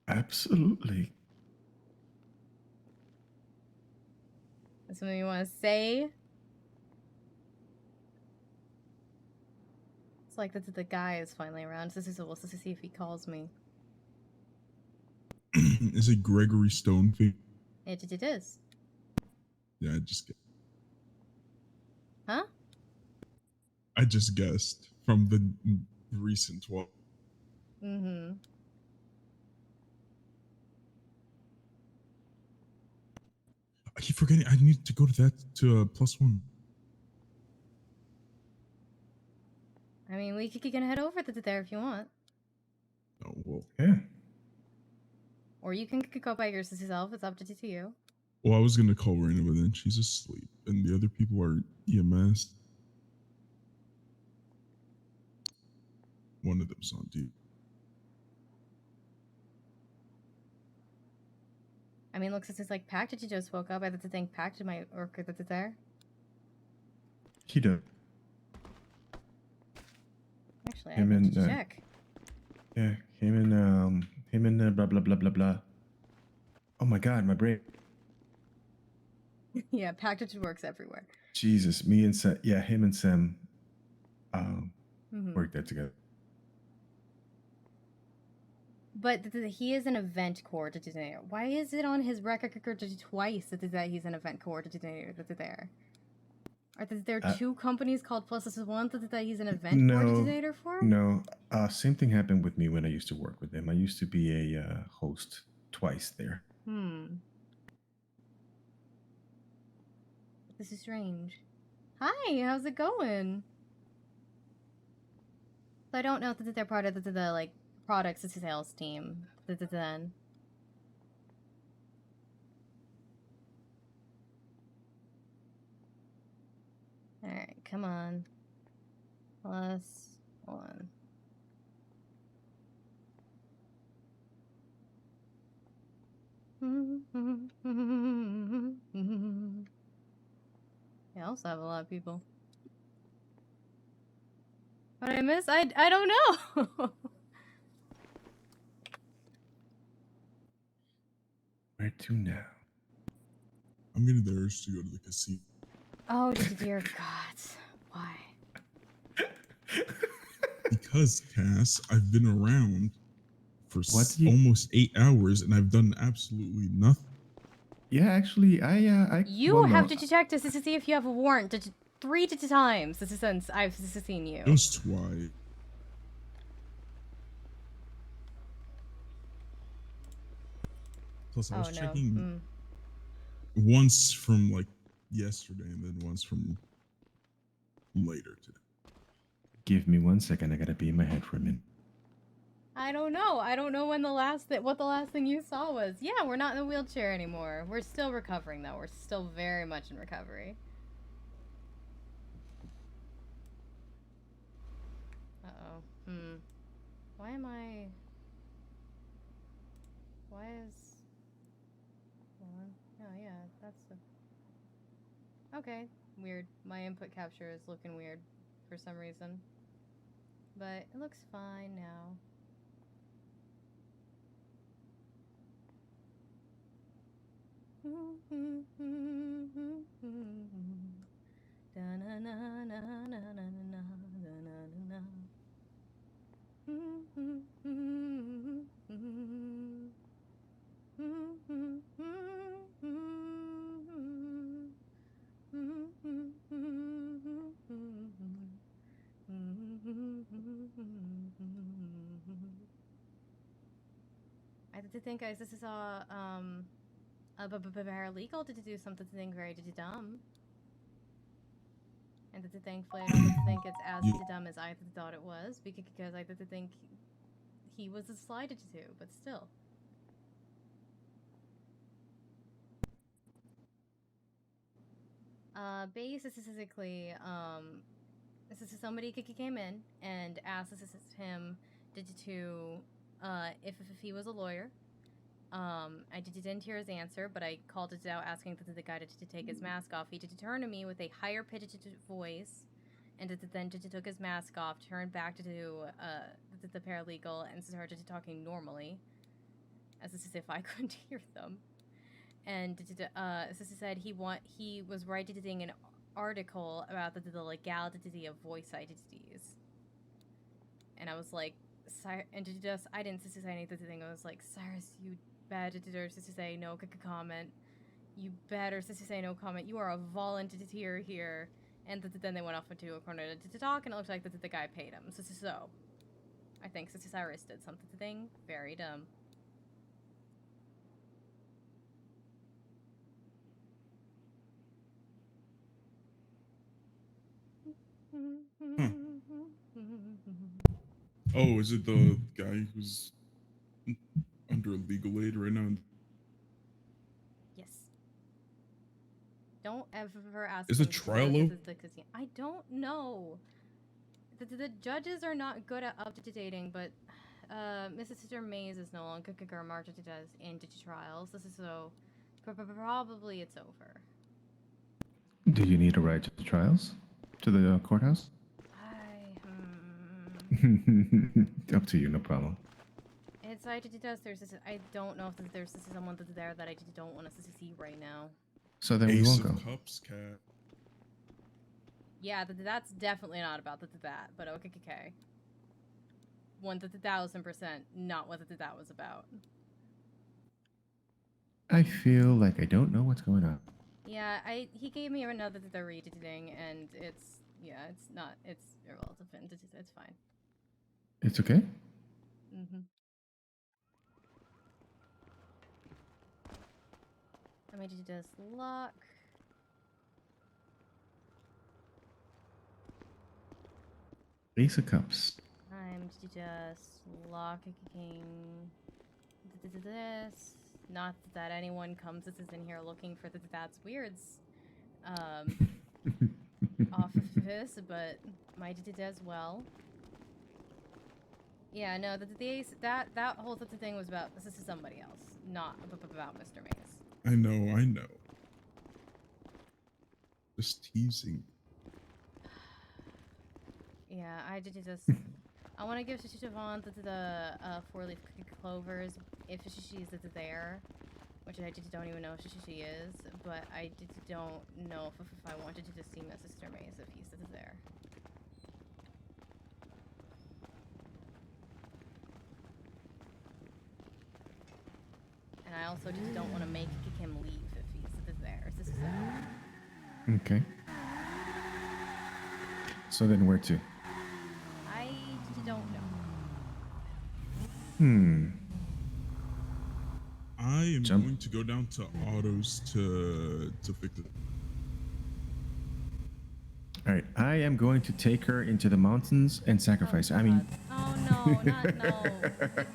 Absolutely. Is something you want to say? It's like the guy is finally around. So we'll see if he calls me. Is it Gregory Stonefield? It is. Yeah, I just guessed. Huh? I just guessed from the recent 12. Mm-hmm. I keep forgetting. I need to go to that to +1. I mean, we can head over to there if you want. Oh well. Yeah. Or you can go by yourself. It's up to you. Well, I was gonna call Raina, but then she's asleep, and the other people are EMS. One of them's on duty. I mean, look, since it's like Pac, did you just woke up? I had to think Pac might work there. He does. Actually, I Him have and to check. yeah, him and blah blah blah blah blah. Oh my God, my brain. Yeah, Pac works everywhere. Jesus, me and Sam. Yeah, him and Sam Mhm. work there together. But he is an event coordinator. Why is it on his record twice that he's an event coordinator there? Are there two companies called Plus This Is One that he's an event coordinator for? No. Same thing happened with me when I used to work with them. I used to be a host twice there. This is strange. Hi, how's it going? So I don't know that they're part of the like products sales team. Then. Alright, come on. +1. I also have a lot of people. What did I miss? I don't know. Where to now? I'm getting the urge to go to the casino. Oh, dear God. Why? Because, Cass, I've been around for you- almost 8 hours and I've done absolutely nothing. Yeah, actually, I You have to check to see if you have a warrant 3 times since I've seen you. It was twice. Plus, I was checking once from like yesterday and then once from later today. Give me 1 second. I gotta be in my head for a minute. I don't know. I don't know when what the last thing you saw was. Yeah, we're not in a wheelchair anymore. We're still recovering though. We're still very much in recovery. Uh-oh. Why am I... Why is... Hold on. Oh, yeah, that's the... Okay, weird. My input capture is looking weird for some reason. But it looks fine now. I did think, guys, this is a paralegal to do something very dumb. And to thankfully, I don't think it's as dumb as I thought it was, because I did think he was slided to, but still. Basically, this is somebody came in and asked him if he was a lawyer. I didn't hear his answer, but I called it out asking the guy to take his mask off. He did turn to me with a higher pitched voice, and then took his mask off, turned back to the paralegal, and started talking normally, as if I couldn't hear them. and Sister said he was writing an article about the legality of voice identities, and I was like, and I didn't Sister say anything. I was like, Cyrus, you better Sister say no comment. You better Sister say no comment. You are a volunteer here. And then they went off into a corner to talk, and it looked like the guy paid him. So I think Sister Cyrus did something very dumb. Oh, is it the guy who's under legal aid right now? Yes. Don't ever ask. Is him the trial low? I don't know. The judges are not good at updating, but Mrs. Sister Mays is no longer marked as into trials. So probably it's over. Do you need a ride to the trials? To the courthouse? Up to you, no problem. It's I don't know if there's someone there that I don't want to see right now. So then we won't go. Cups, cat. Yeah, that's definitely not about that, but okay. 1,000% not what that was about. I feel like I don't know what's going on. Yeah, he gave me another reading, and it's irrelevant. It's fine. It's okay? I made it just lock. Ace of Cups. I'm just locking this. Not that anyone comes in here looking for that's weirds off of this, but my did as well. Yeah, no, the ace that whole thing was about this is somebody else, not about Mr. Mays. I know. Just teasing. Yeah, I did just. I want to give Siobhan the 4-leaf clovers if she's there, which I don't even know if she is, but I don't know if I wanted to just see Mr. Mays if he's there. And I also just don't want to make him leave if he's there. Okay. So then where to? I don't know. I am going to go down to autos to fix it. All right, I am going to take her into the mountains and sacrifice her. I mean. Oh no, not no.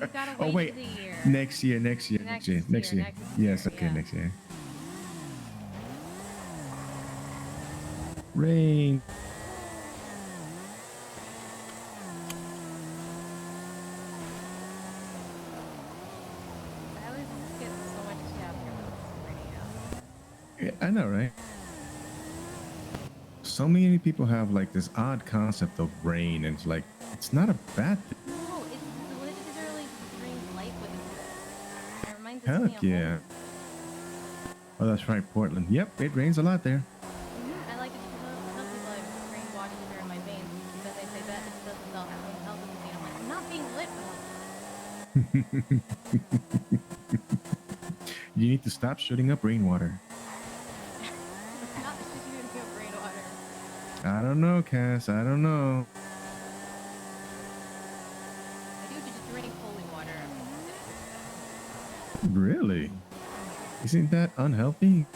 You gotta wait oh wait, for the year. Next year. Yes, okay, yeah. next year. Rain. I always get so much chapter Yeah, I know, right? So many people have like this odd concept of rain, and it's like it's not a bad thing. No, it's literally brings light with it. It reminds Heck yeah. Oh, that's right, Portland. Yep, it rains a lot there. I like to tell people I bring water in my veins because they say that it doesn't help with me. I'm like, I'm not being lit. You need to stop shooting up rainwater. Not shooting up rainwater. I don't know, Cass. I don't know. I do just drink holy water. Really? Isn't that unhealthy?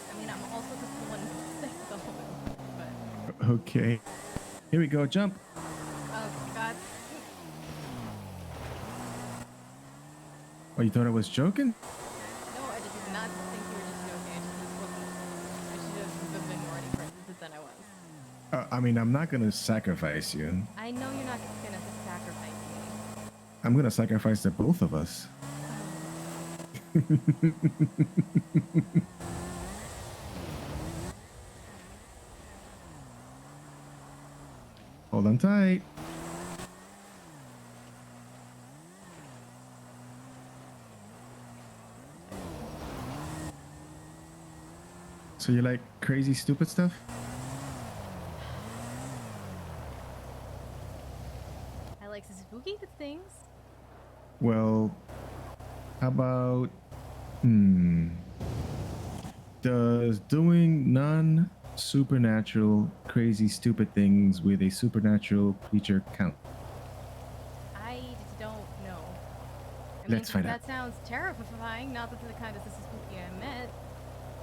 I mean, I'm also just the one who's sick though, but... Okay. Here we go. Jump. Oh, God. Oh, you thought I was joking? No, I did not think you were just joking. I should have been more ready than I was. I mean, I'm not going to sacrifice you. I know you're not going to sacrifice me. I'm going to sacrifice the both of us. Hold on tight. So you like crazy, stupid stuff? I like spooky things. Well, how about does doing non-supernatural, crazy, stupid things with a supernatural creature count? I don't know. I Let's find that out. sounds terrifying. Not that the kind of spooky I meant.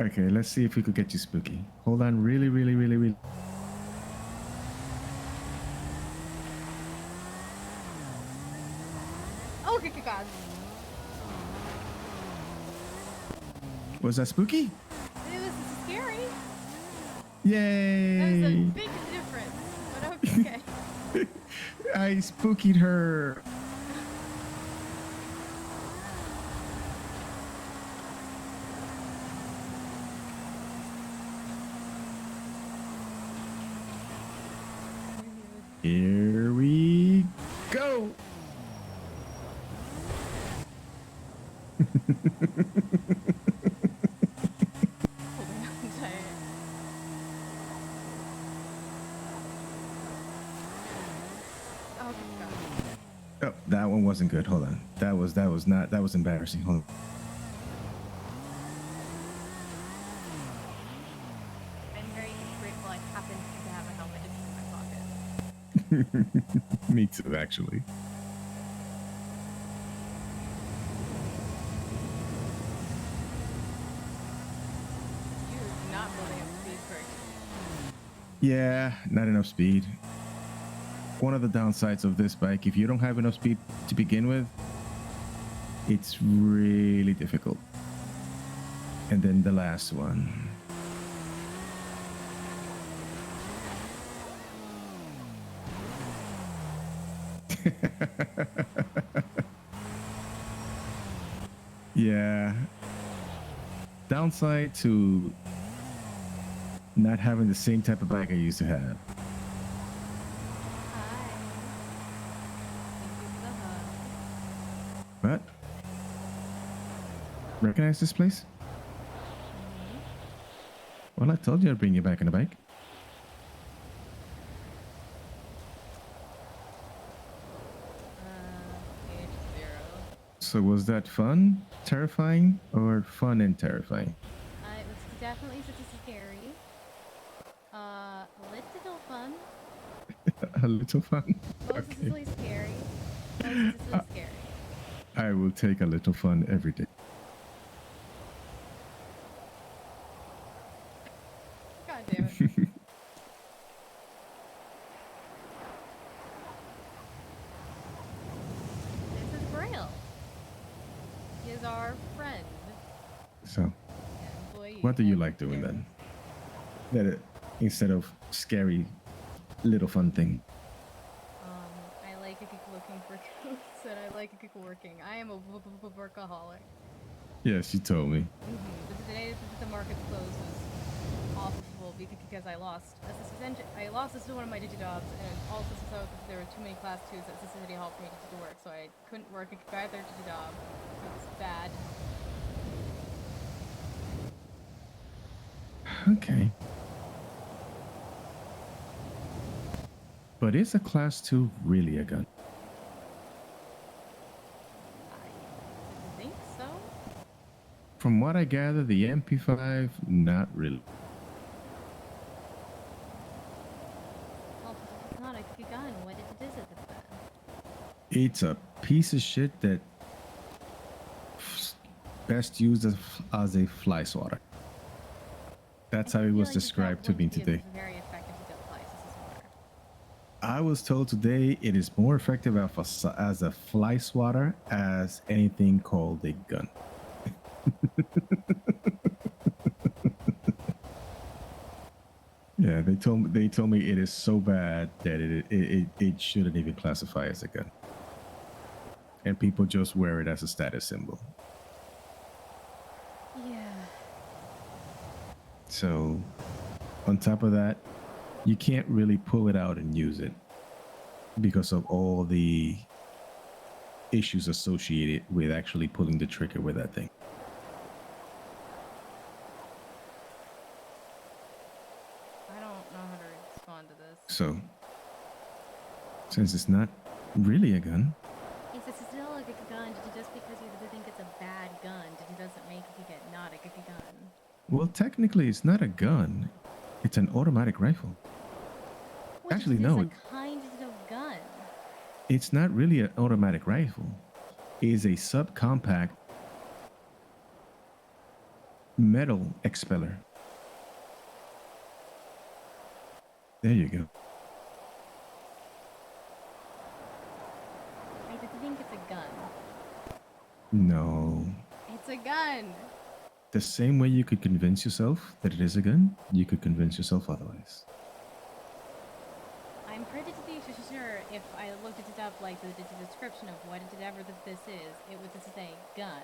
Okay, let's see if we could get you spooky. Hold on, really, really, really, really. Oh, good God. Was that spooky? It was scary. Yay! That was a big difference, but okay. I spookied her. Here we go. Oh, that one wasn't good. Hold on. That was embarrassing. Hold on. I'm very grateful I happened to have a helmet in my pocket. Me too, actually. You're not building up speed for Yeah, not enough speed. One of the downsides of this bike, if you don't have enough speed to begin with, it's really difficult. And then the last one. Yeah. Downside to not having the same type of bike I used to have. What? Recognize this place? Well, I told you I'd bring you back on a bike. So was that fun, terrifying, or fun and terrifying? It was definitely scary. Little fun. A little fun. Mostly scary. Mostly scary. I will take a little fun every day. God damn it. This is Braille. He is our friend. So, what do you like doing then? Instead of scary little fun thing. I like looking for ghosts, and I like working. I am a workaholic. Yes, you told me. The day that the markets closed was awful because I lost this to one of my digijobs, and also so there were too many class 2s at the City Hall for me to do work, so I couldn't work either digijob. It was bad. Okay. But is a class 2 really a gun? I think so. From what I gather, the MP5, not really. Well, it's not a gun. What is it then? It's a piece of shit that best used as a fly swatter. That's how it was described to me today. Very effective to kill flies. This is water. I was told today it is more effective as a fly swatter as anything called a gun. Yeah, they told me it is so bad that it shouldn't even classify as a gun, and people just wear it as a status symbol. Yeah. So, on top of that, you can't really pull it out and use it because of all the issues associated with actually pulling the trigger with that thing. So, since it's not really a gun, If it's still a good gun, just because you think it's a bad gun, it doesn't make it not a good gun. well, technically, it's not a gun. It's an automatic rifle. Actually, It's no, a kind of gun. it's not really an automatic rifle. It is a subcompact metal expeller. There you go. I just think it's a gun. No. It's a gun. The same way you could convince yourself that it is a gun, you could convince yourself otherwise. I'm pretty sure if I looked it up, like the description of whatever this is, it would just say gun.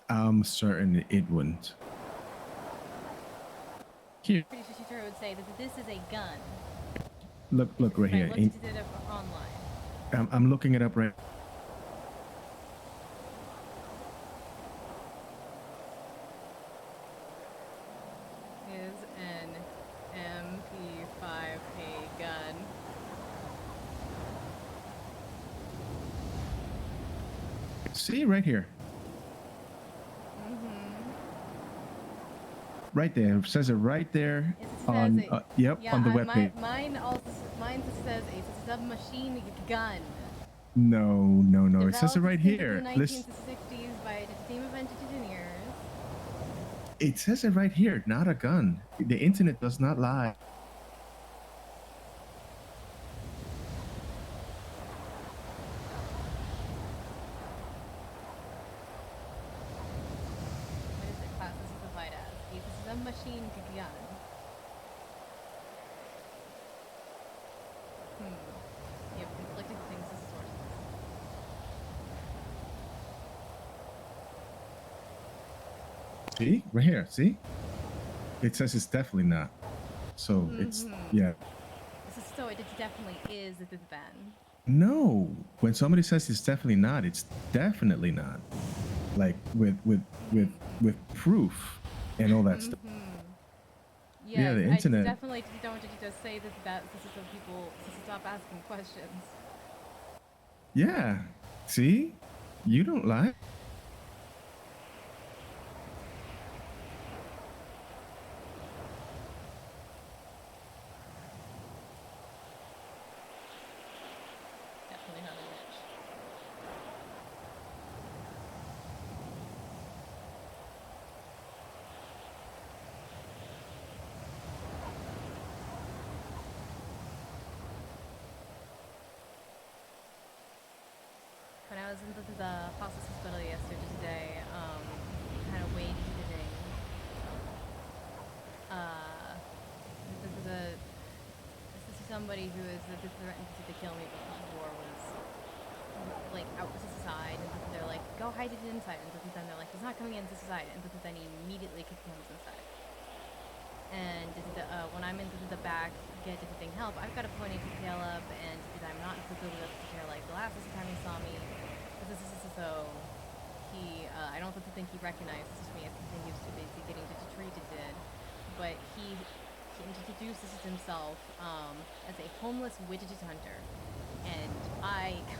I'm certain it wouldn't. Here, Pretty sure it would say that this is a gun. look right I here. looked it up online. I'm looking it up right. Is an MP5A gun. See right here. Right there. It says it right there on Yeah, on the webpage. Mine says it's a submachine gun. No. It says it right here. In the 1960s by a team of engineers. It says it right here. Not a gun. The internet does not lie. What is it classified as? This is a machine gun. You have conflicting things as sources. See? Right here. See? It says it's definitely not. So it's, yeah. So it definitely is this then. No. When somebody says it's definitely not, it's definitely not. Like with proof and all that stuff. Yes, Yeah, the internet. I definitely don't just say that this is so people stop asking questions. Yeah. See? You don't lie. Definitely not a witch. When I was in the hospice hospital yesterday, kind of wage hitting. This is somebody who is threatened to kill me before was like outside, and they're like, go hide it inside, and then they're like, he's not coming inside, and then he immediately comes inside. And when I'm into the back, getting help, I've got a pointy tail up, and I'm not completely up to hair like the last time he saw me. So he, I don't think he recognizes me as he was too busy getting treated, but he introduces himself as a homeless widget hunter, and I got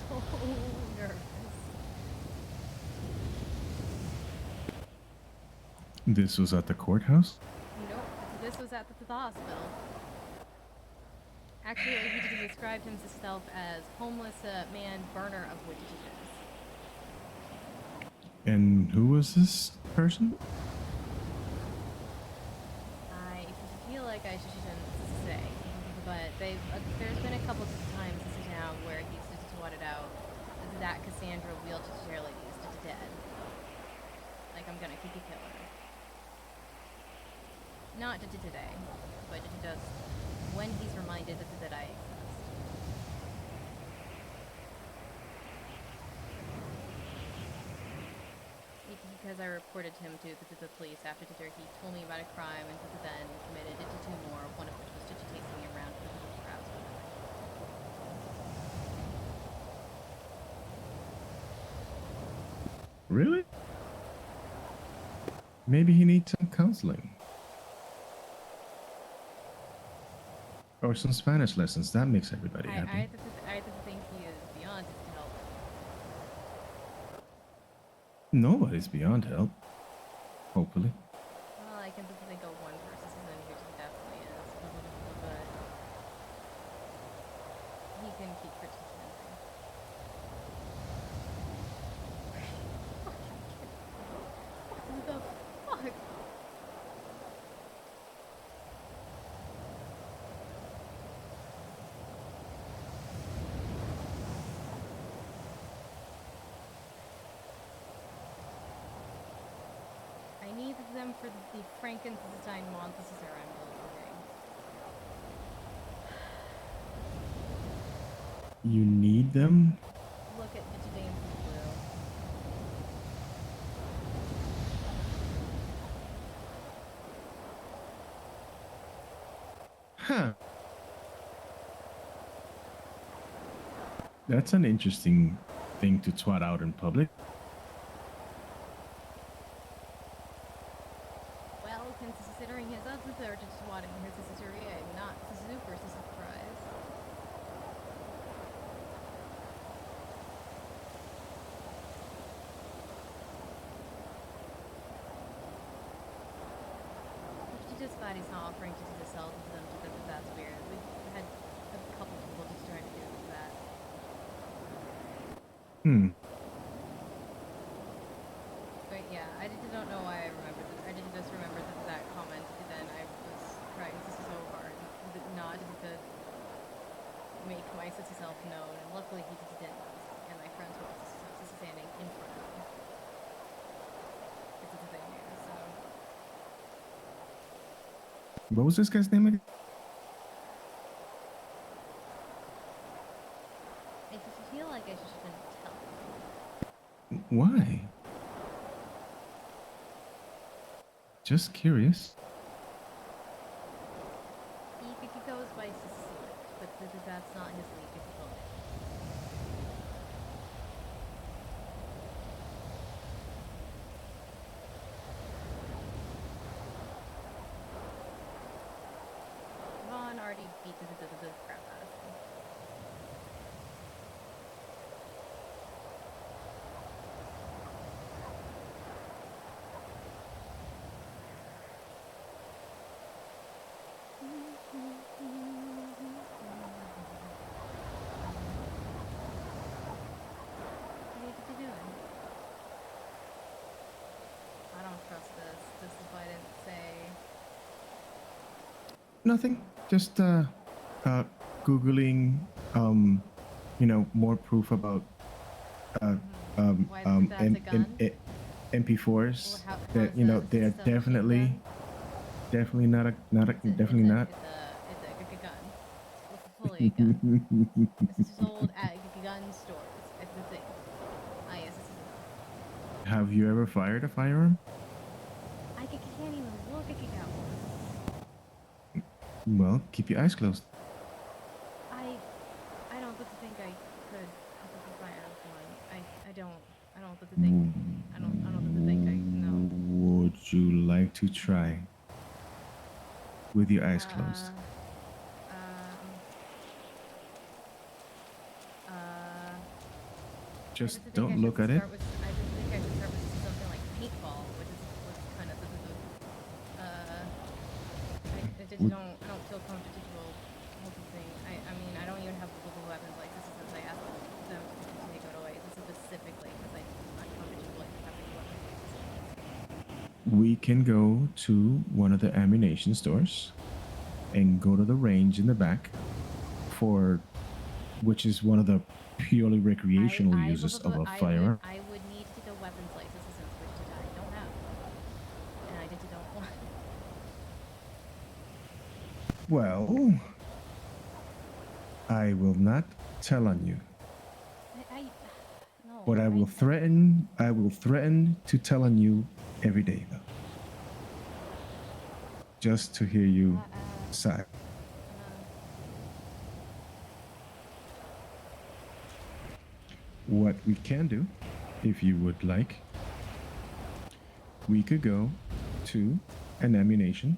so nervous. This was at the courthouse? Nope, this was at the hospital. Actually, he described himself as homeless man burner of widgets. And who was this person? I feel like I shouldn't say, but there's been a couple of times now where he's just swatted out that Cassandra wheelchair lady is just dead. Like, I'm gonna kill her. Not today, but just when he's reminded that I exist. Because I reported him to the police after he told me about a crime and then committed two more, one of which was just chasing me around for the house. Really? Maybe he needs some counseling. Or some Spanish lessons. That makes everybody happy. I think he is beyond his help. Nobody's beyond help. Hopefully. Well, I can think of one person who definitely is, but he can keep pretending. What the fuck? I need them for the Frankenstein monster I'm building. You need them? Look at Dikiza blue. Huh. That's an interesting thing to twat out in public. Well, considering his others are just swatting his sister egg, not super surprised. She just thought he's not offering to do the sell to them because that's weird. We've had a couple people just try to do that. But yeah, I don't know why I remember this. I didn't just remember that comment, and then I was trying so hard not to make my sister self known, and luckily he just didn't. And my friends were also standing in front of me. It's a thing here, so. What was this guy's name again? I just feel like I shouldn't tell him. Why? Just curious. He goes by Cecilia, but that's not his lead difficulty. Vaughn already beat the crap out of him. What are you doing? I don't trust this. This is why I didn't say. Nothing. Just googling more proof about MP4s that they're definitely not definitely not. It's a gun. It's fully a gun. It's sold at gun stores. It's a thing. Ah, yes, this is Have you ever fired a firearm? I can't even look at it. Well, keep your eyes closed. I don't think I could fire one. I don't think I don't think I know. Would you like to try with your eyes closed? Just don't look at it. I just think I should start with something like paintball, which is kind of I don't feel comfortable multi-thing. I mean, I don't even have multiple weapons like this since I asked them to take it away. This is specifically because I'm uncomfortable like having weapons. We can go to one of the ammunition stores and go to the range in the back which is one of the purely recreational uses of a firearm. I would need to go weapons licenses which I don't have. And I just don't want. Well, I will not tell on you. No. But I will threaten to tell on you every day though. Just to hear you sigh. What we can do, if you would like, we could go to an ammunition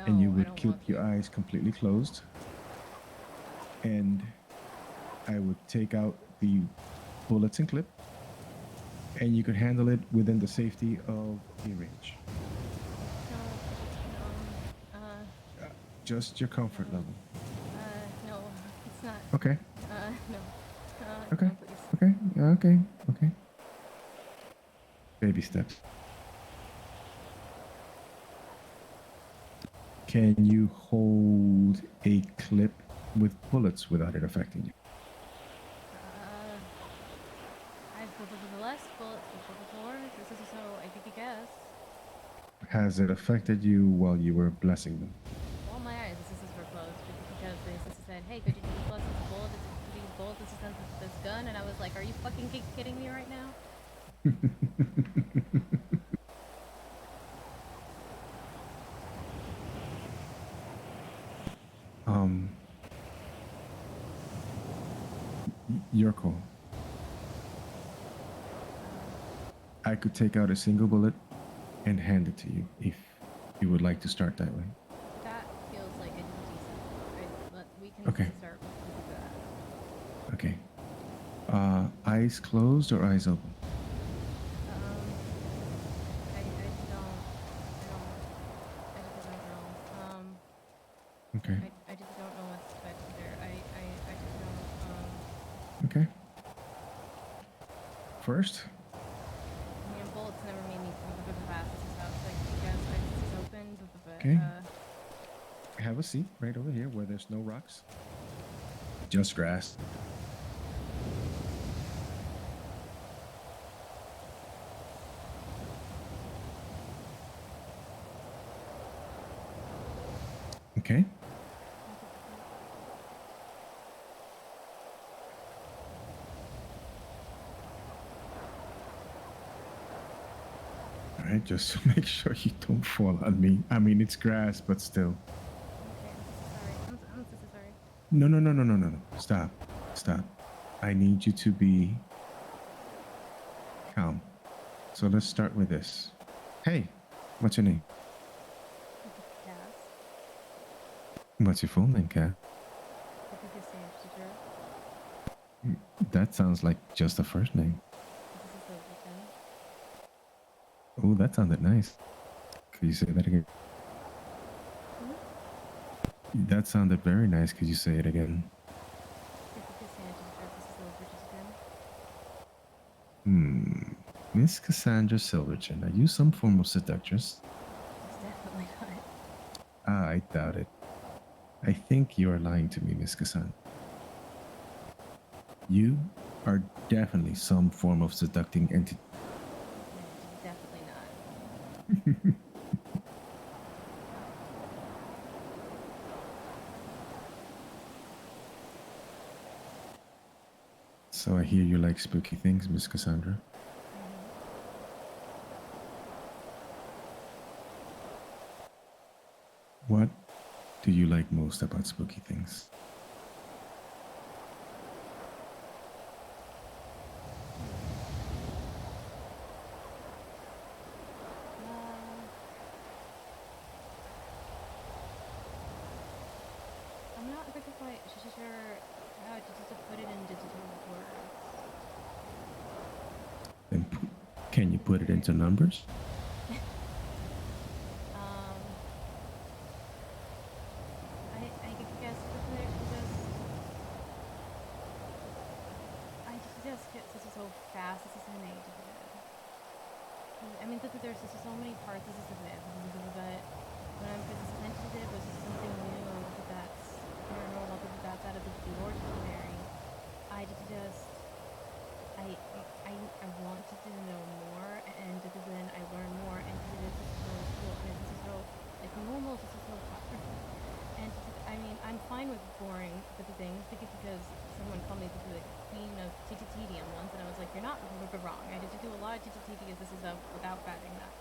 and you would keep your eyes completely closed, and I would take out the bullets and clip, and you could handle it within the safety of a range. Just your comfort level. No, it's not. Okay. No. Okay. No, please. Okay. Okay. Okay. Baby steps. Can you hold a clip with bullets without it affecting you? I've put less bullets before. This is so I think you guess. Has it affected you while you were blessing them? All my eyes, this were closed because the sister said, "Hey, could you do plus this bullet? These bullets, this gun?" And I was like, "Are you fucking kidding me right now?" Your call. I could take out a single bullet and hand it to you if you would like to start that way. That feels like a decent. Right? We can Okay. start with that. Okay. Eyes closed or eyes open? I just don't know. Okay. I just don't know what's expected there. I just don't. Okay. First, I mean, bullets never made me fast. This is how it's like because it's open. But, Okay. Have a seat right over here where there's no rocks. Just grass. Okay. All right, just to make sure you don't fall on me. I mean, it's grass, but still. I'm so sorry. No. Stop. Stop. I need you to be calm. So let's start with this. Hey, what's your name? What's your full name, Kat? That sounds like just a first name. Oh, that sounded nice. Could you say that again? That sounded very nice. Could you say it again? Miss Cassandra Silverton, are you some form of seductress? Definitely not. I doubt it. I think you are lying to me, Miss Cassandra. You are definitely some form of seducting entity. Definitely not. So I hear you like spooky things, Miss Cassandra. What do you like most about spooky things? I'm not exactly quite sure how to put it in digital words. Then can you put it into numbers? I guess I just get this is so fast. This is amazing. I mean, there's just so many parts. This is it, but when I'm sensitive, was just something new that's paranormal, that's out of the ordinary. I want to know more, and then I learn more, and this is so cool, and this is so like normal. This is so hard. And I mean, I'm fine with boring things because someone called me the queen of tedium once, and I was like, you're not wrong. I did do a lot of tedium. This is without batting that.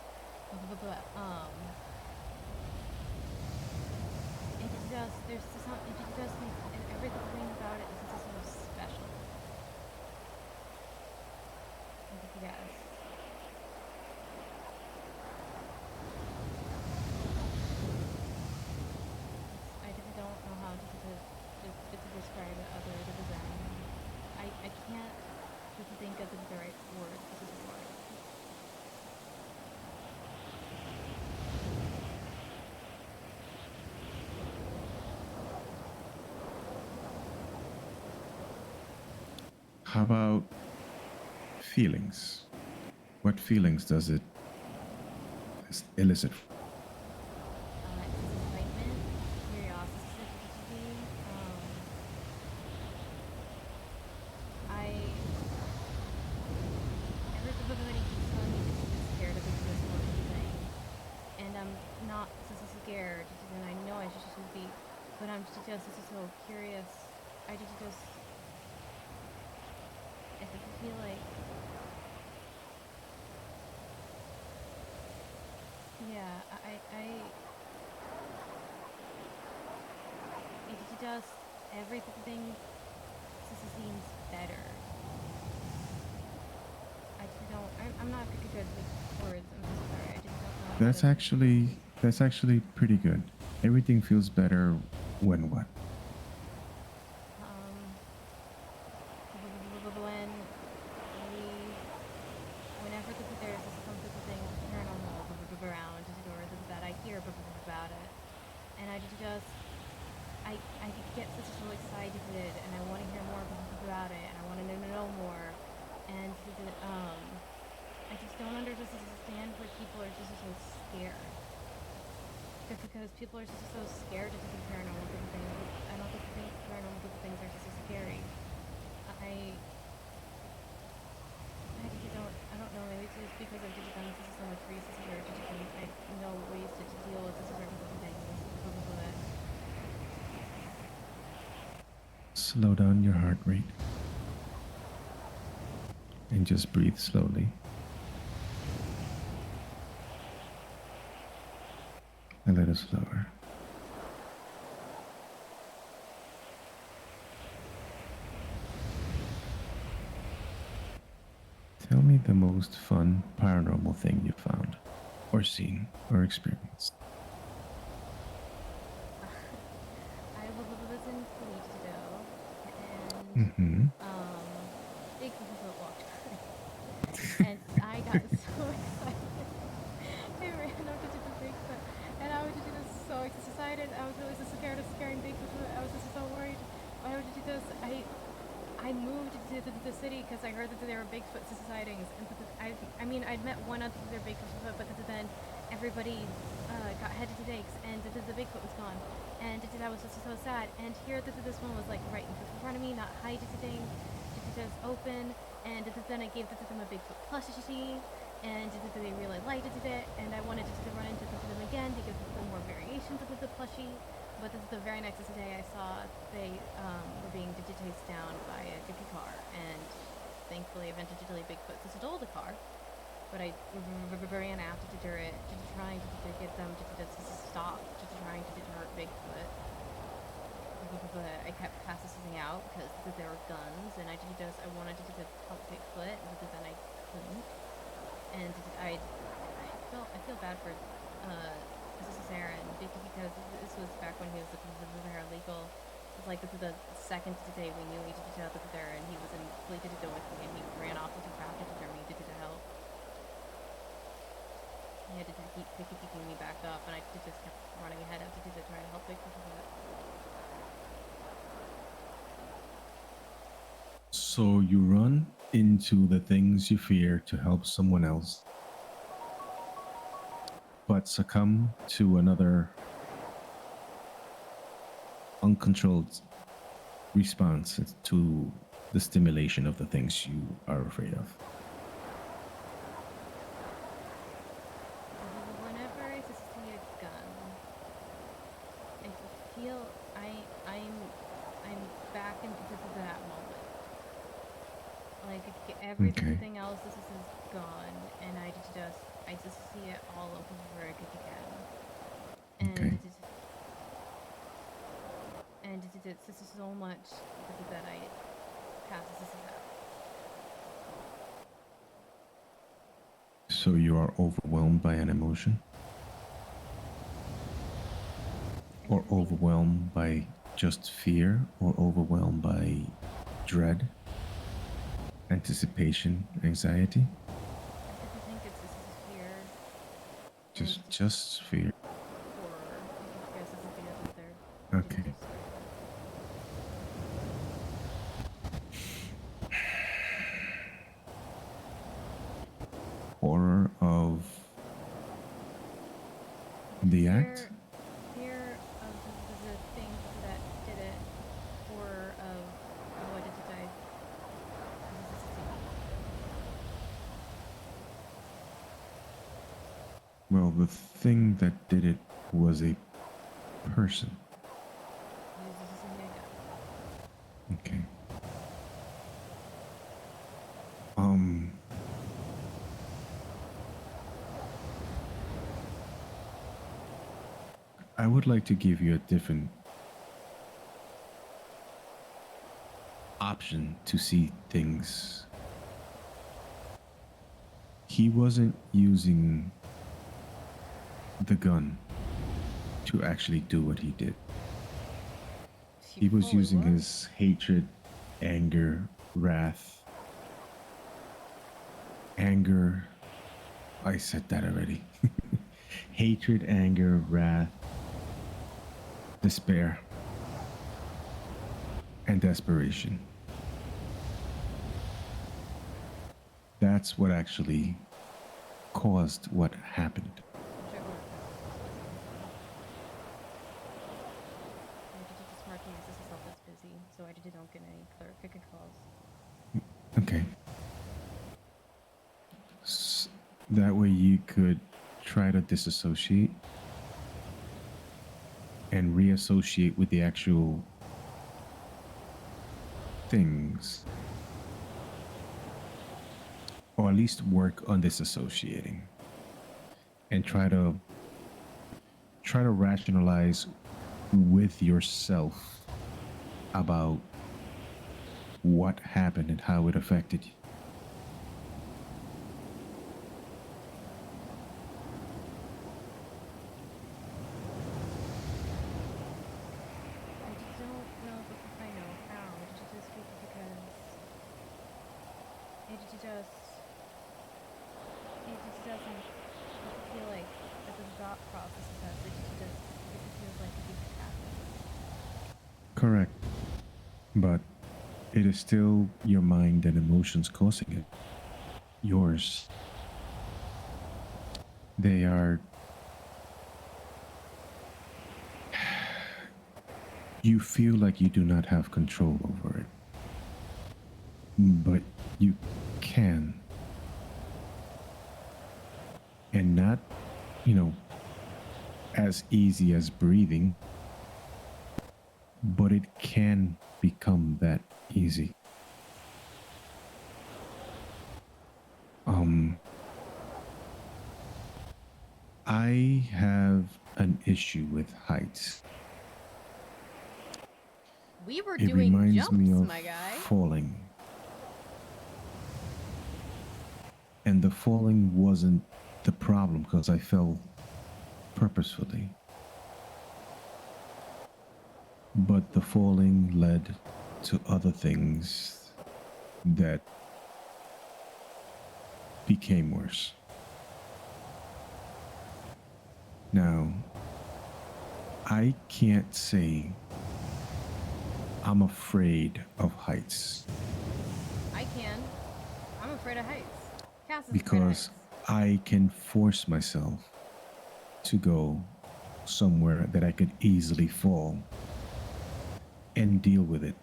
It just there's just something. It just and everything about it is just so special. Yes. How about feelings? What feelings does it elicit? Disappointment, curiosity, everybody keeps telling me that she's scared of this whole thing, and I'm not so scared, and I know I should be, but I'm just so curious. I feel like, yeah, it just everything just seems better. I'm not good with words. I'm so sorry. I just don't know. That's actually pretty good. Everything feels better when what? Whenever there's something paranormal around, or that I hear about it, and I get so excited, and I want to hear more about it, and I want to know more, and I just don't understand why people are just so scared. Because people are just so scared to do paranormal things. I don't think paranormal things are just so scary. I don't know, maybe it's just because I've just done so much research or I know ways to deal with this sort of things. Slow down your heart rate. And just breathe slowly. A little slower. Tell me the most fun paranormal thing you found, or seen, or experienced. I was in Toledo, Mm-hmm. Bigfoot walked by, and I got so excited. I ran up to the Bigfoot, and I was just so excited. I was really so scared of scaring Bigfoot. I was just so worried. I was just I moved to the city because I heard that there were Bigfoot sightings, and I'd met one other Bigfoot, but then everybody got headed to Dakes, and the Bigfoot was gone, and I was just so sad. And here, this one was like right in front of me, not hiding, just open, and then I gave them a Bigfoot plushie, and they really liked it, and I wanted to run into them again to give them more variations of the plushie. But the very next day, I saw they were being digitized down by a car, and thankfully, eventually Bigfoot stole the car. But I ran after it, trying to get them to stop, trying to deter Bigfoot. But I kept passing out because there were guns, and I wanted to help Bigfoot, but then I couldn't. And I feel bad for Sarah, and because this was back when he was paralegal. It was like the second day we knew each other there, and he was in with me, and he ran off into traffic to me to help. He had to keep picking me back up, and I just kept running ahead up to try to help Bigfoot. So you run into the things you fear to help someone else, but succumb to another uncontrolled response to the stimulation of the things you are afraid of. Whenever I see a gun, I feel I'm back into that moment. Like everything else is gone, and I just see it all over again. And it's just so much that I pass this out. So you are overwhelmed by an emotion? Or overwhelmed by just fear? Or overwhelmed by dread? Anticipation? Anxiety? I think it's fear. Just fear. Okay. of the act. Fear of the thing that did it, or of what did you die? Well, the thing that did it was a person. Okay. I would like to give you a different option to see things. He wasn't using the gun to actually do what he did. He was using his hatred, anger, wrath. Anger. I said that already. Hatred, anger, wrath, despair, and desperation. That's what actually caused what happened. So I don't get any cleric calls. Okay. That way you could try to disassociate and reassociate with the actual things. Or at least work on disassociating. And try to rationalize with yourself about what happened and how it affected you. I don't know if I know how. Just because it just doesn't feel like the thought process of that. It feels like it just happened. Correct. But it is still your mind and emotions causing it. Yours. They are. You feel like you do not have control over it. But you can. And not, as easy as breathing, but it can become that easy. I have an issue with heights. We were It doing reminds jumps, me of my guy. falling. And the falling wasn't the problem because I fell purposefully. But the falling led to other things that became worse. Now, I can't say I'm afraid of heights I can. I'm afraid of heights. Cass is afraid of because I can force myself to go somewhere that I could easily fall and deal with it.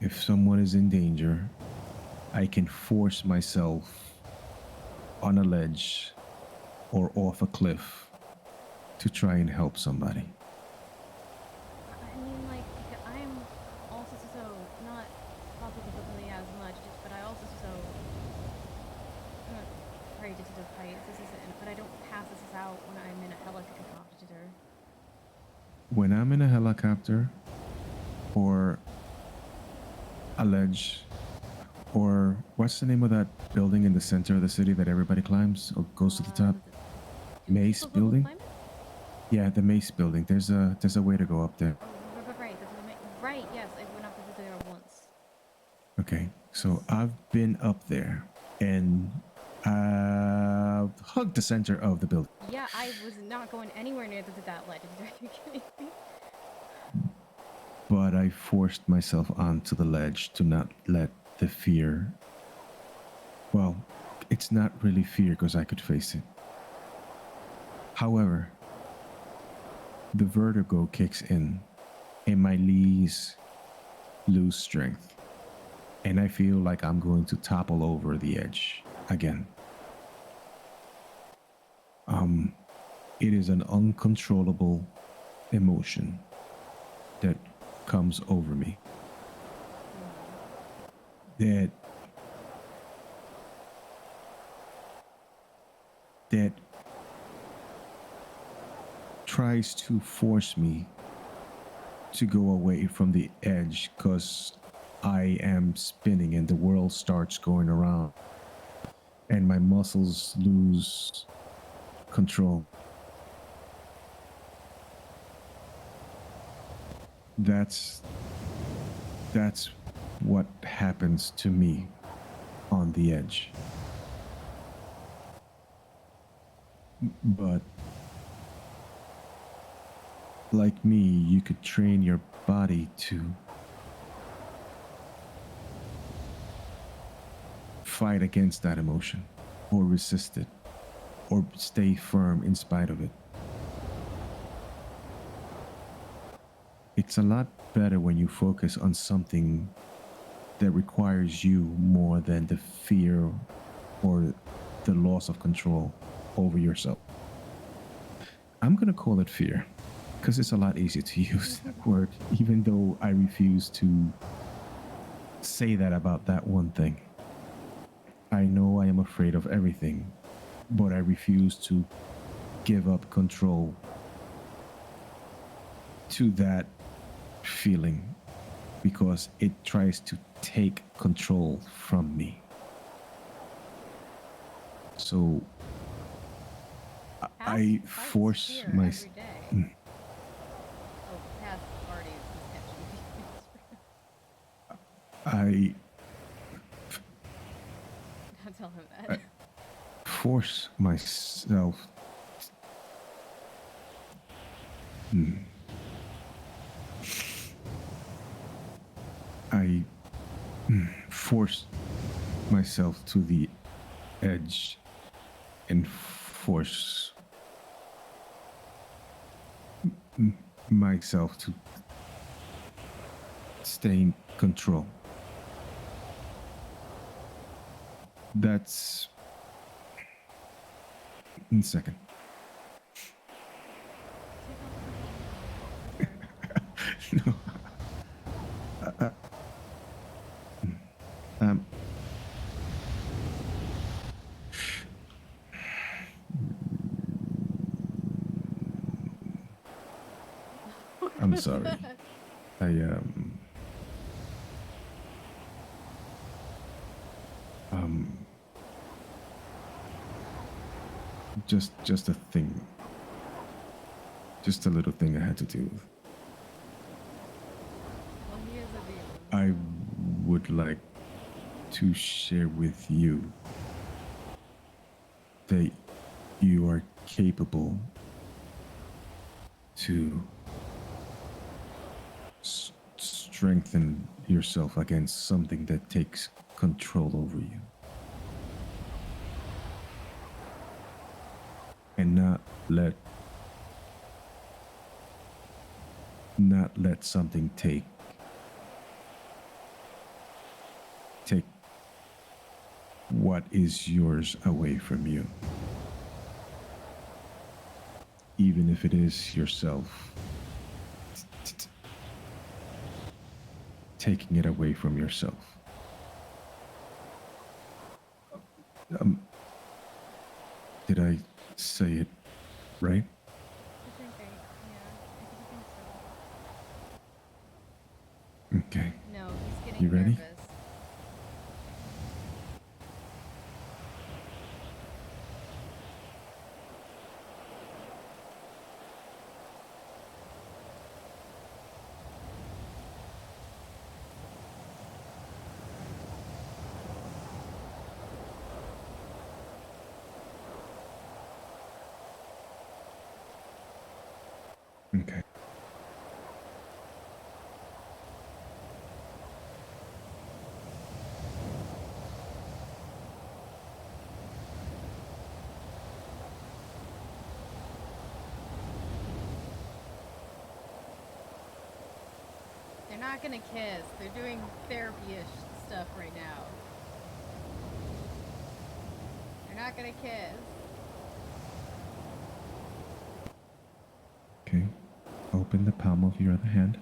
If someone is in danger, I can force myself on a ledge or off a cliff to try and help somebody. I mean, like, I'm also so not possibly as much, but I also so I'm not afraid to heights. This isn't, but I don't pass this out when I'm in a helicopter. When I'm in a helicopter or a ledge, or what's the name of that building in the center of the city that everybody climbs or goes to the top? Mace building? Yeah, the Mace building. There's a way to go up there. Right, yes, I went up there once. Okay, so I've been up there and hugged the center of the building. Yeah, I was not going anywhere near that ledge. Are you kidding me? But I forced myself onto the ledge to not let the fear. Well, it's not really fear because I could face it. However, the vertigo kicks in and my knees lose strength. And I feel like I'm going to topple over the edge again. It is an uncontrollable emotion that comes over me. That tries to force me to go away from the edge because I am spinning and the world starts going around and my muscles lose control. That's what happens to me on the edge. But like me, you could train your body to fight against that emotion or resist it or stay firm in spite of it. It's a lot better when you focus on something that requires you more than the fear or the loss of control over yourself. I'm going to call it fear because it's a lot easier to use that word, even though I refuse to say that about that one thing. I know I am afraid of everything, but I refuse to give up control to that feeling because it tries to take control from me. So I force my Don't tell him that. force myself I force myself to the edge and force myself to stay in control. That's in a second. No. I'm sorry. Just a thing. Just a little thing I had to deal with. I would like to share with you that you are capable to strengthen yourself against something that takes control over you. And not let something take what is yours away from you. Even if it is yourself taking it away from yourself. Did I say it right? Okay. No, he's getting You ready? nervous. Okay. They're not gonna kiss. They're doing therapy-ish stuff right now. They're not gonna kiss. Okay. Open the palm of your other hand.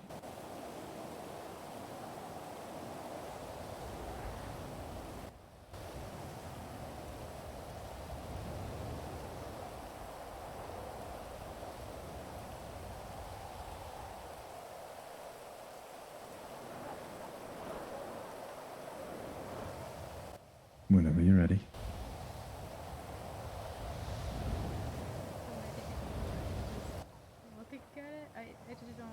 Whenever you're ready. Look at it. I just don't.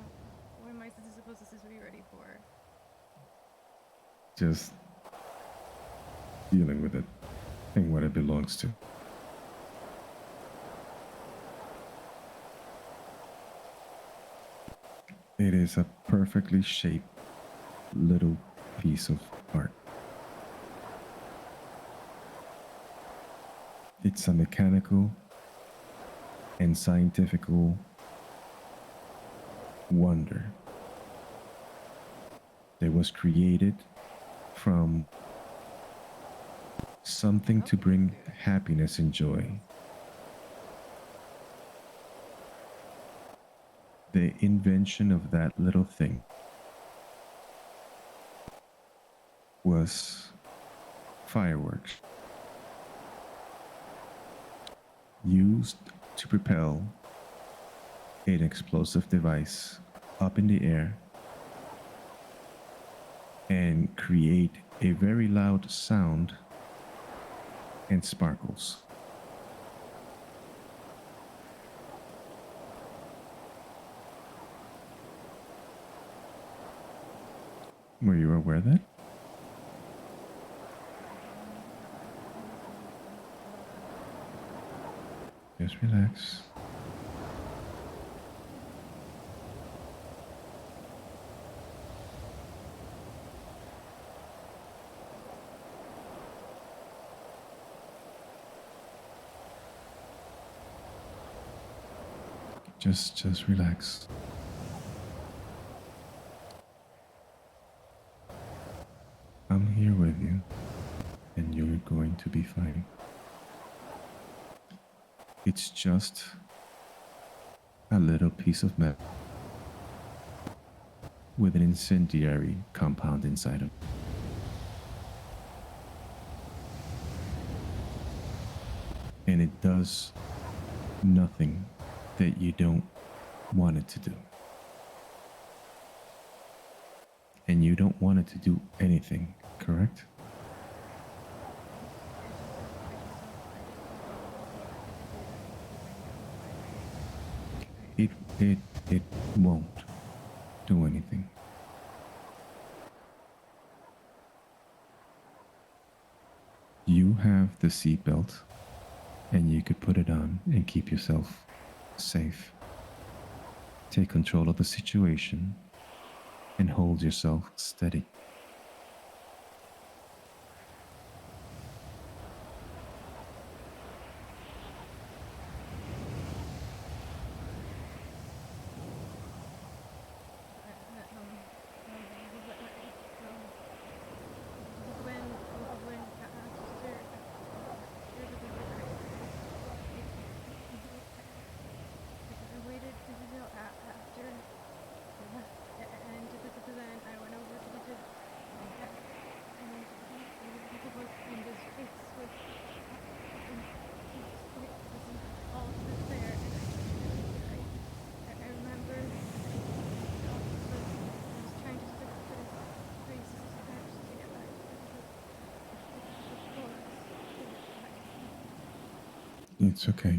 What am I supposed to be ready for? Just dealing with it and what it belongs to. It is a perfectly shaped little piece of art. It's a mechanical and scientifical wonder that was created from something to bring happiness and joy. The invention of that little thing was fireworks used to propel an explosive device up in the air and create a very loud sound and sparkles. Were you aware of that? Just relax. Just relax. I'm here with you, and you're going to be fine. It's just a little piece of metal with an incendiary compound inside of it. And it does nothing that you don't want it to do. And you don't want it to do anything, correct? It won't do anything. You have the seatbelt, and you could put it on and keep yourself safe. Take control of the situation and hold yourself steady. It's okay.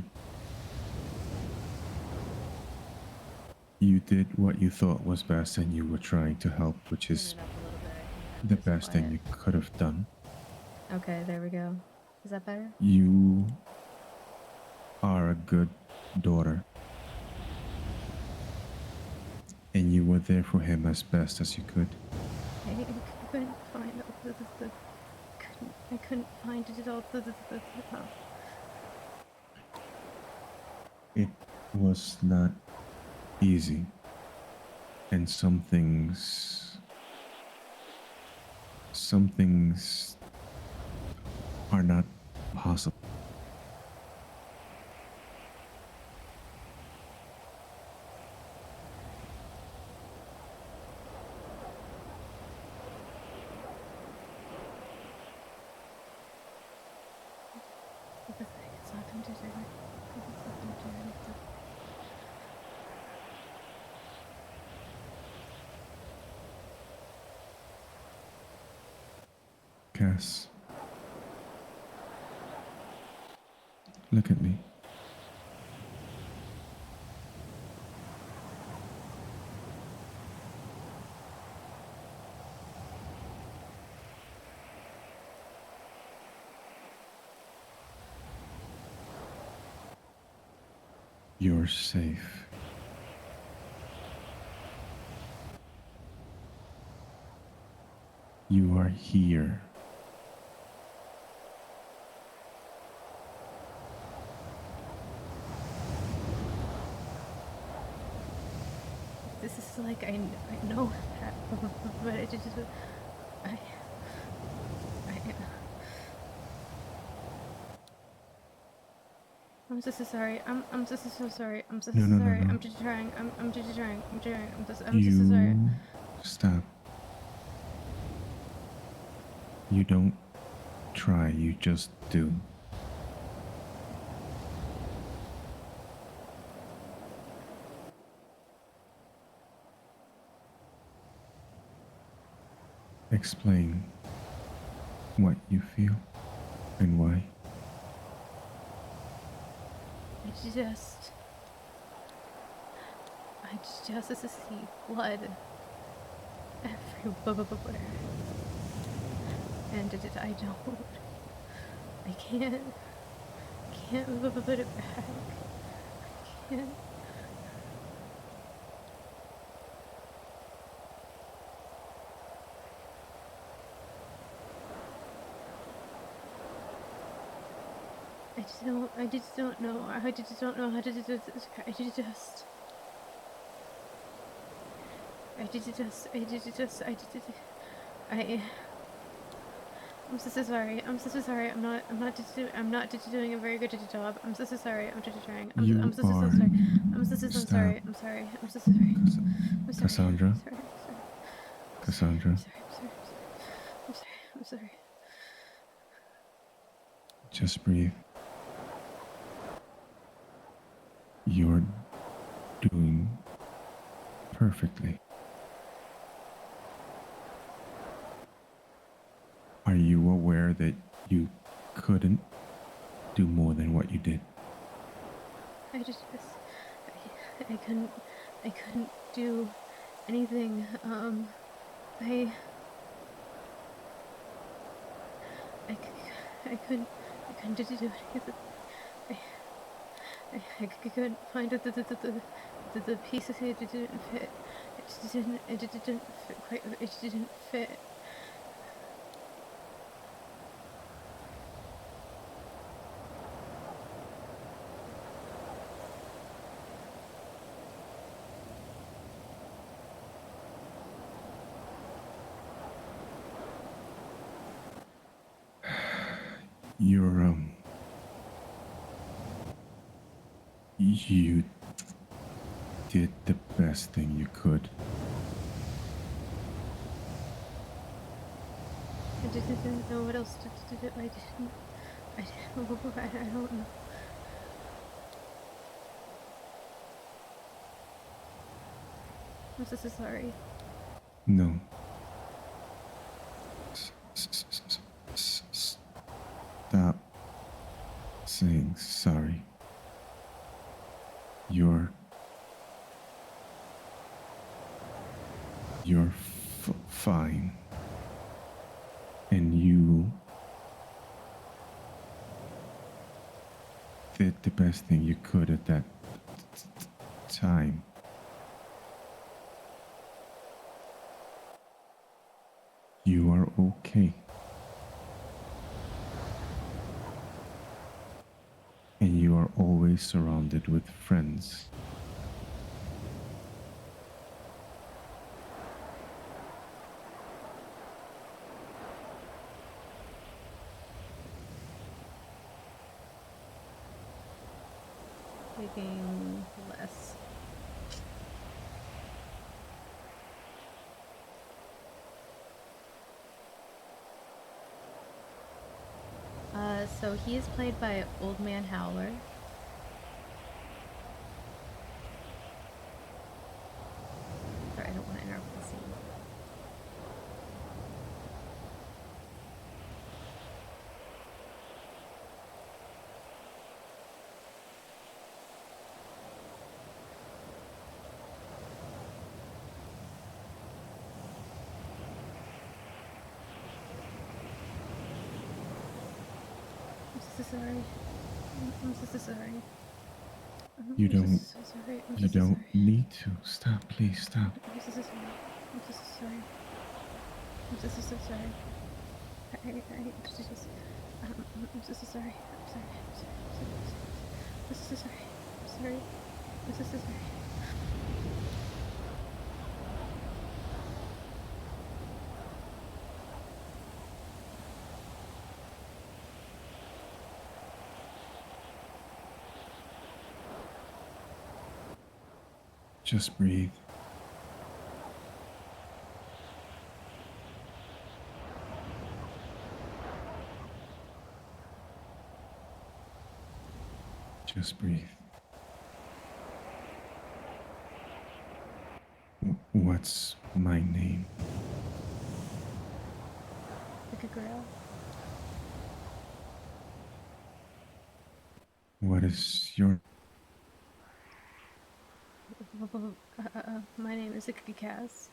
You did what you thought was best and you were trying to help, which is the best thing you could have done. Okay, there we go. Is that better? You are a good daughter. And you were there for him as best as you could. I couldn't find I couldn't find it all. It was not easy. And some things some things are not possible. It's not going to do it. It's not going to do anything. Cass, look at me. You're safe. You are here. This is like I know that, but it just I'm so sorry. I'm so sorry. I'm so No, no, no, sorry. no. I'm just trying. I'm just trying. I'm just so You sorry. stop. You don't try, you just do. Explain what you feel and why. I just see blood everywhere, and I can't put it back. I can't. I just don't know. I just don't know how to do this. I'm so sorry. I'm so sorry. I'm not just doing a very good job. I'm so sorry. I'm just trying. I'm so sorry. I'm so Stop. sorry. I'm sorry. I'm so sorry. I'm sorry. Cassandra. I'm sorry. Cassandra. I'm sorry. Just breathe. You're doing perfectly. Are you aware that you couldn't do more than what you did? I couldn't do anything. I couldn't do anything. I couldn't find the pieces. It didn't fit. It didn't fit quite. It didn't fit. You're, you did the best thing you could. I didn't know what else to do. I don't know. I'm so sorry. No. Stop saying sorry. You're fine. And you did the best thing you could at that time. You are okay. And you are always surrounded with friends. taking less. So he is played by Old Man Howler. Sorry, I don't want to interrupt the scene. I'm so sorry. I'm so sorry. You I'm don't. so sorry. I'm You so don't sorry. need to. Stop, please stop. I'm so sorry. I'm so sorry. I'm so sorry. I'm so sorry. I'm so sorry. I'm so sorry. I'm sorry. I'm so sorry. Just breathe. Just breathe. What's my name? Like a girl. What is your... My name is Dikiza.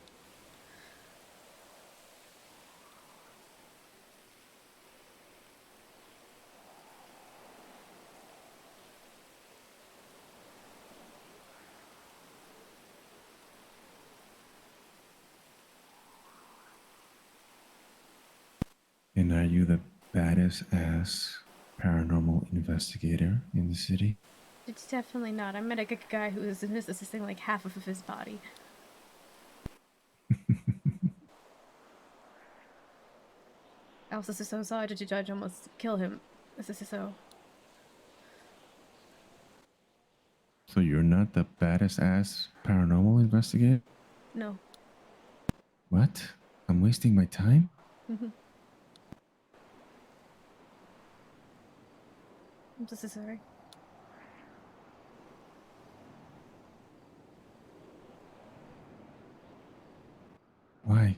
And are you the baddest ass paranormal investigator in the city? It's definitely not. I met a guy who was assisting like half of his body. I was so sorry to judge almost kill him. So. So you're not the baddest ass paranormal investigator? No. What? I'm wasting my time? I'm so sorry. Why?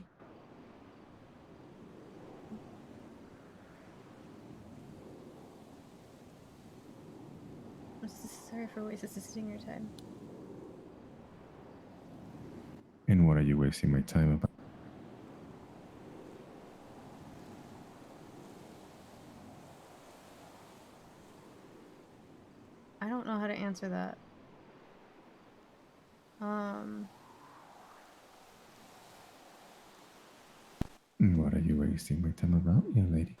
I'm so sorry for wasting your time. And what are you wasting my time about? I don't know how to answer that. What are you wasting my time about, young lady?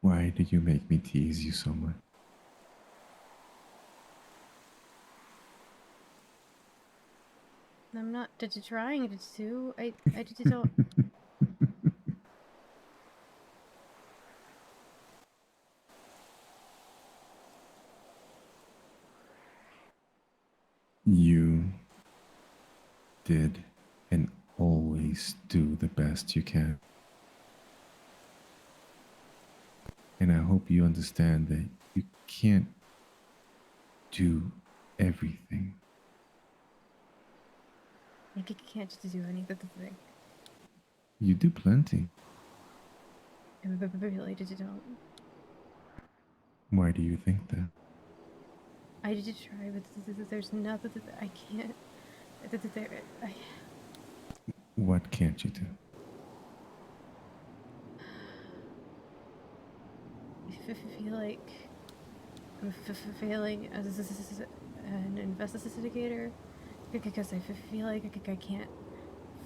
Why do you make me tease you so much? I'm not trying to. I don't. You did and always do the best you can. And I hope you understand that you can't do everything. I can't just do anything. You do plenty. I really don't. Why do you think that? I did try, but there's nothing that I can't. What can't you do? I feel like I'm failing as an investigator, because I feel like I can't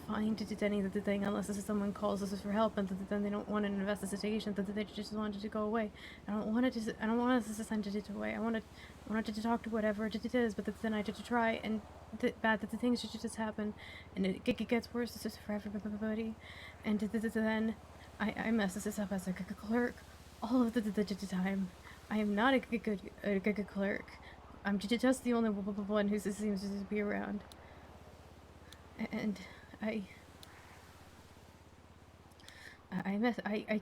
find any of the thing unless someone calls us for help, and then they don't want an investigation. That they just want it to go away. I don't want it to. I don't want us to send it away. I wanted to talk to whatever it is, but then I did to try, and the things just happen, and it gets worse. This is for everybody, and then I mess this up as a clerk all of the time. I am not a good clerk. I'm just the only one who seems to be around. And I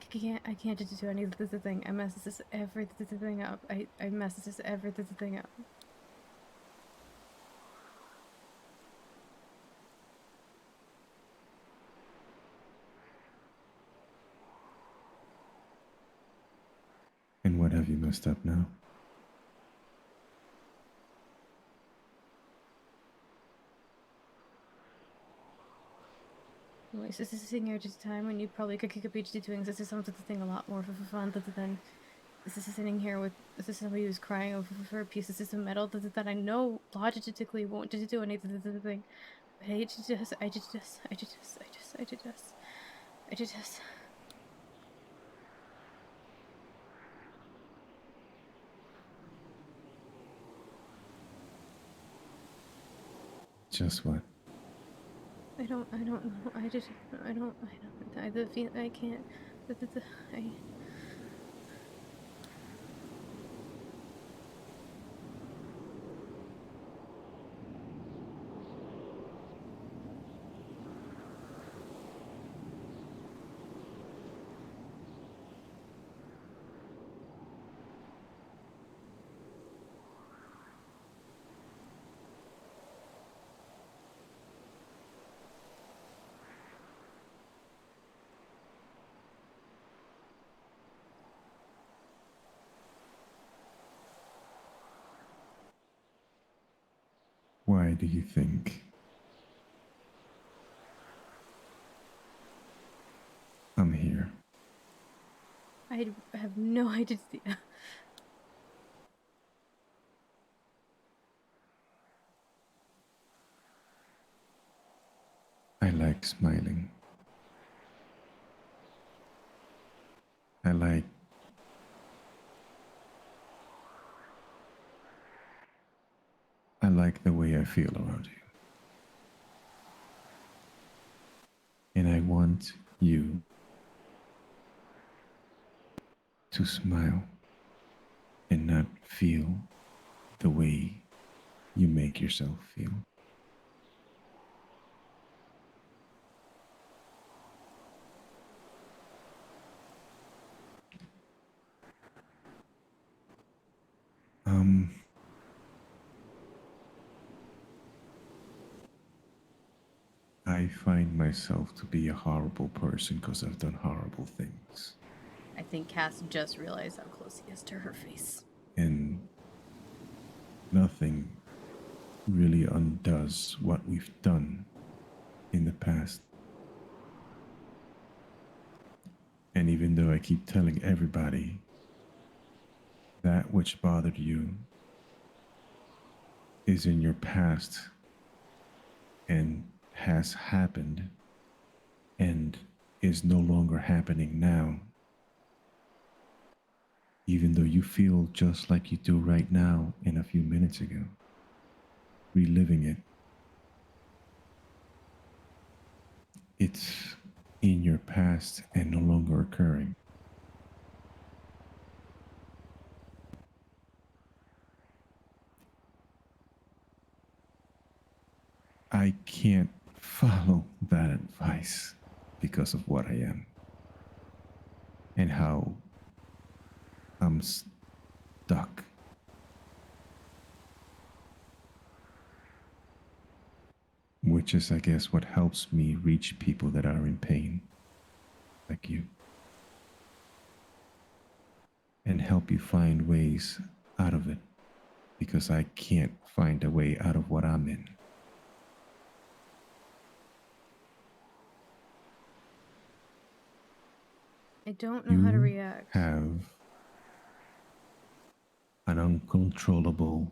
can't do any of the thing. I mess this everything up. I mess this everything up. And what have you messed up now? Anyways, this is sitting here at a time when you probably could be doing this is something a lot more for fun than this is sitting here with somebody who's crying over for pieces of metal that I know logically won't do anything. But I just. Just what? I don't know. I feel I can't. I. Why do you think I'm here? I have no idea. I like smiling. I like the way I feel around you. And I want you to smile and not feel the way you make yourself feel. I find myself to be a horrible person because I've done horrible things. I think Cass just realized how close he is to her face. And nothing really undoes what we've done in the past. And even though I keep telling everybody that which bothered you is in your past and has happened and is no longer happening now, even though you feel just like you do right now and a few minutes ago, reliving it, it's in your past and no longer occurring. I can't follow that advice because of what I am and how I'm stuck. Which is, I guess, what helps me reach people that are in pain, like you, and help you find ways out of it, because I can't find a way out of what I'm in. I don't know how to You react. have an uncontrollable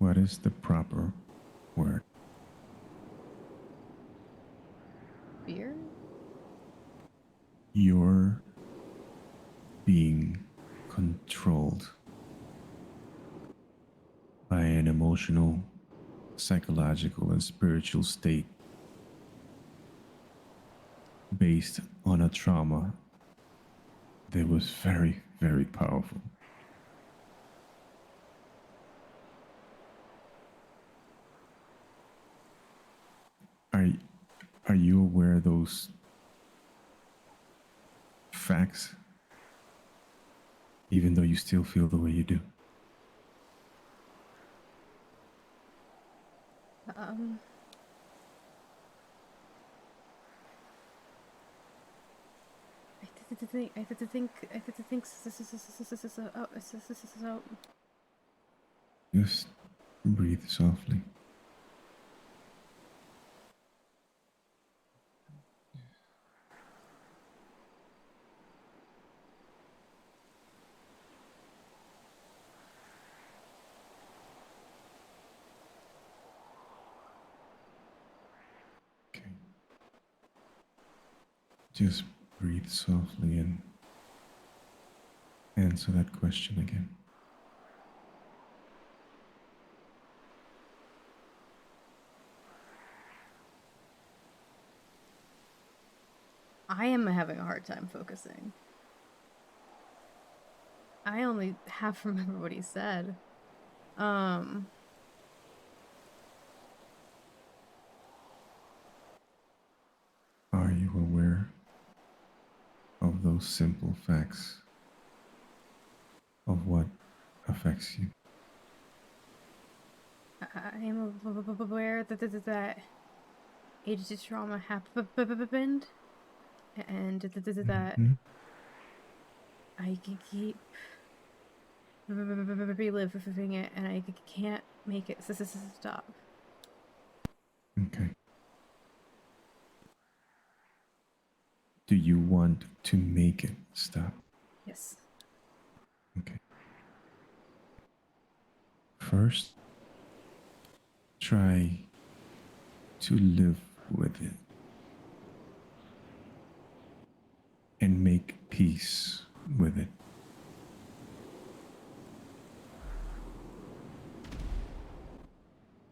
What is the proper word? Fear? You're being controlled by an emotional, psychological, and spiritual state based on a trauma that was very, very powerful. Are you aware of those facts, even though you still feel the way you do? I had to think so. Just breathe softly. Just breathe softly and answer that question again. I am having a hard time focusing. I only half remember what he said. Are you aware of those simple facts of what affects you? I am aware that agency trauma happened, and that I can keep reliving it, and I can't make it stop. Okay. Do you want to make it stop? Yes. Okay. First, try to live with it and make peace with it.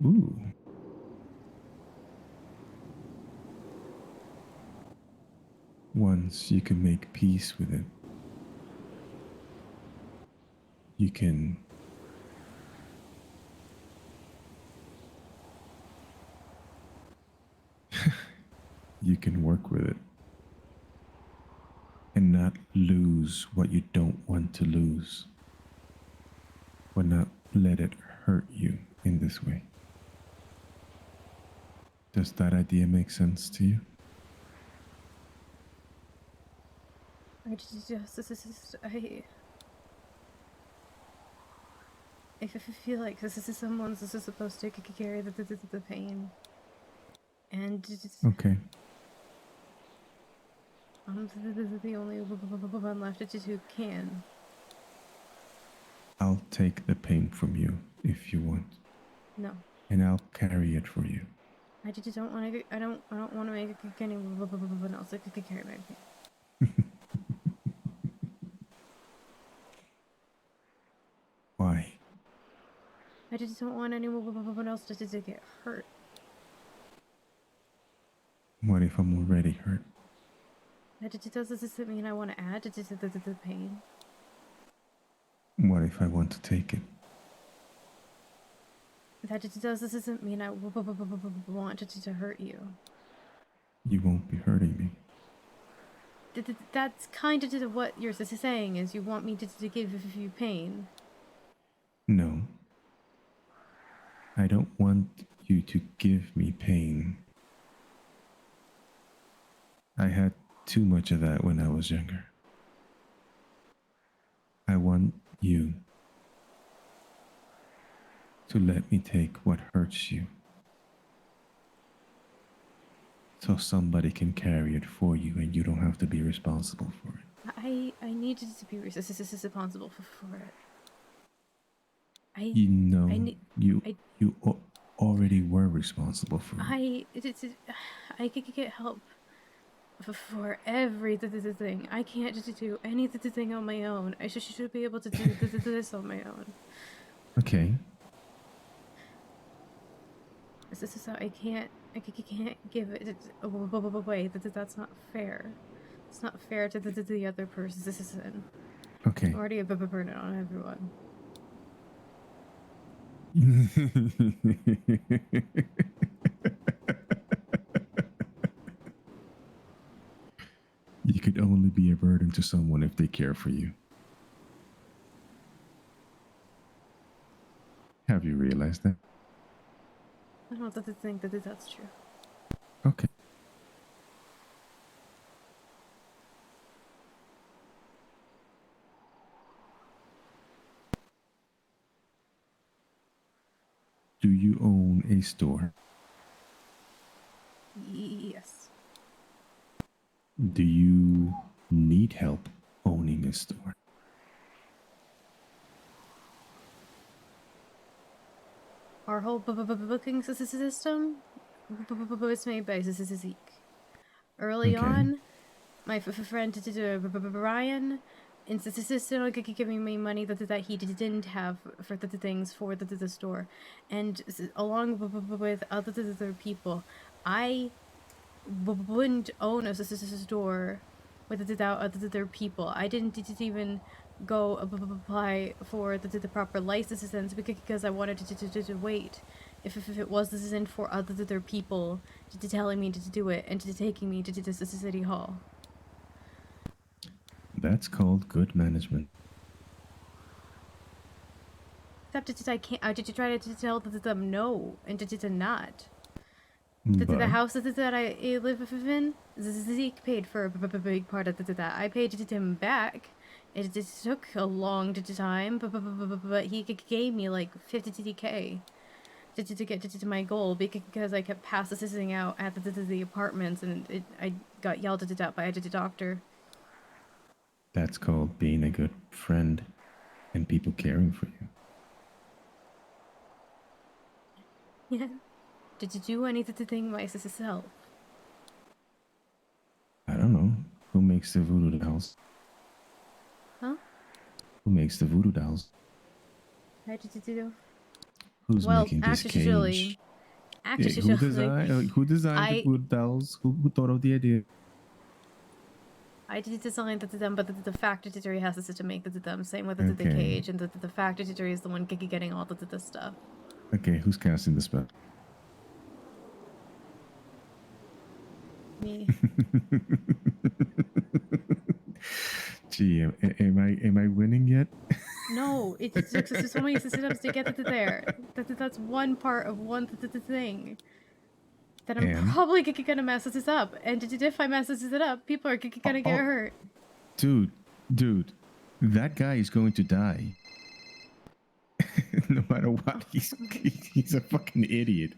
Ooh. Once you can make peace with it, you can work with it and not lose what you don't want to lose, but not let it hurt you in this way. Does that idea make sense to you? I feel like this is someone's supposed to carry the pain, and Okay. I'm the only one left who can. I'll take the pain from you if you want. No. And I'll carry it for you. I just don't want to. I don't want to make anyone else carry my pain. Why? I just don't want anyone else to get hurt. What if I'm already hurt? Does this mean I want to add to the pain? What if I want to take it? Does this mean I want to hurt you? You won't be hurting me. That's kind of what you're saying, is you want me to give you pain. No. I don't want you to give me pain. I had too much of that when I was younger. I want you to let me take what hurts you so somebody can carry it for you and you don't have to be responsible for it. I needed to be responsible for it. You know, I you already were responsible for it. I could get help for everything. I can't just do anything on my own. I should be able to do this on my own. Okay. So I can't give it away. That's not fair. It's not fair to the other person. Okay. I'm already a burden on everyone. You could only be a burden to someone if they care for you. Have you realized that? I don't think that's true. Okay. Do you own a store? Yes. Do you need help owning a store? Our whole booking system was made by Zeke. Early on, my friend Brian insisted giving me money that he didn't have for the things for the store, and along with other people, I wouldn't own a store without other people. I didn't even go apply for the proper licenses because I wanted to wait. If it wasn't for other people telling me to do it and taking me to the city hall. That's called good management. Except I can't. I did try to tell them no and to not. The But house that I live in, Zeke paid for a big part of that. I paid him back. It just took a long time, but he gave me like 50k to get to my goal because I kept passing out at the apartments, and I got yelled at by the doctor. that's called being a good friend and people caring for you. Yeah. Did you do anything myself? I don't know. Who makes the voodoo dolls? Huh? Who makes the voodoo dolls? How did you do? Who's making this cage? Who designed the voodoo dolls? Who thought of the idea? I did design them, but the factory has to make them. Same with the cage, and the factory is the one getting all the stuff. Okay, who's casting the spell? Me. Gee, am I winning yet? No, it took so many systems to get there. That's one part of one thing. That I'm probably gonna mess this up, and if I mess it up, people are gonna get hurt. Dude, that guy is going to die. No matter what, he's a fucking idiot.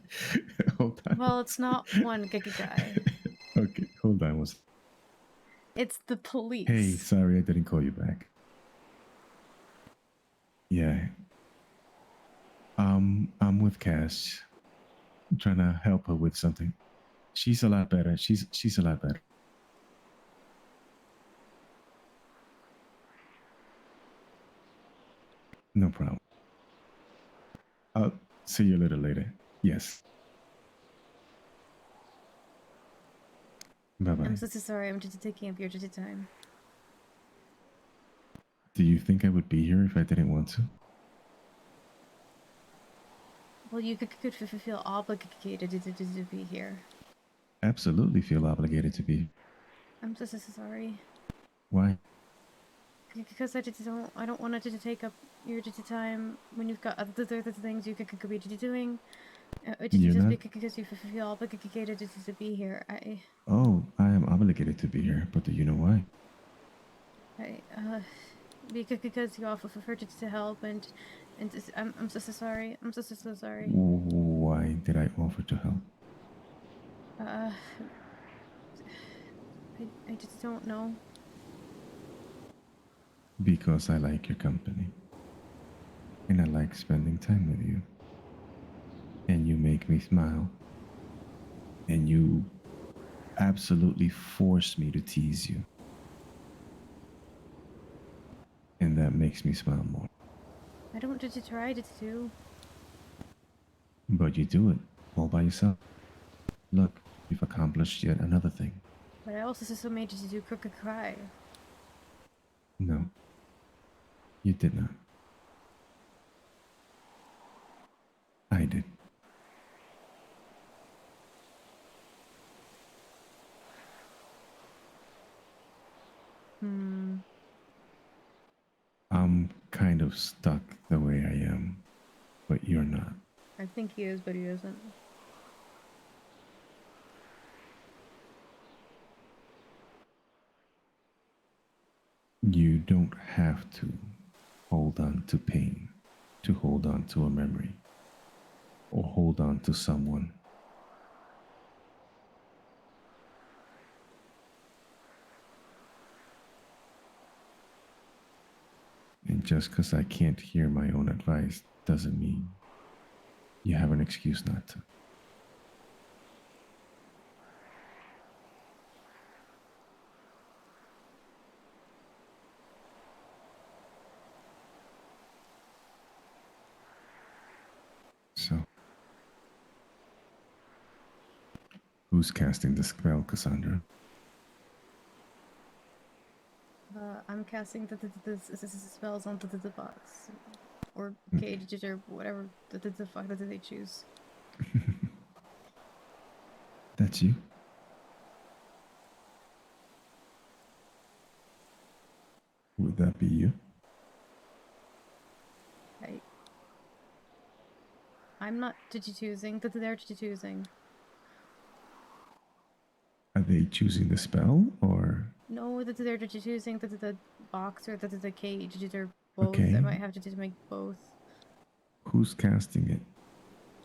Hold on. Well, it's not one guy. Okay, hold on. It's the police. Hey, sorry I didn't call you back. Yeah. I'm with Cass. I'm trying to help her with something. She's a lot better. She's a lot better. No problem. I'll see you a little later. Yes. Bye-bye. I'm so sorry. I'm just taking up your time. Do you think I would be here if I didn't want to? Well, you could feel obligated to be here. Absolutely feel obligated to be. I'm so sorry. Why? Because I don't want to take up your time when you've got other things you could be doing. Because you feel obligated to be here. Oh, I am obligated to be here, but do you know why? Because you offer to help, and I'm so sorry. I'm so sorry. Why did I offer to help? I just don't know. Because I like your company. And I like spending time with you. And you make me smile. And you absolutely force me to tease you. And that makes me smile more. I don't did you try to. But you do it all by yourself. Look, you've accomplished yet another thing. But I also so made you to do crooked cry. No, you did not. I did. I'm kind of stuck the way I am, but you're not. I think he is, but he isn't. You don't have to hold on to pain, to hold on to a memory, or hold on to someone. And just because I can't hear my own advice doesn't mean you have an excuse not to. So, who's casting the spell, Cassandra? I'm casting the spells onto the box. Or cage or whatever the fuck that they choose. That's you? Would that be you? I'm not choosing, they're choosing. Are they choosing the spell or? No, they're choosing the box or the cage. They're both. Okay. I might have to make both. Who's casting it?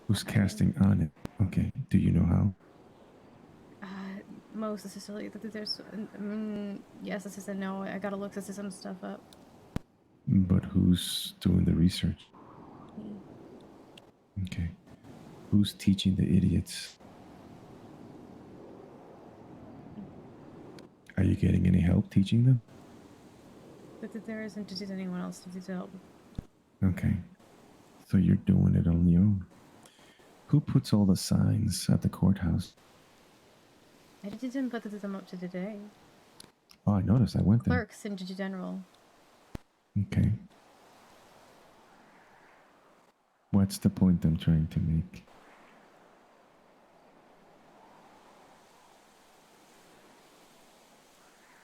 Who's casting on it? Okay. Do you know how? Most necessarily there's. Yes, this is a no. I gotta look some stuff up. But who's doing the research? Me. Okay. Who's teaching the idiots? Are you getting any help teaching them? But there isn't just anyone else to help. Okay. So you're doing it on your own. Who puts all the signs at the courthouse? I didn't put them up to today. Oh, I noticed. I went there. Clerks in general. Okay. What's the point I'm trying to make?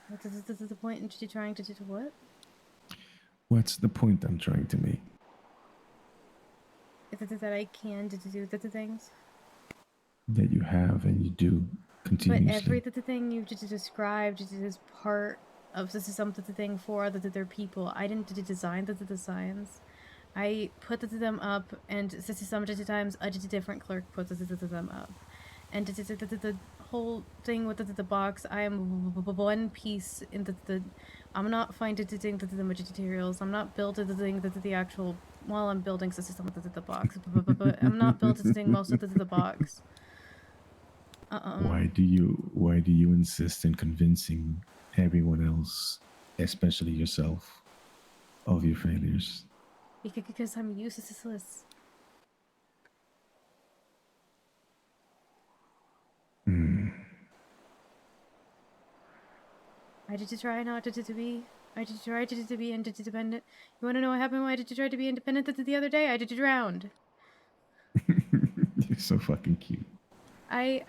What is the point in trying to do what? What's the point I'm trying to make? Is it that I can do the things? That you have and you do continuously. But every thing you just described is part of something for their people. I didn't design the signs. I put them up, and sometimes a different clerk puts them up. And the whole thing with the box, I am one piece in the I'm not finding the materials. I'm not building the actual. Well, I'm building some of the box, but I'm not building most of the box. Why do you insist in convincing everyone else, especially yourself, of your failures? Because I'm useless. I did try not to be. I did try to be independent. You want to know what happened when I did try to be independent the other day? I did drowned. You're so fucking cute. I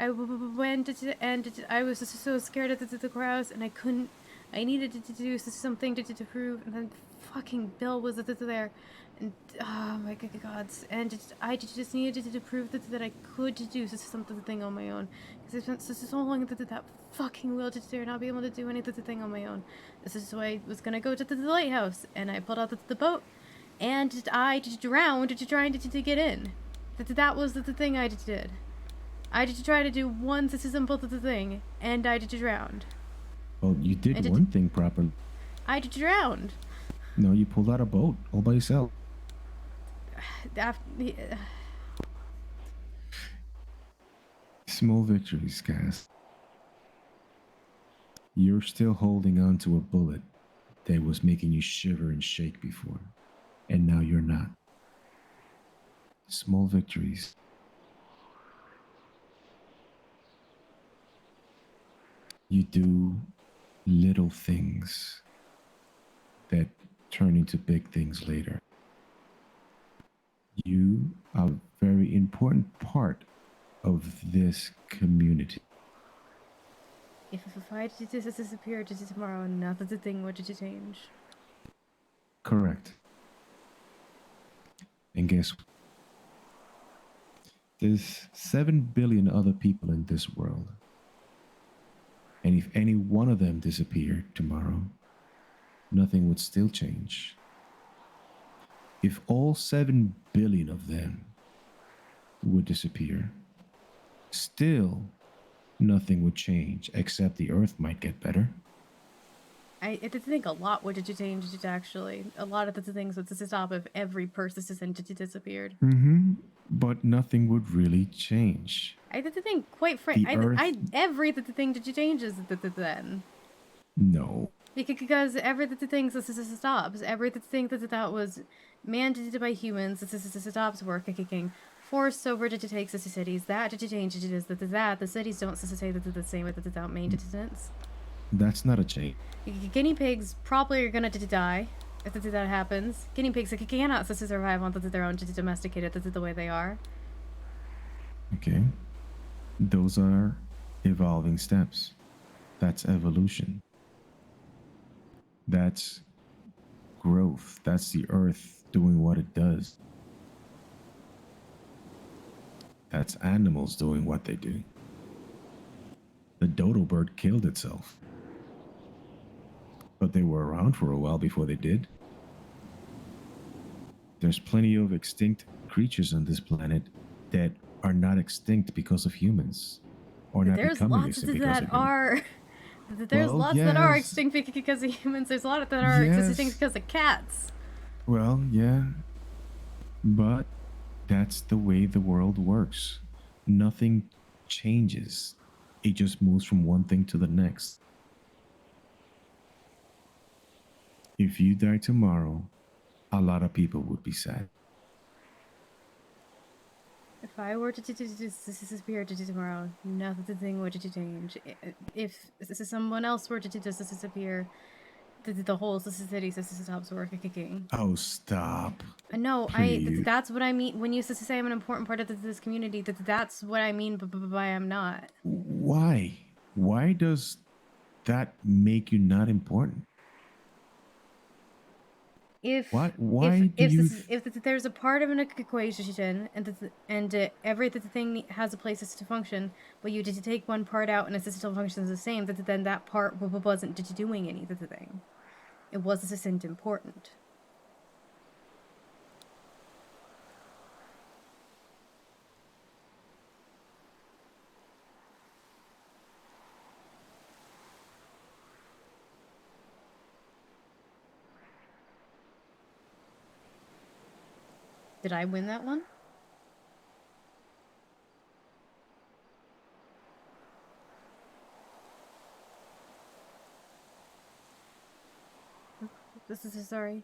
went and I was just so scared of the crowds, and I couldn't. I needed to do something to prove, and then fucking Bill was there, and oh my god, and I just needed to prove that I could do something on my own, because I spent so long that fucking wheelchair not be able to do anything on my own. This is why I was gonna go to the lighthouse, and I pulled out the boat, and I just drowned trying to get in. That was the thing I did. I did try to do one simple thing, and I did drowned. Well, you did one thing properly. I did drowned. No, you pulled out a boat all by yourself. Small victories, Cass. You're still holding on to a bullet that was making you shiver and shake before, and now you're not. Small victories. You do little things that turn into big things later. You are a very important part of this community. If I did this disappear tomorrow, nothing's a thing, what did you change? Correct. And guess what? There's 7 billion other people in this world. And if any one of them disappeared tomorrow, nothing would still change. If all 7 billion of them would disappear, still nothing would change except the earth might get better. I did think a lot would change actually. A lot of the things would stop if every person disappeared. Mm-hmm. But nothing would really change. I did think, quite frankly, everything changes then. No. Because everything stops. Everything that was mandated by humans stops working. Forced over to take the cities. That to change it is that the cities don't stay the same without maintenance. That's not a change. Guinea pigs probably are gonna die if that happens. Guinea pigs cannot survive on their own, domesticated the way they are. Okay. Those are evolving steps. That's evolution. That's growth. That's the earth doing what it does. That's animals doing what they do. The dodo bird killed itself. But they were around for a while before they did. There's plenty of extinct creatures on this planet that are not extinct because of humans. Or not becoming extinct because of humans. There's lots that are extinct because of humans. There's a lot that are extinct because of cats. Well, yeah. But that's the way the world works. Nothing changes. It just moves from one thing to the next. If you die tomorrow, a lot of people would be sad. If I were to disappear tomorrow, nothing would change. If someone else were to disappear, the whole city stops working. Oh, stop. No, Please. that's what I mean when you say I'm an important part of this community. That's what I mean by I'm not. Why? Why does that make you not important? If there's a part of an equation and everything has a place to function, but you did take one part out and it still functions the same, then that part wasn't doing anything. It wasn't important. Did I win that one? This is sorry.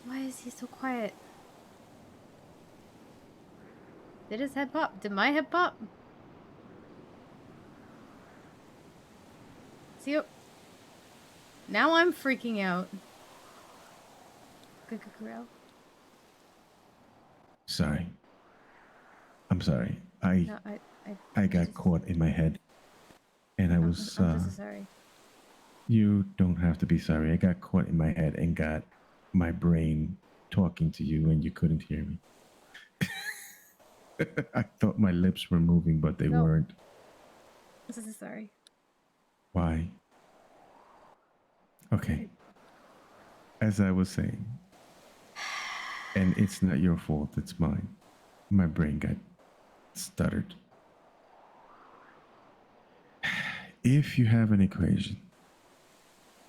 Why is he so quiet? Did his head pop? Did my head pop? See you. Now I'm freaking out. Sorry. I'm sorry. I got caught in my head. And I was I'm so sorry. You don't have to be sorry. I got caught in my head and got my brain talking to you and you couldn't hear me. I thought my lips were moving, but they weren't. I'm so sorry. Why? Okay. As I was saying, and it's not your fault, it's mine. My brain got stuttered. If you have an equation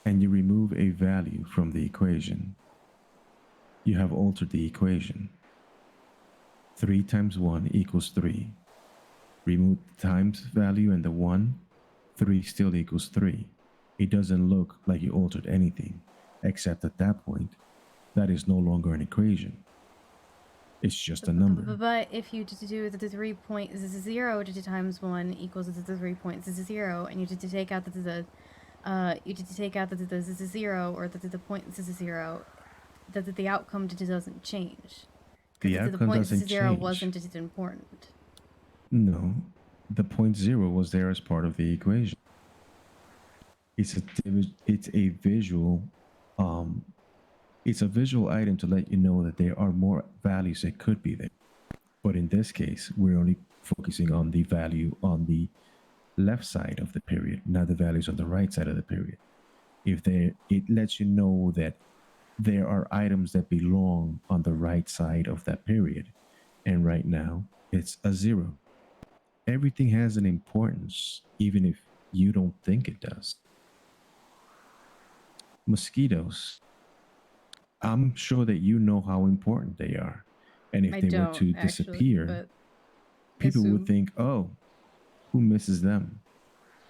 and you remove a value from the equation, you have altered the equation. 3 times 1 equals 3. Remove the times value and the 1, 3 still equals 3. It doesn't look like you altered anything, except at that point, that is no longer an equation. It's just a number. But if you do the 3.0 times 1 equals the 3.0, and you did to take out the 0 or the point 0, that the outcome doesn't change. The Because the outcome point doesn't 0 change. wasn't as important. No, the point 0 was there as part of the equation. It's a visual it's a visual item to let you know that there are more values that could be there. But in this case, we're only focusing on the value on the left side of the period, not the values on the right side of the period. It lets you know that there are items that belong on the right side of that period. And right now, it's a 0. Everything has an importance, even if you don't think it does. Mosquitoes. I'm sure that you know how important they are. And if I they were don't, to actually, disappear, but people would assume. think, oh, who misses them?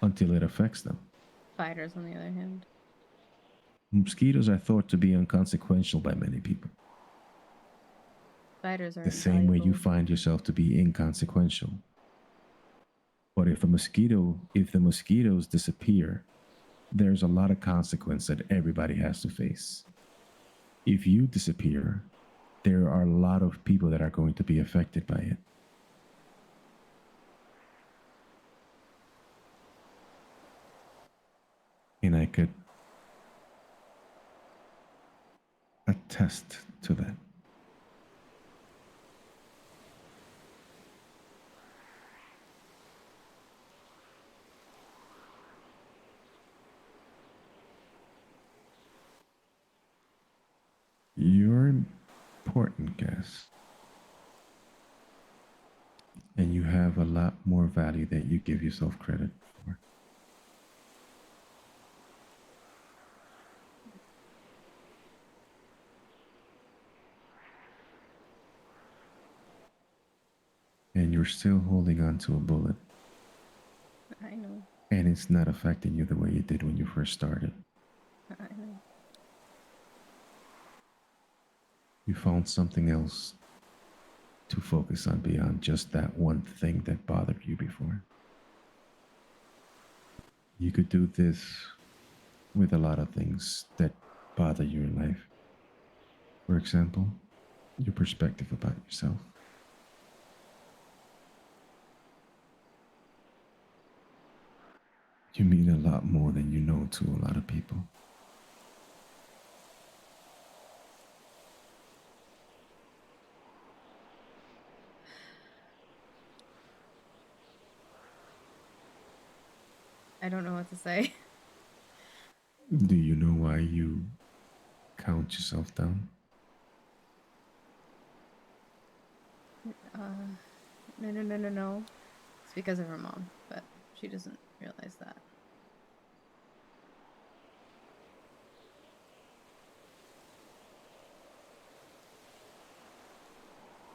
Until it affects them. Spiders, on the other hand. Mosquitoes are thought to be inconsequential by many people. Spiders are The same way you invaluable. find yourself to be inconsequential. But if the mosquitoes disappear, there's a lot of consequence that everybody has to face. If you disappear, there are a lot of people that are going to be affected by it. And I could attest to that. You're important, Cass. And you have a lot more value that you give yourself credit for. And you're still holding on to a bullet. I know. And it's not affecting you the way it did when you first started. I know. You found something else to focus on beyond just that one thing that bothered you before. You could do this with a lot of things that bother you in life. For example, your perspective about yourself. You mean a lot more than you know to a lot of people. I don't know what to say. Do you know why you count yourself down? No. It's because of her mom, but she doesn't realize that.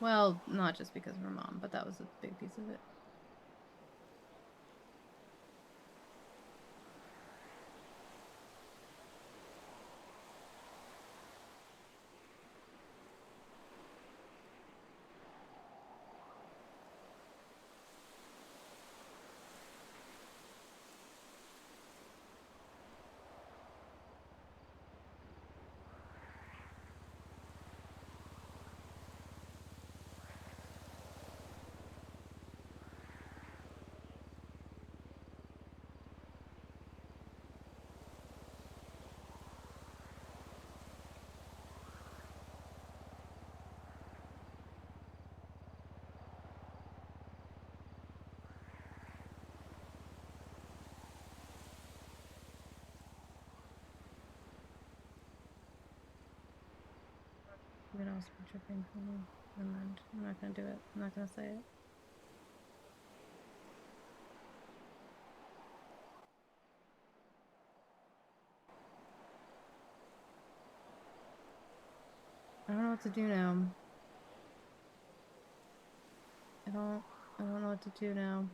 Well, not just because of her mom, but that was a big piece of it. You're gonna also be tripping for me. Never mind. I'm not gonna do it. I'm not gonna say it. what to do now. I don't know what to do now.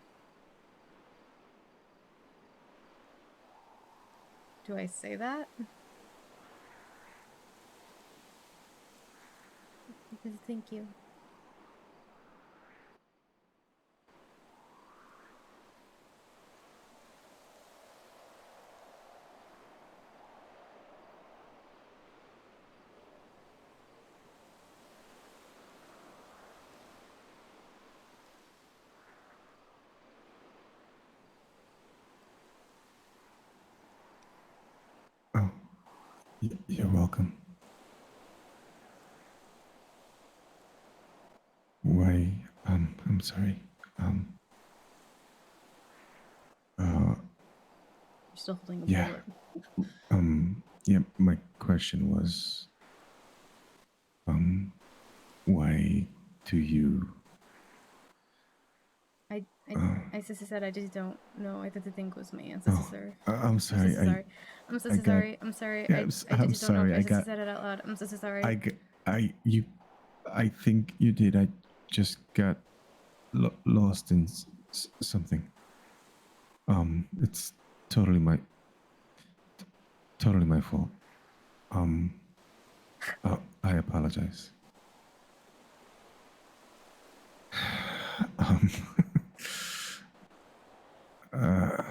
Do I say that? Thank you. Oh, you're welcome. Why? I'm sorry. You're still holding a Yeah. bullet. Yeah. My question was, why do you? I said I just don't know. I didn't think it was me. I'm so sorry. I'm sorry. I'm so I got- sorry. I'm sorry. Yeah, I I'm just don't know sorry. if I just said it out loud. I'm so sorry. I think you did. I just got lost in something. It's totally my fault. I apologize. um, uh,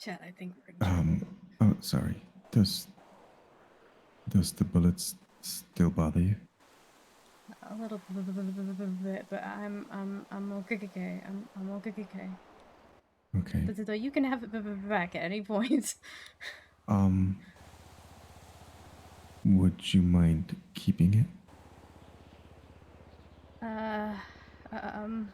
Chat, I think we're in trouble. oh, sorry. Does the bullets still bother you? A little bit, but I'm okay. I'm okay. Okay. Though you can have it back at any point. Would you mind keeping it? Uh, um.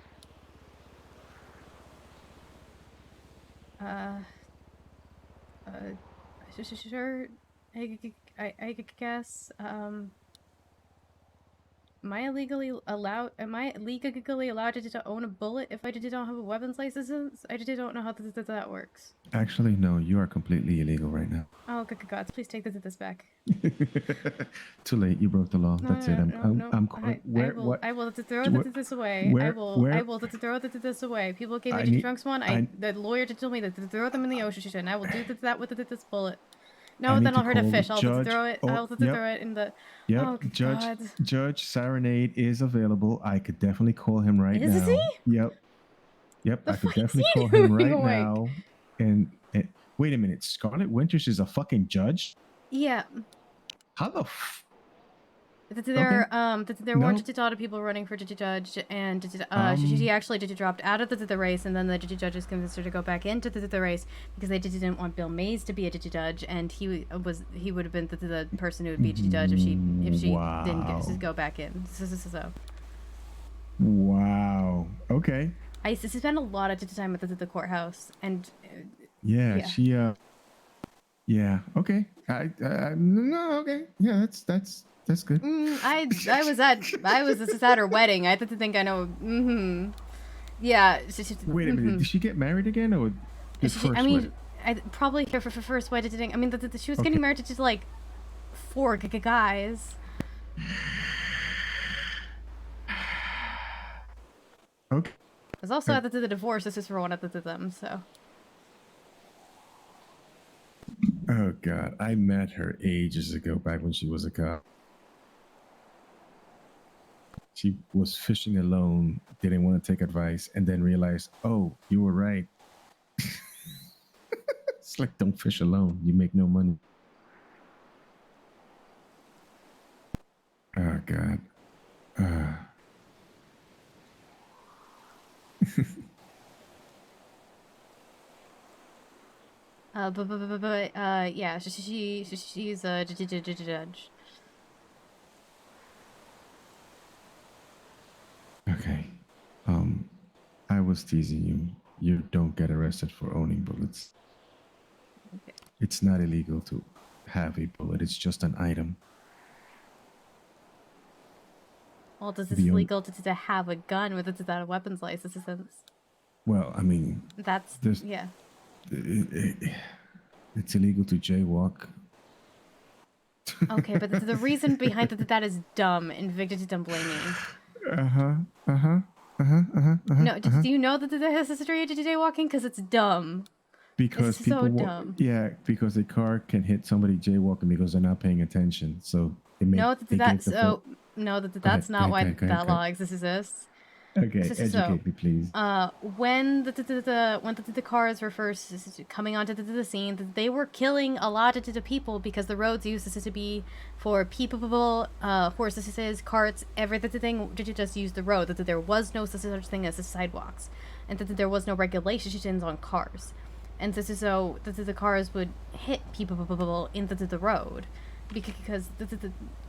Sure. I guess. Am I legally allowed to own a bullet if I don't have a weapons license? I don't know how that works. Actually, no. You are completely illegal right now. Oh, good gods! Please take this back. Too late. You broke the law. That's it. I'm I will throw this away. I will throw this away. People gave me trunks one. The lawyer told me to throw them in the ocean. I will do that with this bullet. No, then I'll hurt a fish. I'll throw it. I'll throw it in the. Yep. Oh, God. Judge Serenade is available. I could definitely call him right now. Is he? Yep. The I could fuck is definitely he call him doing right awake? now. And wait a minute. Scarlet Winters is a fucking judge? Yeah. How the There were a lot of people running for judge, and she actually dropped out of the race, and then the judges convinced her to go back into the race because they didn't want Bill Mays to be a judge, and he would have been the person who would be a judge if she didn't go back in. So. Wow. Okay. I spent a lot of time at the courthouse, and yeah, she yeah. Okay. No. Okay. Yeah. That's good. I was at her wedding. I think I know. Mm-hmm. Yeah. Wait a minute. Did she get married again, or probably her for first wedding. I mean, she was getting married to just like 4 guys. Okay. There's also at the divorce. This is for one of them. So. Oh God, I met her ages ago, back when she was a cop. She was fishing alone, didn't want to take advice, and then realized, oh, you were right. It's like, don't fish alone. You make no money. Oh God. Yeah, she's a judge. Okay. I was teasing you. You don't get arrested for owning bullets. Okay. It's not illegal to have a bullet. It's just an item. Well, does it Beyond, legal to have a gun with it a weapons license? well, I mean, That's there's yeah. It's illegal to jaywalk. Okay, but the reason behind that is dumb, and Victor didn't blame me. No, do you know that has history of jaywalking? Because it's dumb. Because it's people, so dumb. Yeah, because a car can hit somebody jaywalking because they're not paying attention. So it may. No, that's not why that law exists. Okay, educate me, please. When the cars were first coming onto the scene, they were killing a lot of the people because the roads used to be for people, horses, carts, everything. Just use the road. That there was no such thing as sidewalks, and that there was no regulations on cars, and so the cars would hit people into the road. Because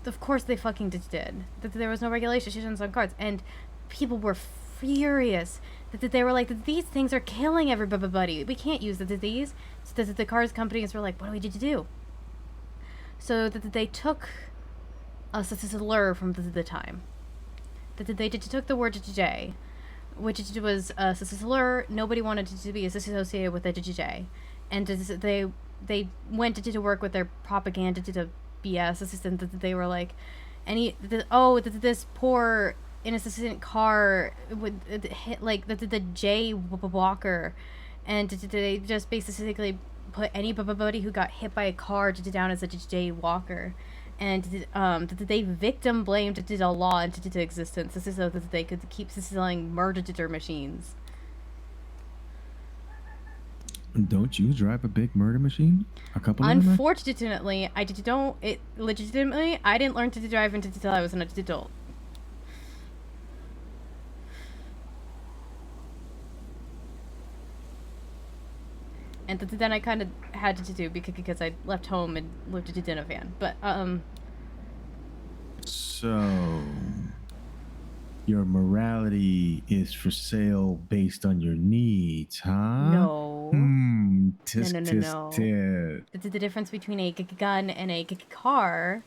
of course they fucking did. That there was no regulations on cars, and people were furious that they were like, these things are killing everybody. We can't use these. So the cars companies were like, what do we need to do? So that they took a slur from the time. That they took the word J, which was a slur. Nobody wanted to be associated with the J, and they went to work with their propaganda to BS assistant that they were like, this poor innocent car would hit like the J walker, and they just basically put anybody who got hit by a car down as a J walker, and they victim blamed a law into existence so that they could keep selling murder machines. Don't you drive a big murder machine? A couple of them? Unfortunately, I don't. It legitimately, I didn't learn to drive until I was an adult. And then I kind of had to do because I left home and lived in a van. But So your morality is for sale based on your needs, huh? No. Tisk, No. The difference between a gun and a car,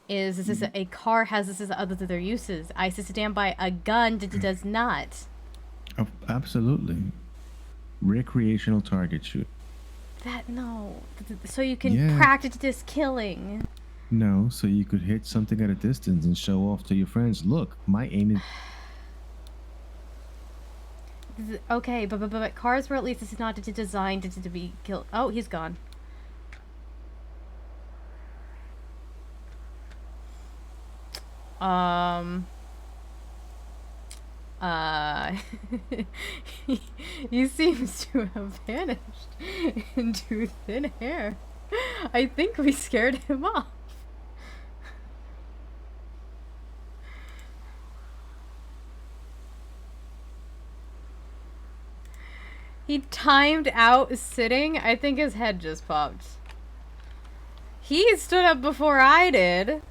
is a car has other uses. I stand by a gun does not. Oh, absolutely. Recreational target shoot. That no. So you can practice this killing. No, so you could hit something at a distance and show off to your friends. Look, my aim is. Okay, but cars were at least it's not designed to be killed. Oh, he's gone. He seems to have vanished into thin air. I think we scared him off. He timed out sitting. I think his head just popped. He stood up before I did.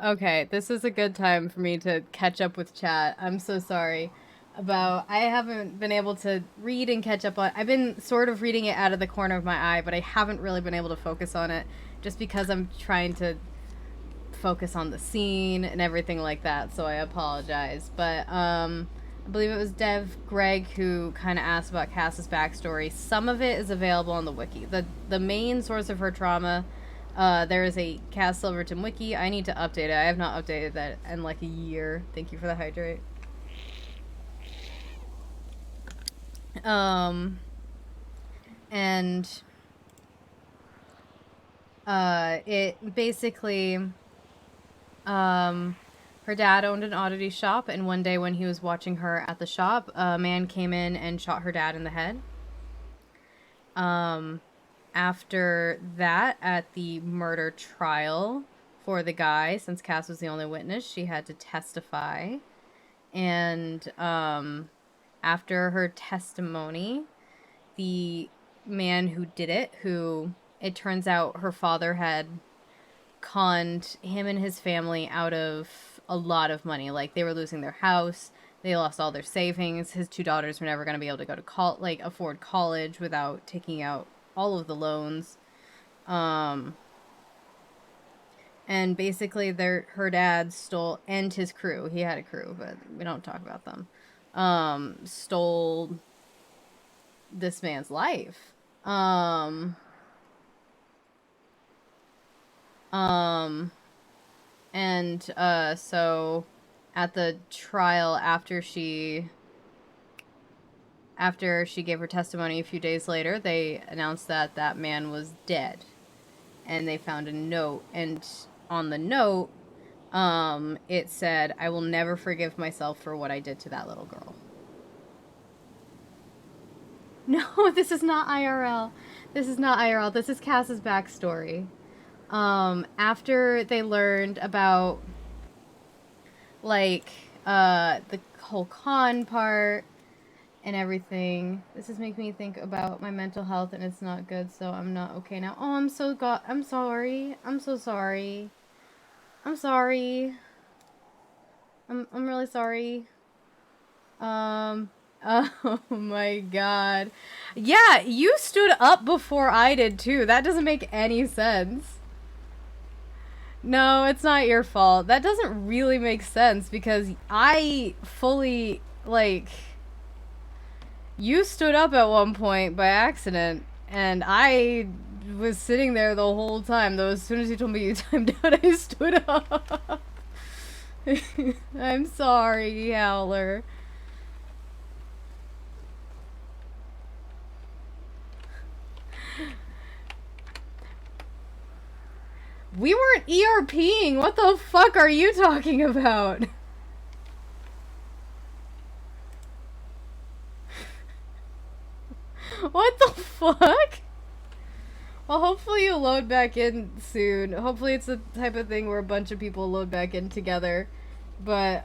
Okay, this is a good time for me to catch up with chat. I'm so sorry about, I haven't been able to read and catch up on, I've been sort of reading it out of the corner of my eye, but I haven't really been able to focus on it just because I'm trying to focus on the scene and everything like that, so I apologize. But, I believe it was Dev Greg who kind of asked about Cass's backstory. Some of it is available on the wiki. The main source of her trauma, there is a Cass Silverton wiki. I need to update it. I have not updated that in like a year. Thank you for the hydrate. It basically, her dad owned an oddity shop, and one day when he was watching her at the shop, a man came in and shot her dad in the head. After that, at the murder trial for the guy, since Cass was the only witness, she had to testify. And after her testimony, the man who did it, who it turns out her father had conned him and his family out of a lot of money. Like, they were losing their house, they lost all their savings, his 2 daughters were never going to be able to go to afford college without taking out all of the loans. And basically her dad stole, and his crew, he had a crew, but we don't talk about them, stole this man's life. So at the trial, after she gave her testimony a few days later, they announced that that man was dead. And they found a note, and on the note, it said, "I will never forgive myself for what I did to that little girl." No, this is not IRL. This is not IRL. This is Cass's backstory. After they learned about, like, the whole con part and everything, this is making me think about my mental health, and it's not good, so I'm not okay now. Oh, I'm sorry. I'm so sorry. I'm sorry. I'm really sorry. Oh my god. Yeah, you stood up before I did too. That doesn't make any sense. No, it's not your fault. That doesn't really make sense because I fully, like, you stood up at one point by accident, and I was sitting there the whole time, though as soon as you told me you timed out, I stood up. I'm sorry, Howler. We weren't ERPing! What the fuck are you talking about? What the fuck? Well, hopefully you load back in soon. Hopefully it's the type of thing where a bunch of people load back in together. But,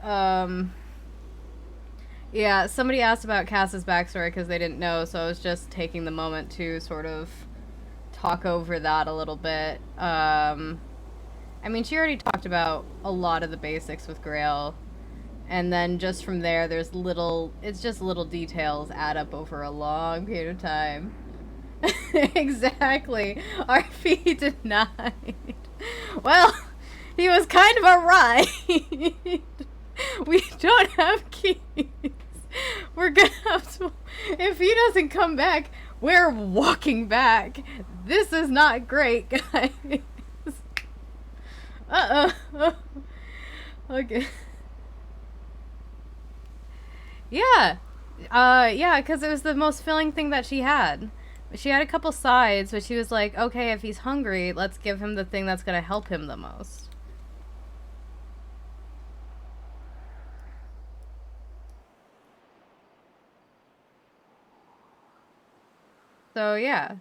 yeah, somebody asked about Cass's backstory because they didn't know, so I was just taking the moment to sort of talk over that a little bit. I mean, she already talked about a lot of the basics with Grail. And then just from there, there's it's just little details add up over a long period of time. Exactly. RP denied. Well, he was kind of a ride. We don't have keys. We're gonna have to... If he doesn't come back, we're walking back. This is not great, guys. Uh-oh. Okay. Yeah. Yeah, because it was the most filling thing that she had. She had a couple sides, but she was like, okay, if he's hungry, let's give him the thing that's going to help him the most. So, yeah.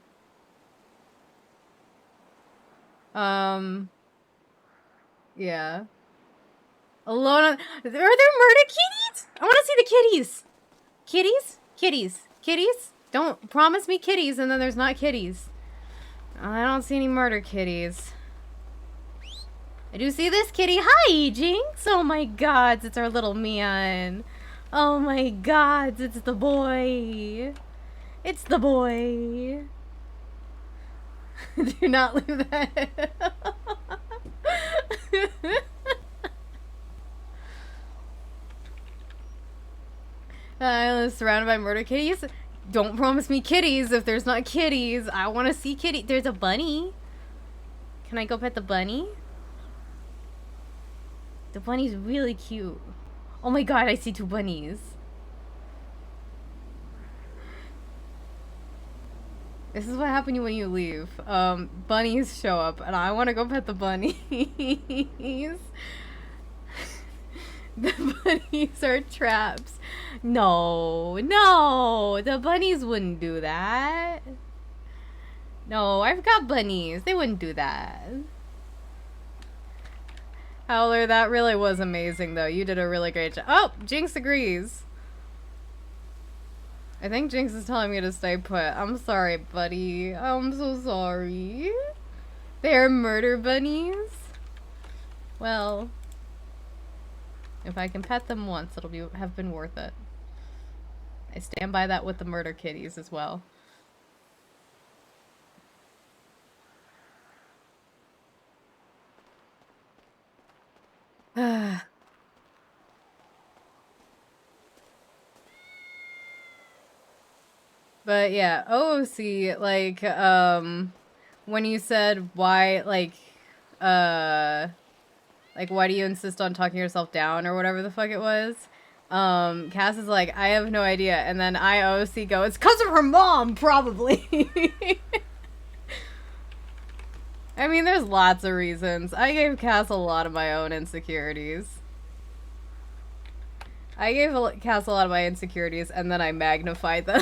Yeah. Alone on... Are there murder kitties? I want to see the kitties. Kitties? Kitties. Kitties? Don't promise me kitties and then there's not kitties. I don't see any murder kitties. I do see this kitty. Hi, Jinx. Oh my god, it's our little Mian. Oh my god, it's the boy. It's the boy. Do not leave that. Surrounded by murder kitties. Don't promise me kitties if there's not kitties. I want to see kitty. There's a bunny. Can I go pet the bunny? The bunny's really cute. Oh my god, I see 2 bunnies. This is what happened when you leave. Bunnies show up, and I want to go pet the bunnies. The bunnies are traps. No, no, the bunnies wouldn't do that. No, I've got bunnies. They wouldn't do that. Howler, that really was amazing, though. You did a really great job. Oh, Jinx agrees. I think Jinx is telling me to stay put. I'm sorry, buddy. I'm so sorry. They're murder bunnies? Well, if I can pet them once, it'll have been worth it. I stand by that with the murder kitties as well. But yeah, OOC, like, when you said why, like, why do you insist on talking yourself down or whatever the fuck it was? Cass is like, I have no idea. And then I OOC go, it's because of her mom, probably. I mean, there's lots of reasons. I gave Cass a lot of my own insecurities. I gave Cass a lot of my insecurities, and then I magnified them.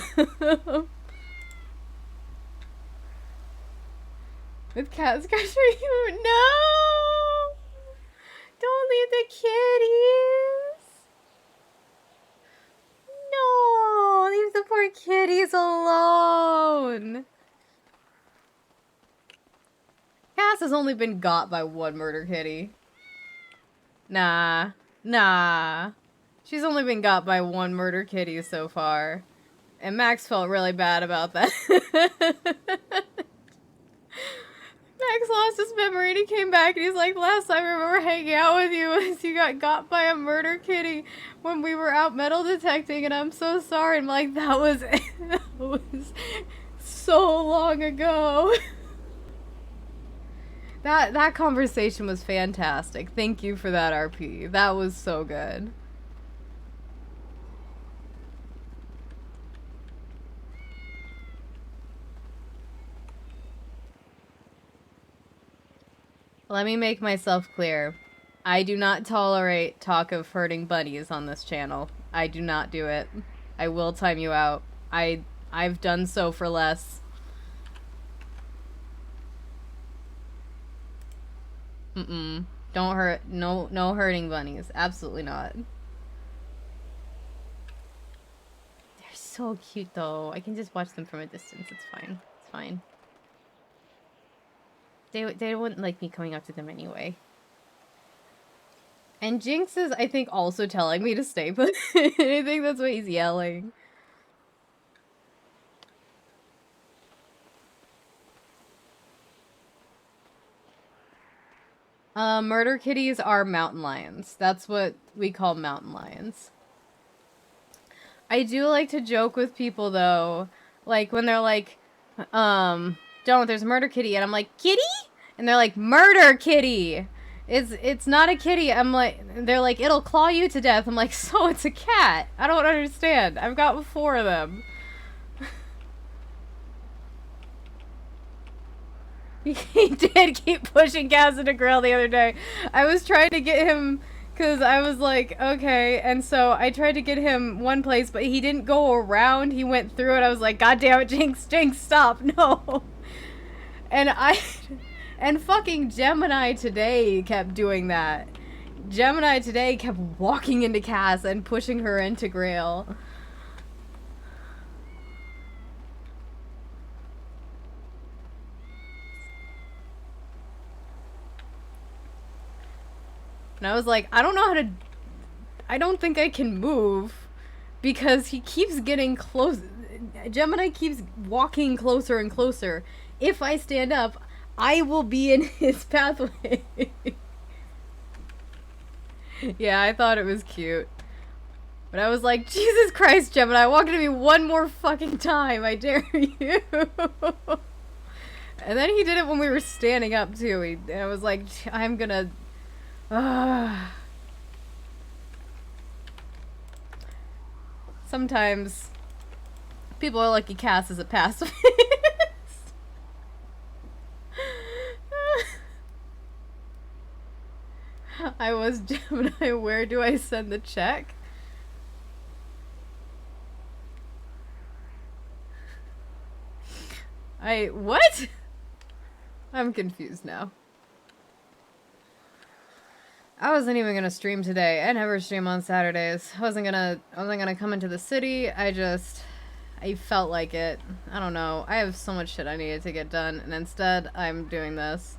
With Cass scratching you. No! Don't leave the kitties! No! Leave the poor kitties alone! Cass has only been got by one murder kitty. Nah. Nah. She's only been got by one murder kitty so far. And Max felt really bad about that. Max lost his memory and he came back and he's like, last time I remember hanging out with you was you got by a murder kitty when we were out metal detecting and I'm so sorry. I'm like, that was so long ago. That conversation was fantastic. Thank you for that, RP. That was so good. Let me make myself clear. I do not tolerate talk of hurting bunnies on this channel. I do not do it. I will time you out. I've done so for less. Mm-mm. Don't hurt. No hurting bunnies. Absolutely not. They're so cute though. I can just watch them from a distance. It's fine. It's fine. They wouldn't like me coming up to them anyway. And Jinx is, I think, also telling me to stay put. I think that's what he's yelling. Murder kitties are mountain lions. That's what we call mountain lions. I do like to joke with people, though. Like, when they're like, don't, there's a murder kitty. And I'm like, kitty? And they're like, murder kitty! It's not a kitty. I'm like, they're like, it'll claw you to death. I'm like, so it's a cat. I don't understand. I've got 4 of them. He did keep pushing Cass into grill the other day. I was trying to get him, because I was like, okay, and so I tried to get him one place, but he didn't go around, he went through it. I was like, god damn it, Jinx, stop, no. And fucking Gemini today kept doing that. Gemini today kept walking into Cass and pushing her into Grail. And I was like, I don't think I can move because he keeps getting close. Gemini keeps walking closer and closer. If I stand up, I will be in his pathway. Yeah, I thought it was cute. But I was like, Jesus Christ, Gemini, walk into me one more fucking time, I dare you. And then he did it when we were standing up, too. And I was like, I'm gonna... Sometimes people are lucky Cass is a pacifist. I was Gemini. Where do I send the check? What? I'm confused now. I wasn't even gonna stream today. I never stream on Saturdays. I wasn't gonna come into the city. I felt like it. I don't know. I have so much shit I needed to get done, and instead I'm doing this.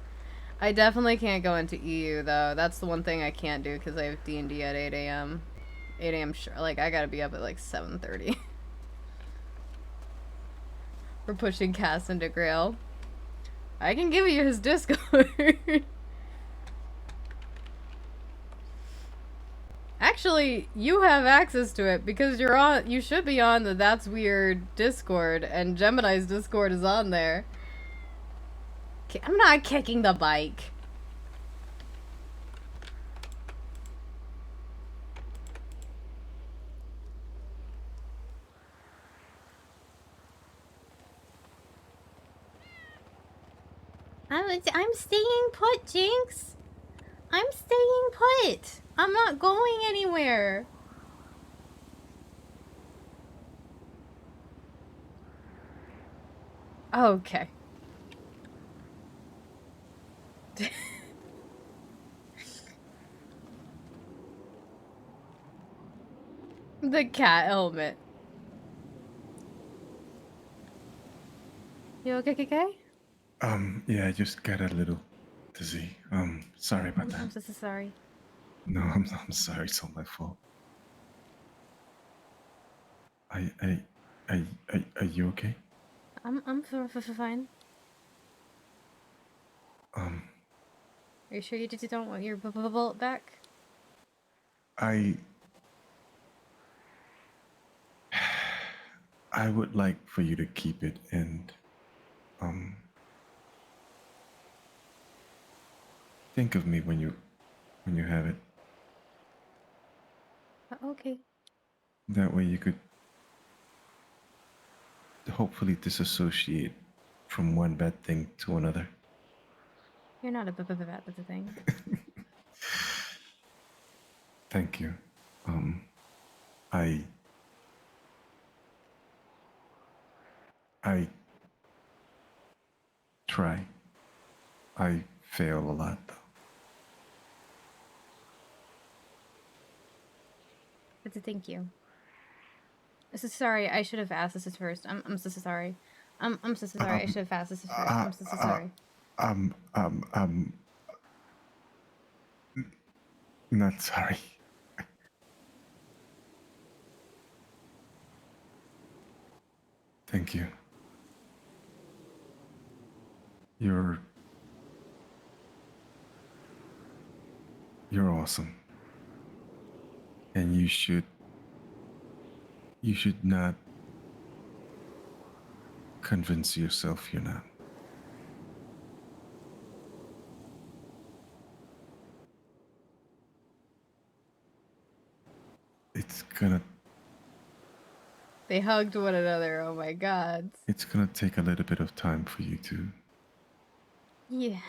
I definitely can't go into EU though. That's the one thing I can't do because I have D&D at 8 a.m. 8 a.m. Sure. Like I gotta be up at like 7:30. We're pushing Cass into Grail. I can give you his Discord. Actually, you have access to it because you should be on the That's Weird Discord, and Gemini's Discord is on there. I'm not kicking the bike. I'm staying put, Jinx. I'm staying put. I'm not going anywhere. Okay. The cat helmet. You okay? Yeah, I just got a little dizzy. Sorry about that. I'm so sorry. No, I'm sorry. It's all my fault. Are you okay? I'm fine. Are you sure you don't want your bullet back? I would like for you to keep it and think of me when you have it. Okay. That way you could hopefully disassociate from one bad thing to another. You're not a bad thing. Thank you. I try. I fail a lot though. Thank you. So sorry, I should have asked this first. I'm so sorry. I'm so sorry. I should have asked this first. I'm so sorry. Not sorry. Thank you. You're awesome. And you should not convince yourself you're not. It's gonna They hugged one another. Oh my god. It's gonna take a little bit of time for you to. Yeah.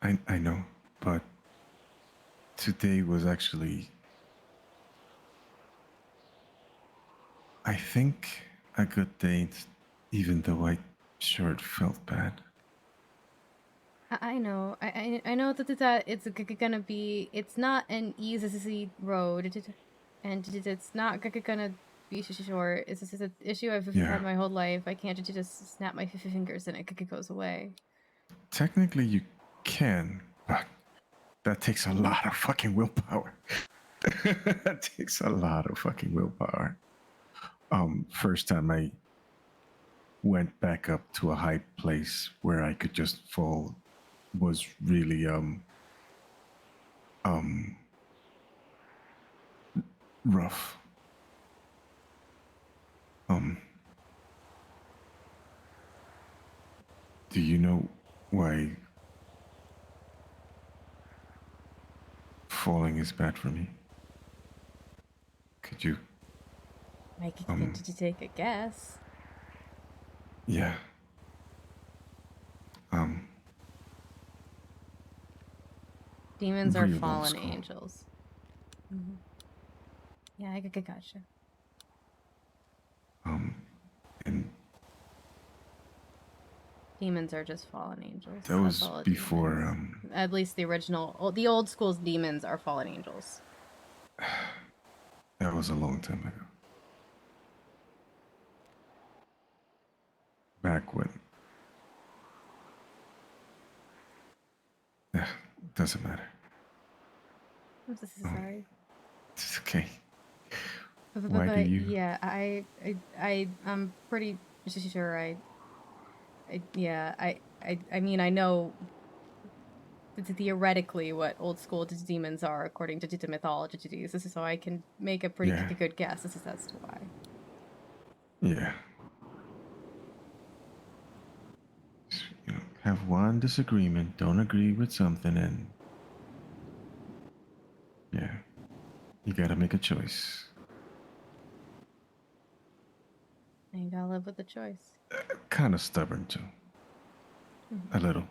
I know, but today was actually, I think, a good day, even though I sure it felt bad. I know. I know that it's gonna be. It's not an easy road, and it's not gonna be short. It's just an issue I've had my whole life. I can't just snap my fingers and it goes away. Technically, you can, but that takes a lot of fucking willpower. That takes a lot of fucking willpower. First time I went back up to a high place where I could just fall was really rough. Do you know why falling is bad for me? Could you? Did you take a guess? Yeah. Demons are real old fallen school. angels. Mm-hmm. Yeah, I gotcha. And Demons are just fallen angels. That That's was all a before. demon is. At least the original, the old school's demons are fallen angels. That was a long time ago. Back when. Yeah, doesn't matter. I'm so sorry. It's okay. But, Why do you? Yeah, I'm pretty sure I mean, I know theoretically what old school demons are according to the mythology. This is so I can make a pretty Yeah. good guess. This is as to why. Yeah. You know, have one disagreement, don't agree with something, and yeah, you gotta make a choice. And you gotta live with the choice. Kind of stubborn too. A little.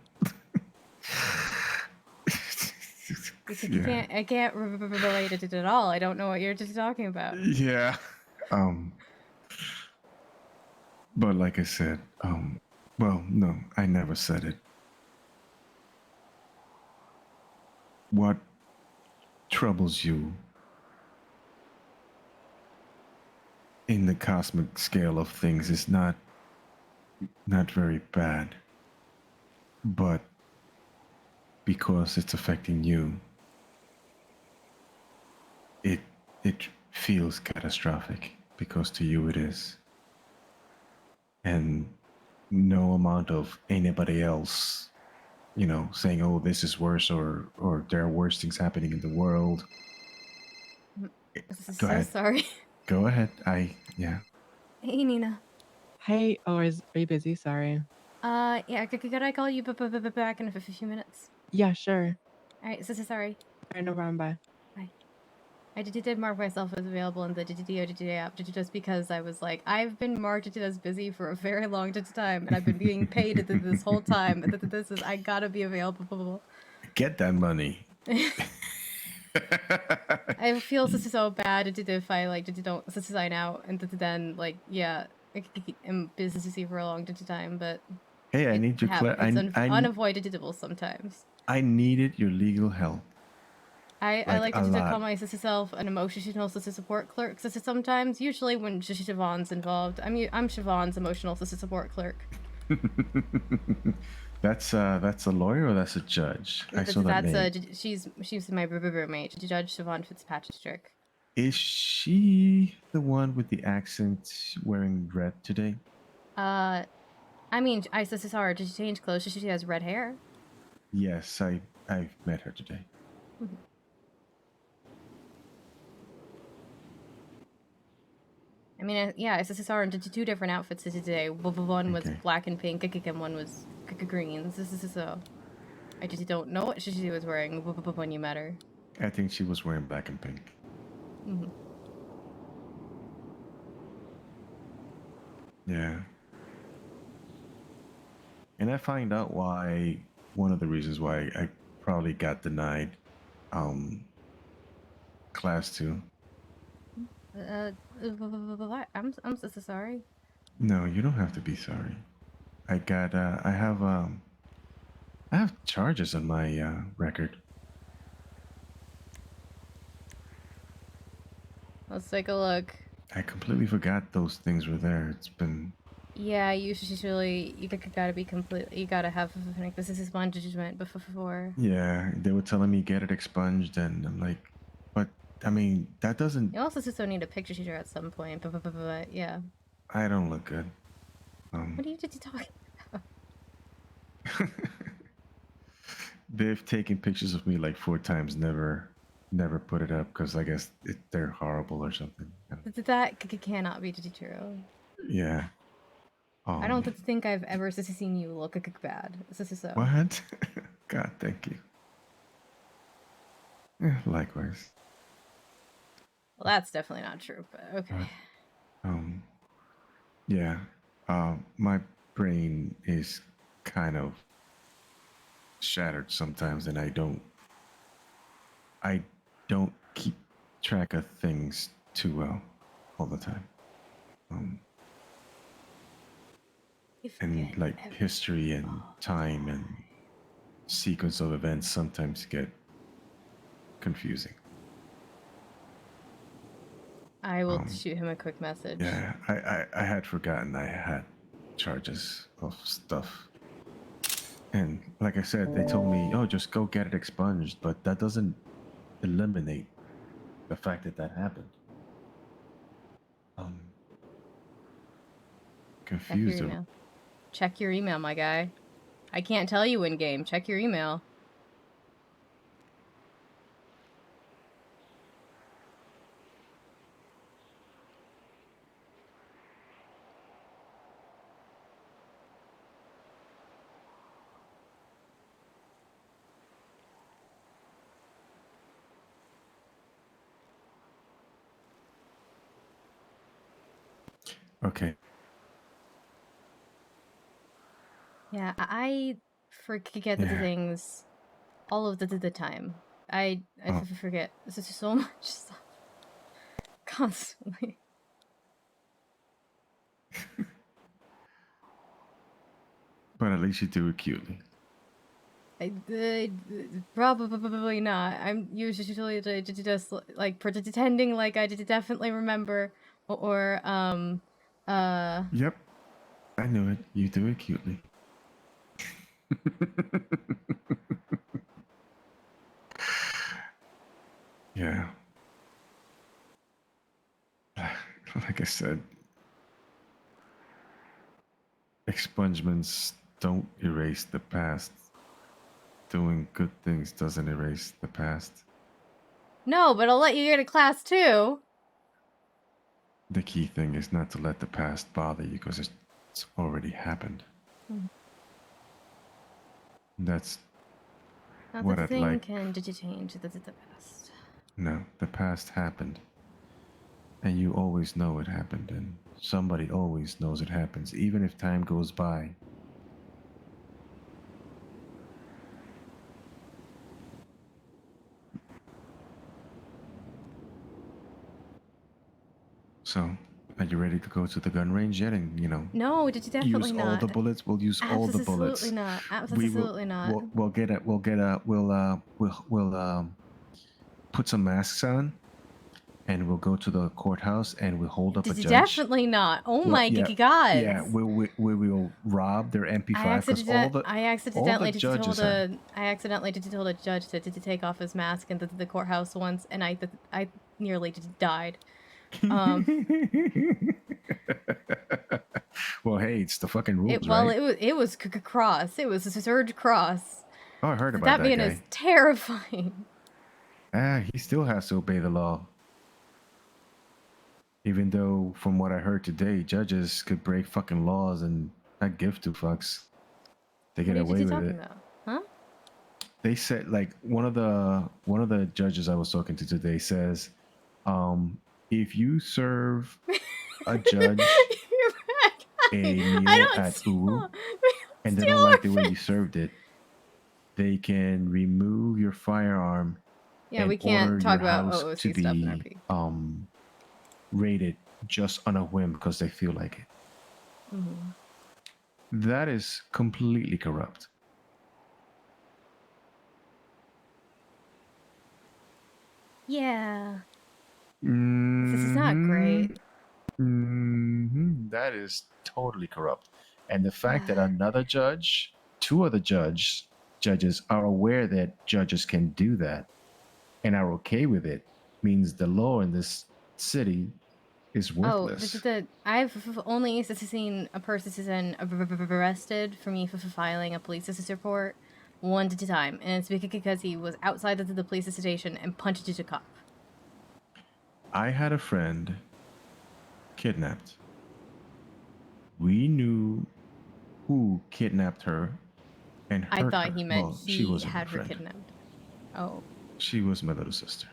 Yeah. I can't relate it at all. I don't know what you're just talking about. Yeah. But like I said, well, no, I never said it. What troubles you in the cosmic scale of things is not very bad, but because it's affecting you, it feels catastrophic because to you it is. And no amount of anybody else, you know, saying, oh, this is worse, or there are worse things happening in the world. Go ahead. Sorry. Go ahead. Yeah. Hey, Nina. Hey, are you busy? Sorry. Yeah, could I call you back in a few minutes? Yeah, sure. All right, sorry. All right, no problem. Bye. Bye. I did mark myself as available in the DDO app just because I was like, I've been marked as busy for a very long time, and I've been being paid this whole time. I gotta be available. Get that money. I feel so bad if I don't sign out and then yeah, I'm busy for a long time, but Hey, I need your it's unavoidable sometimes. I needed your legal help. I like to call myself an emotional support clerk. Sometimes, usually when Siobhan's involved, I'm Siobhan's emotional support clerk. That's a lawyer or that's a judge? I saw that name. She's my roommate, Judge Siobhan Fitzpatrick. Is she the one with the accent wearing red today? I mean, I saw her. Did she change clothes? She has red hair. Yes, I've met her today. Mm-hmm. I mean, yeah, I saw her in two different outfits today. One was black and pink, and one was green. So I just don't know what she was wearing when you met her. I think she was wearing black and pink. Mm-hmm. Yeah. And I find out why, one of the reasons why I probably got denied class 2. I'm so sorry. No, you don't have to be sorry. I have charges on my record. Let's take a look. I completely forgot those things were there. It's been... Yeah, you gotta be completely, you gotta have, like, this is expungement before. Yeah, they were telling me get it expunged, and I'm like, but, I mean, that doesn't... You also still need a picture shooter at some point, but yeah. I don't look good. What are you talking about? They've taken pictures of me like 4 times, never put it up, because I guess they're horrible or something. That cannot be true. Yeah. I don't think I've ever seen you look bad. So. What? God, thank you. Yeah, likewise. Well, that's definitely not true, but okay. Yeah. My brain is kind of shattered sometimes, and I don't keep track of things too well all the time. And like history and time and sequence of events sometimes get confusing. I will shoot him a quick message. Yeah, I had forgotten I had charges of stuff. And like I said, they told me, oh, just go get it expunged, but that doesn't eliminate the fact that that happened. Check your Confused. email. Check your email, my guy. I can't tell you in game. Check your email. Okay. Yeah, I forget the things all of the time. I forget. This is so much stuff. Constantly. But at least you do it cutely. Probably not. I'm usually just like pretending like I did definitely remember, or Yep. I knew it. You do it cutely. Yeah. Like I said, expungements don't erase the past. Doing good things doesn't erase the past. No, but I'll let you get to class too. The key thing is not to let the past bother you because it's already happened. That's what I'd Nothing like. can change the past. No, the past happened. And you always know it happened, and somebody always knows it happens, even if time goes by. So, are you ready to go to the gun range yet? And No, definitely use not. all the bullets. We'll use all the bullets. Absolutely not. Absolutely not. We'll put some masks on, and we'll go to the courthouse, and we'll hold up a judge. Definitely not. Oh my god. Yeah, we will rob their MP5 because I accidentally told a judge to take off his mask in the courthouse once, and I nearly died. Well, hey, it's the fucking rules, right? right? It was cross. It was a surge cross. Oh, I heard about that man guy. is terrifying. He still has to obey the law. Even though, from what I heard today, judges could break fucking laws and not give two fucks. They get away with it. About? Huh? They said, like, one of the judges I was talking to today says, if you serve a judge a meal at UU and they don't like the way you served it, they can remove your firearm. Yeah, we can't talk about OOC to be raided just on a whim because they feel like it. That is completely corrupt. Yeah. This is not great. That is totally corrupt. And the fact that another judge, two other judges are aware that judges can do that and are okay with it means the law in this city is worthless. I've only seen a person arrested for me for filing a police report one time, and it's because he was outside of the police station and punched a cop. I had a friend kidnapped. We knew who kidnapped her and hurt her. I thought he meant she had her kidnapped. Oh. She was my little sister.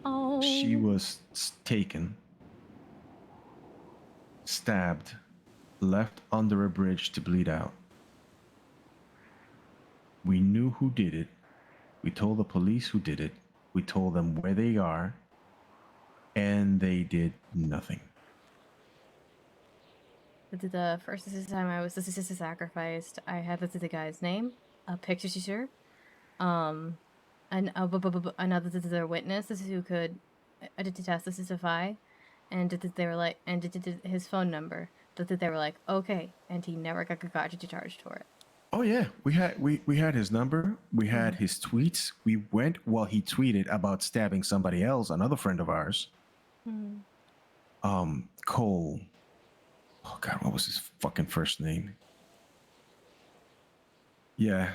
Oh. She was taken, stabbed, left under a bridge to bleed out. We knew who did it. We told the police who did it. We told them where they are, and they did nothing. The first time I was sacrificed, I had the guy's name, a picture, another witness who could testify, and they were like, and his phone number. They were like, okay, and he never got charged for it. Oh yeah, we had his number. We had his tweets. We went while he tweeted about stabbing somebody else, another friend of ours. Cole. Oh God, what was his fucking first name? Yeah.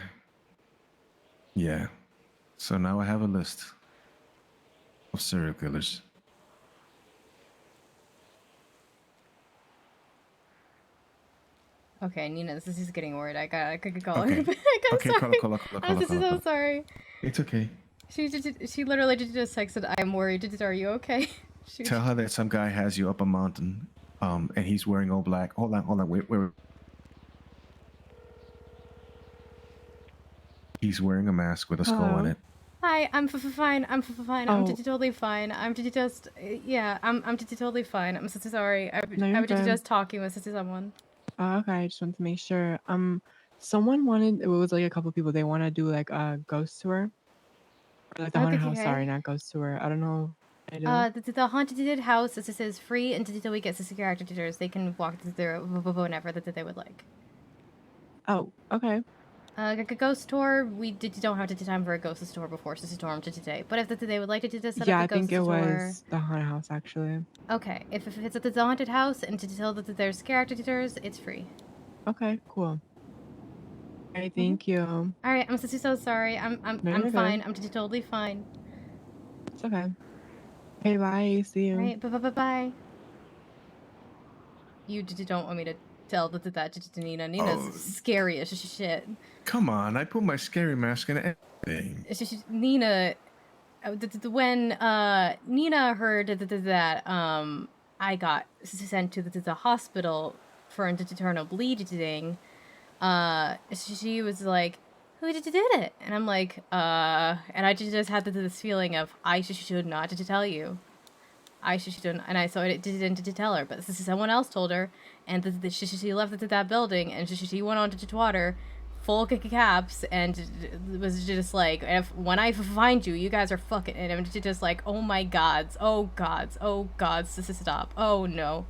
So now I have a list of serial killers. Okay, Nina, this is getting worried. I could call Okay. her back. I'm Okay, sorry. call I'm her. so sorry. It's okay. She literally just texted, "I'm worried. Are you okay?" Tell her that some guy has you up a mountain, and he's wearing all black. Hold on, wait. He's wearing a mask with a skull on it. Hi, I'm fine. I'm fine. I'm Oh. totally fine. I'm just yeah. I'm totally fine. I'm so sorry. No, you're I was good. just talking with someone. Oh, okay, I just wanted to make sure. Someone wanted, it was like a couple people, they want to do like a ghost tour. Or like the haunted house, sorry, not ghost tour. I don't know. I do. The haunted house. This is free until we get secure actors. They can walk through whenever that they would like. Oh, okay. Like a ghost tour, we don't have time for a ghost tour before storm today. But if they would like to set Yeah, up I a ghost think it tour, was the haunted house actually. okay. If it's at the haunted house and to tell that there's scare actors, it's free. Okay, cool. Okay, thank you. All right, I'm so sorry. I'm No, you're fine. good. I'm totally fine. It's okay. Okay, bye. See you. All right, bye. You don't want me to tell that to Nina. Nina's scary as shit. Come on, I put my scary mask on everything. It's just Nina. When Nina heard that I got sent to the hospital for internal bleeding, she was like, "Who did it?" And I'm like, and I just had this feeling of I should not to tell you. I shouldn't, and I didn't tell her, but someone else told her, and she left that building, and she went on to water, full caps, and it was just like, when I find you, you guys are fucking, and I'm just like, oh my gods, oh gods, stop, oh no.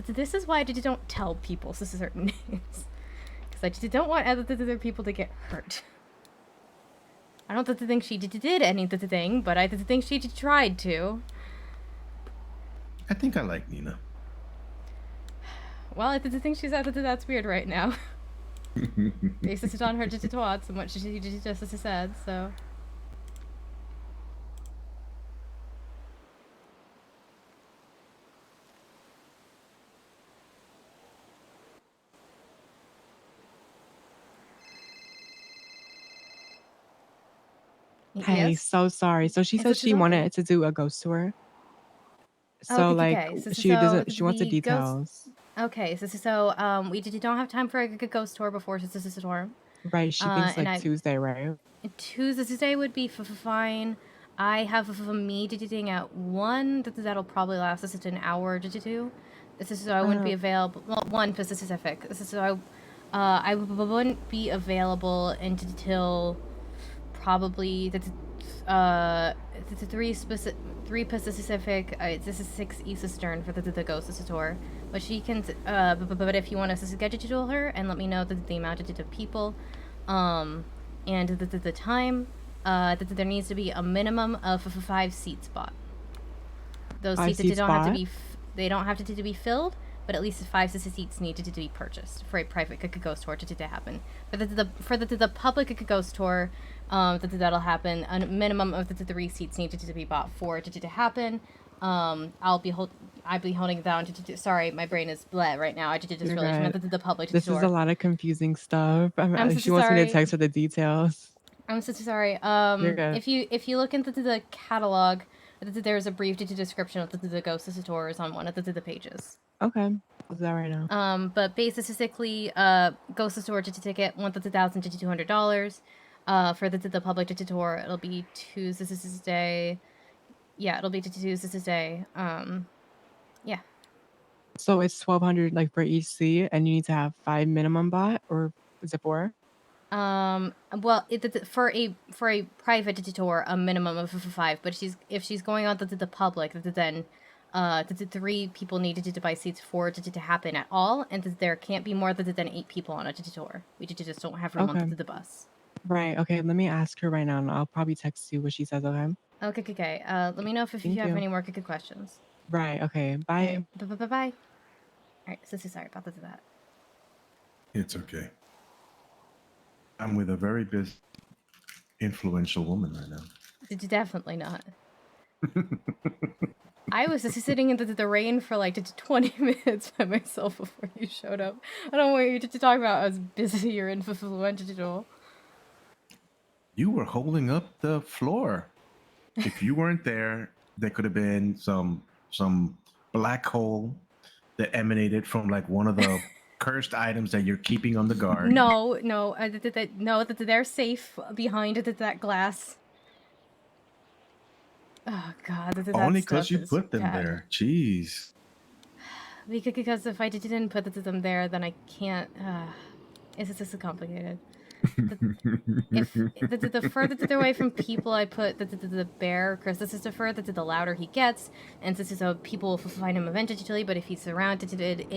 This is why I don't tell people certain names, because I just don't want other people to get hurt. I don't think she did anything, but I think she tried to. I think I like Nina. Well, I think she's that's weird right now. Based on her twats and what she just said, so. Hey, Yes? so sorry. So she said she wanted to do a ghost tour. So Okay. she doesn't. She wants the the details. Okay, we don't have time for a ghost tour before storm. Right. She thinks like and Tuesday, right? Tuesday would be fine. I have me editing at 1. That'll probably last us an hour to do. So I wouldn't be available. Well, 1 Pacific. So I wouldn't be available until probably the 3 Pacific. This is 6 Eastern for the ghost tour. But she can. But if you want to schedule her and let me know the amount of people, and the time, that there needs to be a minimum of 5 seat spot. Those seats don't have to be. They don't have to be filled, but at least 5 seats need to be purchased for a private ghost tour to happen. For the public ghost tour, that'll happen. A minimum of the 3 seats need to be bought for it to happen. I'll be holding it down sorry, my brain is bleh right now. I just You're realized right. I meant the public This tour. is a lot of confusing stuff. I'm so she wants me sorry. to text her the details. I'm so sorry. You're good. If you look into the catalog, there's a brief description of the ghost tours on one of the pages. Okay, I'll do that right now. But basically, ghost tour ticket $1,200. For the public tour, it'll be Tuesday. Yeah, it'll be Tuesday. Yeah. So it's 1,200 like for each seat, and you need to have 5 minimum bot, or is it 4? Well, for a private tour, a minimum of 5. But if she's going on the public, then the 3 people needed to buy seats for to happen at all, and there can't be more than 8 people on a tour. We just don't have room on Okay. the bus. Right. Okay. Let me ask her right now, and I'll probably text you what she says. Okay. Okay. Let me know if you Thank have you. any more good questions. Right. Okay. Bye. Bye. All right. So sorry about that. It's okay. I'm with a very busy, influential woman right now. Definitely not. I was just sitting in the rain for like 20 minutes by myself before you showed up. I don't want you to talk about how busy or influential. You were holding up the floor. If you weren't there, there could have been some black hole that emanated from like one of the cursed items that you're keeping on the guard. No, they're safe behind that glass. Oh God, that Only stuff because you is put them bad. there. Jeez. Because if I didn't put them there, then I can't. It's just complicated. If the further away from people I put the bear, because this is the further the louder he gets, and this is how people find him eventually. But if he's surrounded,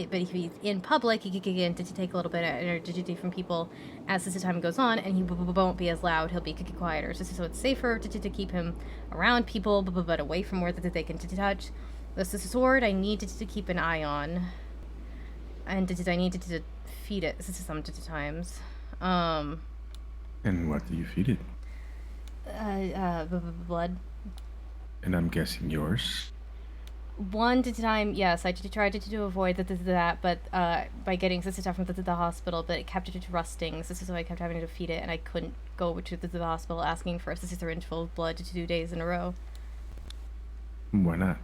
but if he's in public, he can get to take a little bit of energy from people as the time goes on, and he won't be as loud. He'll be quieter. So it's safer to keep him around people, but away from where they can touch. This is a sword I need to keep an eye on, and I need to feed it sometimes. And what do you feed it? Blood. And I'm guessing yours. One time, yes, I tried to avoid that, but by getting stuff from the hospital, but it kept it rusting. So I kept having to feed it, and I couldn't go to the hospital asking for a syringe full of blood 2 days in a row. Why not?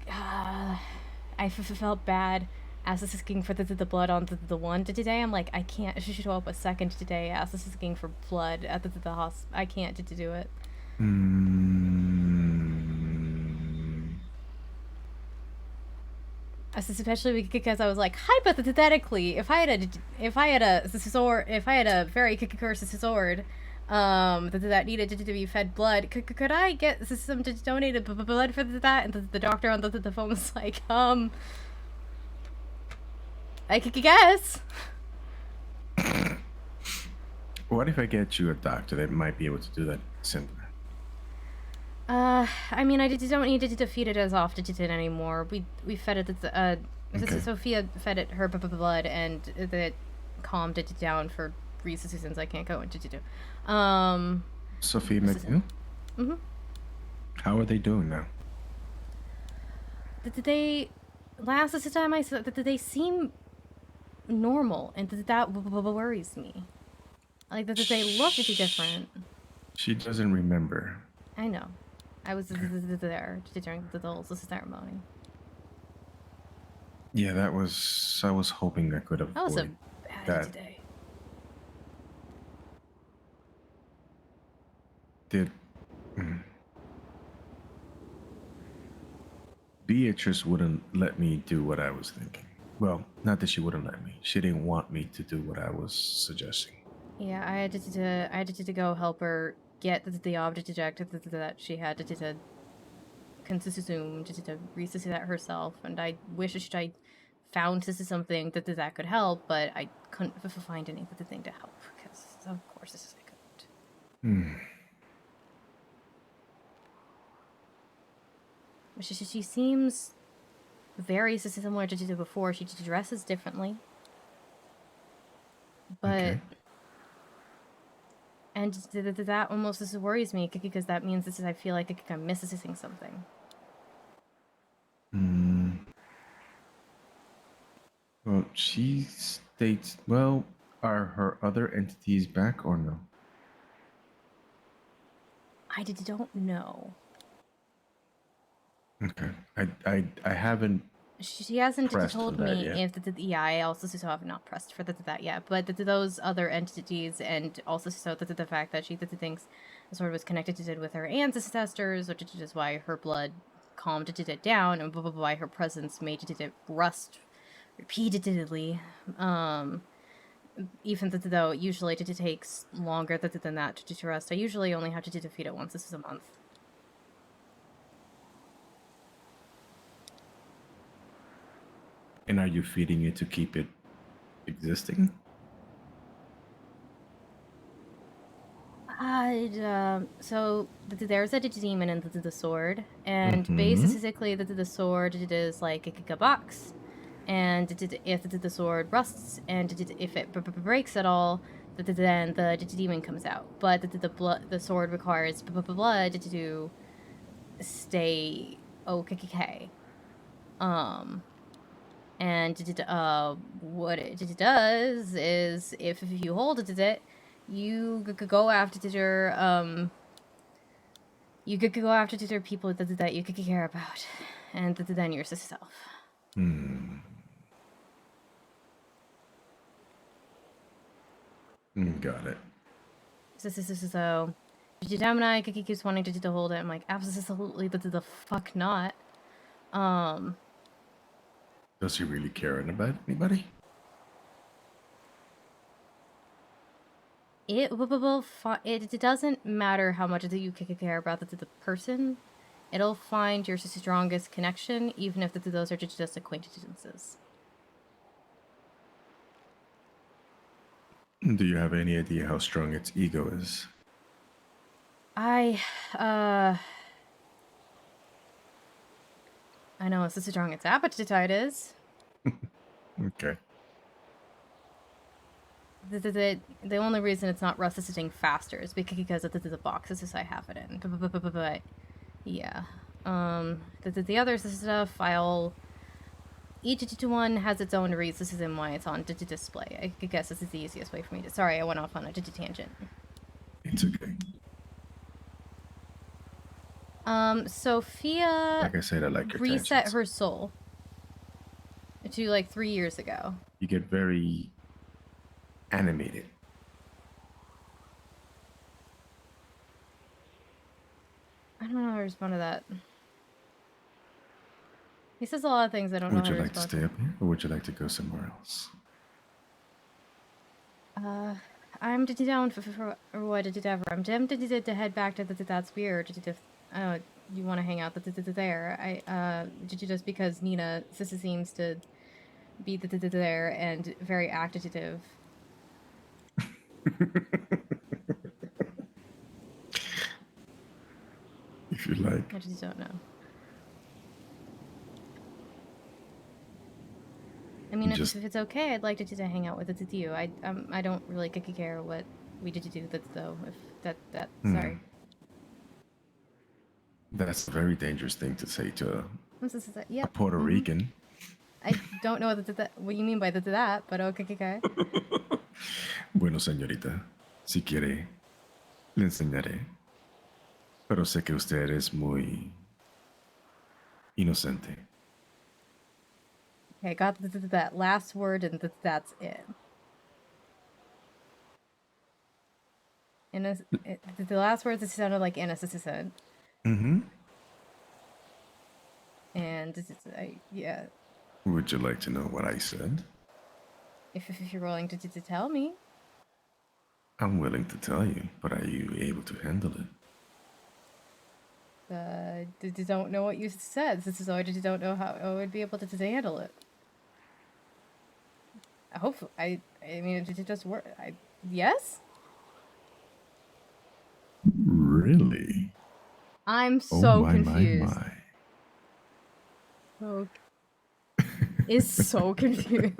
I felt bad asking for the blood on the one today. I'm like, I can't show up a second today asking for blood at the hospital. I can't do it. Especially because I was like, hypothetically, if I had a very cursed sword, that needed to be fed blood, could I get some donated blood for that? And the doctor on the phone was like, I could guess. What if I get you a doctor that might be able to do that simpler? I mean, I don't need to feed it as often anymore. We fed it. Okay. Sophia fed it her blood, and that calmed it down for reasons I can't go into. Sophia McNeil? Mm-hmm. How are they doing now? Last time I saw that they seem normal, and that worries me. Like that they look different. She doesn't remember. I know. I was there during the whole ceremony. Yeah, I was hoping I could avoid that was a bad today. Beatrice wouldn't let me do what I was thinking. Well, not that she wouldn't let me. She didn't want me to do what I was suggesting. Yeah, I had to go help her get the object ejected that she had to consume to research that herself, and I wish I found something that could help, but I couldn't find anything to help because of course I couldn't. She seems very similar to before. She dresses differently, but. Okay. And that almost worries me because that means I feel like I'm missing something. Well, she states, well, are her other entities back or no? I don't know. Okay. I haven't. She hasn't told me if I also have not pressed for that yet, but those other entities, and also so the fact that she thinks the sword was connected with her ancestors, which is why her blood calmed it down, and by her presence made it rust repeatedly. Even though usually it takes longer than that to rust. I usually only have to feed it once. This is a month. And are you feeding it to keep it existing? So there's a demon in the sword, and basically the sword it is like a box, and if the sword rusts and if it breaks at all, then the demon comes out. But the sword requires blood to stay okay. And what it does is if you hold it, you could go after you could go after people that you could care about, and then yourself. Got it. So Gemini keeps wanting to hold it. I'm like, absolutely, the fuck not. Does he really care about anybody? It doesn't matter how much you care about the person. It'll find your strongest connection, even if those are just acquaintances. Do you have any idea how strong its ego is? I know it's as strong its appetite is. Okay. The only reason it's not rusting faster is because of the boxes I have it in. But yeah, the other stuff each one has its own reason why it's on display. I guess this is the easiest way for me to. Sorry, I went off on a tangent. It's okay. Sophia. Like I said, I like your reset tangents. her soul to like 3 years ago. You get very animated. I don't know how to respond to that. He says a lot of things I don't know Would how you to like to respond stay up here, or would you like to go somewhere else? I'm down for whatever. I'm tempted to head back to that's weird. If you want to hang out there, just because Nina seems to be there and very active. If you like. I just don't know. I mean, if it's okay, I'd like to hang out with you. I don't really care what we did to do that though. If that sorry. That's a very dangerous thing to say to Yeah. a Puerto Rican. I don't know what you mean by that, but okay. Bueno, señorita, si quiere, le enseñaré. Pero sé que usted es muy inocente. Okay, I got that last word, and that's it. The last words sounded like innocent. Mm-hmm. And yeah. Would you like to know what I said? If you're willing to tell me. I'm willing to tell you, but are you able to handle it? Don't know what you said. This is why I don't know how I would be able to handle it. I hope I mean it just work. Yes. Really? I'm so my, confused. My. Okay. Is so confused.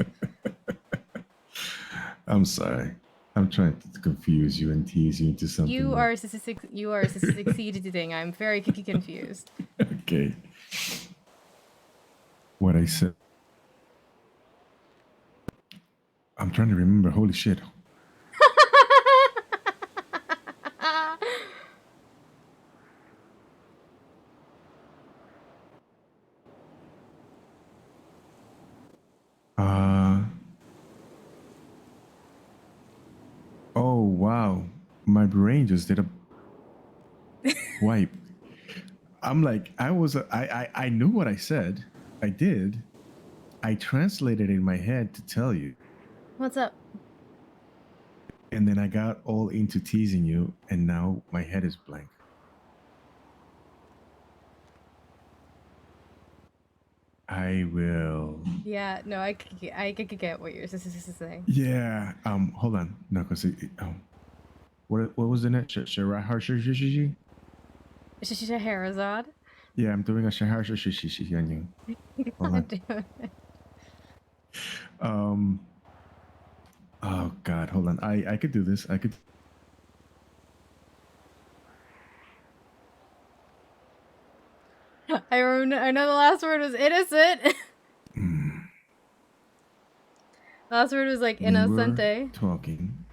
I'm sorry. I'm trying to confuse you and tease you into something. You are succeeding. I'm very confused. Okay. What I said. I'm trying to remember. Holy shit. Oh, wow. My brain just did a wipe. I'm like, I knew what I said. I did. I translated in my head to tell you. What's up? And then I got all into teasing you, and now my head is blank. I will. Yeah, no, I could get what you're saying. Yeah. Hold on. No, because what was the next? Shahrazad? Shahrazad. Yeah, I'm doing a Shahrazad on you. Hold on. God damn it. Oh God, hold on. I could do this. I could. I know the last word was innocent. The last word was like We were innocente. talking,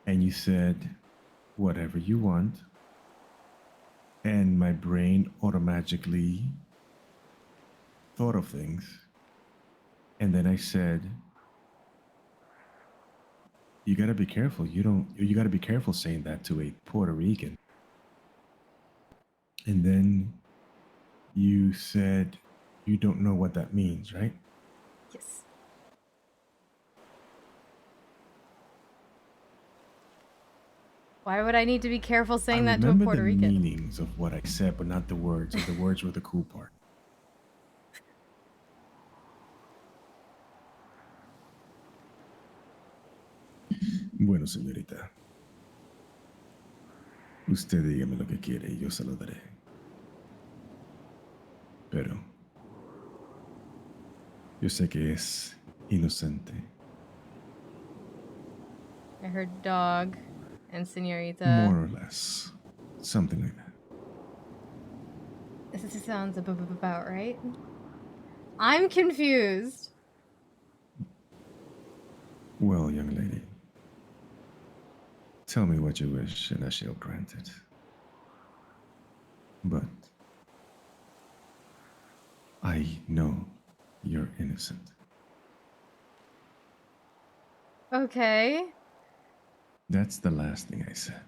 and you said whatever you want, and my brain automatically thought of things, and then I said, "You got to be careful. You got to be careful saying that to a Puerto Rican." And then you said, "You don't know what that means, right?" Yes. Why would I need to be careful saying I that to a remember Puerto the Rican? meanings of what I said, but not the words. And the words were the cool part. Bueno, señorita. Usted dígame lo que quiere y yo se lo daré. Pero yo sé que es inocente. I heard dog and señorita. More or less. Something like that. This sounds about right. I'm confused. Well, young lady, tell me what you wish and I shall grant it. But I know you're innocent. Okay. That's the last thing I said.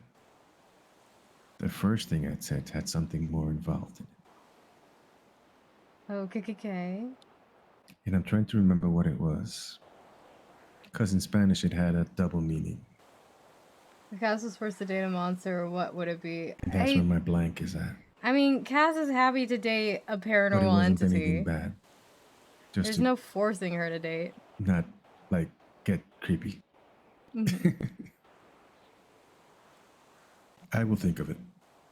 The first thing I said had something more involved in it. Okay. And I'm trying to remember what it was. Because in Spanish it had a double meaning. If Cass was forced to date a monster, what would it be? And that's where my blank is at. I mean, Cass is happy to date a But it paranormal wasn't entity. anything bad. Just There's to no forcing her to date. not like get creepy. Mhm. I will think of it.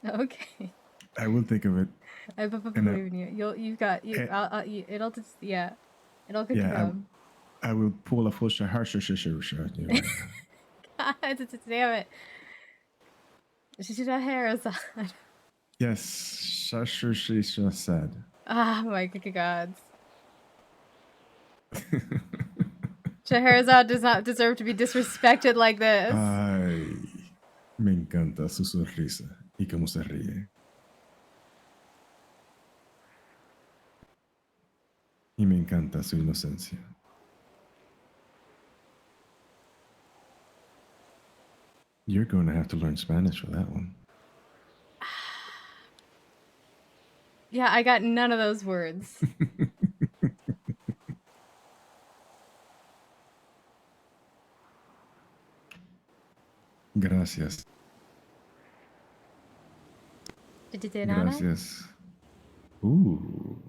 Okay. I will think of it. I believe in you. You've got you. It'll just it'll come. I will pull a full harsh. God damn it. She should have hair aside. Yes, she said. Ah, my gods. Scheherazade does not deserve to be disrespected like this. Ay, me encanta su sonrisa y cómo se ríe. Y me encanta su inocencia. You're going to have to learn Spanish for that one. Yeah, I got none of those words. Gracias. Did you say Nana? Gracias. Ooh.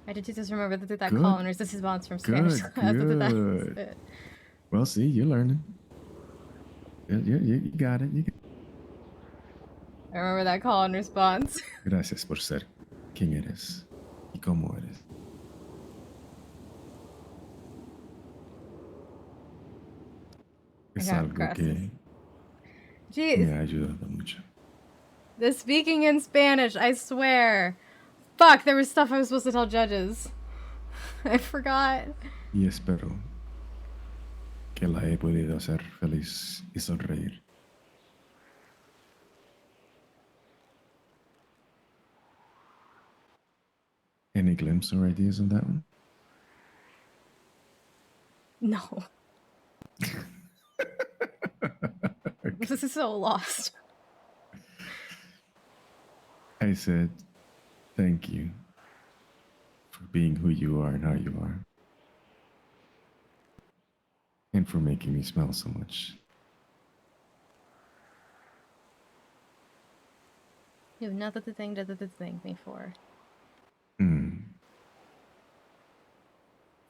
I did just remember that Good. call and this is response from Spanish. Good. Well, see, you're learning. You got it. I remember that call and response. Gracias por ser quien eres y cómo eres. Es algo que Jeez. me ha ayudado mucho. The speaking in Spanish, I swear. Fuck, there was stuff I was supposed to tell judges. I forgot. Y espero que la he podido hacer feliz y sonreír. Any glimpse or ideas on that one? No. This is so lost. I said, thank you for being who you are and how you are. And for making me smell so much. You have nothing to thank me for.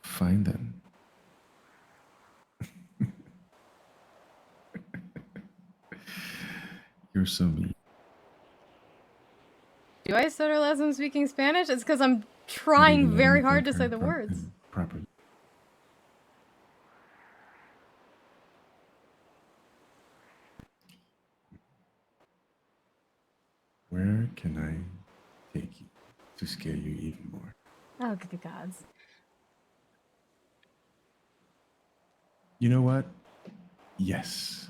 Find them. You're so mean. Do I stutter less when speaking Spanish? It's because I'm trying very hard to say the words. Properly. Where can I take you to scare you even more? Oh, good gods. You know what? Yes.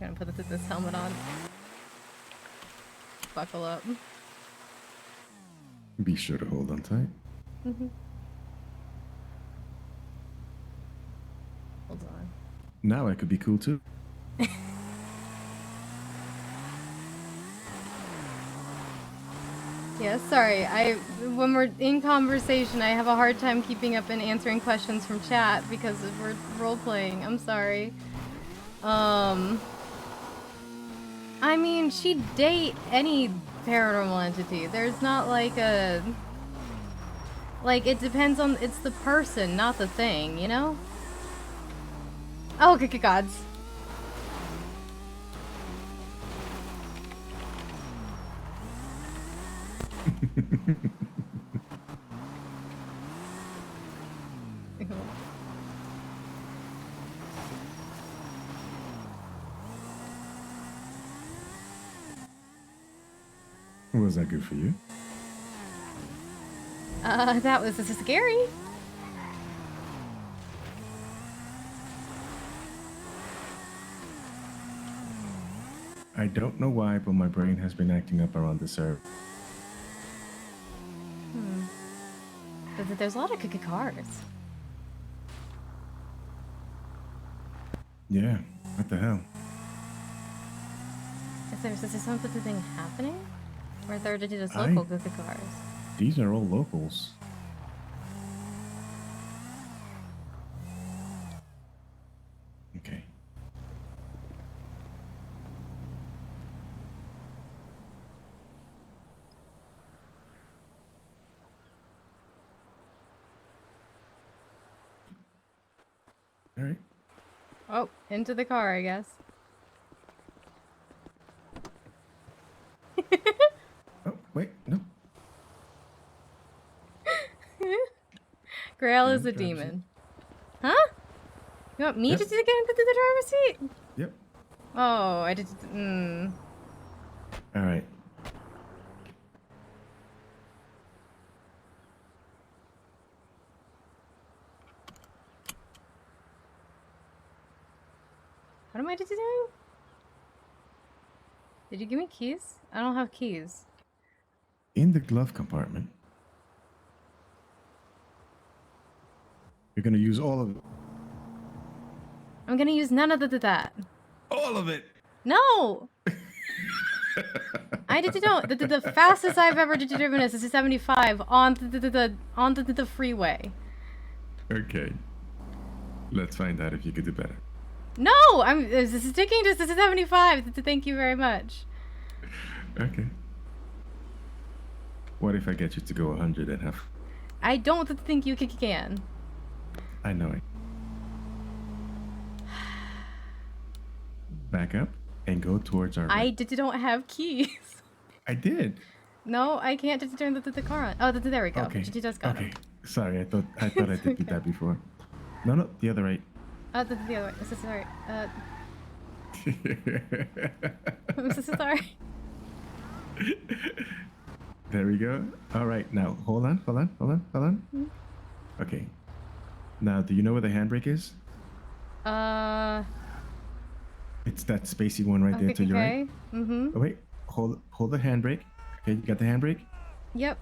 Gonna put this helmet on. Buckle up. Be sure to hold on tight. Hold on. Now I could be cool too. Yeah, sorry. When we're in conversation, I have a hard time keeping up and answering questions from chat because we're role playing. I'm sorry. I mean, she'd date any paranormal entity. There's not like a... Like, it depends on... It's the person, not the thing, you know? Oh, good gods. Was that good for you? That was scary. I don't know why, but my brain has been acting up around this area. There's a lot of cars. Yeah, what the hell? Is there something happening? Or are there just local cars? These are all locals. Okay. All right. Oh, into the car, I guess. Oh, wait, no. Grail Yeah, is a driver's demon. Huh? You want me Yep. to get into the driver's seat? Yep. Oh, I did. All right. What am I doing? Did you give me keys? I don't have keys. In the glove compartment. You're gonna use all of it. I'm gonna use none of that. All of it. No. I did know the fastest I've ever driven is 75 on the freeway. Okay. Let's find out if you could do better. No, I'm sticking to 75. Thank you very much. Okay. What if I get you to go 100 and half? I don't think you can. I know it. Back up and go towards our. I don't have keys. I did. No, I can't just turn the car on. Oh, there we go. Okay. She just got Okay. it. Sorry, I thought I did that before. No, the other right. Oh, the other way. I'm so sorry. I'm so sorry. There we go. All right, now hold on. Okay. Now, do you know where the handbrake is? It's that spacey one right there to your right. Mm-hmm. Oh, wait, hold the handbrake. Okay, you got the handbrake? Yep.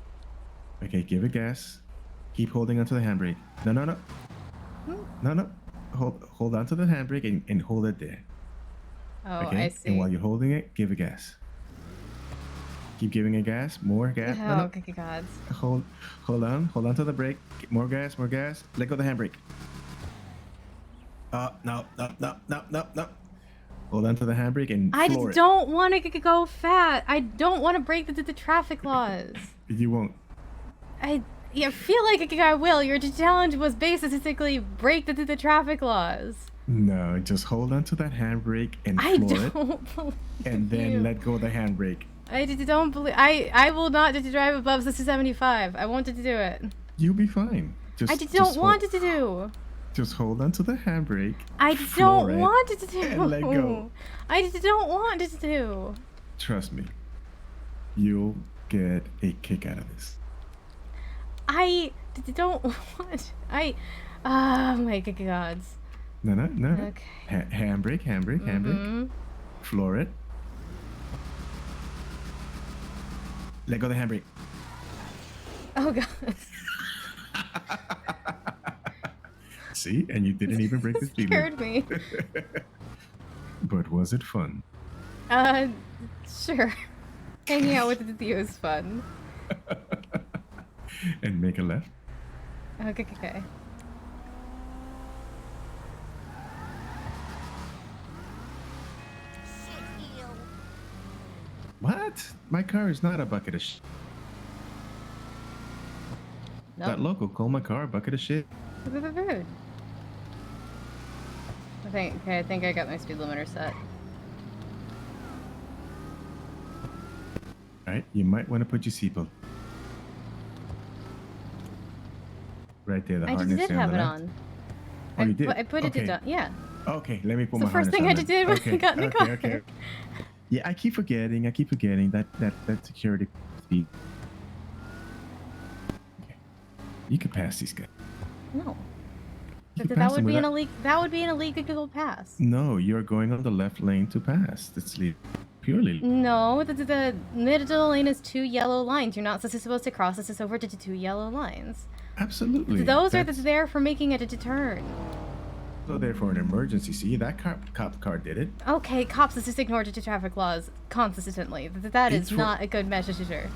Okay, give it gas. Keep holding onto the handbrake. No. hold on to the handbrake and hold it there. Oh, Okay. I see. And while you're holding it, give it gas. Keep giving it gas. More gas. Oh, No, no. okay, gods. Hold on to the brake. More gas. Let go of the handbrake. No. Hold on to the handbrake and I floor it. don't want to go fast. I don't want to break the traffic laws. You won't. I feel like I will. Your challenge was basically break the traffic laws. No, just hold on to that handbrake and floor it. don't believe And then you. let go of the handbrake. I don't believe. I will not drive above 75. I wanted to do it. You'll be fine. I don't want it to do. Just hold on to the handbrake. I floor don't it, want it to do. And let go. I don't want it to do. Trust me. You'll get a kick out of this. I don't want. Oh my gods. No. Okay. Handbrake. Floor it. Let go of the handbrake. Oh god. See? And you didn't even break the speed Scared limit. me. But was it fun? Sure. Hanging out with the is fun. And make a left. Okay. What? My car is not a bucket of shit. Nope. That local called my car a bucket of shit. Rude. I think I got my speed limiter set. Alright, you might want to put your seatbelt. Right there, the I harness did there have on it the left. on. Oh, you did? I put Okay. it on. Yeah. Okay, let me put It's my the first harness thing on I then. did when I got in the car. Okay. Yeah, I keep forgetting that security speed. Okay. You could pass these guys. No. You can That pass would them be an without- illegal. That would be an illegal pass. No, you're going on the left lane to pass. That's purely. No, the middle lane is 2 yellow lines. You're not supposed to cross this over to 2 yellow lines. Absolutely. Those are That's there for making it a turn. so there for an emergency. See, that cop car did it. Okay, cops just ignore the traffic laws consistently. That is It's for- not a good measure.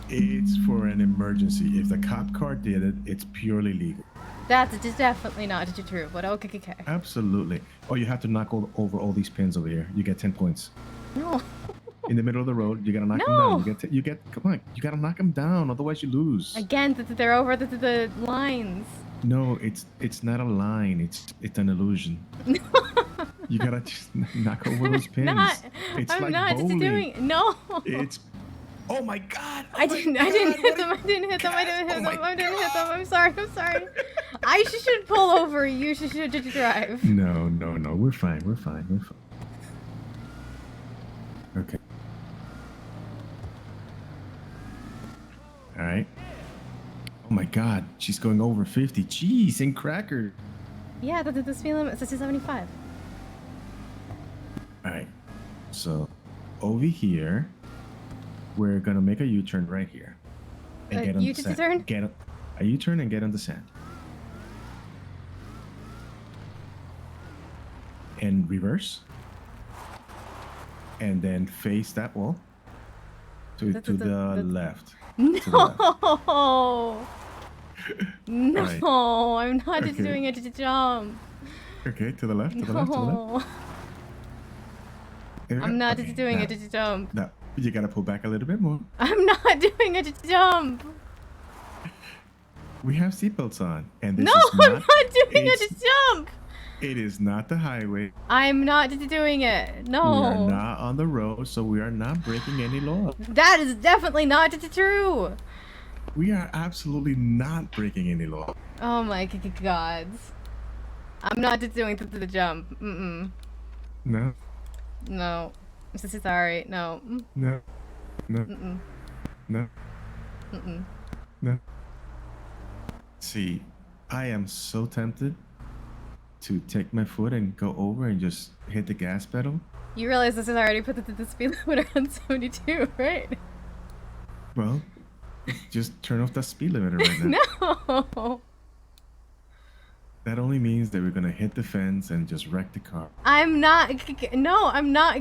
It's for an emergency. If the cop car did it, it's purely legal. That's definitely not true, but okay. Absolutely. Oh, you have to knock over all these pins over here. You get 10 points. No. In the middle of the road, you gotta knock them No. down. Come on, you gotta knock them down, otherwise you lose. Again, they're over the lines. No, it's not a line. It's an illusion. You gotta just knock over those pins. It's I'm like not bowling. doing. No. It's. Oh my God! I didn't hit them. I didn't hit them. I'm sorry. I should pull over. You should drive. No. We're fine. Okay. All right. Oh my God, she's going over 50. Jeez, and cracker. Yeah, the speed limit is 75. All right. So, over here, we're gonna make a U-turn right here, and get on the U-turn? sand. Get a U-turn and get on the sand. And reverse. And then face that wall. To the left. No. No, Right. I'm not just Okay. doing it to jump. Okay, to the left. To the left. No. I'm not just doing it to jump. No, you gotta pull back a little bit more. I'm not doing it to jump. We have seatbelts on, and this No, is I'm not doing it it's- to jump. It is not the highway. I'm not doing it. We are No. not on the road, so we are not breaking any law. That is definitely not true. We are absolutely not breaking any law. Oh my gods. I'm not just doing the jump. Mm-mm. No, No. This is sorry. No. no, no, Mm-mm. no, Mm-mm. no. See, I am so tempted to take my foot and go over and just hit the gas pedal. You realize this is already put the speed limit on 72, right? Well, just turn off the speed limiter right now. No. That only means that we're gonna hit the fence and just wreck the car. I'm not. No, I'm not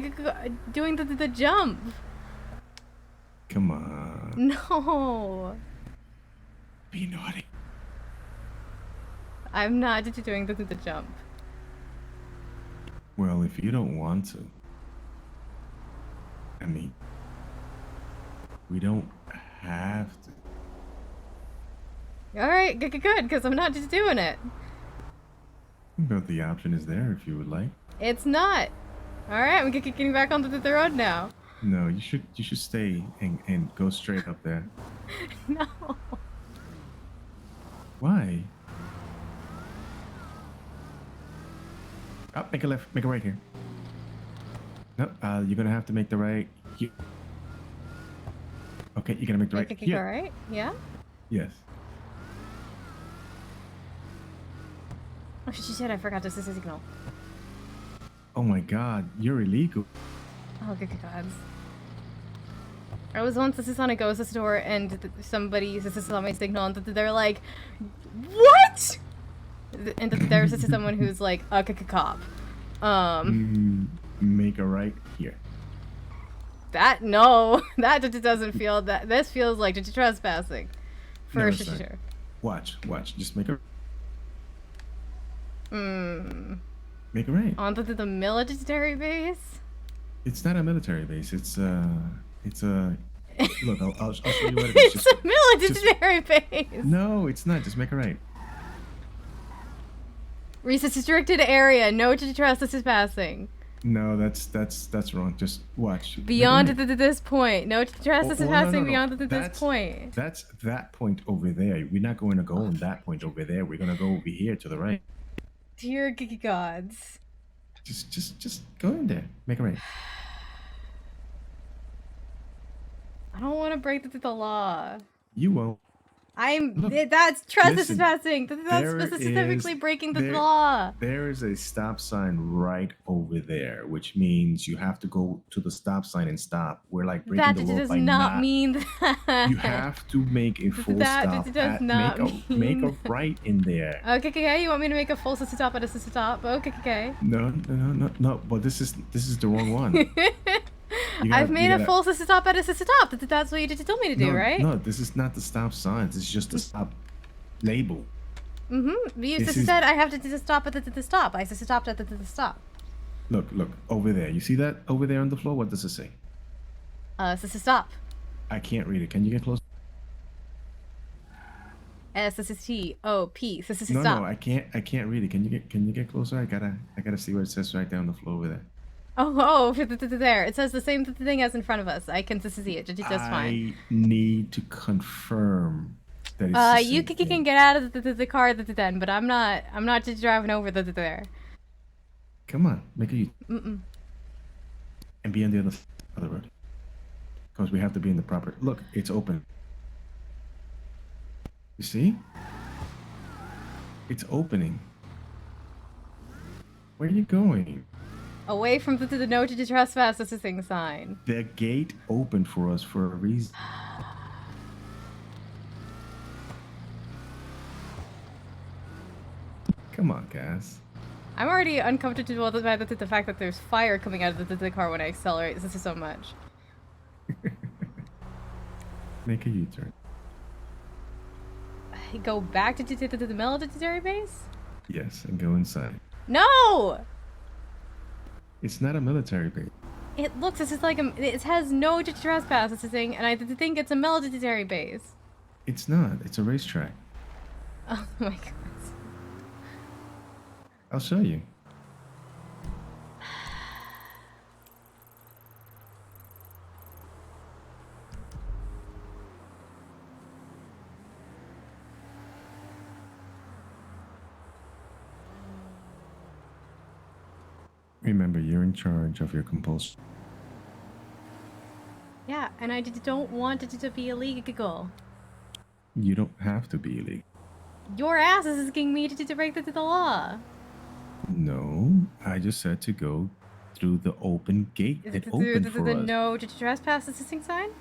doing the jump. Come on. No. Be naughty. I'm not doing the jump. Well, if you don't want to, I mean, we don't have to. All right, good, because I'm not just doing it. But the option is there if you would like. It's not. All right, I'm getting back onto the road now. No, you should stay and go straight up there. No. Why? Oh, make a left, make a right here. No, you're gonna have to make the right here. Okay, you're gonna make the right here. All right, yeah. Yes. Oh shit! I forgot to signal. Oh my God, you're illegal. Oh good gods. I was once on a ghost store and somebody saw my signal and they're like, "What?" And there's someone who's like a cop. Make a right here. That doesn't feel that. This feels like trespassing. For sure. Watch. Just make a. Make a right. Onto the military base. It's not a military base. It's a. Look, I'll show you what it is. It's a military base. No, it's not. Just make a right. Restricted area. No trespassing. No, that's wrong. Just watch. Beyond this point. No trespassing beyond this point. That's that point over there. We're not going to go on that point over there. We're gonna go over here to the right. Dear gods. Just go in there. Make a right. I don't want to break the law. You won't. That's trespassing. That's specifically breaking the law. There is a stop sign right over there, which means you have to go to the stop sign and stop. We're like breaking the law. That does not mean that. You have to make a full stop. That does not make a right in there. Okay. You want me to make a full stop at a stop? Okay. No. But this is the wrong one. I've made a full stop at a stop. That's what you told me to do, right? No, this is not the stop sign. This is just the stop label. You said I have to stop at the stop. I stopped at the stop. Look over there. You see that over there on the floor? What does it say? Stop. I can't read it. Can you get close? S-S-T-O-P. Stop. No, I can't read it. Can you get closer? I gotta see what it says right there on the floor over there. Oh, there. It says the same thing as in front of us. I can see it just fine. I need to confirm that it's you can get out of the car then, but I'm not just driving over there. Come on, make a U-turn. And be on the other road. Because we have to be in the proper. Look, it's open. You see? It's opening. Where are you going? Away from the no to trespass sign. The gate opened for us for a reason. Come on, Cass. I'm already uncomfortable by the fact that there's fire coming out of the car when I accelerate. This is so much. Make a U-turn. Go back to the military base? Yes, and go inside. No! It's not a military base. It looks as like it has no trespass thing, and I think it's a military base. It's not. It's a racetrack. Oh my god. I'll show you. Remember, you're in charge of your compulsion. Yeah, and I don't want it to be illegal. You don't have to be illegal. Your ass is asking me to break the law. No, I just said to go through the open gate. Is It it opened for the us. no to trespass assisting sign?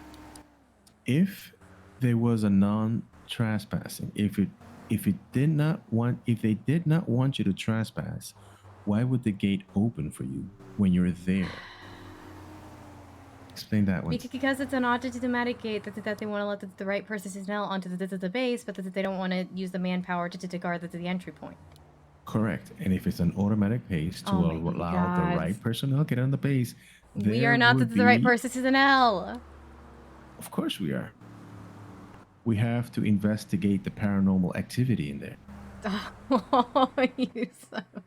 If there was a non-trespassing, if it if they did not want you to trespass, why would the gate open for you when you're there? Explain that one. Because it's an automatic gate that they want to let the right personnel onto the base, but that they don't want to use the manpower to guard the entry point. Correct. And if it's an automatic pace to allow the right personnel get on the base, We are not the right personnel. Of course we are. We have to investigate the paranormal activity in there. Oh, you son of-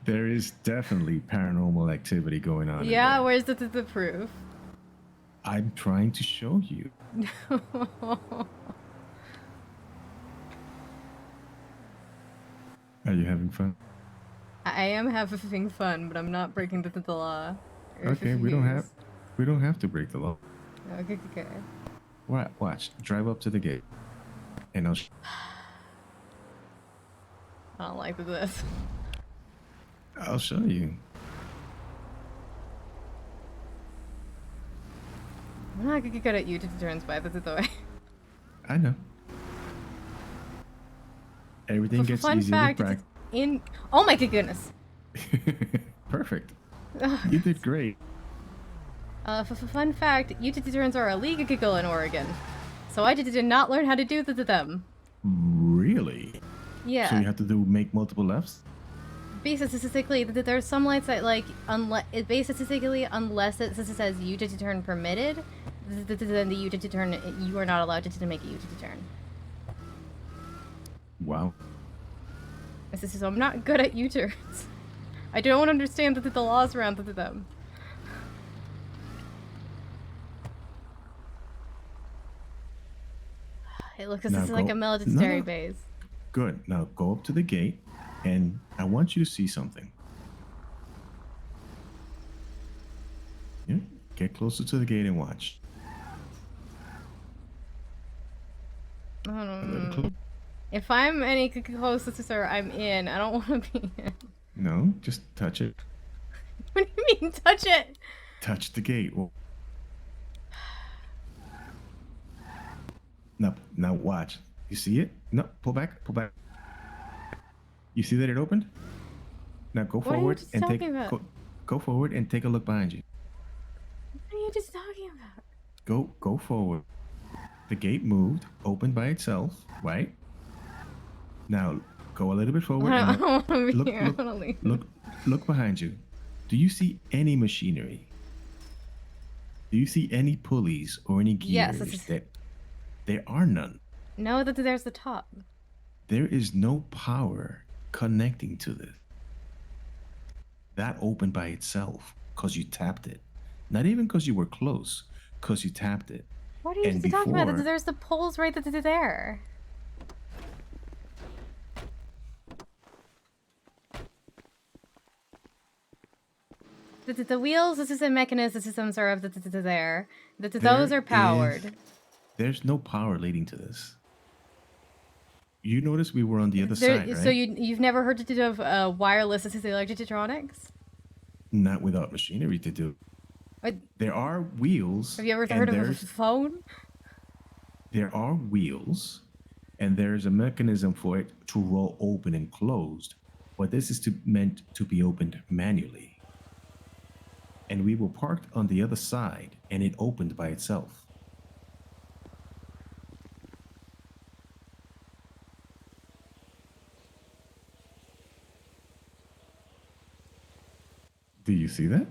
There is definitely paranormal activity going on. Yeah, where's the proof? I'm trying to show you. Are you having fun? I am having fun, but I'm not breaking the law. Okay, we don't have to break the law. Okay. Watch. Drive up to the gate, and I'll. I don't like this. I'll show you. I'm not gonna get at you to turns by the way. I know. Everything gets Fun easier fact, with practice. oh my goodness. Perfect. You did great. Fun fact, U-turns are illegal in Oregon. So I did not learn how to do them. Really? Yeah. So you have to make multiple lefts? Basically, there's some lights that unless it says U-turn permitted, then the U-turn, you are not allowed to make a U-turn. Wow. So I'm not good at U-turns. I don't understand the laws around them. Hey, look, this is like a military base. Good. Now go up to the gate, and I want you to see something. Yeah. Get closer to the gate and watch. If I'm any closer to sir, I'm in. I don't want to be in. No, just touch it. What do you mean, touch it? Touch the gate. Well, now watch. You see it? No, pull back. You see that it opened? Now go forward and go forward and take a look behind you. What are you just talking about? Go forward. The gate moved, opened by itself, right? Now go a little bit forward. I don't want to be here. I want to leave. Look behind you. Do you see any machinery? Do you see any pulleys or any gears? Yes. There are none. No, there's the top. There is no power connecting to this. That opened by itself because you tapped it. Not even because you were close, because you tapped it. What are you talking about? There's the poles right there. The wheels, this is a mechanism systems are up there. Those are powered. There's no power leading to this. You notice we were on the other side, right? So you've never heard of wireless assisted electronics? Not without machinery to do. What? There are wheels. Have you ever heard of a phone? There are wheels, and there's a mechanism for it to roll open and closed. But this is meant to be opened manually. And we were parked on the other side, and it opened by itself. Do you see that?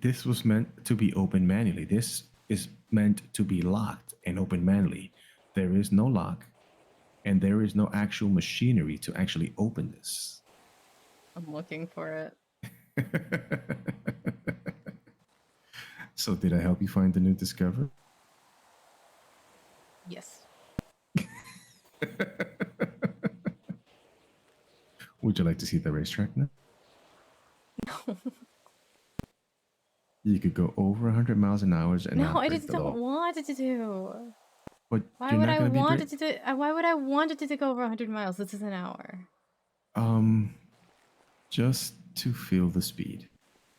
This was meant to be opened manually. This is meant to be locked and opened manually. There is no lock, and there is no actual machinery to actually open this. I'm looking for it. So did I help you find the new discovery? Yes. Would you like to see the racetrack now? No. You could go over 100 miles an hour and No, not I break just the don't law. want it to do. But Why you're would not I gonna be want break- it to do? Why would I want it to go over 100 miles? This is an hour. Just to feel the speed.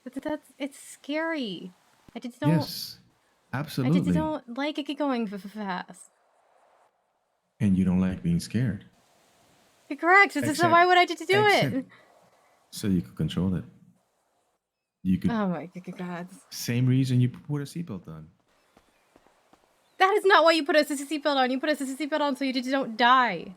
But it's scary. I just don't. Yes, absolutely. I just don't like it going fast. And you don't like being scared. You're correct. So why would I do it? So you could control it. You could. Oh my god. Same reason you put a seatbelt on. That is not why you put a seatbelt on. You put a seatbelt on so you don't die.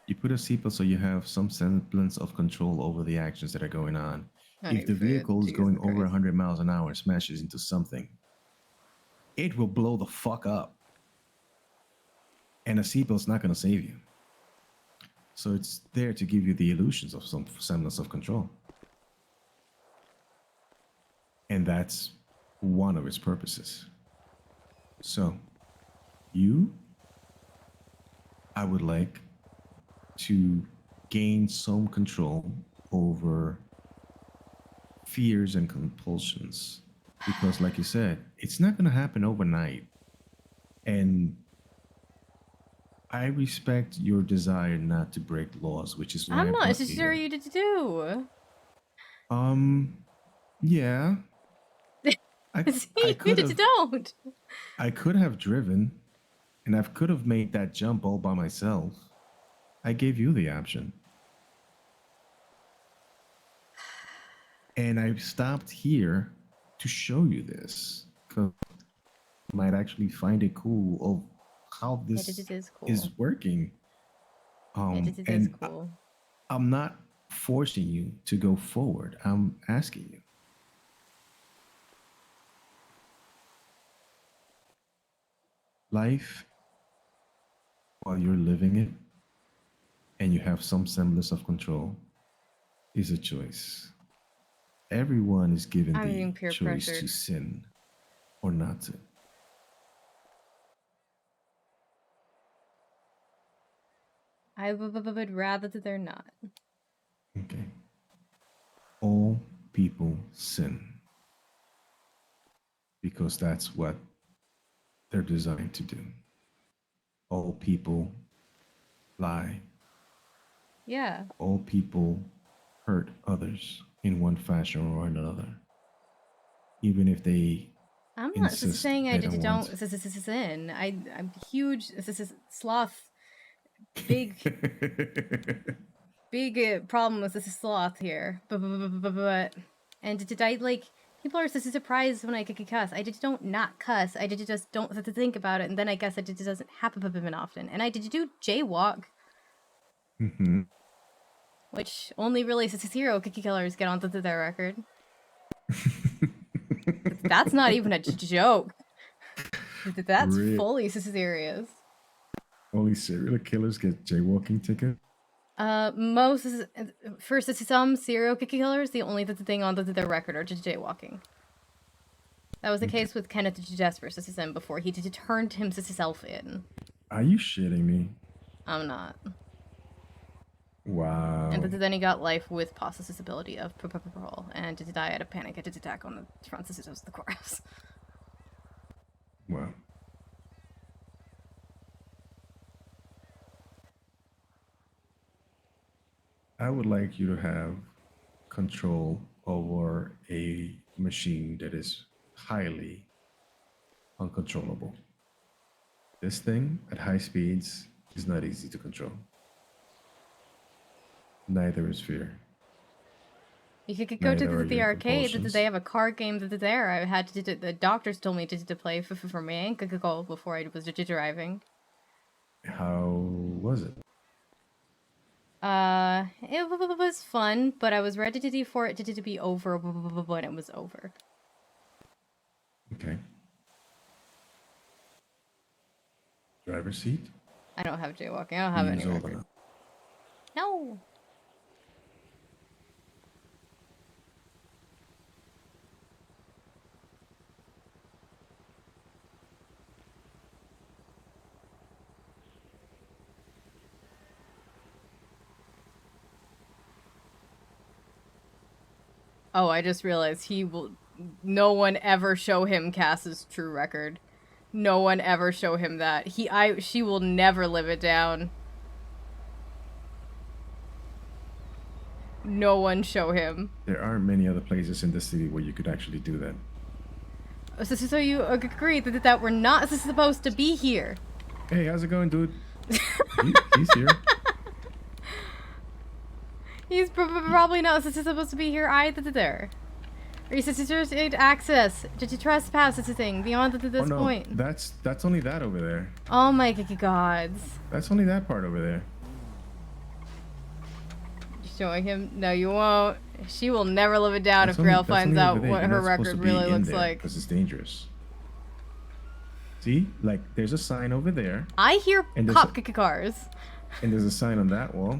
You put a seatbelt so you have some semblance of control over the actions that are going on. If the vehicle is going over 100 miles an hour and smashes into something, it will blow the fuck up. And a seatbelt's not going to save you. So it's there to give you the illusions of some semblance of control. And that's one of its purposes. So, I would like to gain some control over fears and compulsions. Because, like you said, it's not going to happen overnight. And I respect your desire not to break laws, which is why I'm not brought you sure here. you did do. Yeah. See, you just don't. I could have driven, and I could have made that jump all by myself. I gave you the option. And I stopped here to show you this, because you might actually find it cool of how this is working. It is cool. I'm not forcing you to go forward. I'm asking you. Life, while you're living it, and you have some semblance of control, is a choice. Everyone is given I'm being the peer choice pressured. to sin or not to. I would rather that they're not. Okay. All people sin because that's what they're designed to do. All people lie. Yeah. All people hurt others in one fashion or another, even if they I'm not insist saying I they don't don't want. sin. I'm huge sloth. Big problem with this sloth here. But and did I like people are so surprised when I cuss. I just don't not cuss. I just don't have to think about it, and then I guess it just doesn't happen often. And I did do jaywalk, which only really serial killers get onto their record. That's not even a joke. That's Really? fully serious. Only serial killers get jaywalking ticket. Most for some serial killers, the only thing on their record are just jaywalking. That was the case with Kenneth Jasper before he turned himself in. Are you shitting me? I'm not. Wow. And then he got life with possibility of parole, and to die at a panic attack on the front of the courthouse. Wow. I would like you to have control over a machine that is highly uncontrollable. This thing at high speeds is not easy to control. Neither is fear. You could go to Neither are the your arcade. compulsions. They have a card game there. I had to. The doctors told me to play for my ankle before I was driving. How was it? It was fun, but I was ready for it to be over when it was over. Okay. Driver's seat? I don't have jaywalking. I don't have any He's old record. enough. No. Oh, I just realized no one ever show him Cass's true record. No one ever show him that. She will never live it down. No one show him. There aren't many other places in the city where you could actually do that. So you agree that we're not supposed to be here? Hey, how's it going, dude? He's here. He's probably not supposed to be here either. Or you said access. Did you trespass this thing beyond this point? That's only that over there. Oh my gods. That's only that part over there. Showing him? No, you won't. She will never live it down if Grail finds out what her record really looks like. Because it's dangerous. See? Like, there's a sign over there. I hear cop cars. And there's a sign on that wall.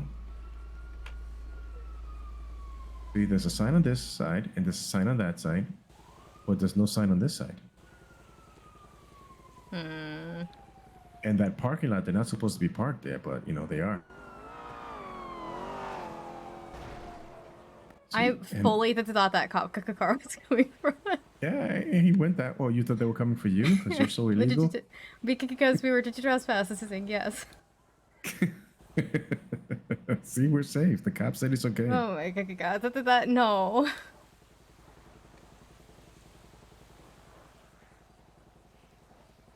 See, there's a sign on this side, and there's a sign on that side. But there's no sign on this side. And that parking lot, they're not supposed to be parked there, but, you know, they are. I fully thought that cop car was coming from it. Yeah, he went that. Oh, you thought they were coming for you because you're so illegal? Because we were to trespass. This is saying yes. See, we're safe. The cop said it's okay. Oh my god! No.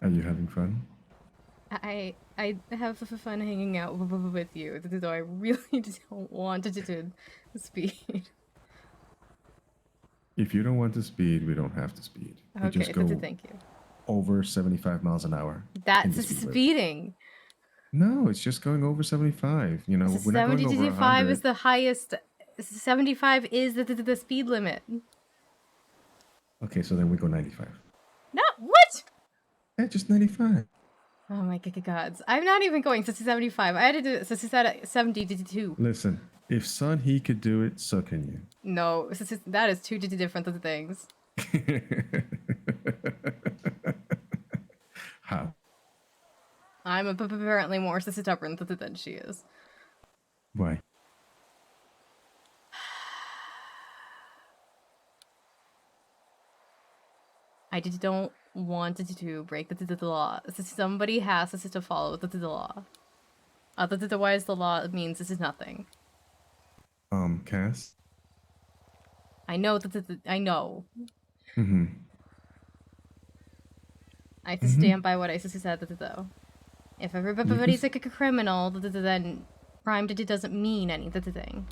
Are you having fun? I have fun hanging out with you, though I really don't want to speed. If you don't want to speed, we don't have to speed. We Okay, just go thank you. over 75 miles an hour. That's speeding. No, it's just going over 75. You know, we're not going over 100. 75 is the highest. 75 is the speed limit. Okay, so then we go 95. No, what? Yeah, just 95. Oh my gods. I'm not even going to 75. I had to do it. So 70 to 2. Listen, if son he could do it, so can you. No, that is two different things. How? I'm apparently more stubborn than she is. Why? I just don't want to break the law. Somebody has to follow the law. Otherwise, the law means this is nothing. Cass? I know I know. I have to stand by what I said, though. If everybody's like a criminal, then crime doesn't mean anything.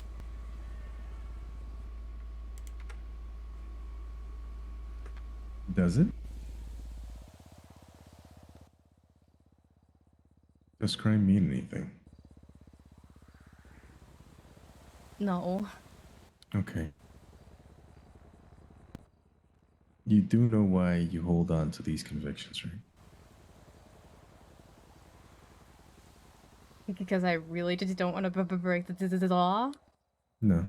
Does it? Does crime mean anything? No. Okay. You do know why you hold on to these convictions, right? Because I really just don't want to break the law? No.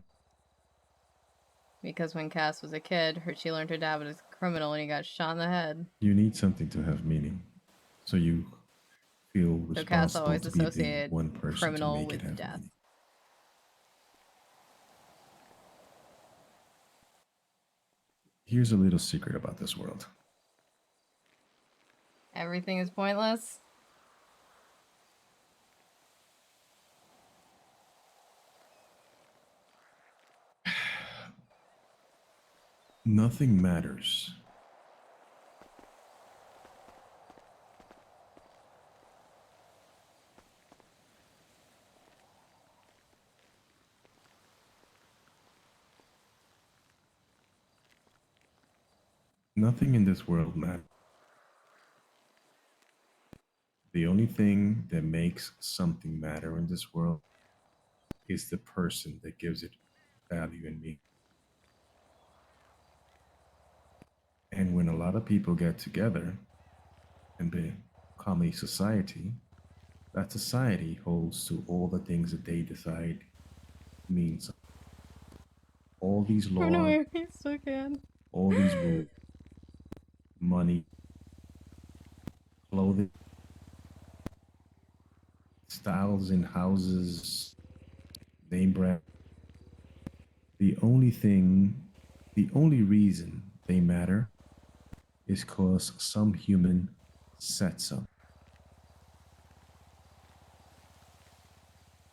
Because when Cass was a kid, she learned her dad was a criminal and he got shot in the head. You need something to have meaning. So you feel So Cass responsible always to be the associated one person criminal to make it with have death. meaning. Here's a little secret about this world. Everything is pointless? Nothing matters. Nothing in this world matters. The only thing that makes something matter in this world is the person that gives it value and meaning. And when a lot of people get together and become a society, that society holds to all the things that they decide means. All these laws, all these rules, money, clothing, styles in houses, name brand. The only reason they matter is because some human said so.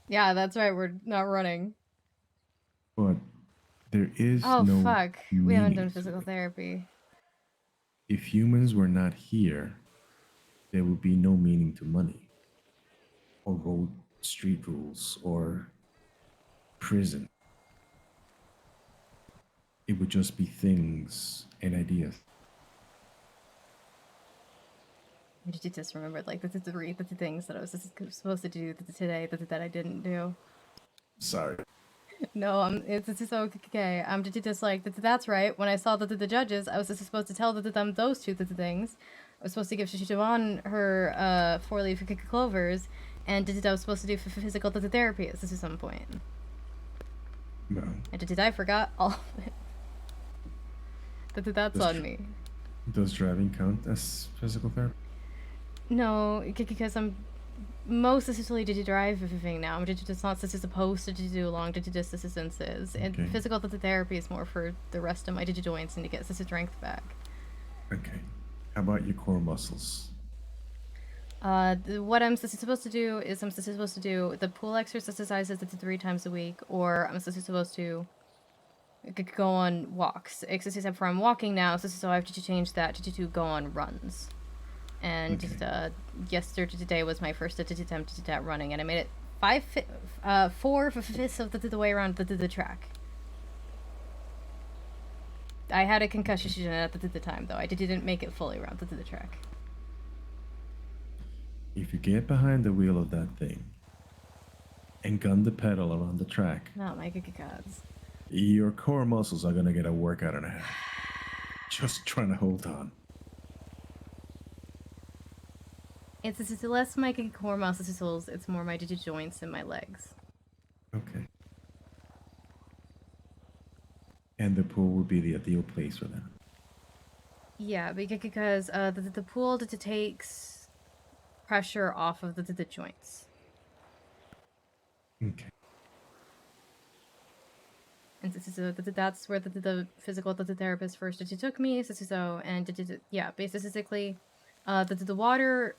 Yeah, that's right. We're not running. But there is Oh, no fuck. We haven't done meaning. physical therapy. If humans were not here, there would be no meaning to money. or road street rules or prison. It would just be things and ideas. I just remembered like the things that I was supposed to do today that I didn't do. Sorry. No, it's okay. I'm just like that's right. When I saw the judges, I was just supposed to tell them those two things. I was supposed to give Siobhan her 4-leaf clovers, and I was supposed to do physical therapy at some point. No. And I forgot all of it. That's on me. Does driving count as physical therapy? No, because I'm most essentially driving now. I'm just not supposed to do long distance distances. And Okay. physical therapy is more for the rest of my joints and to get strength back. Okay. How about your core muscles? What I'm supposed to do is I'm supposed to do the pool exercises 3 times a week, or I'm supposed to go on walks. Except for I'm walking now, so I have to change that to go on runs. And yesterday was my first attempt at running, and I made it 4/5 of the way around the track. I had a concussion at the time, though. I didn't make it fully around the track. If you get behind the wheel of that thing and gun the pedal around the track, Not my gods. your core muscles are gonna get a workout and a half. Just trying to hold on. It's less my core muscles, it's more my joints and my legs. Okay. And the pool would be the ideal place for that. Yeah, because the pool takes pressure off of the joints. Okay. And that's where the physical therapist first took me. And yeah, basically, the water.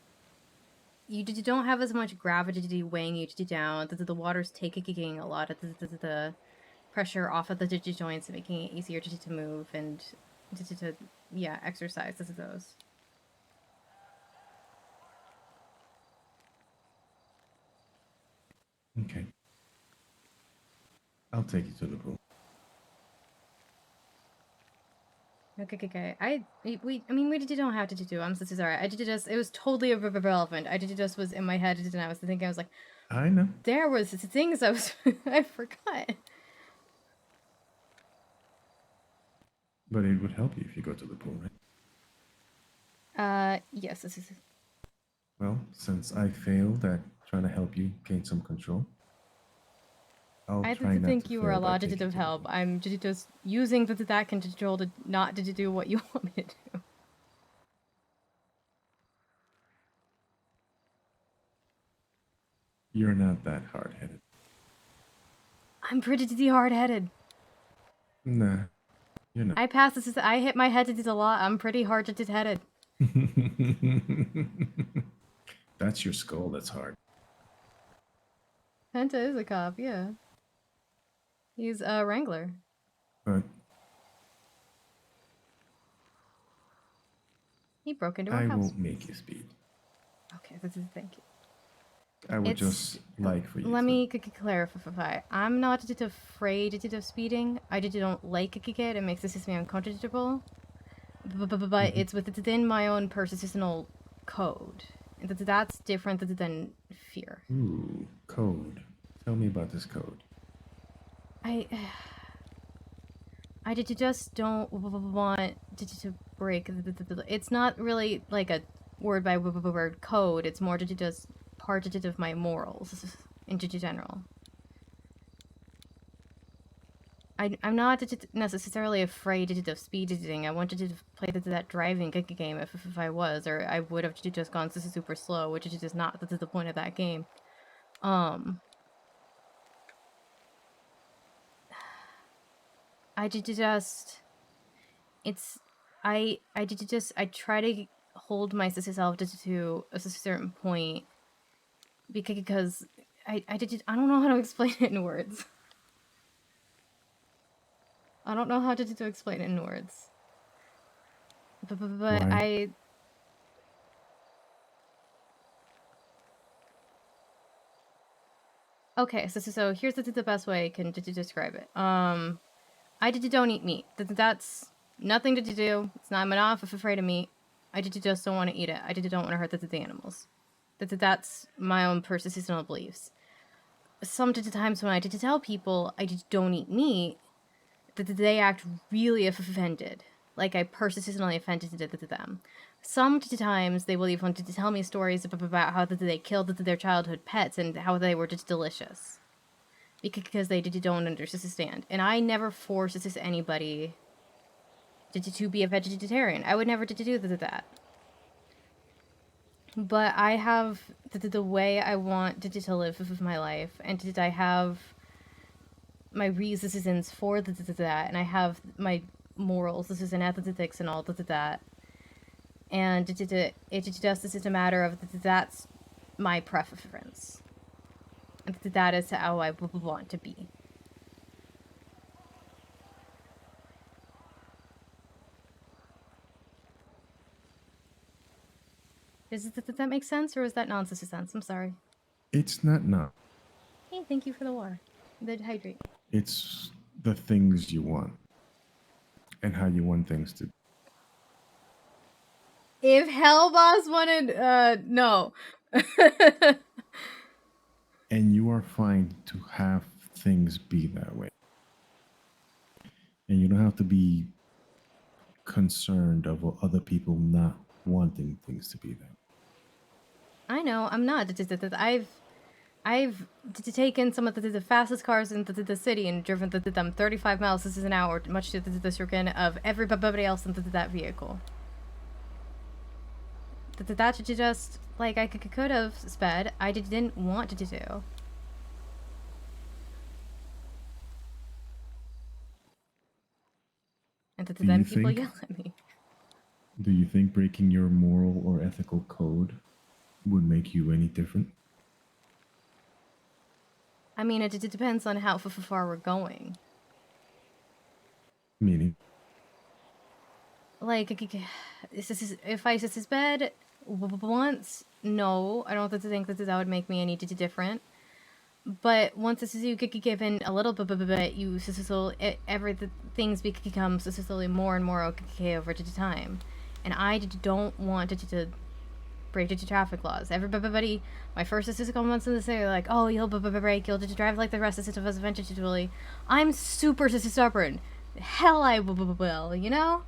You don't have as much gravity weighing you down. The water's taking a lot of the pressure off of the joints, making it easier to move and yeah, exercise as those. Okay. I'll take you to the pool. Okay. We don't have to do. I'm so sorry. It was totally irrelevant. Just was in my head, and I was thinking, I was like, I know. There was things I forgot. But it would help you if you go to the pool, right? Yes, this is. Well, since I failed at trying to help you gain some control, I didn't think you were allowed to help. I'm just using that control to not to do what you want me to do. You're not that hard-headed. I'm pretty hard-headed. Nah, you're not. I passed this. I hit my head a lot. I'm pretty hard-headed. That's your skull that's hard. Penta is a cop, yeah. He's a wrangler. But he broke into our house. I won't make you speed. Okay, thank you. I would just like for you Let me clarify. I'm not afraid of speeding. I don't like it. It makes me uncomfortable. But it's within my own personal code. And that's different than fear. Ooh, code. Tell me about this code. I just don't want to break the. It's not really like a word by word code. It's more just part of my morals in general. I'm not necessarily afraid of speed editing. I wanted to play that driving game if I was, or I would have just gone super slow, which is just not the point of that game. I try to hold myself to a certain point because I don't know how to explain it in words. I don't know how to explain it in words. But Why? I Okay, so here's the best way I can describe it. I don't eat meat. That's nothing to do. It's not. I'm not afraid of meat. I just don't want to eat it. I don't want to hurt the animals. That's my own personal beliefs. Some times when I tell people I just don't eat meat, that they act really offended, like I personally offended them. Sometimes they will even tell me stories about how they killed their childhood pets and how they were just delicious, because they don't understand. And I never force anybody to be a vegetarian. I would never do that. But I have the way I want to live with my life, and I have my reasons for that, and I have my morals, this is an ethics and all that. And it just is a matter of that's my preference. And that is how I want to be. Does that make sense, or is that nonsense sense? I'm sorry. It's not. Hey, thank you for the water. The hydrate. It's the things you want and how you want things to. If Hellboss wanted, no. And you are fine to have things be that way. And you don't have to be concerned of other people not wanting things to be that way. I know, I'm not. I've taken some of the fastest cars into the city and driven them 35 miles an hour, much to the chagrin of everybody else into that vehicle. That just, like, I could have sped. I didn't want to do. And then people yell at me. Do you think breaking your moral or ethical code would make you any different? I mean, it depends on how far we're going. Meaning? Like, if I suspect once, no, I don't think that would make me any different. But once this is you given a little bit, you things become slowly more and more okay over time. And I don't want to break the traffic laws. Everybody, my first statistical months in the city, like, oh, you'll break, you'll just drive like the rest of us eventually. I'm super stubborn. Hell, I will, you know?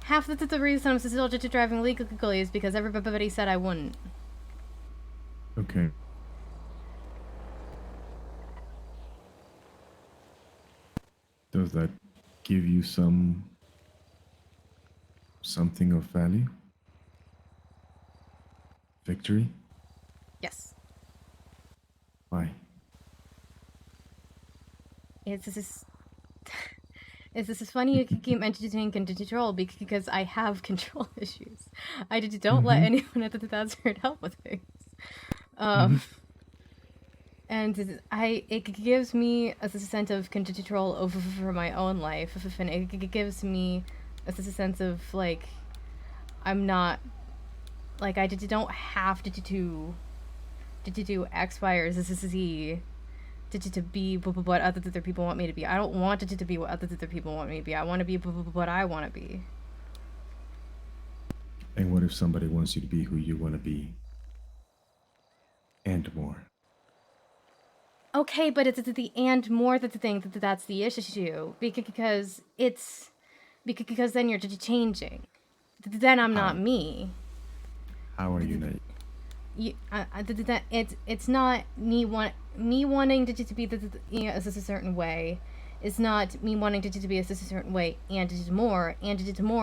Half the reason I'm still just driving legally is because everybody said I wouldn't. Okay. Does that give you something of value? Victory? Yes. Why? This is funny you keep mentioning control because I have control issues. I don't let anyone at that's heard help with things. And it gives me a sense of control over my own life, and it gives me a sense of, like, I'm not, like, I don't have to do X, Y, or Z to be what other people want me to be. I don't want it to be what other people want me to be. I want to be what I want to be. And what if somebody wants you to be who you want to be? And more. Okay, but it's the and more that's the thing that's the issue, because then you're changing. Then I'm not me. How are you not? It's not me wanting to be a certain way. It's not me wanting to be a certain way, and more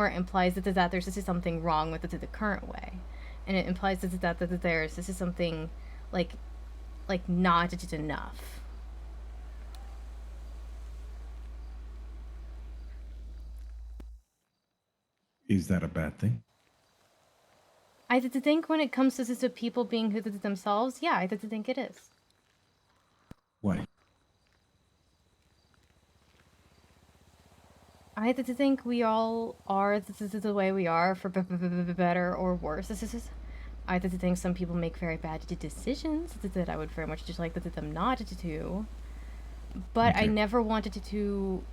implies that there's something wrong with the current way, and it implies that there's something like not enough. Is that a bad thing? I think when it comes to people being who themselves, yeah, I think it is. Why? I think we all are the way we are, for better or worse. I think some people make very bad decisions that I would very much just like them not to. But I never wanted to.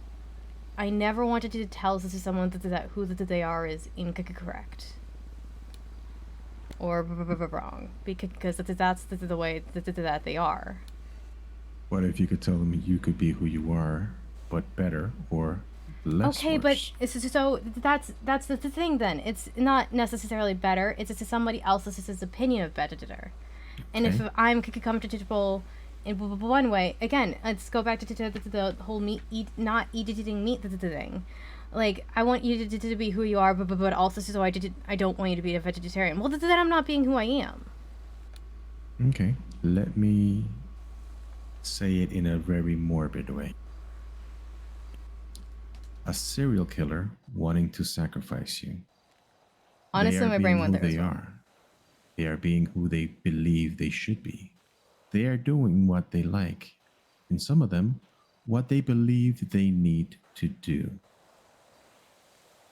I never wanted to tell someone who they are is incorrect or wrong, because that's the way that they are. What if you could tell them you could be who you are, but better or less Okay, worse? but so that's the thing then. It's not necessarily better. It's just somebody else's opinion of better. And if I'm comfortable in one way, again, let's go back to the whole not eating meat thing. Like, I want you to be who you are, but also so I don't want you to be a vegetarian. Well, then I'm not being who I am. Okay, let me say it in a very morbid way. A serial killer wanting to sacrifice you. Honestly, my brain went there as well. They are being who they believe they should be. They are doing what they like, and some of them, what they believe they need to do.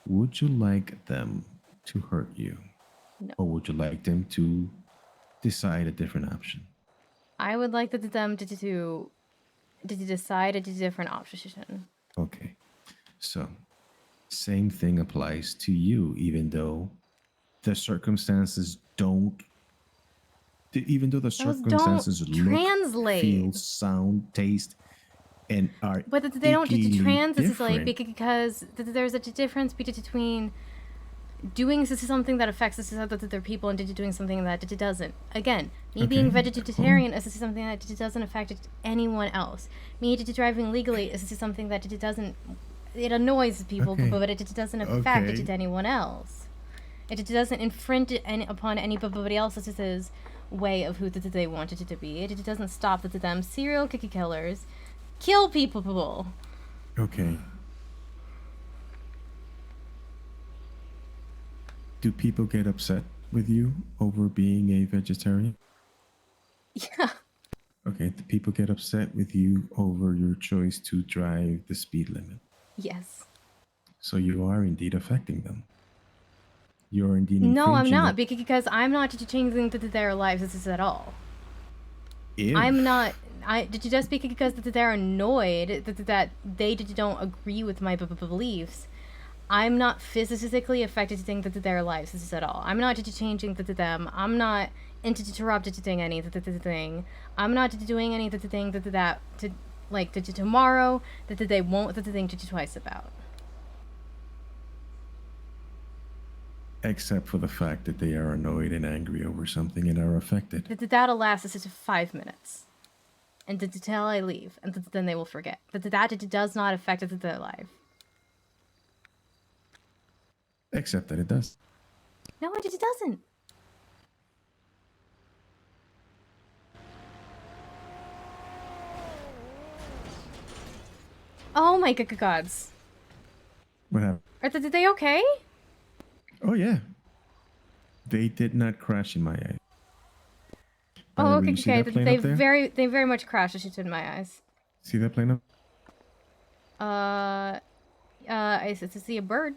Would you like them to hurt you? No. Or would you like them to decide a different option? I would like them to decide a different option. Okay. So, same thing applies to you, even though the circumstances don't translate. Feel, sound, taste, and are but they don't translate different. because there's a difference between doing something that affects other people and doing something that it doesn't. Again, me being vegetarian is something that it doesn't affect anyone else. Me driving legally is something that it doesn't. It annoys people, but it doesn't affect anyone else. It doesn't infringe upon anybody else's way of who they wanted it to be. It doesn't stop them serial killers kill people. Okay. Do people get upset with you over being a vegetarian? Yeah. Okay, do people get upset with you over your choice to drive the speed limit? Yes. So you are indeed affecting them. You're indeed No, I'm infringing not, because I'm not changing their lives at all. If I'm not. Just because they're annoyed that they don't agree with my beliefs, I'm not physically affected their lives at all. I'm not changing them. I'm not interrupting anything. I'm not doing anything that tomorrow that they won't think twice about. Except for the fact that they are annoyed and angry over something and are affected. That'll last us 5 minutes. And until I leave, and then they will forget. That it does not affect their life. Except that it does. No, it doesn't. Oh my gods. What happened? Are they okay? Oh yeah. They did not crash in my eye. Oh, okay. They very much crashed in my eyes. See that plane up? I see a bird.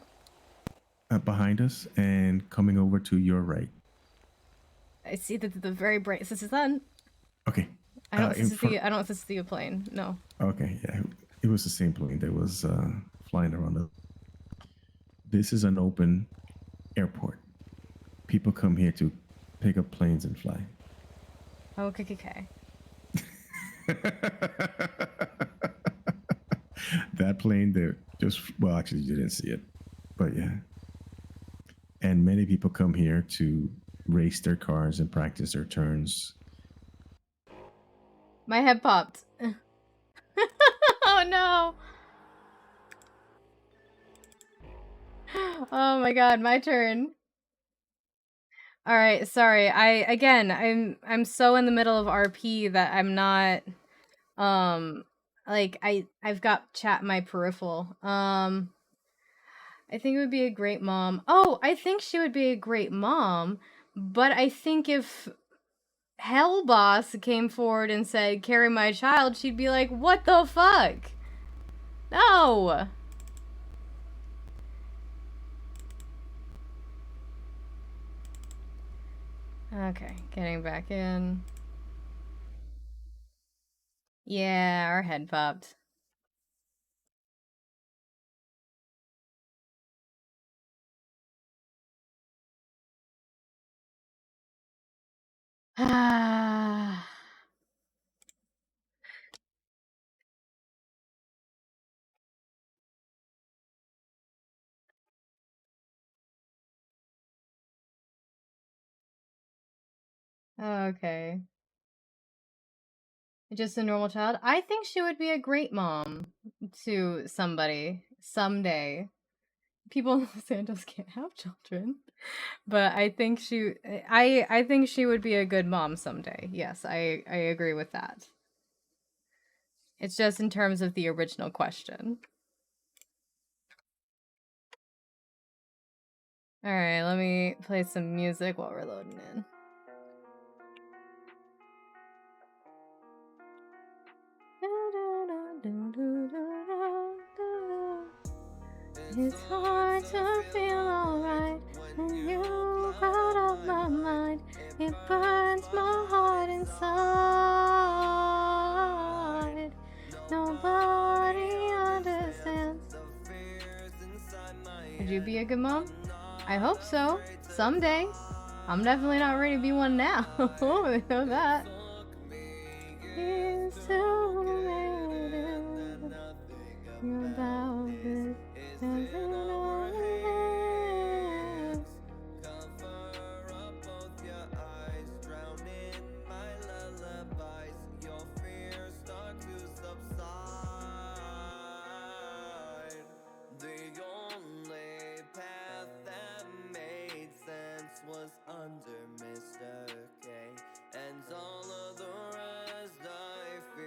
Behind us and coming over to your right. I see the very bright sun. Okay. I don't see a plane. No. Okay, yeah. It was the same plane that was flying around. This is an open airport. People come here to pick up planes and fly. Okay. That plane there actually you didn't see it, but yeah. And many people come here to race their cars and practice their turns. My head popped. Oh no. Oh my god, my turn. All right, sorry. I'm so in the middle of RP that I'm not I've got chat in my peripheral. I think it would be a great mom. Oh, I think she would be a great mom, but I think if Hell Boss came forward and said, "Carry my child," she'd be like, "What the fuck? No." Okay, getting back in. Yeah, our head popped. Ah. Okay. Just a normal child? I think she would be a great mom to somebody someday. People in Los Angeles can't have children, but I think I think she would be a good mom someday. Yes, I agree with that. It's just in terms of the original question. All right, let me play some music while we're loading in. It's hard to feel alright when you out of my mind. It burns my heart inside. Nobody understands. Would you be a good mom? I hope so. Someday. I'm definitely not ready to be one now. I know that. It's too late. You're about this.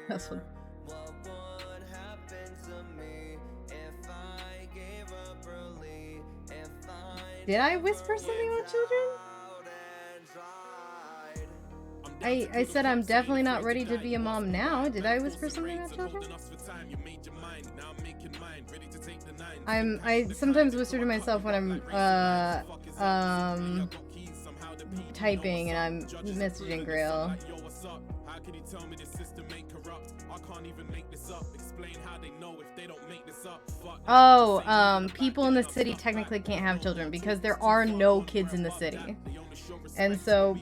That's what. Did I whisper something about children? I said I'm definitely not ready to be a mom now. Did I whisper something about children? I sometimes whisper to myself when I'm typing and I'm messaging Grail. Oh, people in the city technically can't have children because there are no kids in the city. And so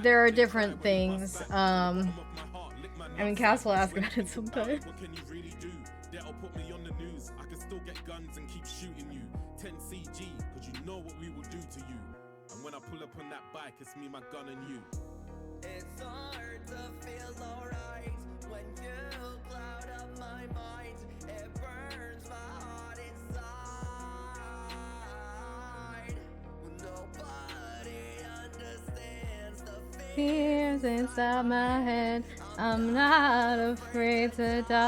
there are different things. I mean, Cass will ask about it sometime. It's hard to feel alright when you cloud up my mind. It burns my heart inside. Nobody understands the Fears inside my head. I'm not afraid to die.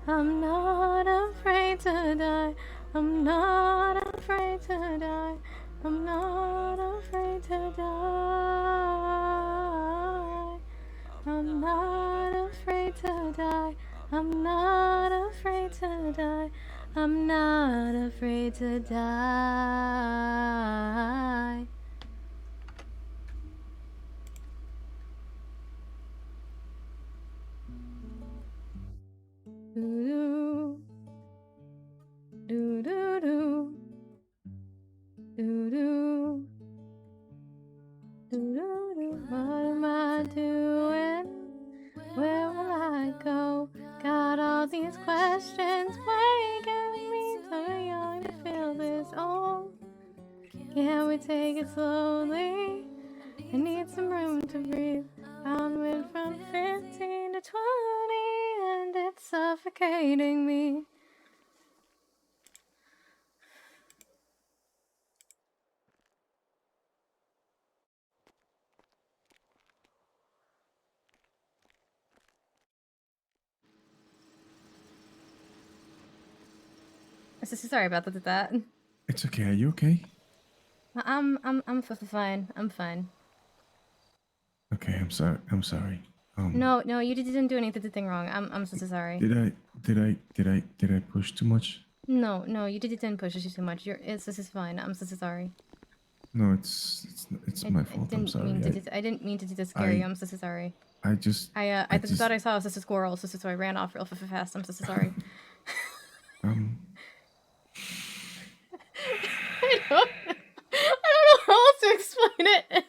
I'm not afraid to die. I'm not afraid to die. I'm not afraid to die. I'm not afraid to die. I'm not afraid to die. I'm not afraid to die. Do do do do do do do do. What am I doing? Where will I go? Got all these questions waking me too young to feel this old. Can we take it slowly? I need some room to breathe. I went from 15 to 20 and it's suffocating me. So sorry about that. It's okay. Are you okay? I'm fine. I'm fine. Okay, I'm sorry. I'm sorry. No, you didn't do anything wrong. I'm so sorry. Did I push too much? No, you didn't push it too much. This is fine. I'm so sorry. No, it's my fault. I'm sorry. I didn't mean to scare you. I'm so sorry. I just thought I saw a squirrel, so I ran off real fast. I'm so sorry. I don't know how else to explain it.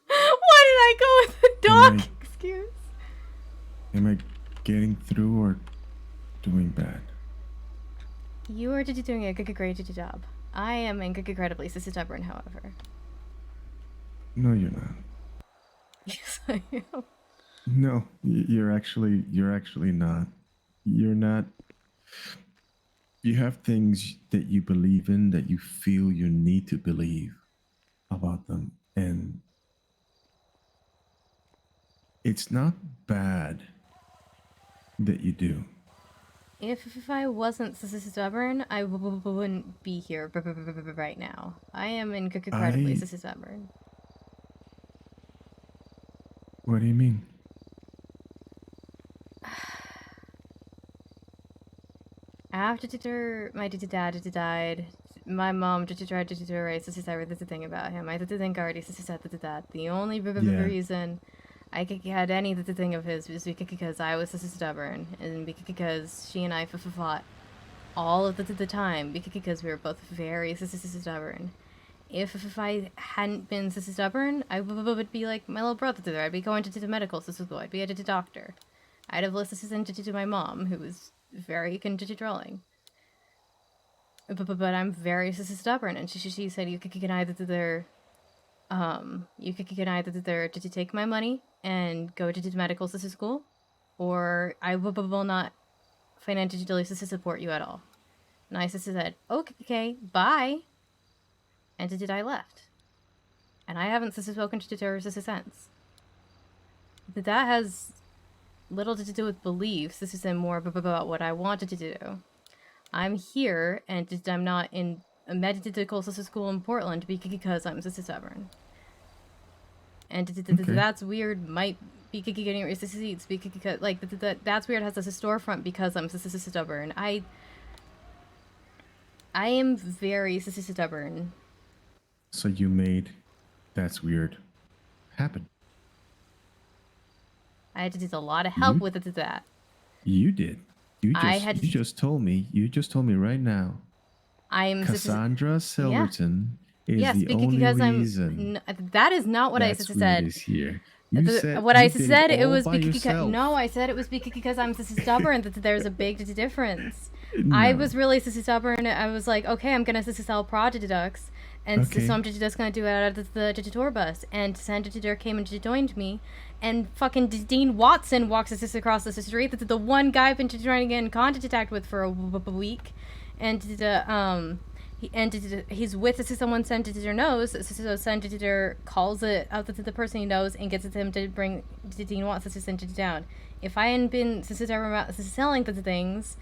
Why did I go with the dog excuse? Am I getting through or doing bad? You are doing a great job. I am incredibly stubborn, however. No, you're not. Yes, I am. No, you're actually not. You're not. You have things that you believe in that you feel you need to believe about them, and it's not bad that you do. If I wasn't stubborn, I wouldn't be here right now. I am incredibly stubborn. What do you mean? After my dad died, my mom tried to erase the thing about him. I think I already said that. The only reason I had any thing of his was because I was stubborn, and because she and I fought all of the time, because we were both very stubborn. If I hadn't been stubborn, I would be like my little brother. I'd be going to the medical school. I'd be a doctor. I'd have listened to my mom, who was very controlling. But I'm very stubborn, and she said you can either to take my money and go to the medical school, or I will not financially support you at all. And I said, okay, bye. And I left. And I haven't spoken to her since. That has little to do with beliefs. This is more about what I wanted to do. I'm here, and I'm not in a medical school in Portland because I'm stubborn. And that's weird. Might be getting receipts because that's weird. Has a storefront because I'm stubborn. I am very stubborn. So you made that's weird happen. I had to do a lot of help with that. You did. You just told me right now. I'm Cassandra Silverton is the only reason. That is not what I said. Here. I said it was because no, I said it was because I'm stubborn. That there's a big difference. No. I was really stubborn. I was like, okay, I'm gonna sell products, and so I'm just gonna do it out of the tour bus. And Cassandra came and joined me, and fucking Dean Watson walks us across the street. That's the one guy I've been trying to get in contact with for a week, and he's with someone Senator knows, so Senator calls it out to the person he knows and gets him to bring Dean Watson down. If I hadn't been stubborn about selling the things,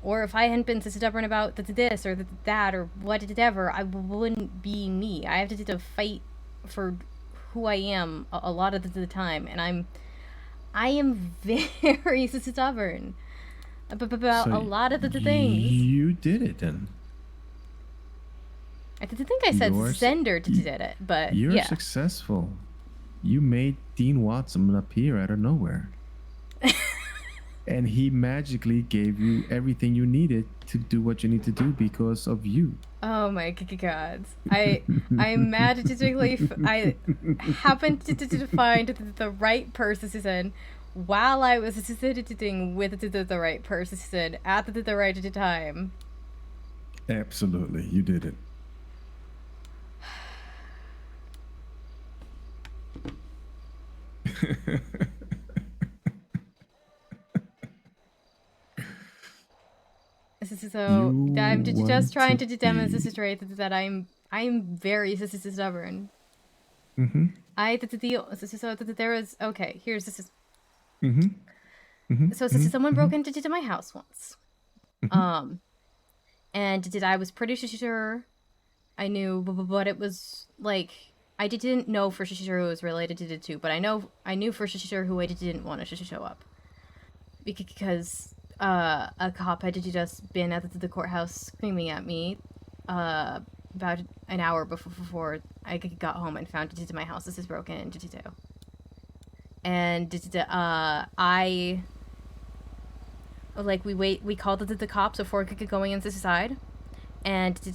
or if I hadn't been stubborn about this or that or whatever, I wouldn't be me. I have to fight for who I am a lot of the time, and I am very stubborn about a lot of the things. You did it then. I think I said Sender did it, but you're successful. You made Dean Watson appear out of nowhere. And he magically gave you everything you needed to do what you need to do because of you. Oh my god. I magically I happened to find the right person while I was sitting with the right person at the right time. Absolutely, you did it. So I'm just trying to demonstrate that I'm very stubborn. Mm-hmm. There was here's this is. Mm-hmm. Mm-hmm. So someone broke into my house once. Mm-hmm. And I was pretty sure I knew what it was like. I didn't know for sure who it was related to it too, but I knew for sure who I didn't want to show up because a cop had just been at the courthouse screaming at me about an hour before I got home and found my house. This is broken. And I like we called the cops before going inside, and they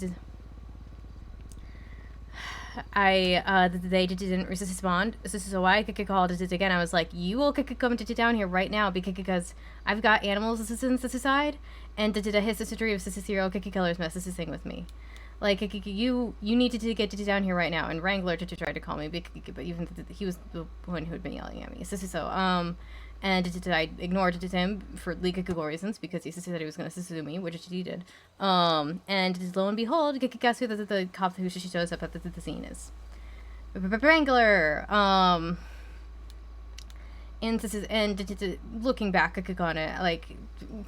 didn't respond. So I called it again. I was like, you will come down here right now because I've got animals inside, and his history of serial killers messes thing with me. Like, you need to get down here right now. And Wrangler tried to call me, but even he was the one who had been yelling at me. And I ignored him for legal reasons because he said he was going to sue me, which he did. And lo and behold, guess who the cop who shows up at the scene is? Wrangler. And looking back on it, like,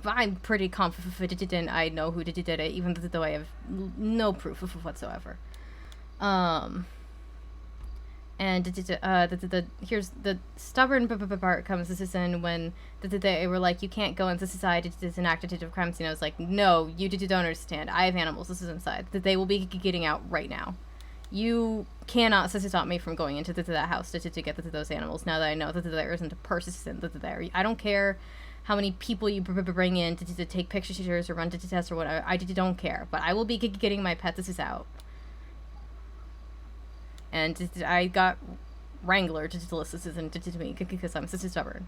I'm pretty confident I know who did it, even though I have no proof of whatsoever. And here's the stubborn part comes. This is in when they were like, you can't go into society. It's an active crime scene. I was like, no, you don't understand. I have animals. This is inside. That they will be getting out right now. You cannot stop me from going into that house to get those animals. Now that I know that there isn't a person there, I don't care how many people you bring in to take pictures or run to test or whatever. I don't care, but I will be getting my pet. This is out. And I got Wrangler to listen to me because I'm so stubborn.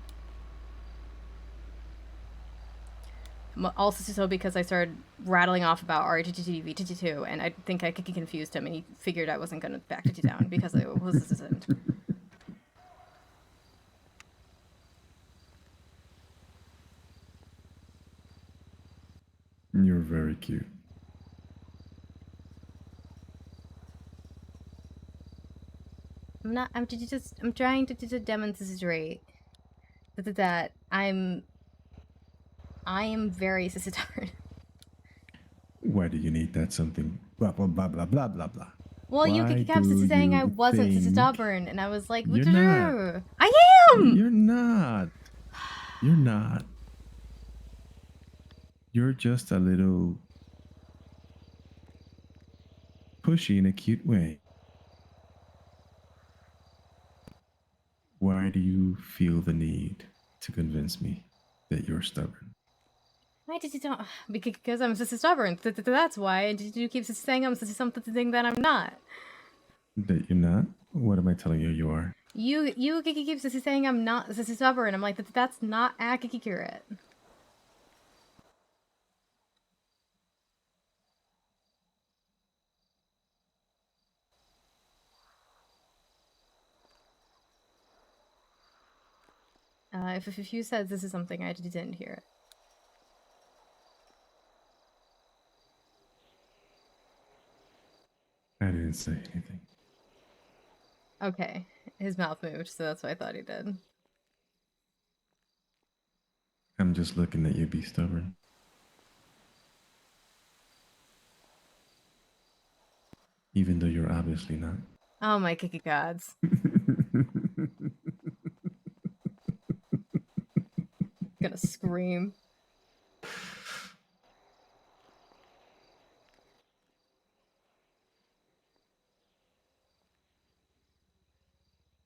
Also, so because I started rattling off about RTTV2, and I think I confused him, and he figured I wasn't going to back it down because it was. You're very cute. I'm trying to demonstrate that I am very stubborn. Why do you need that something? Blah blah blah blah blah blah blah. Well, you kept saying I wasn't stubborn, and I was like, you're not. I am. You're not. You're not. You're just a little pushy in a cute way. Why do you feel the need to convince me that you're stubborn? Why did you don't? Because I'm so stubborn. That's why. And you keep saying I'm something that I'm not. That you're not? What am I telling you you are? You keep saying I'm not stubborn. I'm like, that's not accurate. If you said this is something, I didn't hear it. I didn't say anything. Okay, his mouth moved, so that's what I thought he did. I'm just looking at you be stubborn. Even though you're obviously not. Oh my kicky gods. Gonna scream.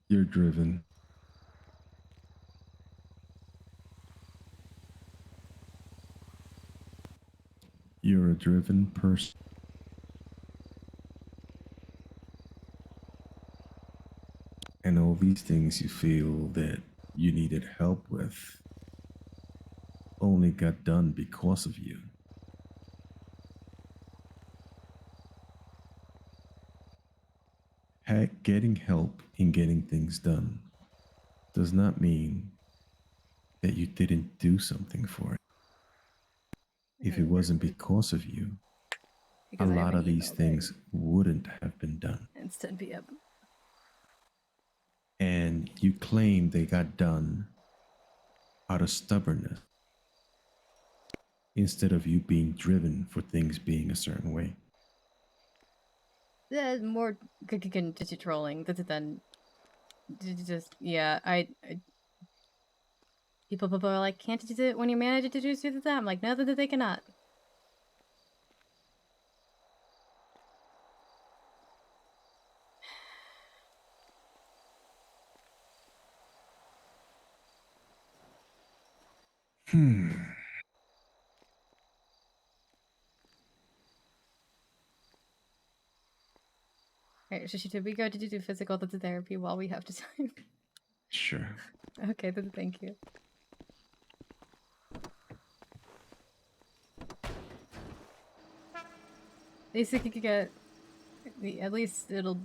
You're driven. You're a driven person. And all these things you feel that you needed help with only got done because of you. Getting help in getting things done does not mean that you didn't do something for it. If it wasn't because of you, a lot of these things wouldn't have been done. It's 10 p.m. And you claim they got done out of stubbornness instead of you being driven for things being a certain way. More trolling than just, yeah, I People are like, can't you do it when your manager to do that? I'm like, no, that they cannot. Alright, should we go to do physical therapy while we have the time? Sure. Okay, then thank you. At least it could get... At least it'll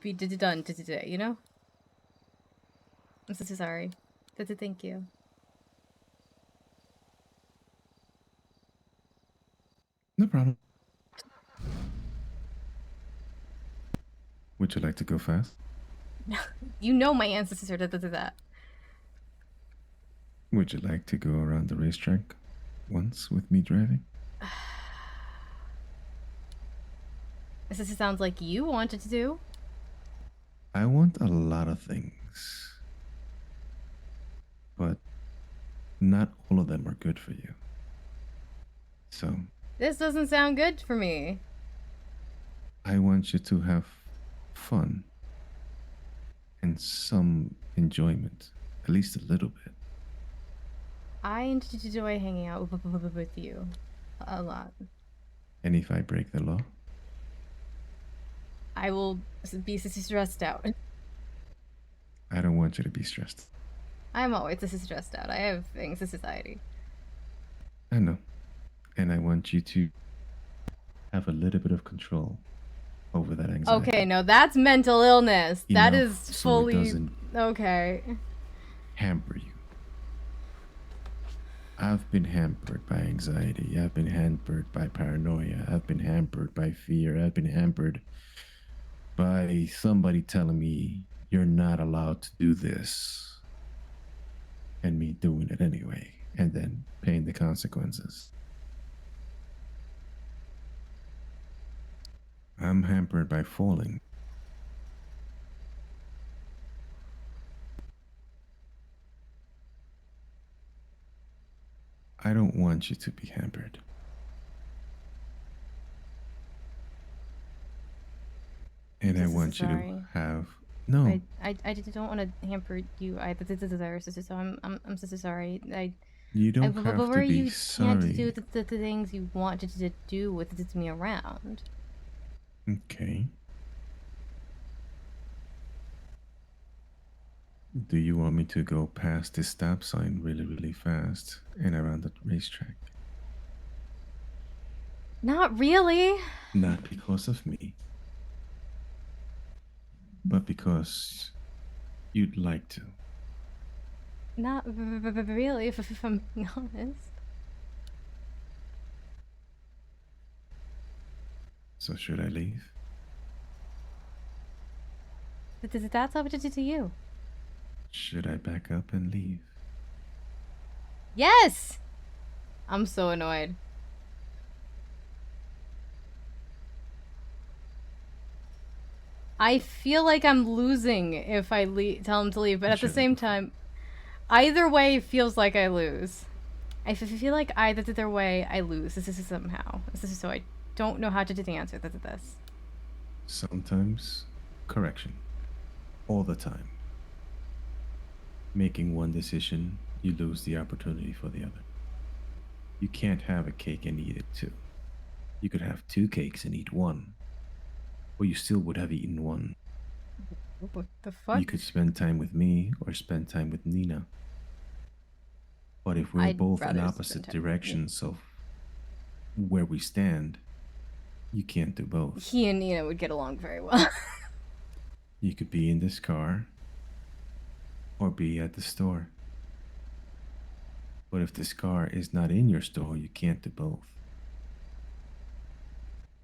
be done today, you know? I'm so sorry. Thank you. No problem. Would you like to go fast? You know my ancestors are that. Would you like to go around the racetrack once with me driving? This sounds like you wanted to do. I want a lot of things, but not all of them are good for you. So This doesn't sound good for me. I want you to have fun and some enjoyment, at least a little bit. I enjoy hanging out with you a lot. And if I break the law? I will be stressed out. I don't want you to be stressed. I'm always stressed out. I have things in society. I know. And I want you to have a little bit of control over that anxiety. Okay, no, that's mental illness. That Enough is so it fully... doesn't Okay. hamper you. I've been hampered by anxiety. I've been hampered by paranoia. I've been hampered by fear. I've been hampered by somebody telling me you're not allowed to do this, and me doing it anyway, and then paying the consequences. I'm hampered by falling. I don't want you to be hampered. And I want you to have no. I don't want to hamper you either. So I'm so sorry. You don't have to be you sorry. can't do the things you want to do with me around. Okay. Do you want me to go past this stop sign really, really fast and around the racetrack? Not really. Not because of me, but because you'd like to. Not really, if I'm honest. So should I leave? That's up to you. Should I back up and leave? Yes! I'm so annoyed. I feel like I'm losing if I tell him to leave, but at the same time, either way feels like I lose. I feel like either way I lose. This is somehow. So I don't know how to do the answer to this. Sometimes correction. All the time. Making one decision, you lose the opportunity for the other. You can't have a cake and eat it too. You could have two cakes and eat one. Or you still would have eaten one. What the fuck? You could spend time with me or spend time with Nina. But if we're both in opposite directions of where we stand, you can't do both. He and Nina would get along very well. You could be in this car or be at the store. But if this car is not in your store, you can't do both.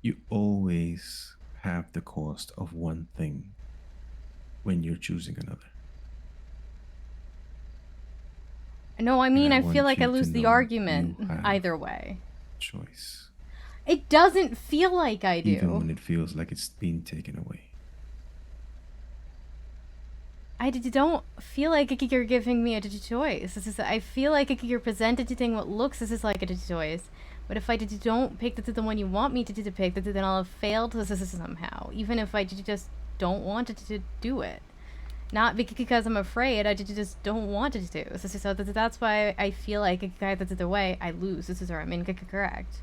You always have the cost of one thing when you're choosing another. No, I mean, I feel want like I you to lose the know argument you have either way. Choice. It doesn't feel like I do. Even when it feels like it's being taken away. don't feel like you're giving me a choice. I feel like you're presenting what looks like a choice. But if I don't pick the one you want me to pick, then I'll have failed somehow. Even if I just don't want to do it. Not because I'm afraid, I just don't want to do. So that's why I feel like the way I lose. Or I'm incorrect.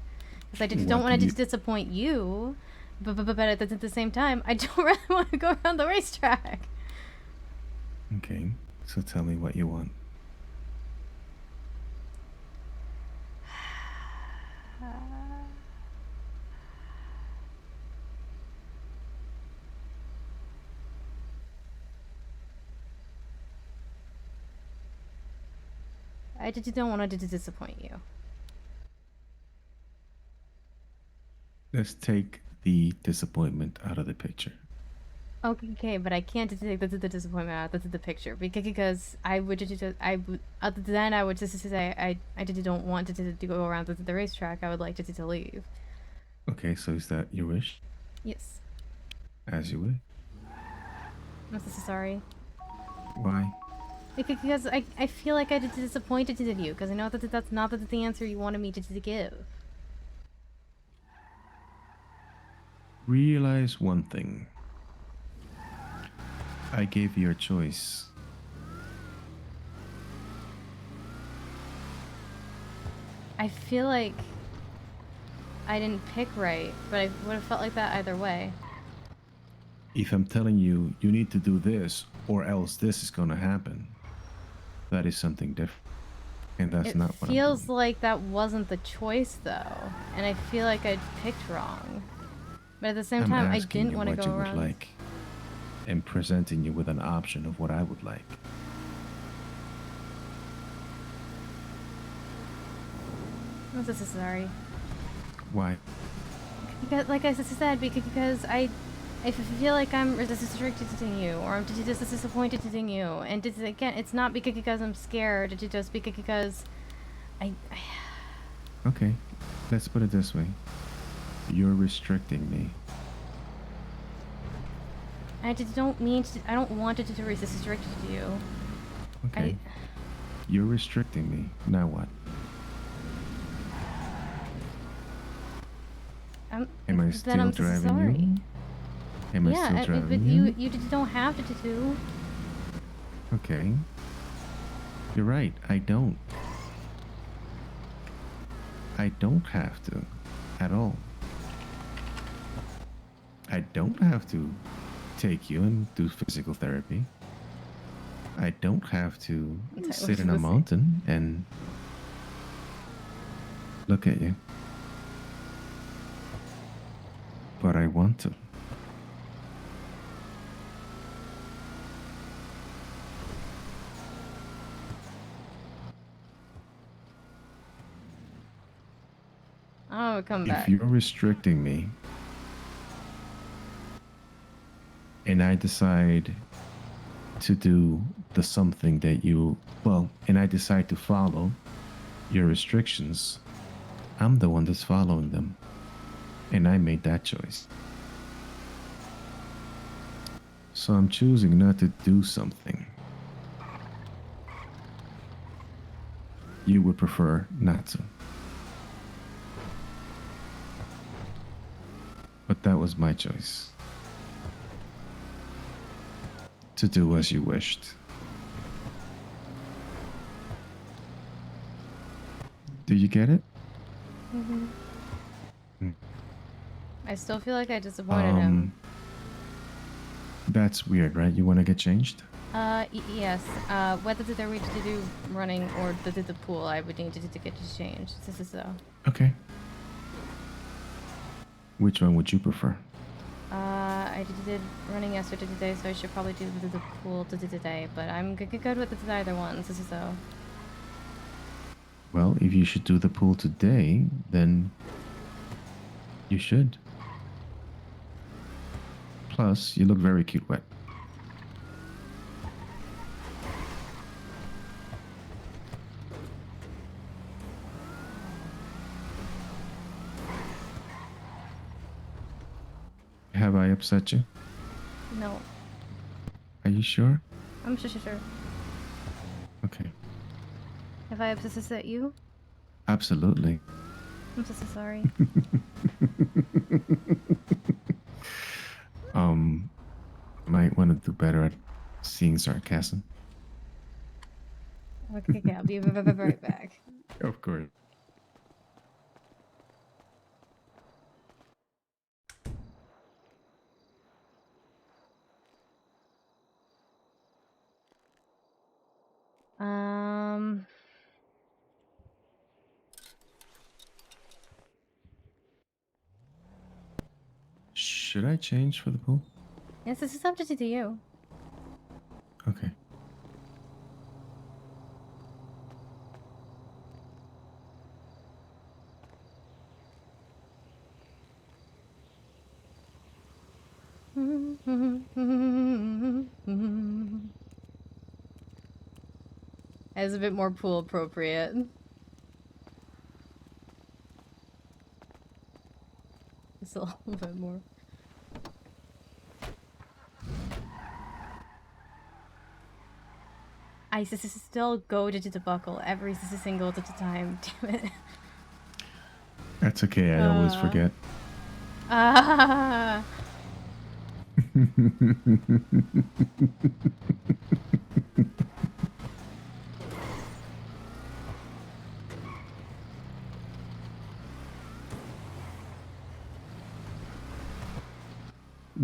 Because I don't want to disappoint you. But at the same time, I don't really want to go around the racetrack. Okay, so tell me what you want. I don't want to disappoint you. Let's take the disappointment out of the picture. Okay, but I can't take the disappointment out of the picture because I would other than I would just say I don't want to go around the racetrack. I would like to leave. Okay, so is that your wish? Yes. As you wish. I'm so sorry. Why? Because I feel like I disappointed in you because I know that that's not the answer you wanted me to give. Realize one thing. I gave you a choice. I feel like I didn't pick right, but I would have felt like that either way. If I'm telling you, you need to do this, or else this is going to happen, that is something different. And that's not what I'm doing. It feels like that wasn't the choice, though. And I feel like I picked wrong. But at the same time, I didn't want to go around. Would like, and presenting you with an option of what I would like. I'm so sorry. Why? Because, like I said, because I feel like I'm restricted to you, or I'm just disappointed in you. And again, it's not because I'm scared. It's just because I... Okay, let's put it this way. You're restricting me. I don't mean to... I don't want to restrict you. Okay. You're restricting me. Now what? Am I still driving you? Am I still driving you? But you don't have to do. Okay. You're right. I don't. I don't have to. At all. I don't have to take you and do physical therapy. I don't have to sit in a mountain and look at you. But I want to. Oh, come back. If you're restricting me, and I decide to do the something that you, and I decide to follow your restrictions, I'm the one that's following them. And I made that choice. So I'm choosing not to do something you would prefer not to. But that was my choice. To do as you wished. Do you get it? Mm-hmm. I still feel like I disappointed him. That's weird, right? You want to get changed? Yes. Whether they're ready to do running or the pool, I would need to get changed. This is so. Okay. Which one would you prefer? I did running yesterday today, so I should probably do the pool today. But I'm good with either one. This is so. Well, if you should do the pool today, then you should. Plus, you look very cute wet. Have I upset you? No. Are you sure? I'm sure. Okay. Have I upset you? Absolutely. I'm so sorry. Might want to do better at seeing sarcasm. Okay, I'll be right back. Of course. Should I change for the pool? Yes, this is up to you. Okay. As a bit more pool appropriate. Just a little bit more. I still go to buckle every single time. Damn it. That's okay. I always forget.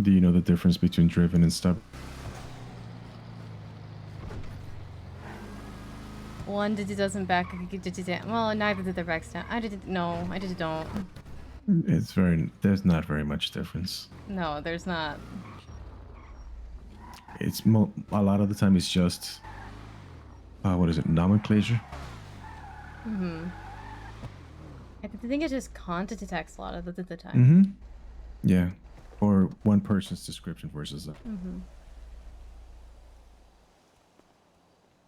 Do you know the difference between driven and stubborn? One doesn't back. Well, neither did the Rex down. I don't. There's not very much difference. No, there's not. It's a lot of the time it's just what is it, nomenclature? I think it's just content text a lot of the time. Yeah, or one person's description versus a.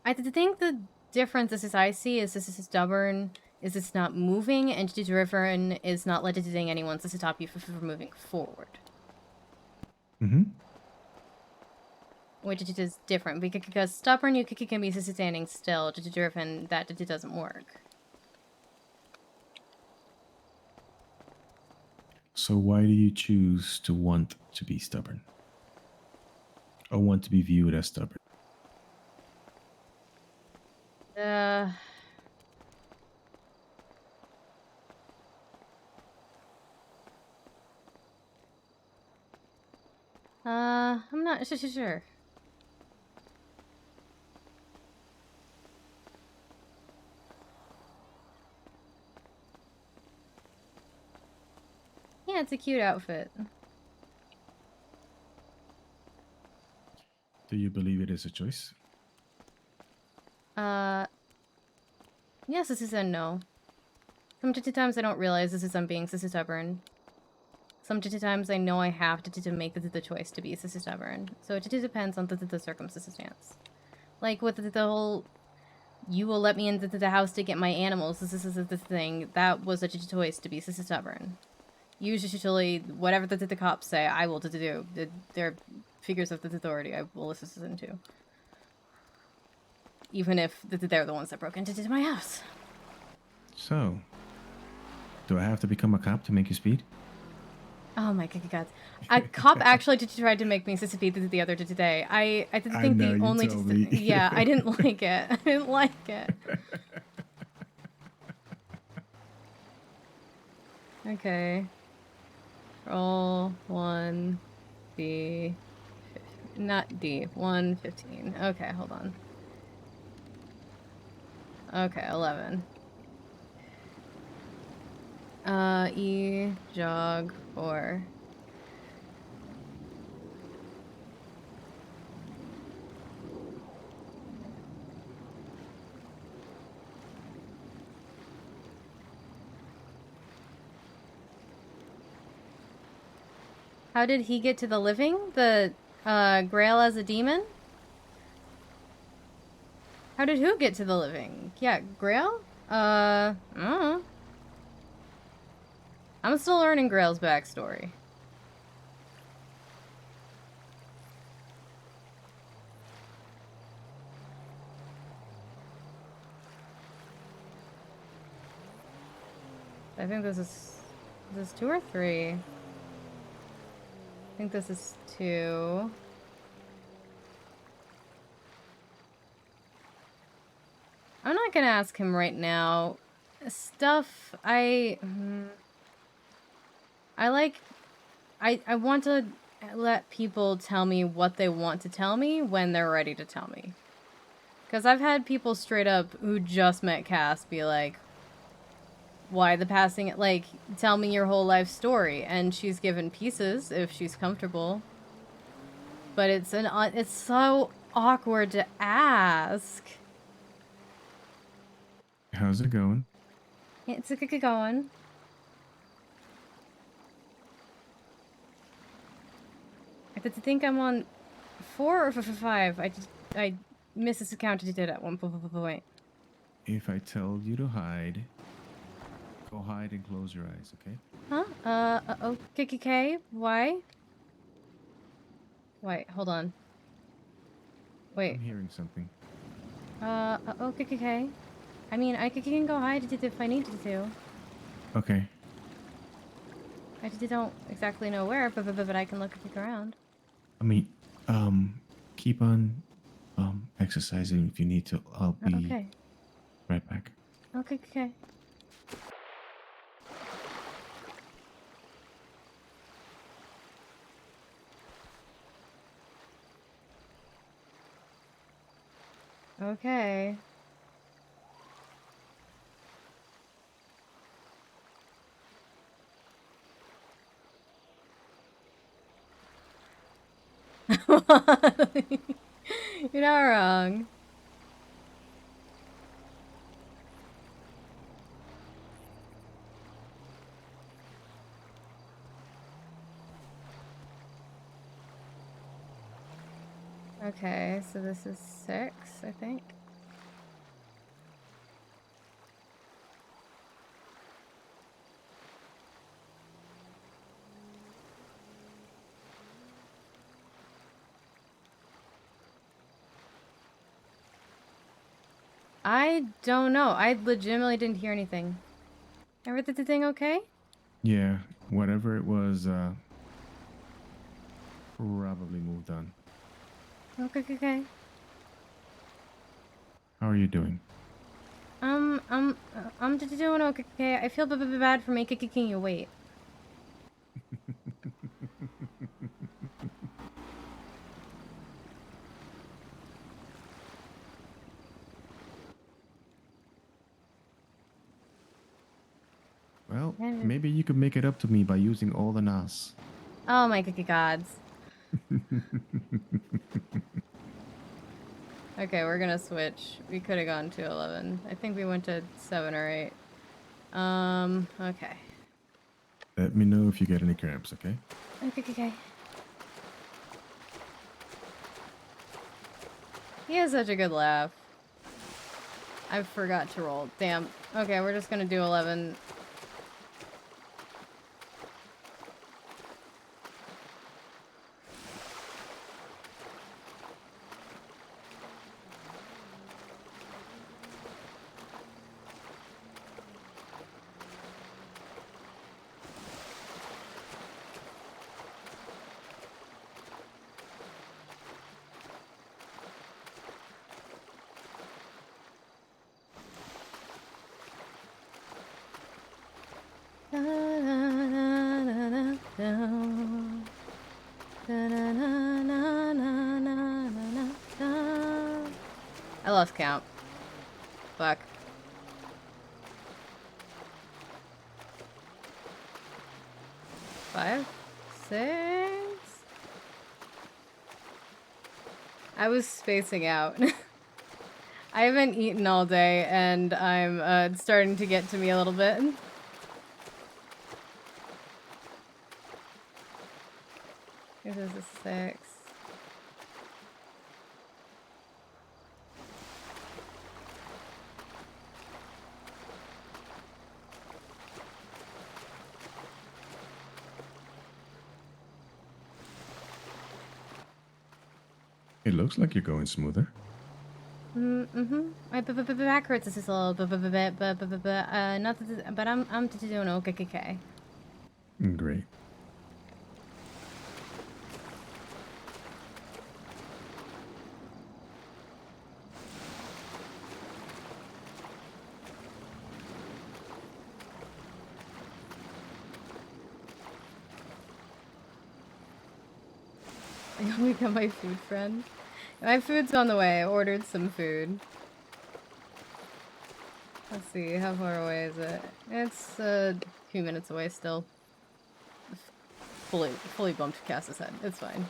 I think the difference is I see is this is stubborn, is it's not moving, and driven is not letting anyone to stop you from moving forward. Which is different because stubborn you can be standing still, driven that it doesn't work. So why do you choose to want to be stubborn? Or want to be viewed as stubborn? I'm not sure. Yeah, it's a cute outfit. Do you believe it is a choice? Yes, this is a no. Sometimes I don't realize this is I'm being stubborn. Sometimes I know I have to make the choice to be stubborn. So it depends on the circumstance. Like with the whole, you will let me into the house to get my animals. This is the thing. That was a choice to be stubborn. Usually, whatever the cops say, I will do. They're figures of the authority I will listen to. Even if they're the ones that broke into my house. So, do I have to become a cop to make you speed? Oh my god. A cop actually tried to make me speed the other day. I didn't think the only... Yeah, I didn't like it. I didn't like it. Okay. Roll 1 D. Not D. 115. Okay, hold on. Okay, 11. E jog 4. How did he get to the living? The Grail as a demon? How did who get to the living? Yeah, Grail? I don't know. I'm still learning Grail's backstory. I think this is 2 or 3? I think this is 2. I'm not gonna ask him right now. Stuff I want to let people tell me what they want to tell me when they're ready to tell me. Because I've had people straight up who just met Cass be like, why the passing, like, tell me your whole life story. And she's given pieces if she's comfortable. But it's so awkward to ask. How's it going? It's a good going. I think I'm on 4 or 5. I missed this account I did at one point. If I tell you to hide, go hide and close your eyes, okay? Huh? Okay. Why? Wait, hold on. Wait. I'm hearing something. Okay. I mean, I can go hide it if I needed to. Okay. I just don't exactly know where, but I can look around. I mean, keep on exercising if you need to. I'll be Okay. right back. Okay. Okay. You're not wrong. Okay, so this is 6, I think. I don't know. I legitimately didn't hear anything. Everything okay? Yeah, whatever it was, probably moved on. Okay. How are you doing? I'm just doing okay. I feel bad for making you wait. Well, maybe you could make it up to me by using all the NAS. Oh my gods. Okay, we're gonna switch. We could have gone to 11. I think we went to 7 or 8. Okay. Let me know if you get any cramps, okay? Okay. He has such a good laugh. I forgot to roll. Damn. Okay, we're just gonna do 11. I lost count. Fuck. Five, 6. I was spacing out. I haven't eaten all day, and I'm it's starting to get to me a little bit. This is a 6. It looks like you're going smoother. My back hurts just a little bit, but not that, but I'm doing okay. Great. I gotta become my food friend. My food's on the way. I ordered some food. Let's see, how far away is it? It's a few minutes away still. Fully bumped Cass's head. It's fine.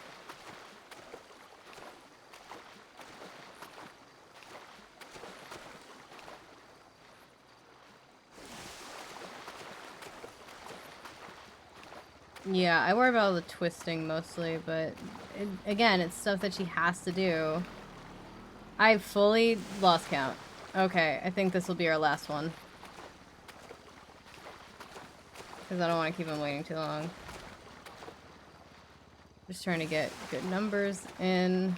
Yeah, I worry about all the twisting mostly, but again, it's stuff that she has to do. I fully lost count. Okay, I think this will be our last one. Because I don't want to keep him waiting too long. Just trying to get good numbers in.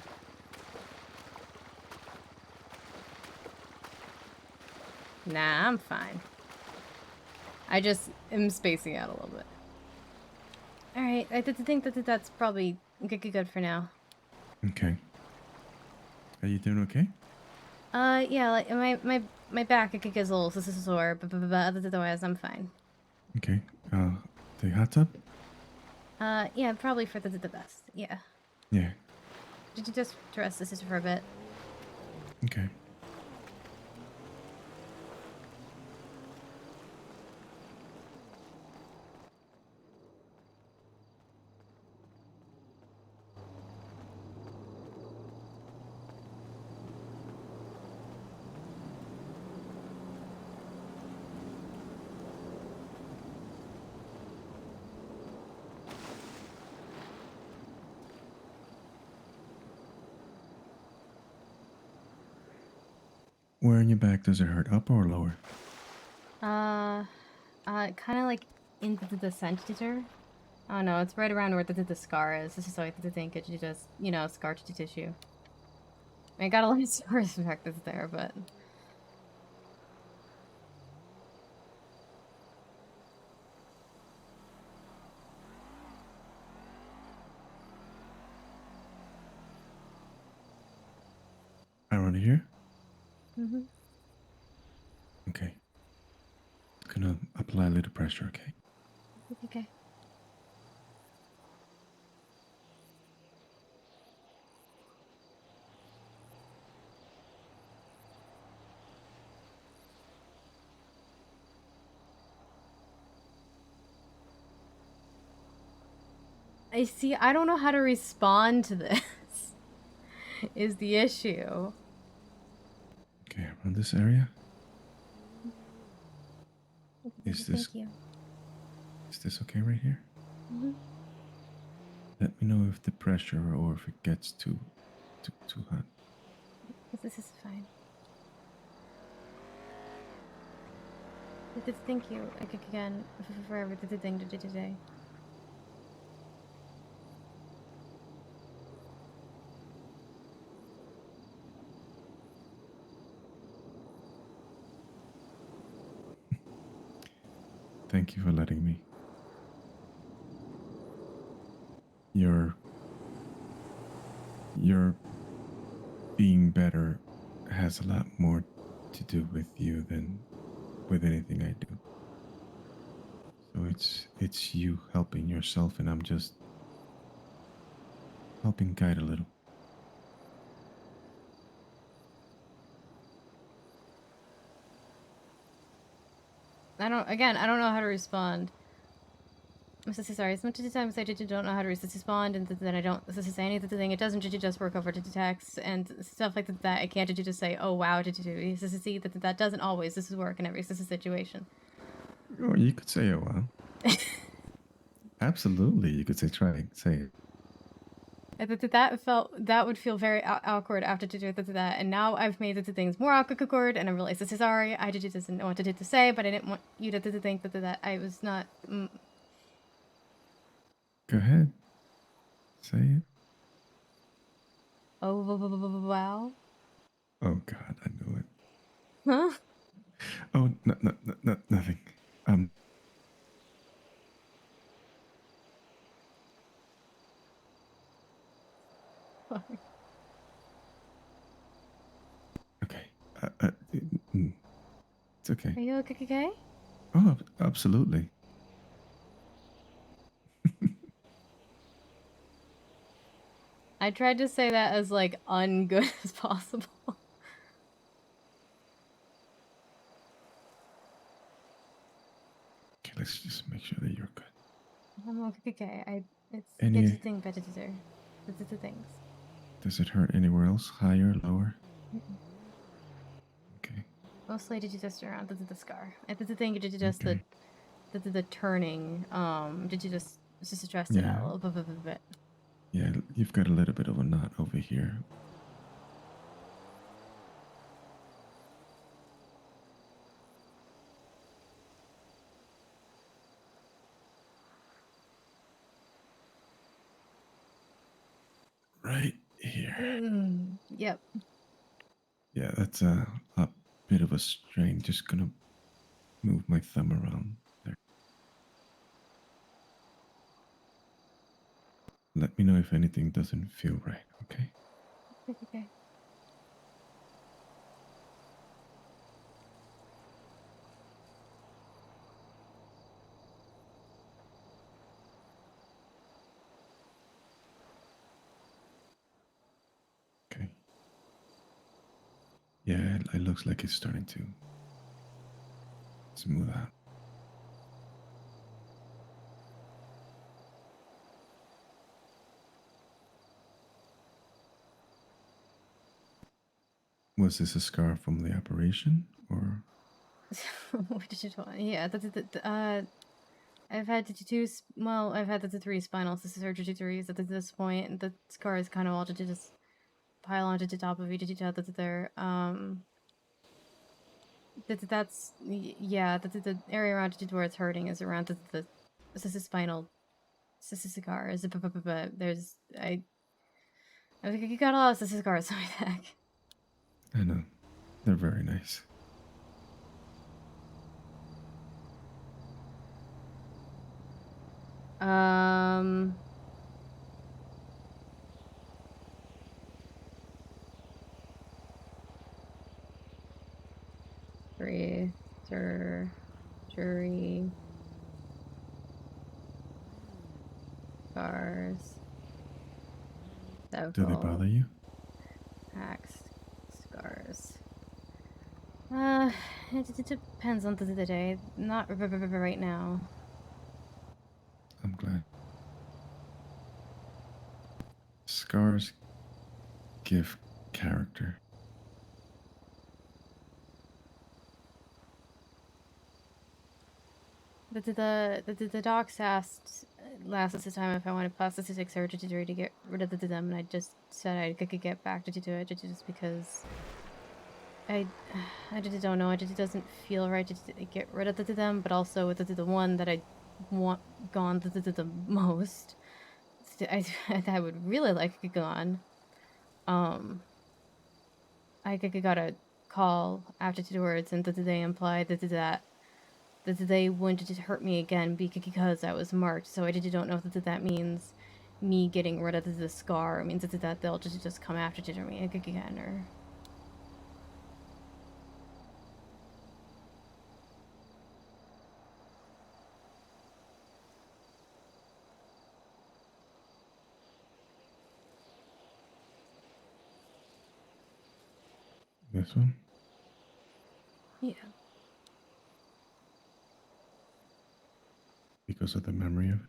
Nah, I'm fine. I just am spacing out a little bit. Alright, I think that that's probably good for now. Okay. Are you doing okay? Yeah, like my back is a little sore, but otherwise I'm fine. Okay. The hot tub? Yeah, probably for the best. Yeah. Yeah. Did you just rest this for a bit? Okay. Where in your back does it hurt? Up or lower? Kind of like into the center. Oh no, it's right around where the scar is. This is why I think it should just, you know, scar tissue. I got a lot of scars back that's there, but. Around here? Mm-hmm. Okay. Gonna apply a little pressure, okay? Okay. I see. I don't know how to respond to this. Is the issue. Okay, around this area. Is this? Thank you. Is this okay right here? Mm-hmm. Let me know if the pressure or if it gets too hot. This is fine. Thank you again for everything you did today. Thank you for letting me. Your being better has a lot more to do with you than with anything I do. So it's you helping yourself, and I'm just helping guide a little. I don't know how to respond. I'm so sorry. As much as times I don't know how to respond, and then I don't say anything. It doesn't just work over to text and stuff like that. I can't just say, oh wow, see that doesn't always work in every situation. Or you could say, oh well. Absolutely, you could say say it. That would feel very awkward after to do that, and now I've made the things more awkward, and I realized this is sorry. I just didn't know what to say, but I didn't want you to think that I was not. Go ahead, say it. Oh wow. Oh God, I knew it. Huh? Oh, no, nothing. Sorry. Okay. It's okay. Are you okay? Oh, absolutely. I tried to say that as like ungood as possible. Okay, let's just make sure that you're good. I'm okay. It's Any? the thing, better. That's the things. Does it hurt anywhere else? Higher, lower? Mm-mm. Okay. Mostly did you just around the scar. And that's the thing, did you just Okay. the turning, did you just adjust it Yeah. out a little bit? Yeah, you've got a little bit of a knot over here. Right here. Yep. Yeah, that's a bit of a strain. Just gonna move my thumb around there. Let me know if anything doesn't feel right, okay? Okay. Okay. Yeah, it looks like it's starting to smooth out. Was this a scar from the operation, or? What did you do? Yeah, I've had I've had the 3 spinal surgeries at this point, and the scar is kind of all to just pile onto the top of each other there. The area around it where it's hurting is around the spinal scar. Is there's I think you got a lot of scars on my back. I know. They're very nice. Jury scars. Do they bother you? Axe scars. It depends on the day. Not right now. I'm glad. Scars give character. The docs asked last time if I wanted plastic surgery to get rid of them, and I just said I could get back to do it just because I just don't know. It just doesn't feel right to get rid of them, but also with the one that I want gone the most. I would really like it gone. I got a call afterwards, and they implied that they wanted to hurt me again because I was marked. So I don't know if that means me getting rid of the scar. It means that they'll just come after me again, or. This one? Yeah. Because of the memory of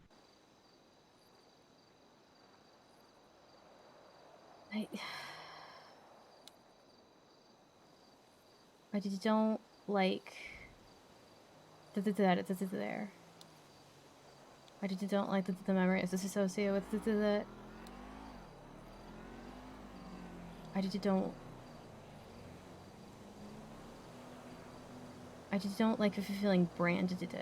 it? I just don't like that it's there. I just don't like the memory is associated with that. I just don't like feeling branded.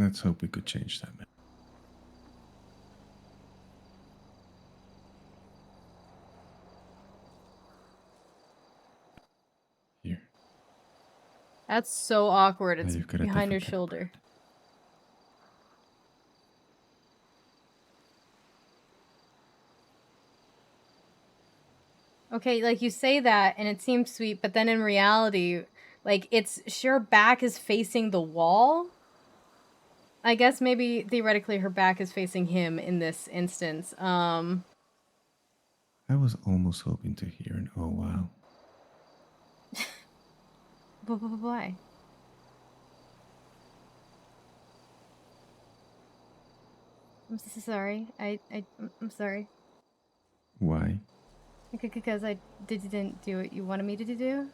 Let's hope we could change that, man. Here. That's so awkward. Now It's you've got a behind your different shoulder. Okay, like you say that and it seems sweet, but then in reality, like her back is facing the wall. I guess maybe theoretically her back is facing him in this instance. I was almost hoping to hear an oh wow. Why? I'm so sorry. I'm sorry. Why? Because I didn't do what you wanted me to do.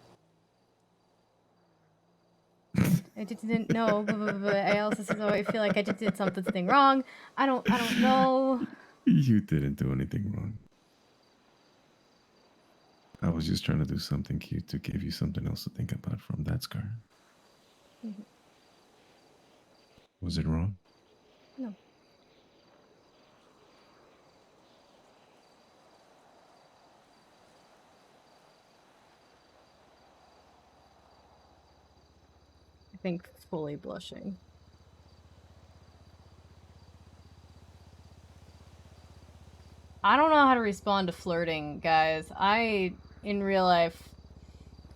I didn't know, but I also I feel like I just did something wrong. I don't know. You didn't do anything wrong. I was just trying to do something cute to give you something else to think about from that scar. Mhm. Was it wrong? No. I think fully blushing. I don't know how to respond to flirting, guys. In real life,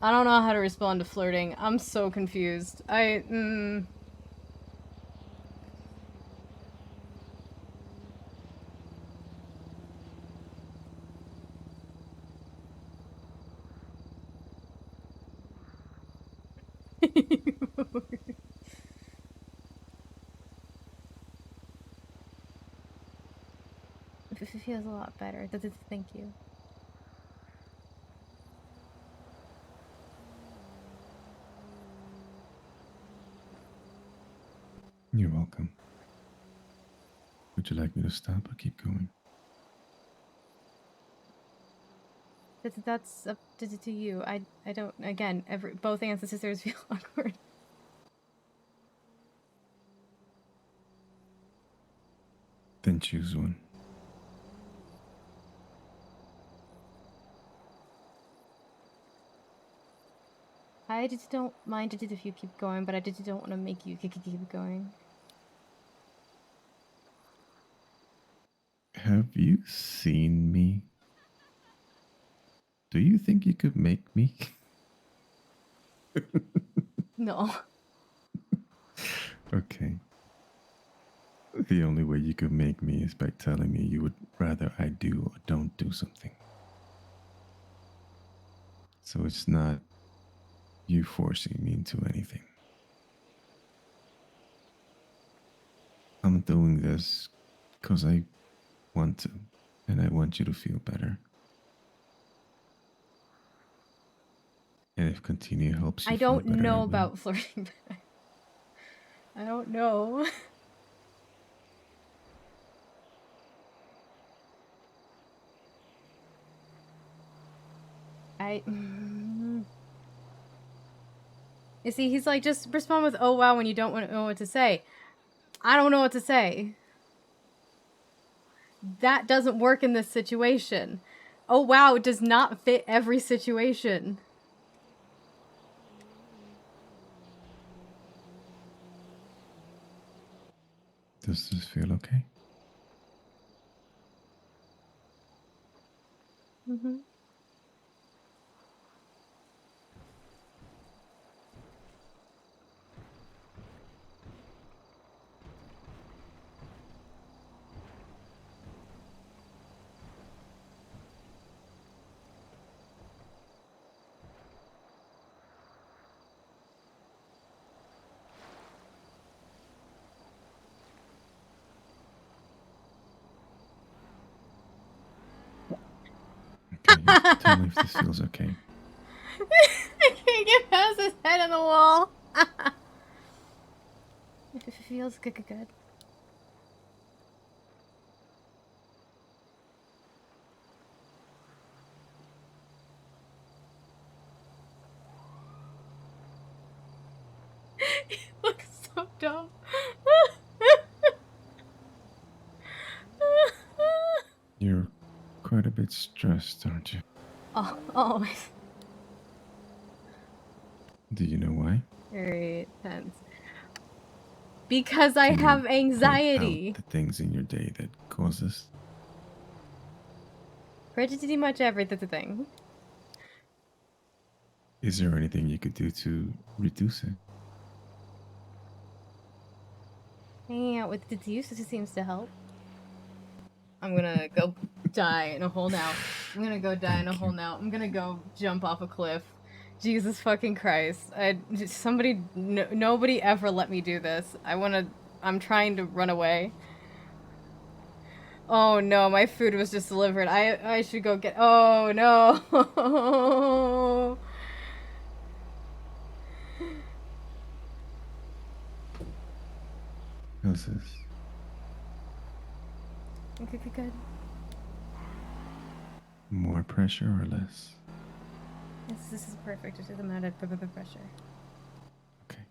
I don't know how to respond to flirting. I'm so confused. It feels a lot better. Thank you. You're welcome. Would you like me to stop or keep going? That's up to you. I don't. Again, both ancestors feel awkward. Then choose one. I just don't mind it if you keep going, but I just don't want to make you keep going. Have you seen me? Do you think you could make me? No. Okay. The only way you could make me is by telling me you would rather I do or don't do something. So it's not you forcing me into anything. I'm doing this because I want to, and I want you to feel better. And if continue helps you I feel don't better, know I will. about flirting. I don't know. You see, he's like, just respond with, oh wow, when you don't want to know what to say. I don't know what to say. That doesn't work in this situation. Oh wow, it does not fit every situation. Does this feel okay? Mm-hmm. Okay, tell me if this feels okay. I can't get past his head on the wall. If it feels good. He looks so dumb. get stressed, aren't you? Oh, always. Do you know why? Very tense. Because I Can you have point anxiety. out the things in your day that cause this? Pretty much everything. Is there anything you could do to reduce it? Hanging out with the deuce seems to help. I'm gonna go die in a hole now. I'm gonna go die in a hole now. I'm gonna go jump off a cliff. Jesus fucking Christ. Nobody ever let me do this. I'm trying to run away. Oh no, my food was just delivered. I should go get, oh no. How's this? Good. More pressure or less? This is perfect. It doesn't matter pressure. Okay.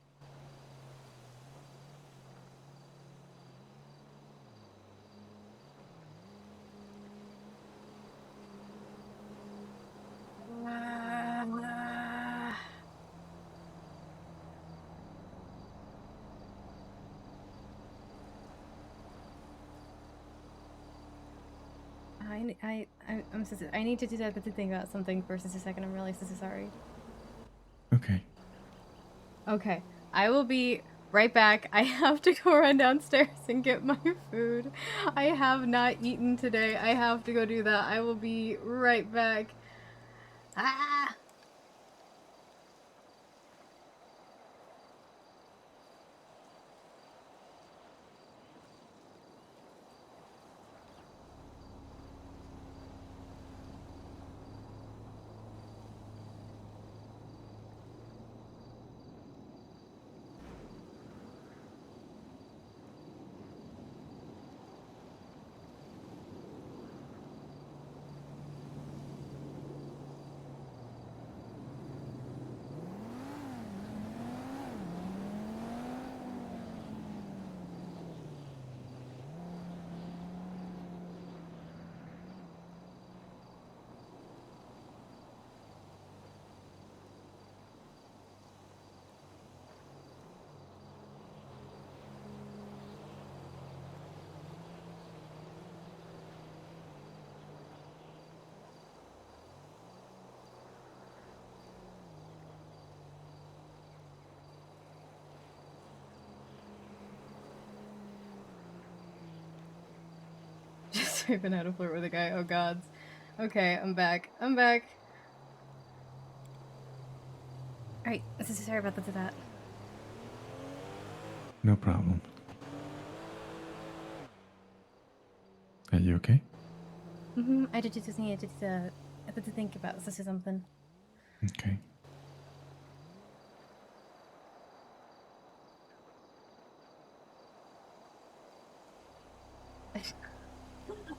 I'm so I need to do that to think about something for just a second. I'm really so sorry. Okay. Okay. I will be right back. I have to go run downstairs and get my food. I have not eaten today. I have to go do that. I will be right back. Ah! Just typing how to flirt with a guy. Oh gods. Okay, I'm back. Alright, this is sorry about that. No problem. Are you okay? I just needed to think about this or something. Okay.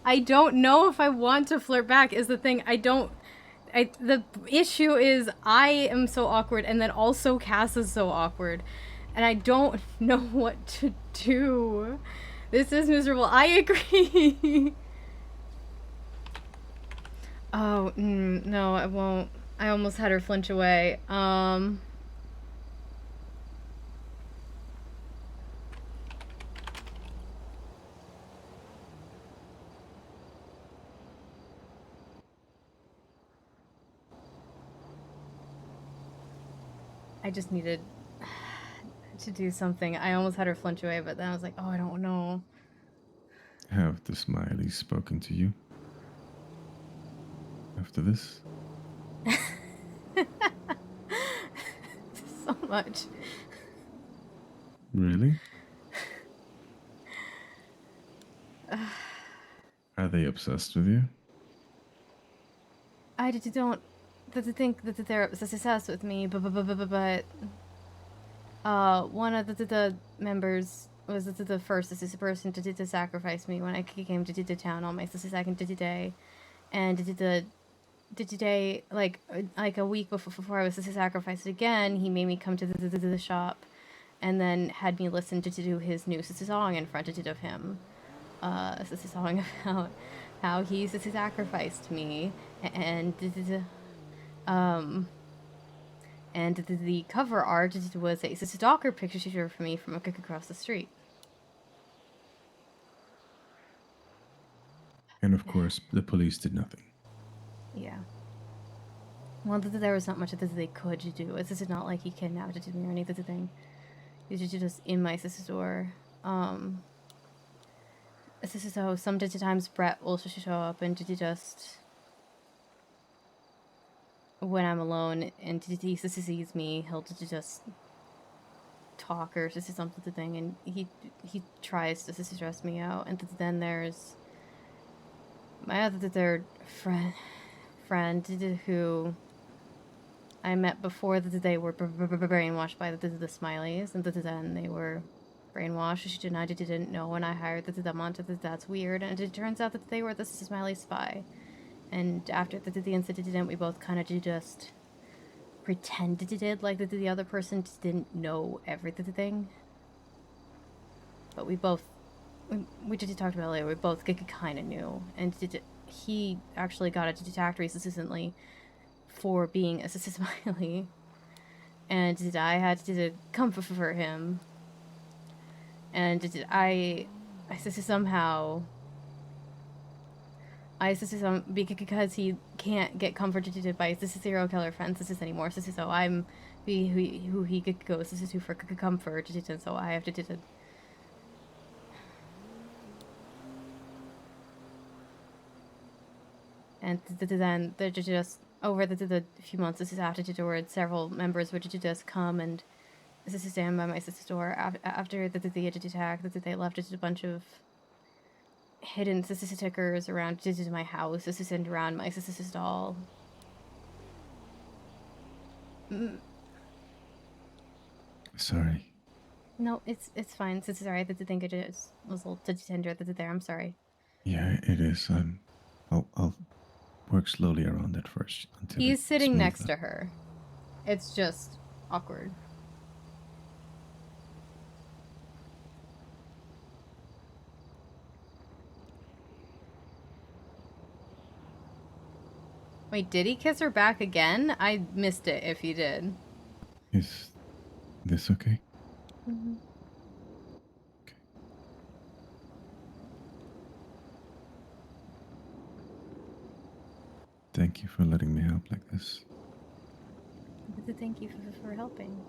I don't know if I want to flirt back is the thing. The issue is I am so awkward and then also Cass is so awkward. And I don't know what to do. This is miserable. I agree. Oh, no, I won't. I almost had her flinch away. I just needed to do something. I almost had her flinch away, but then I was like, oh, I don't know. Have the Smileys spoken to you? After this? So much. Really? Are they obsessed with you? I don't think that they're obsessed with me, but one of the members was the first person to sacrifice me when I came to town on my second day, and today like a week before I was sacrificed again, he made me come to the shop, and then had me listen to do his new song in front of him, a song about how he sacrificed me, and the cover art was a stalker picture for me from across the street. And of course, the police did nothing. Yeah. Well, there was not much that they could do. It's not like he kidnapped me or anything. He was just in my sister's door. So sometimes Brett will show up and just when I'm alone and he sees me, he'll just talk or just something, and he tries to stress me out. And then there's my other friend who I met before they were brainwashed by the Smileys, and then they were brainwashed, and I didn't know when I hired them onto that's weird, and it turns out that they were the Smiley spy. And after the incident, we both kind of just pretended like the other person just didn't know everything. But we just talked about it later, we both kind of knew, and he actually got attacked recently for being a Smiley, and I had to come for him, and because he can't get comforted by his serial killer friends anymore, so I'm who he goes to for comfort, and so I have to and then they're just over the few months this is afterward, several members would just come and stand by my sister's door after the attack. That they left just a bunch of hidden stickers around my house, and around my sister's doll. Sorry. No, it's fine. This is alright. I think it was a little tender there. I'm sorry. Yeah, it is. I'll work slowly around it first. Until He's sitting next up. to her. It's just awkward. Wait, did he kiss her back again? I missed it if he did. Is this okay? Mm-hmm. Okay. Thank you for letting me help like this. Thank you for helping.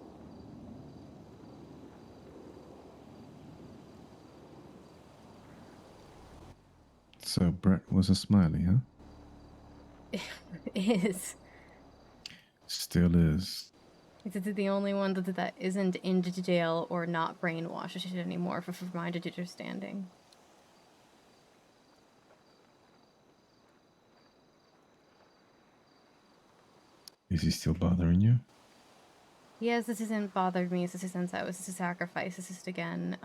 So Brett was a Smiley, huh? Is. Still is. It's the only one that isn't in jail or not brainwashed anymore for my understanding. Is he still bothering you? Yes, this hasn't bothered me since I was a sacrifice. This is again,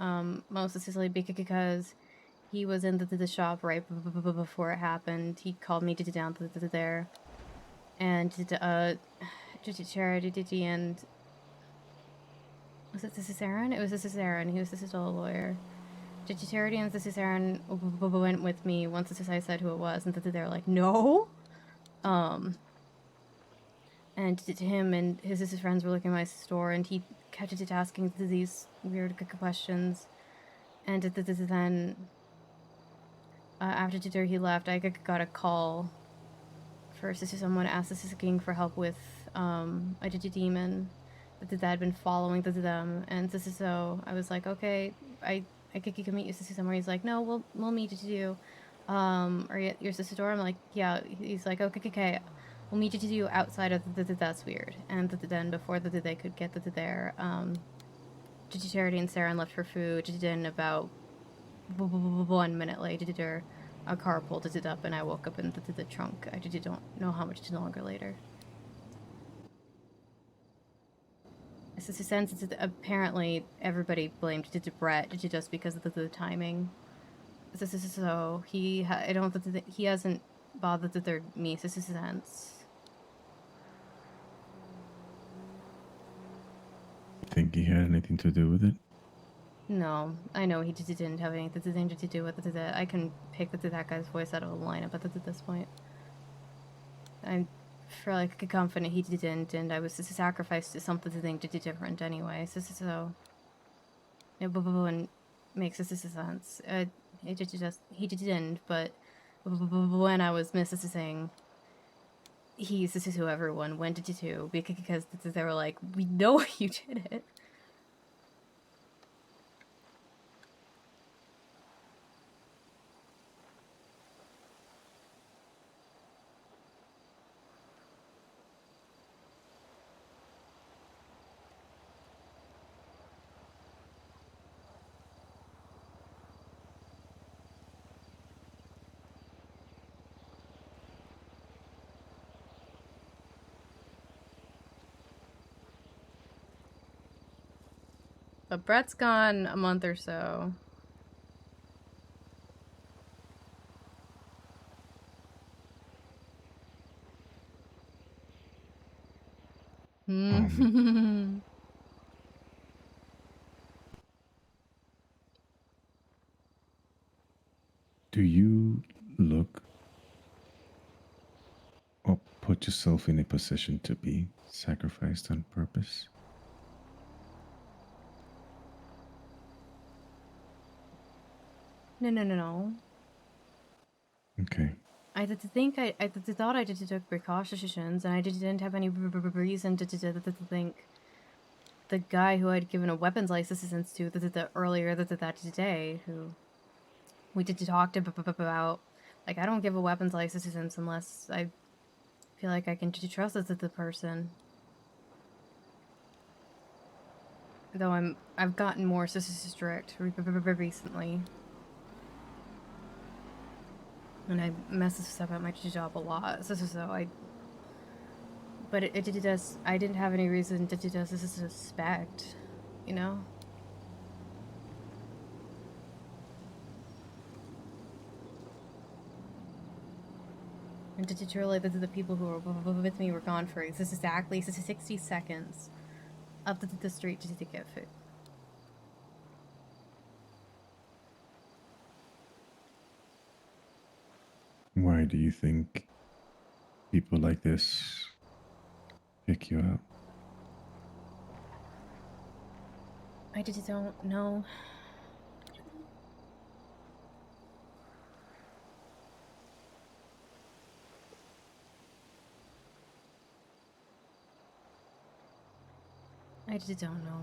most especially because he was in the shop right before it happened. He called me down there, and Charity and was it This is Aaron? It was This is Aaron. He was still a lawyer. Charity and This is Aaron went with me once I said who it was, and they're like, no. And him and his friends were looking at my store, and he kept asking these weird questions. And then, after he left, I got a call. First, someone asked King for help with a demon that had been following them. And so I was like, okay, I could meet you somewhere. He's like, no, we'll meet you. Are you at your sister's door? I'm like, yeah. He's like, okay. We'll meet you outside of that's weird. And then before they could get there, Charity and Sarah left for food. Then about 1 minute later, a car pulled it up, and I woke up in the trunk. I don't know how much longer later. It's a sense that apparently everybody blamed Brett just because of the timing. So I don't think he hasn't bothered me. This is a sense. Think he had anything to do with it? No, I know he didn't have anything to do with it. I can pick that guy's voice out of a lineup at this point. I'm fairly confident he didn't, and I was sacrificed to something different anyway. So it wouldn't make sense. He didn't, but when I was missing, this is who everyone went to because they were like, we know you did it. But Brett's gone a month or so. Do you look or put yourself in a position to be sacrificed on purpose? No. Okay. I thought I took precautions, and I didn't have any reason to think the guy who I'd given a weapons license to earlier that day, who we did talk about, like, I don't give a weapons license unless I feel like I can trust the person. Though I've gotten more strict recently. And I mess this up at my job a lot, so but it does. I didn't have any reason to suspect, you know. And to realize that the people who were with me were gone for exactly 60 seconds up the street to get food. Why do you think people like this pick you up? I just don't know. I just don't know.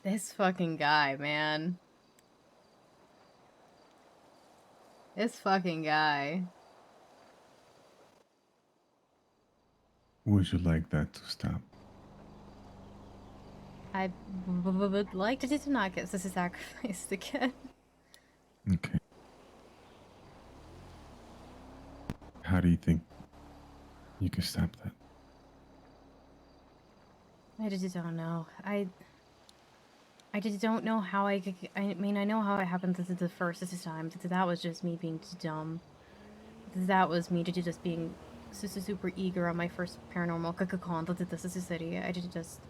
This fucking guy, man. This fucking guy. Would you like that to stop? I would like to not get sacrificed again. Okay. How do you think you can stop that? I just don't know. I just don't know how I could. I mean, I know how it happened the first time. That was just me being too dumb. That was me just being super eager on my first paranormal con that this is a city. I just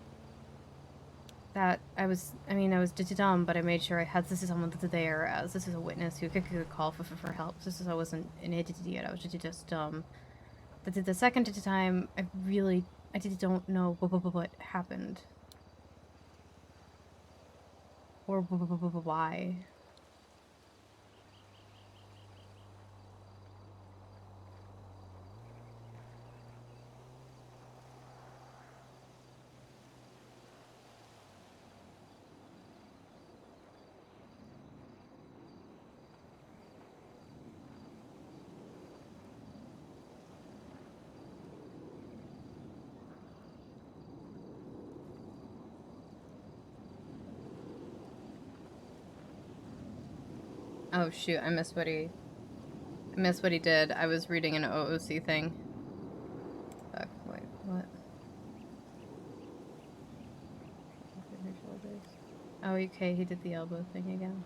that I was just dumb, but I made sure I had someone there as this is a witness who could call for help. This is I wasn't an idiot yet. I was just dumb. But the second time, I just don't know what happened or why. Oh shoot, I missed what he did. I was reading an OOC thing. Fuck, wait, what? Oh, okay, he did the elbow thing again.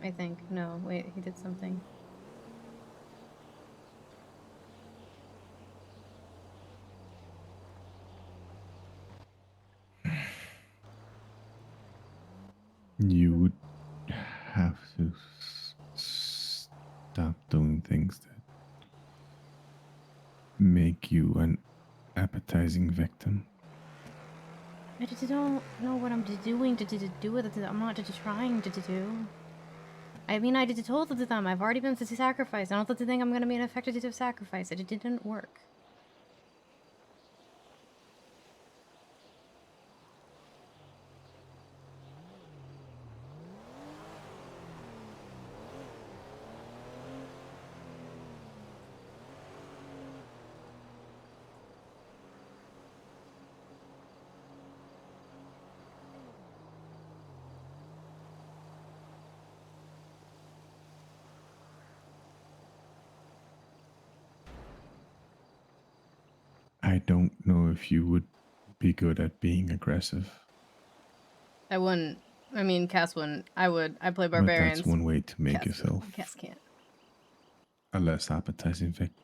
I think. No, wait, he did something. You would have to stop doing things that make you an appetizing victim. I just don't know what I'm doing to do with it. I'm not just trying to do. I mean, I did told it to them. I've already been sacrificed. I don't think I'm gonna be an effective sacrifice. It didn't work. I don't know if you would be good at being aggressive, I wouldn't. I mean, Cass wouldn't. I would. I play but barbarians. that's one way to make Cass yourself Cass can't. a less appetizing victim.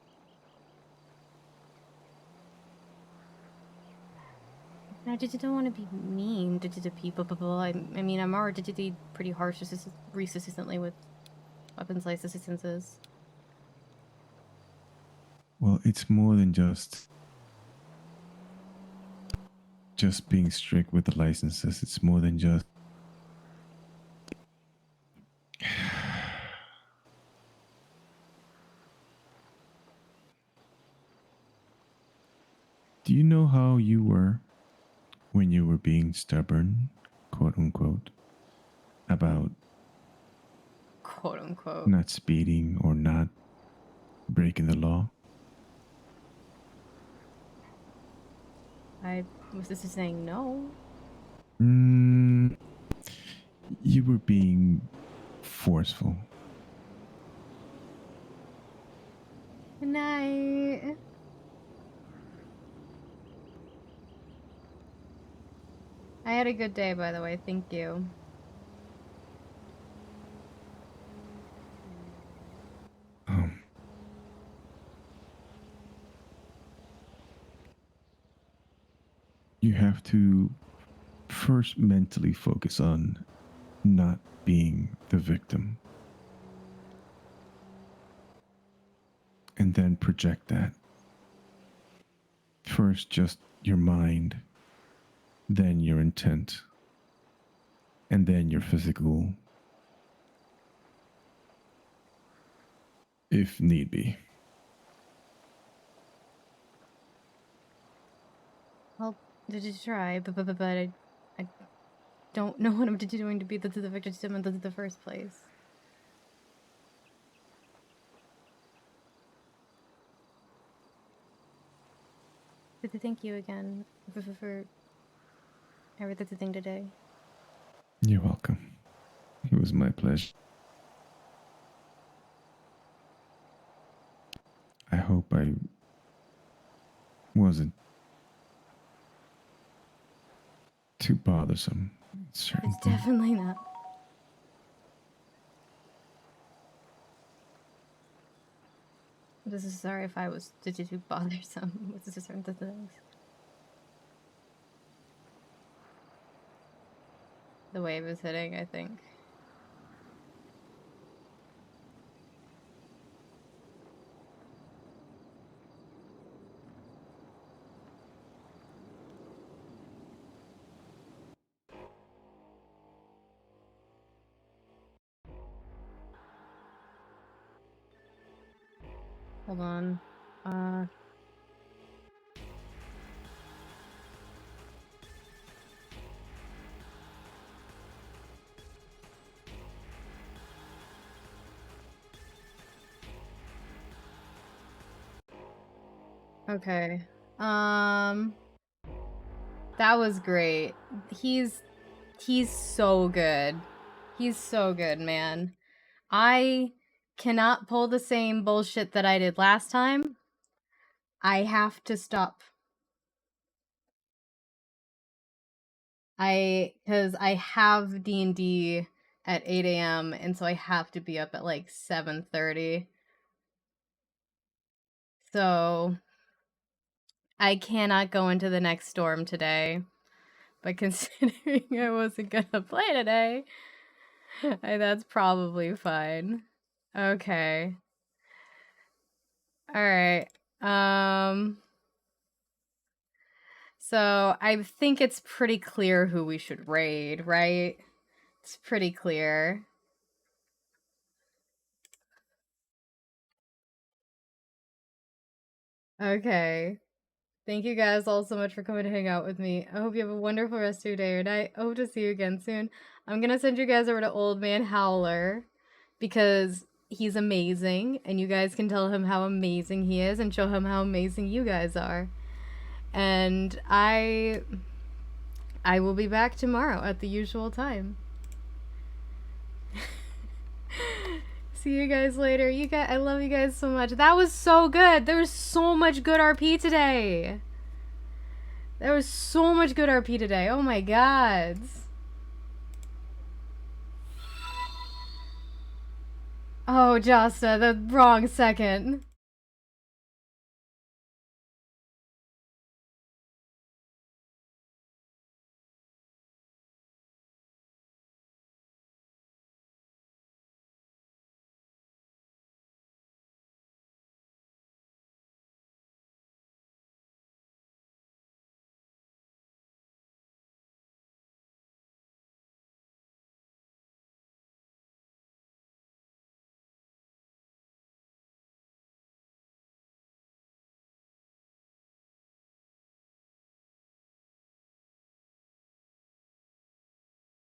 I just don't want to be mean to people. I mean, I'm already pretty harsh recently with weapons licenses. Well, it's more than just being strict with the licenses. It's more than just Do you know how you were when you were being stubborn, quote unquote, about Quote unquote. not speeding or not breaking the law? I was just saying no. You were being forceful. Good night. I had a good day, by the way. Thank you. You have to first mentally focus on not being the victim. And then project that. First, just your mind, then your intent, and then your physical, if need be. Well, did you try? But I don't know what I'm doing to be the victim in the first place. Thank you again for everything today. You're welcome. It was my pleasure. I hope I wasn't too bothersome. It's definitely not. This is sorry if I was too bothersome with certain things. The wave is hitting, I think. Hold on. Okay. That was great. He's so good. He's so good, man. I cannot pull the same bullshit that I did last time. I have to stop. Because I have D&D at 8 a.m. and so I have to be up at like 7:30. So I cannot go into the next storm today. But considering I wasn't gonna play today, that's probably fine. Okay. All right. So I think it's pretty clear who we should raid, right? It's pretty clear. Okay. Thank you guys all so much for coming to hang out with me. I hope you have a wonderful rest of your day or night. I hope to see you again soon. I'm gonna send you guys over to Old Man Howler because he's amazing and you guys can tell him how amazing he is and show him how amazing you guys are. And I will be back tomorrow at the usual time. See you guys later. I love you guys so much. That was so good. There was so much good RP today. There was so much good RP today. Oh my god. Oh, Josta, the wrong second.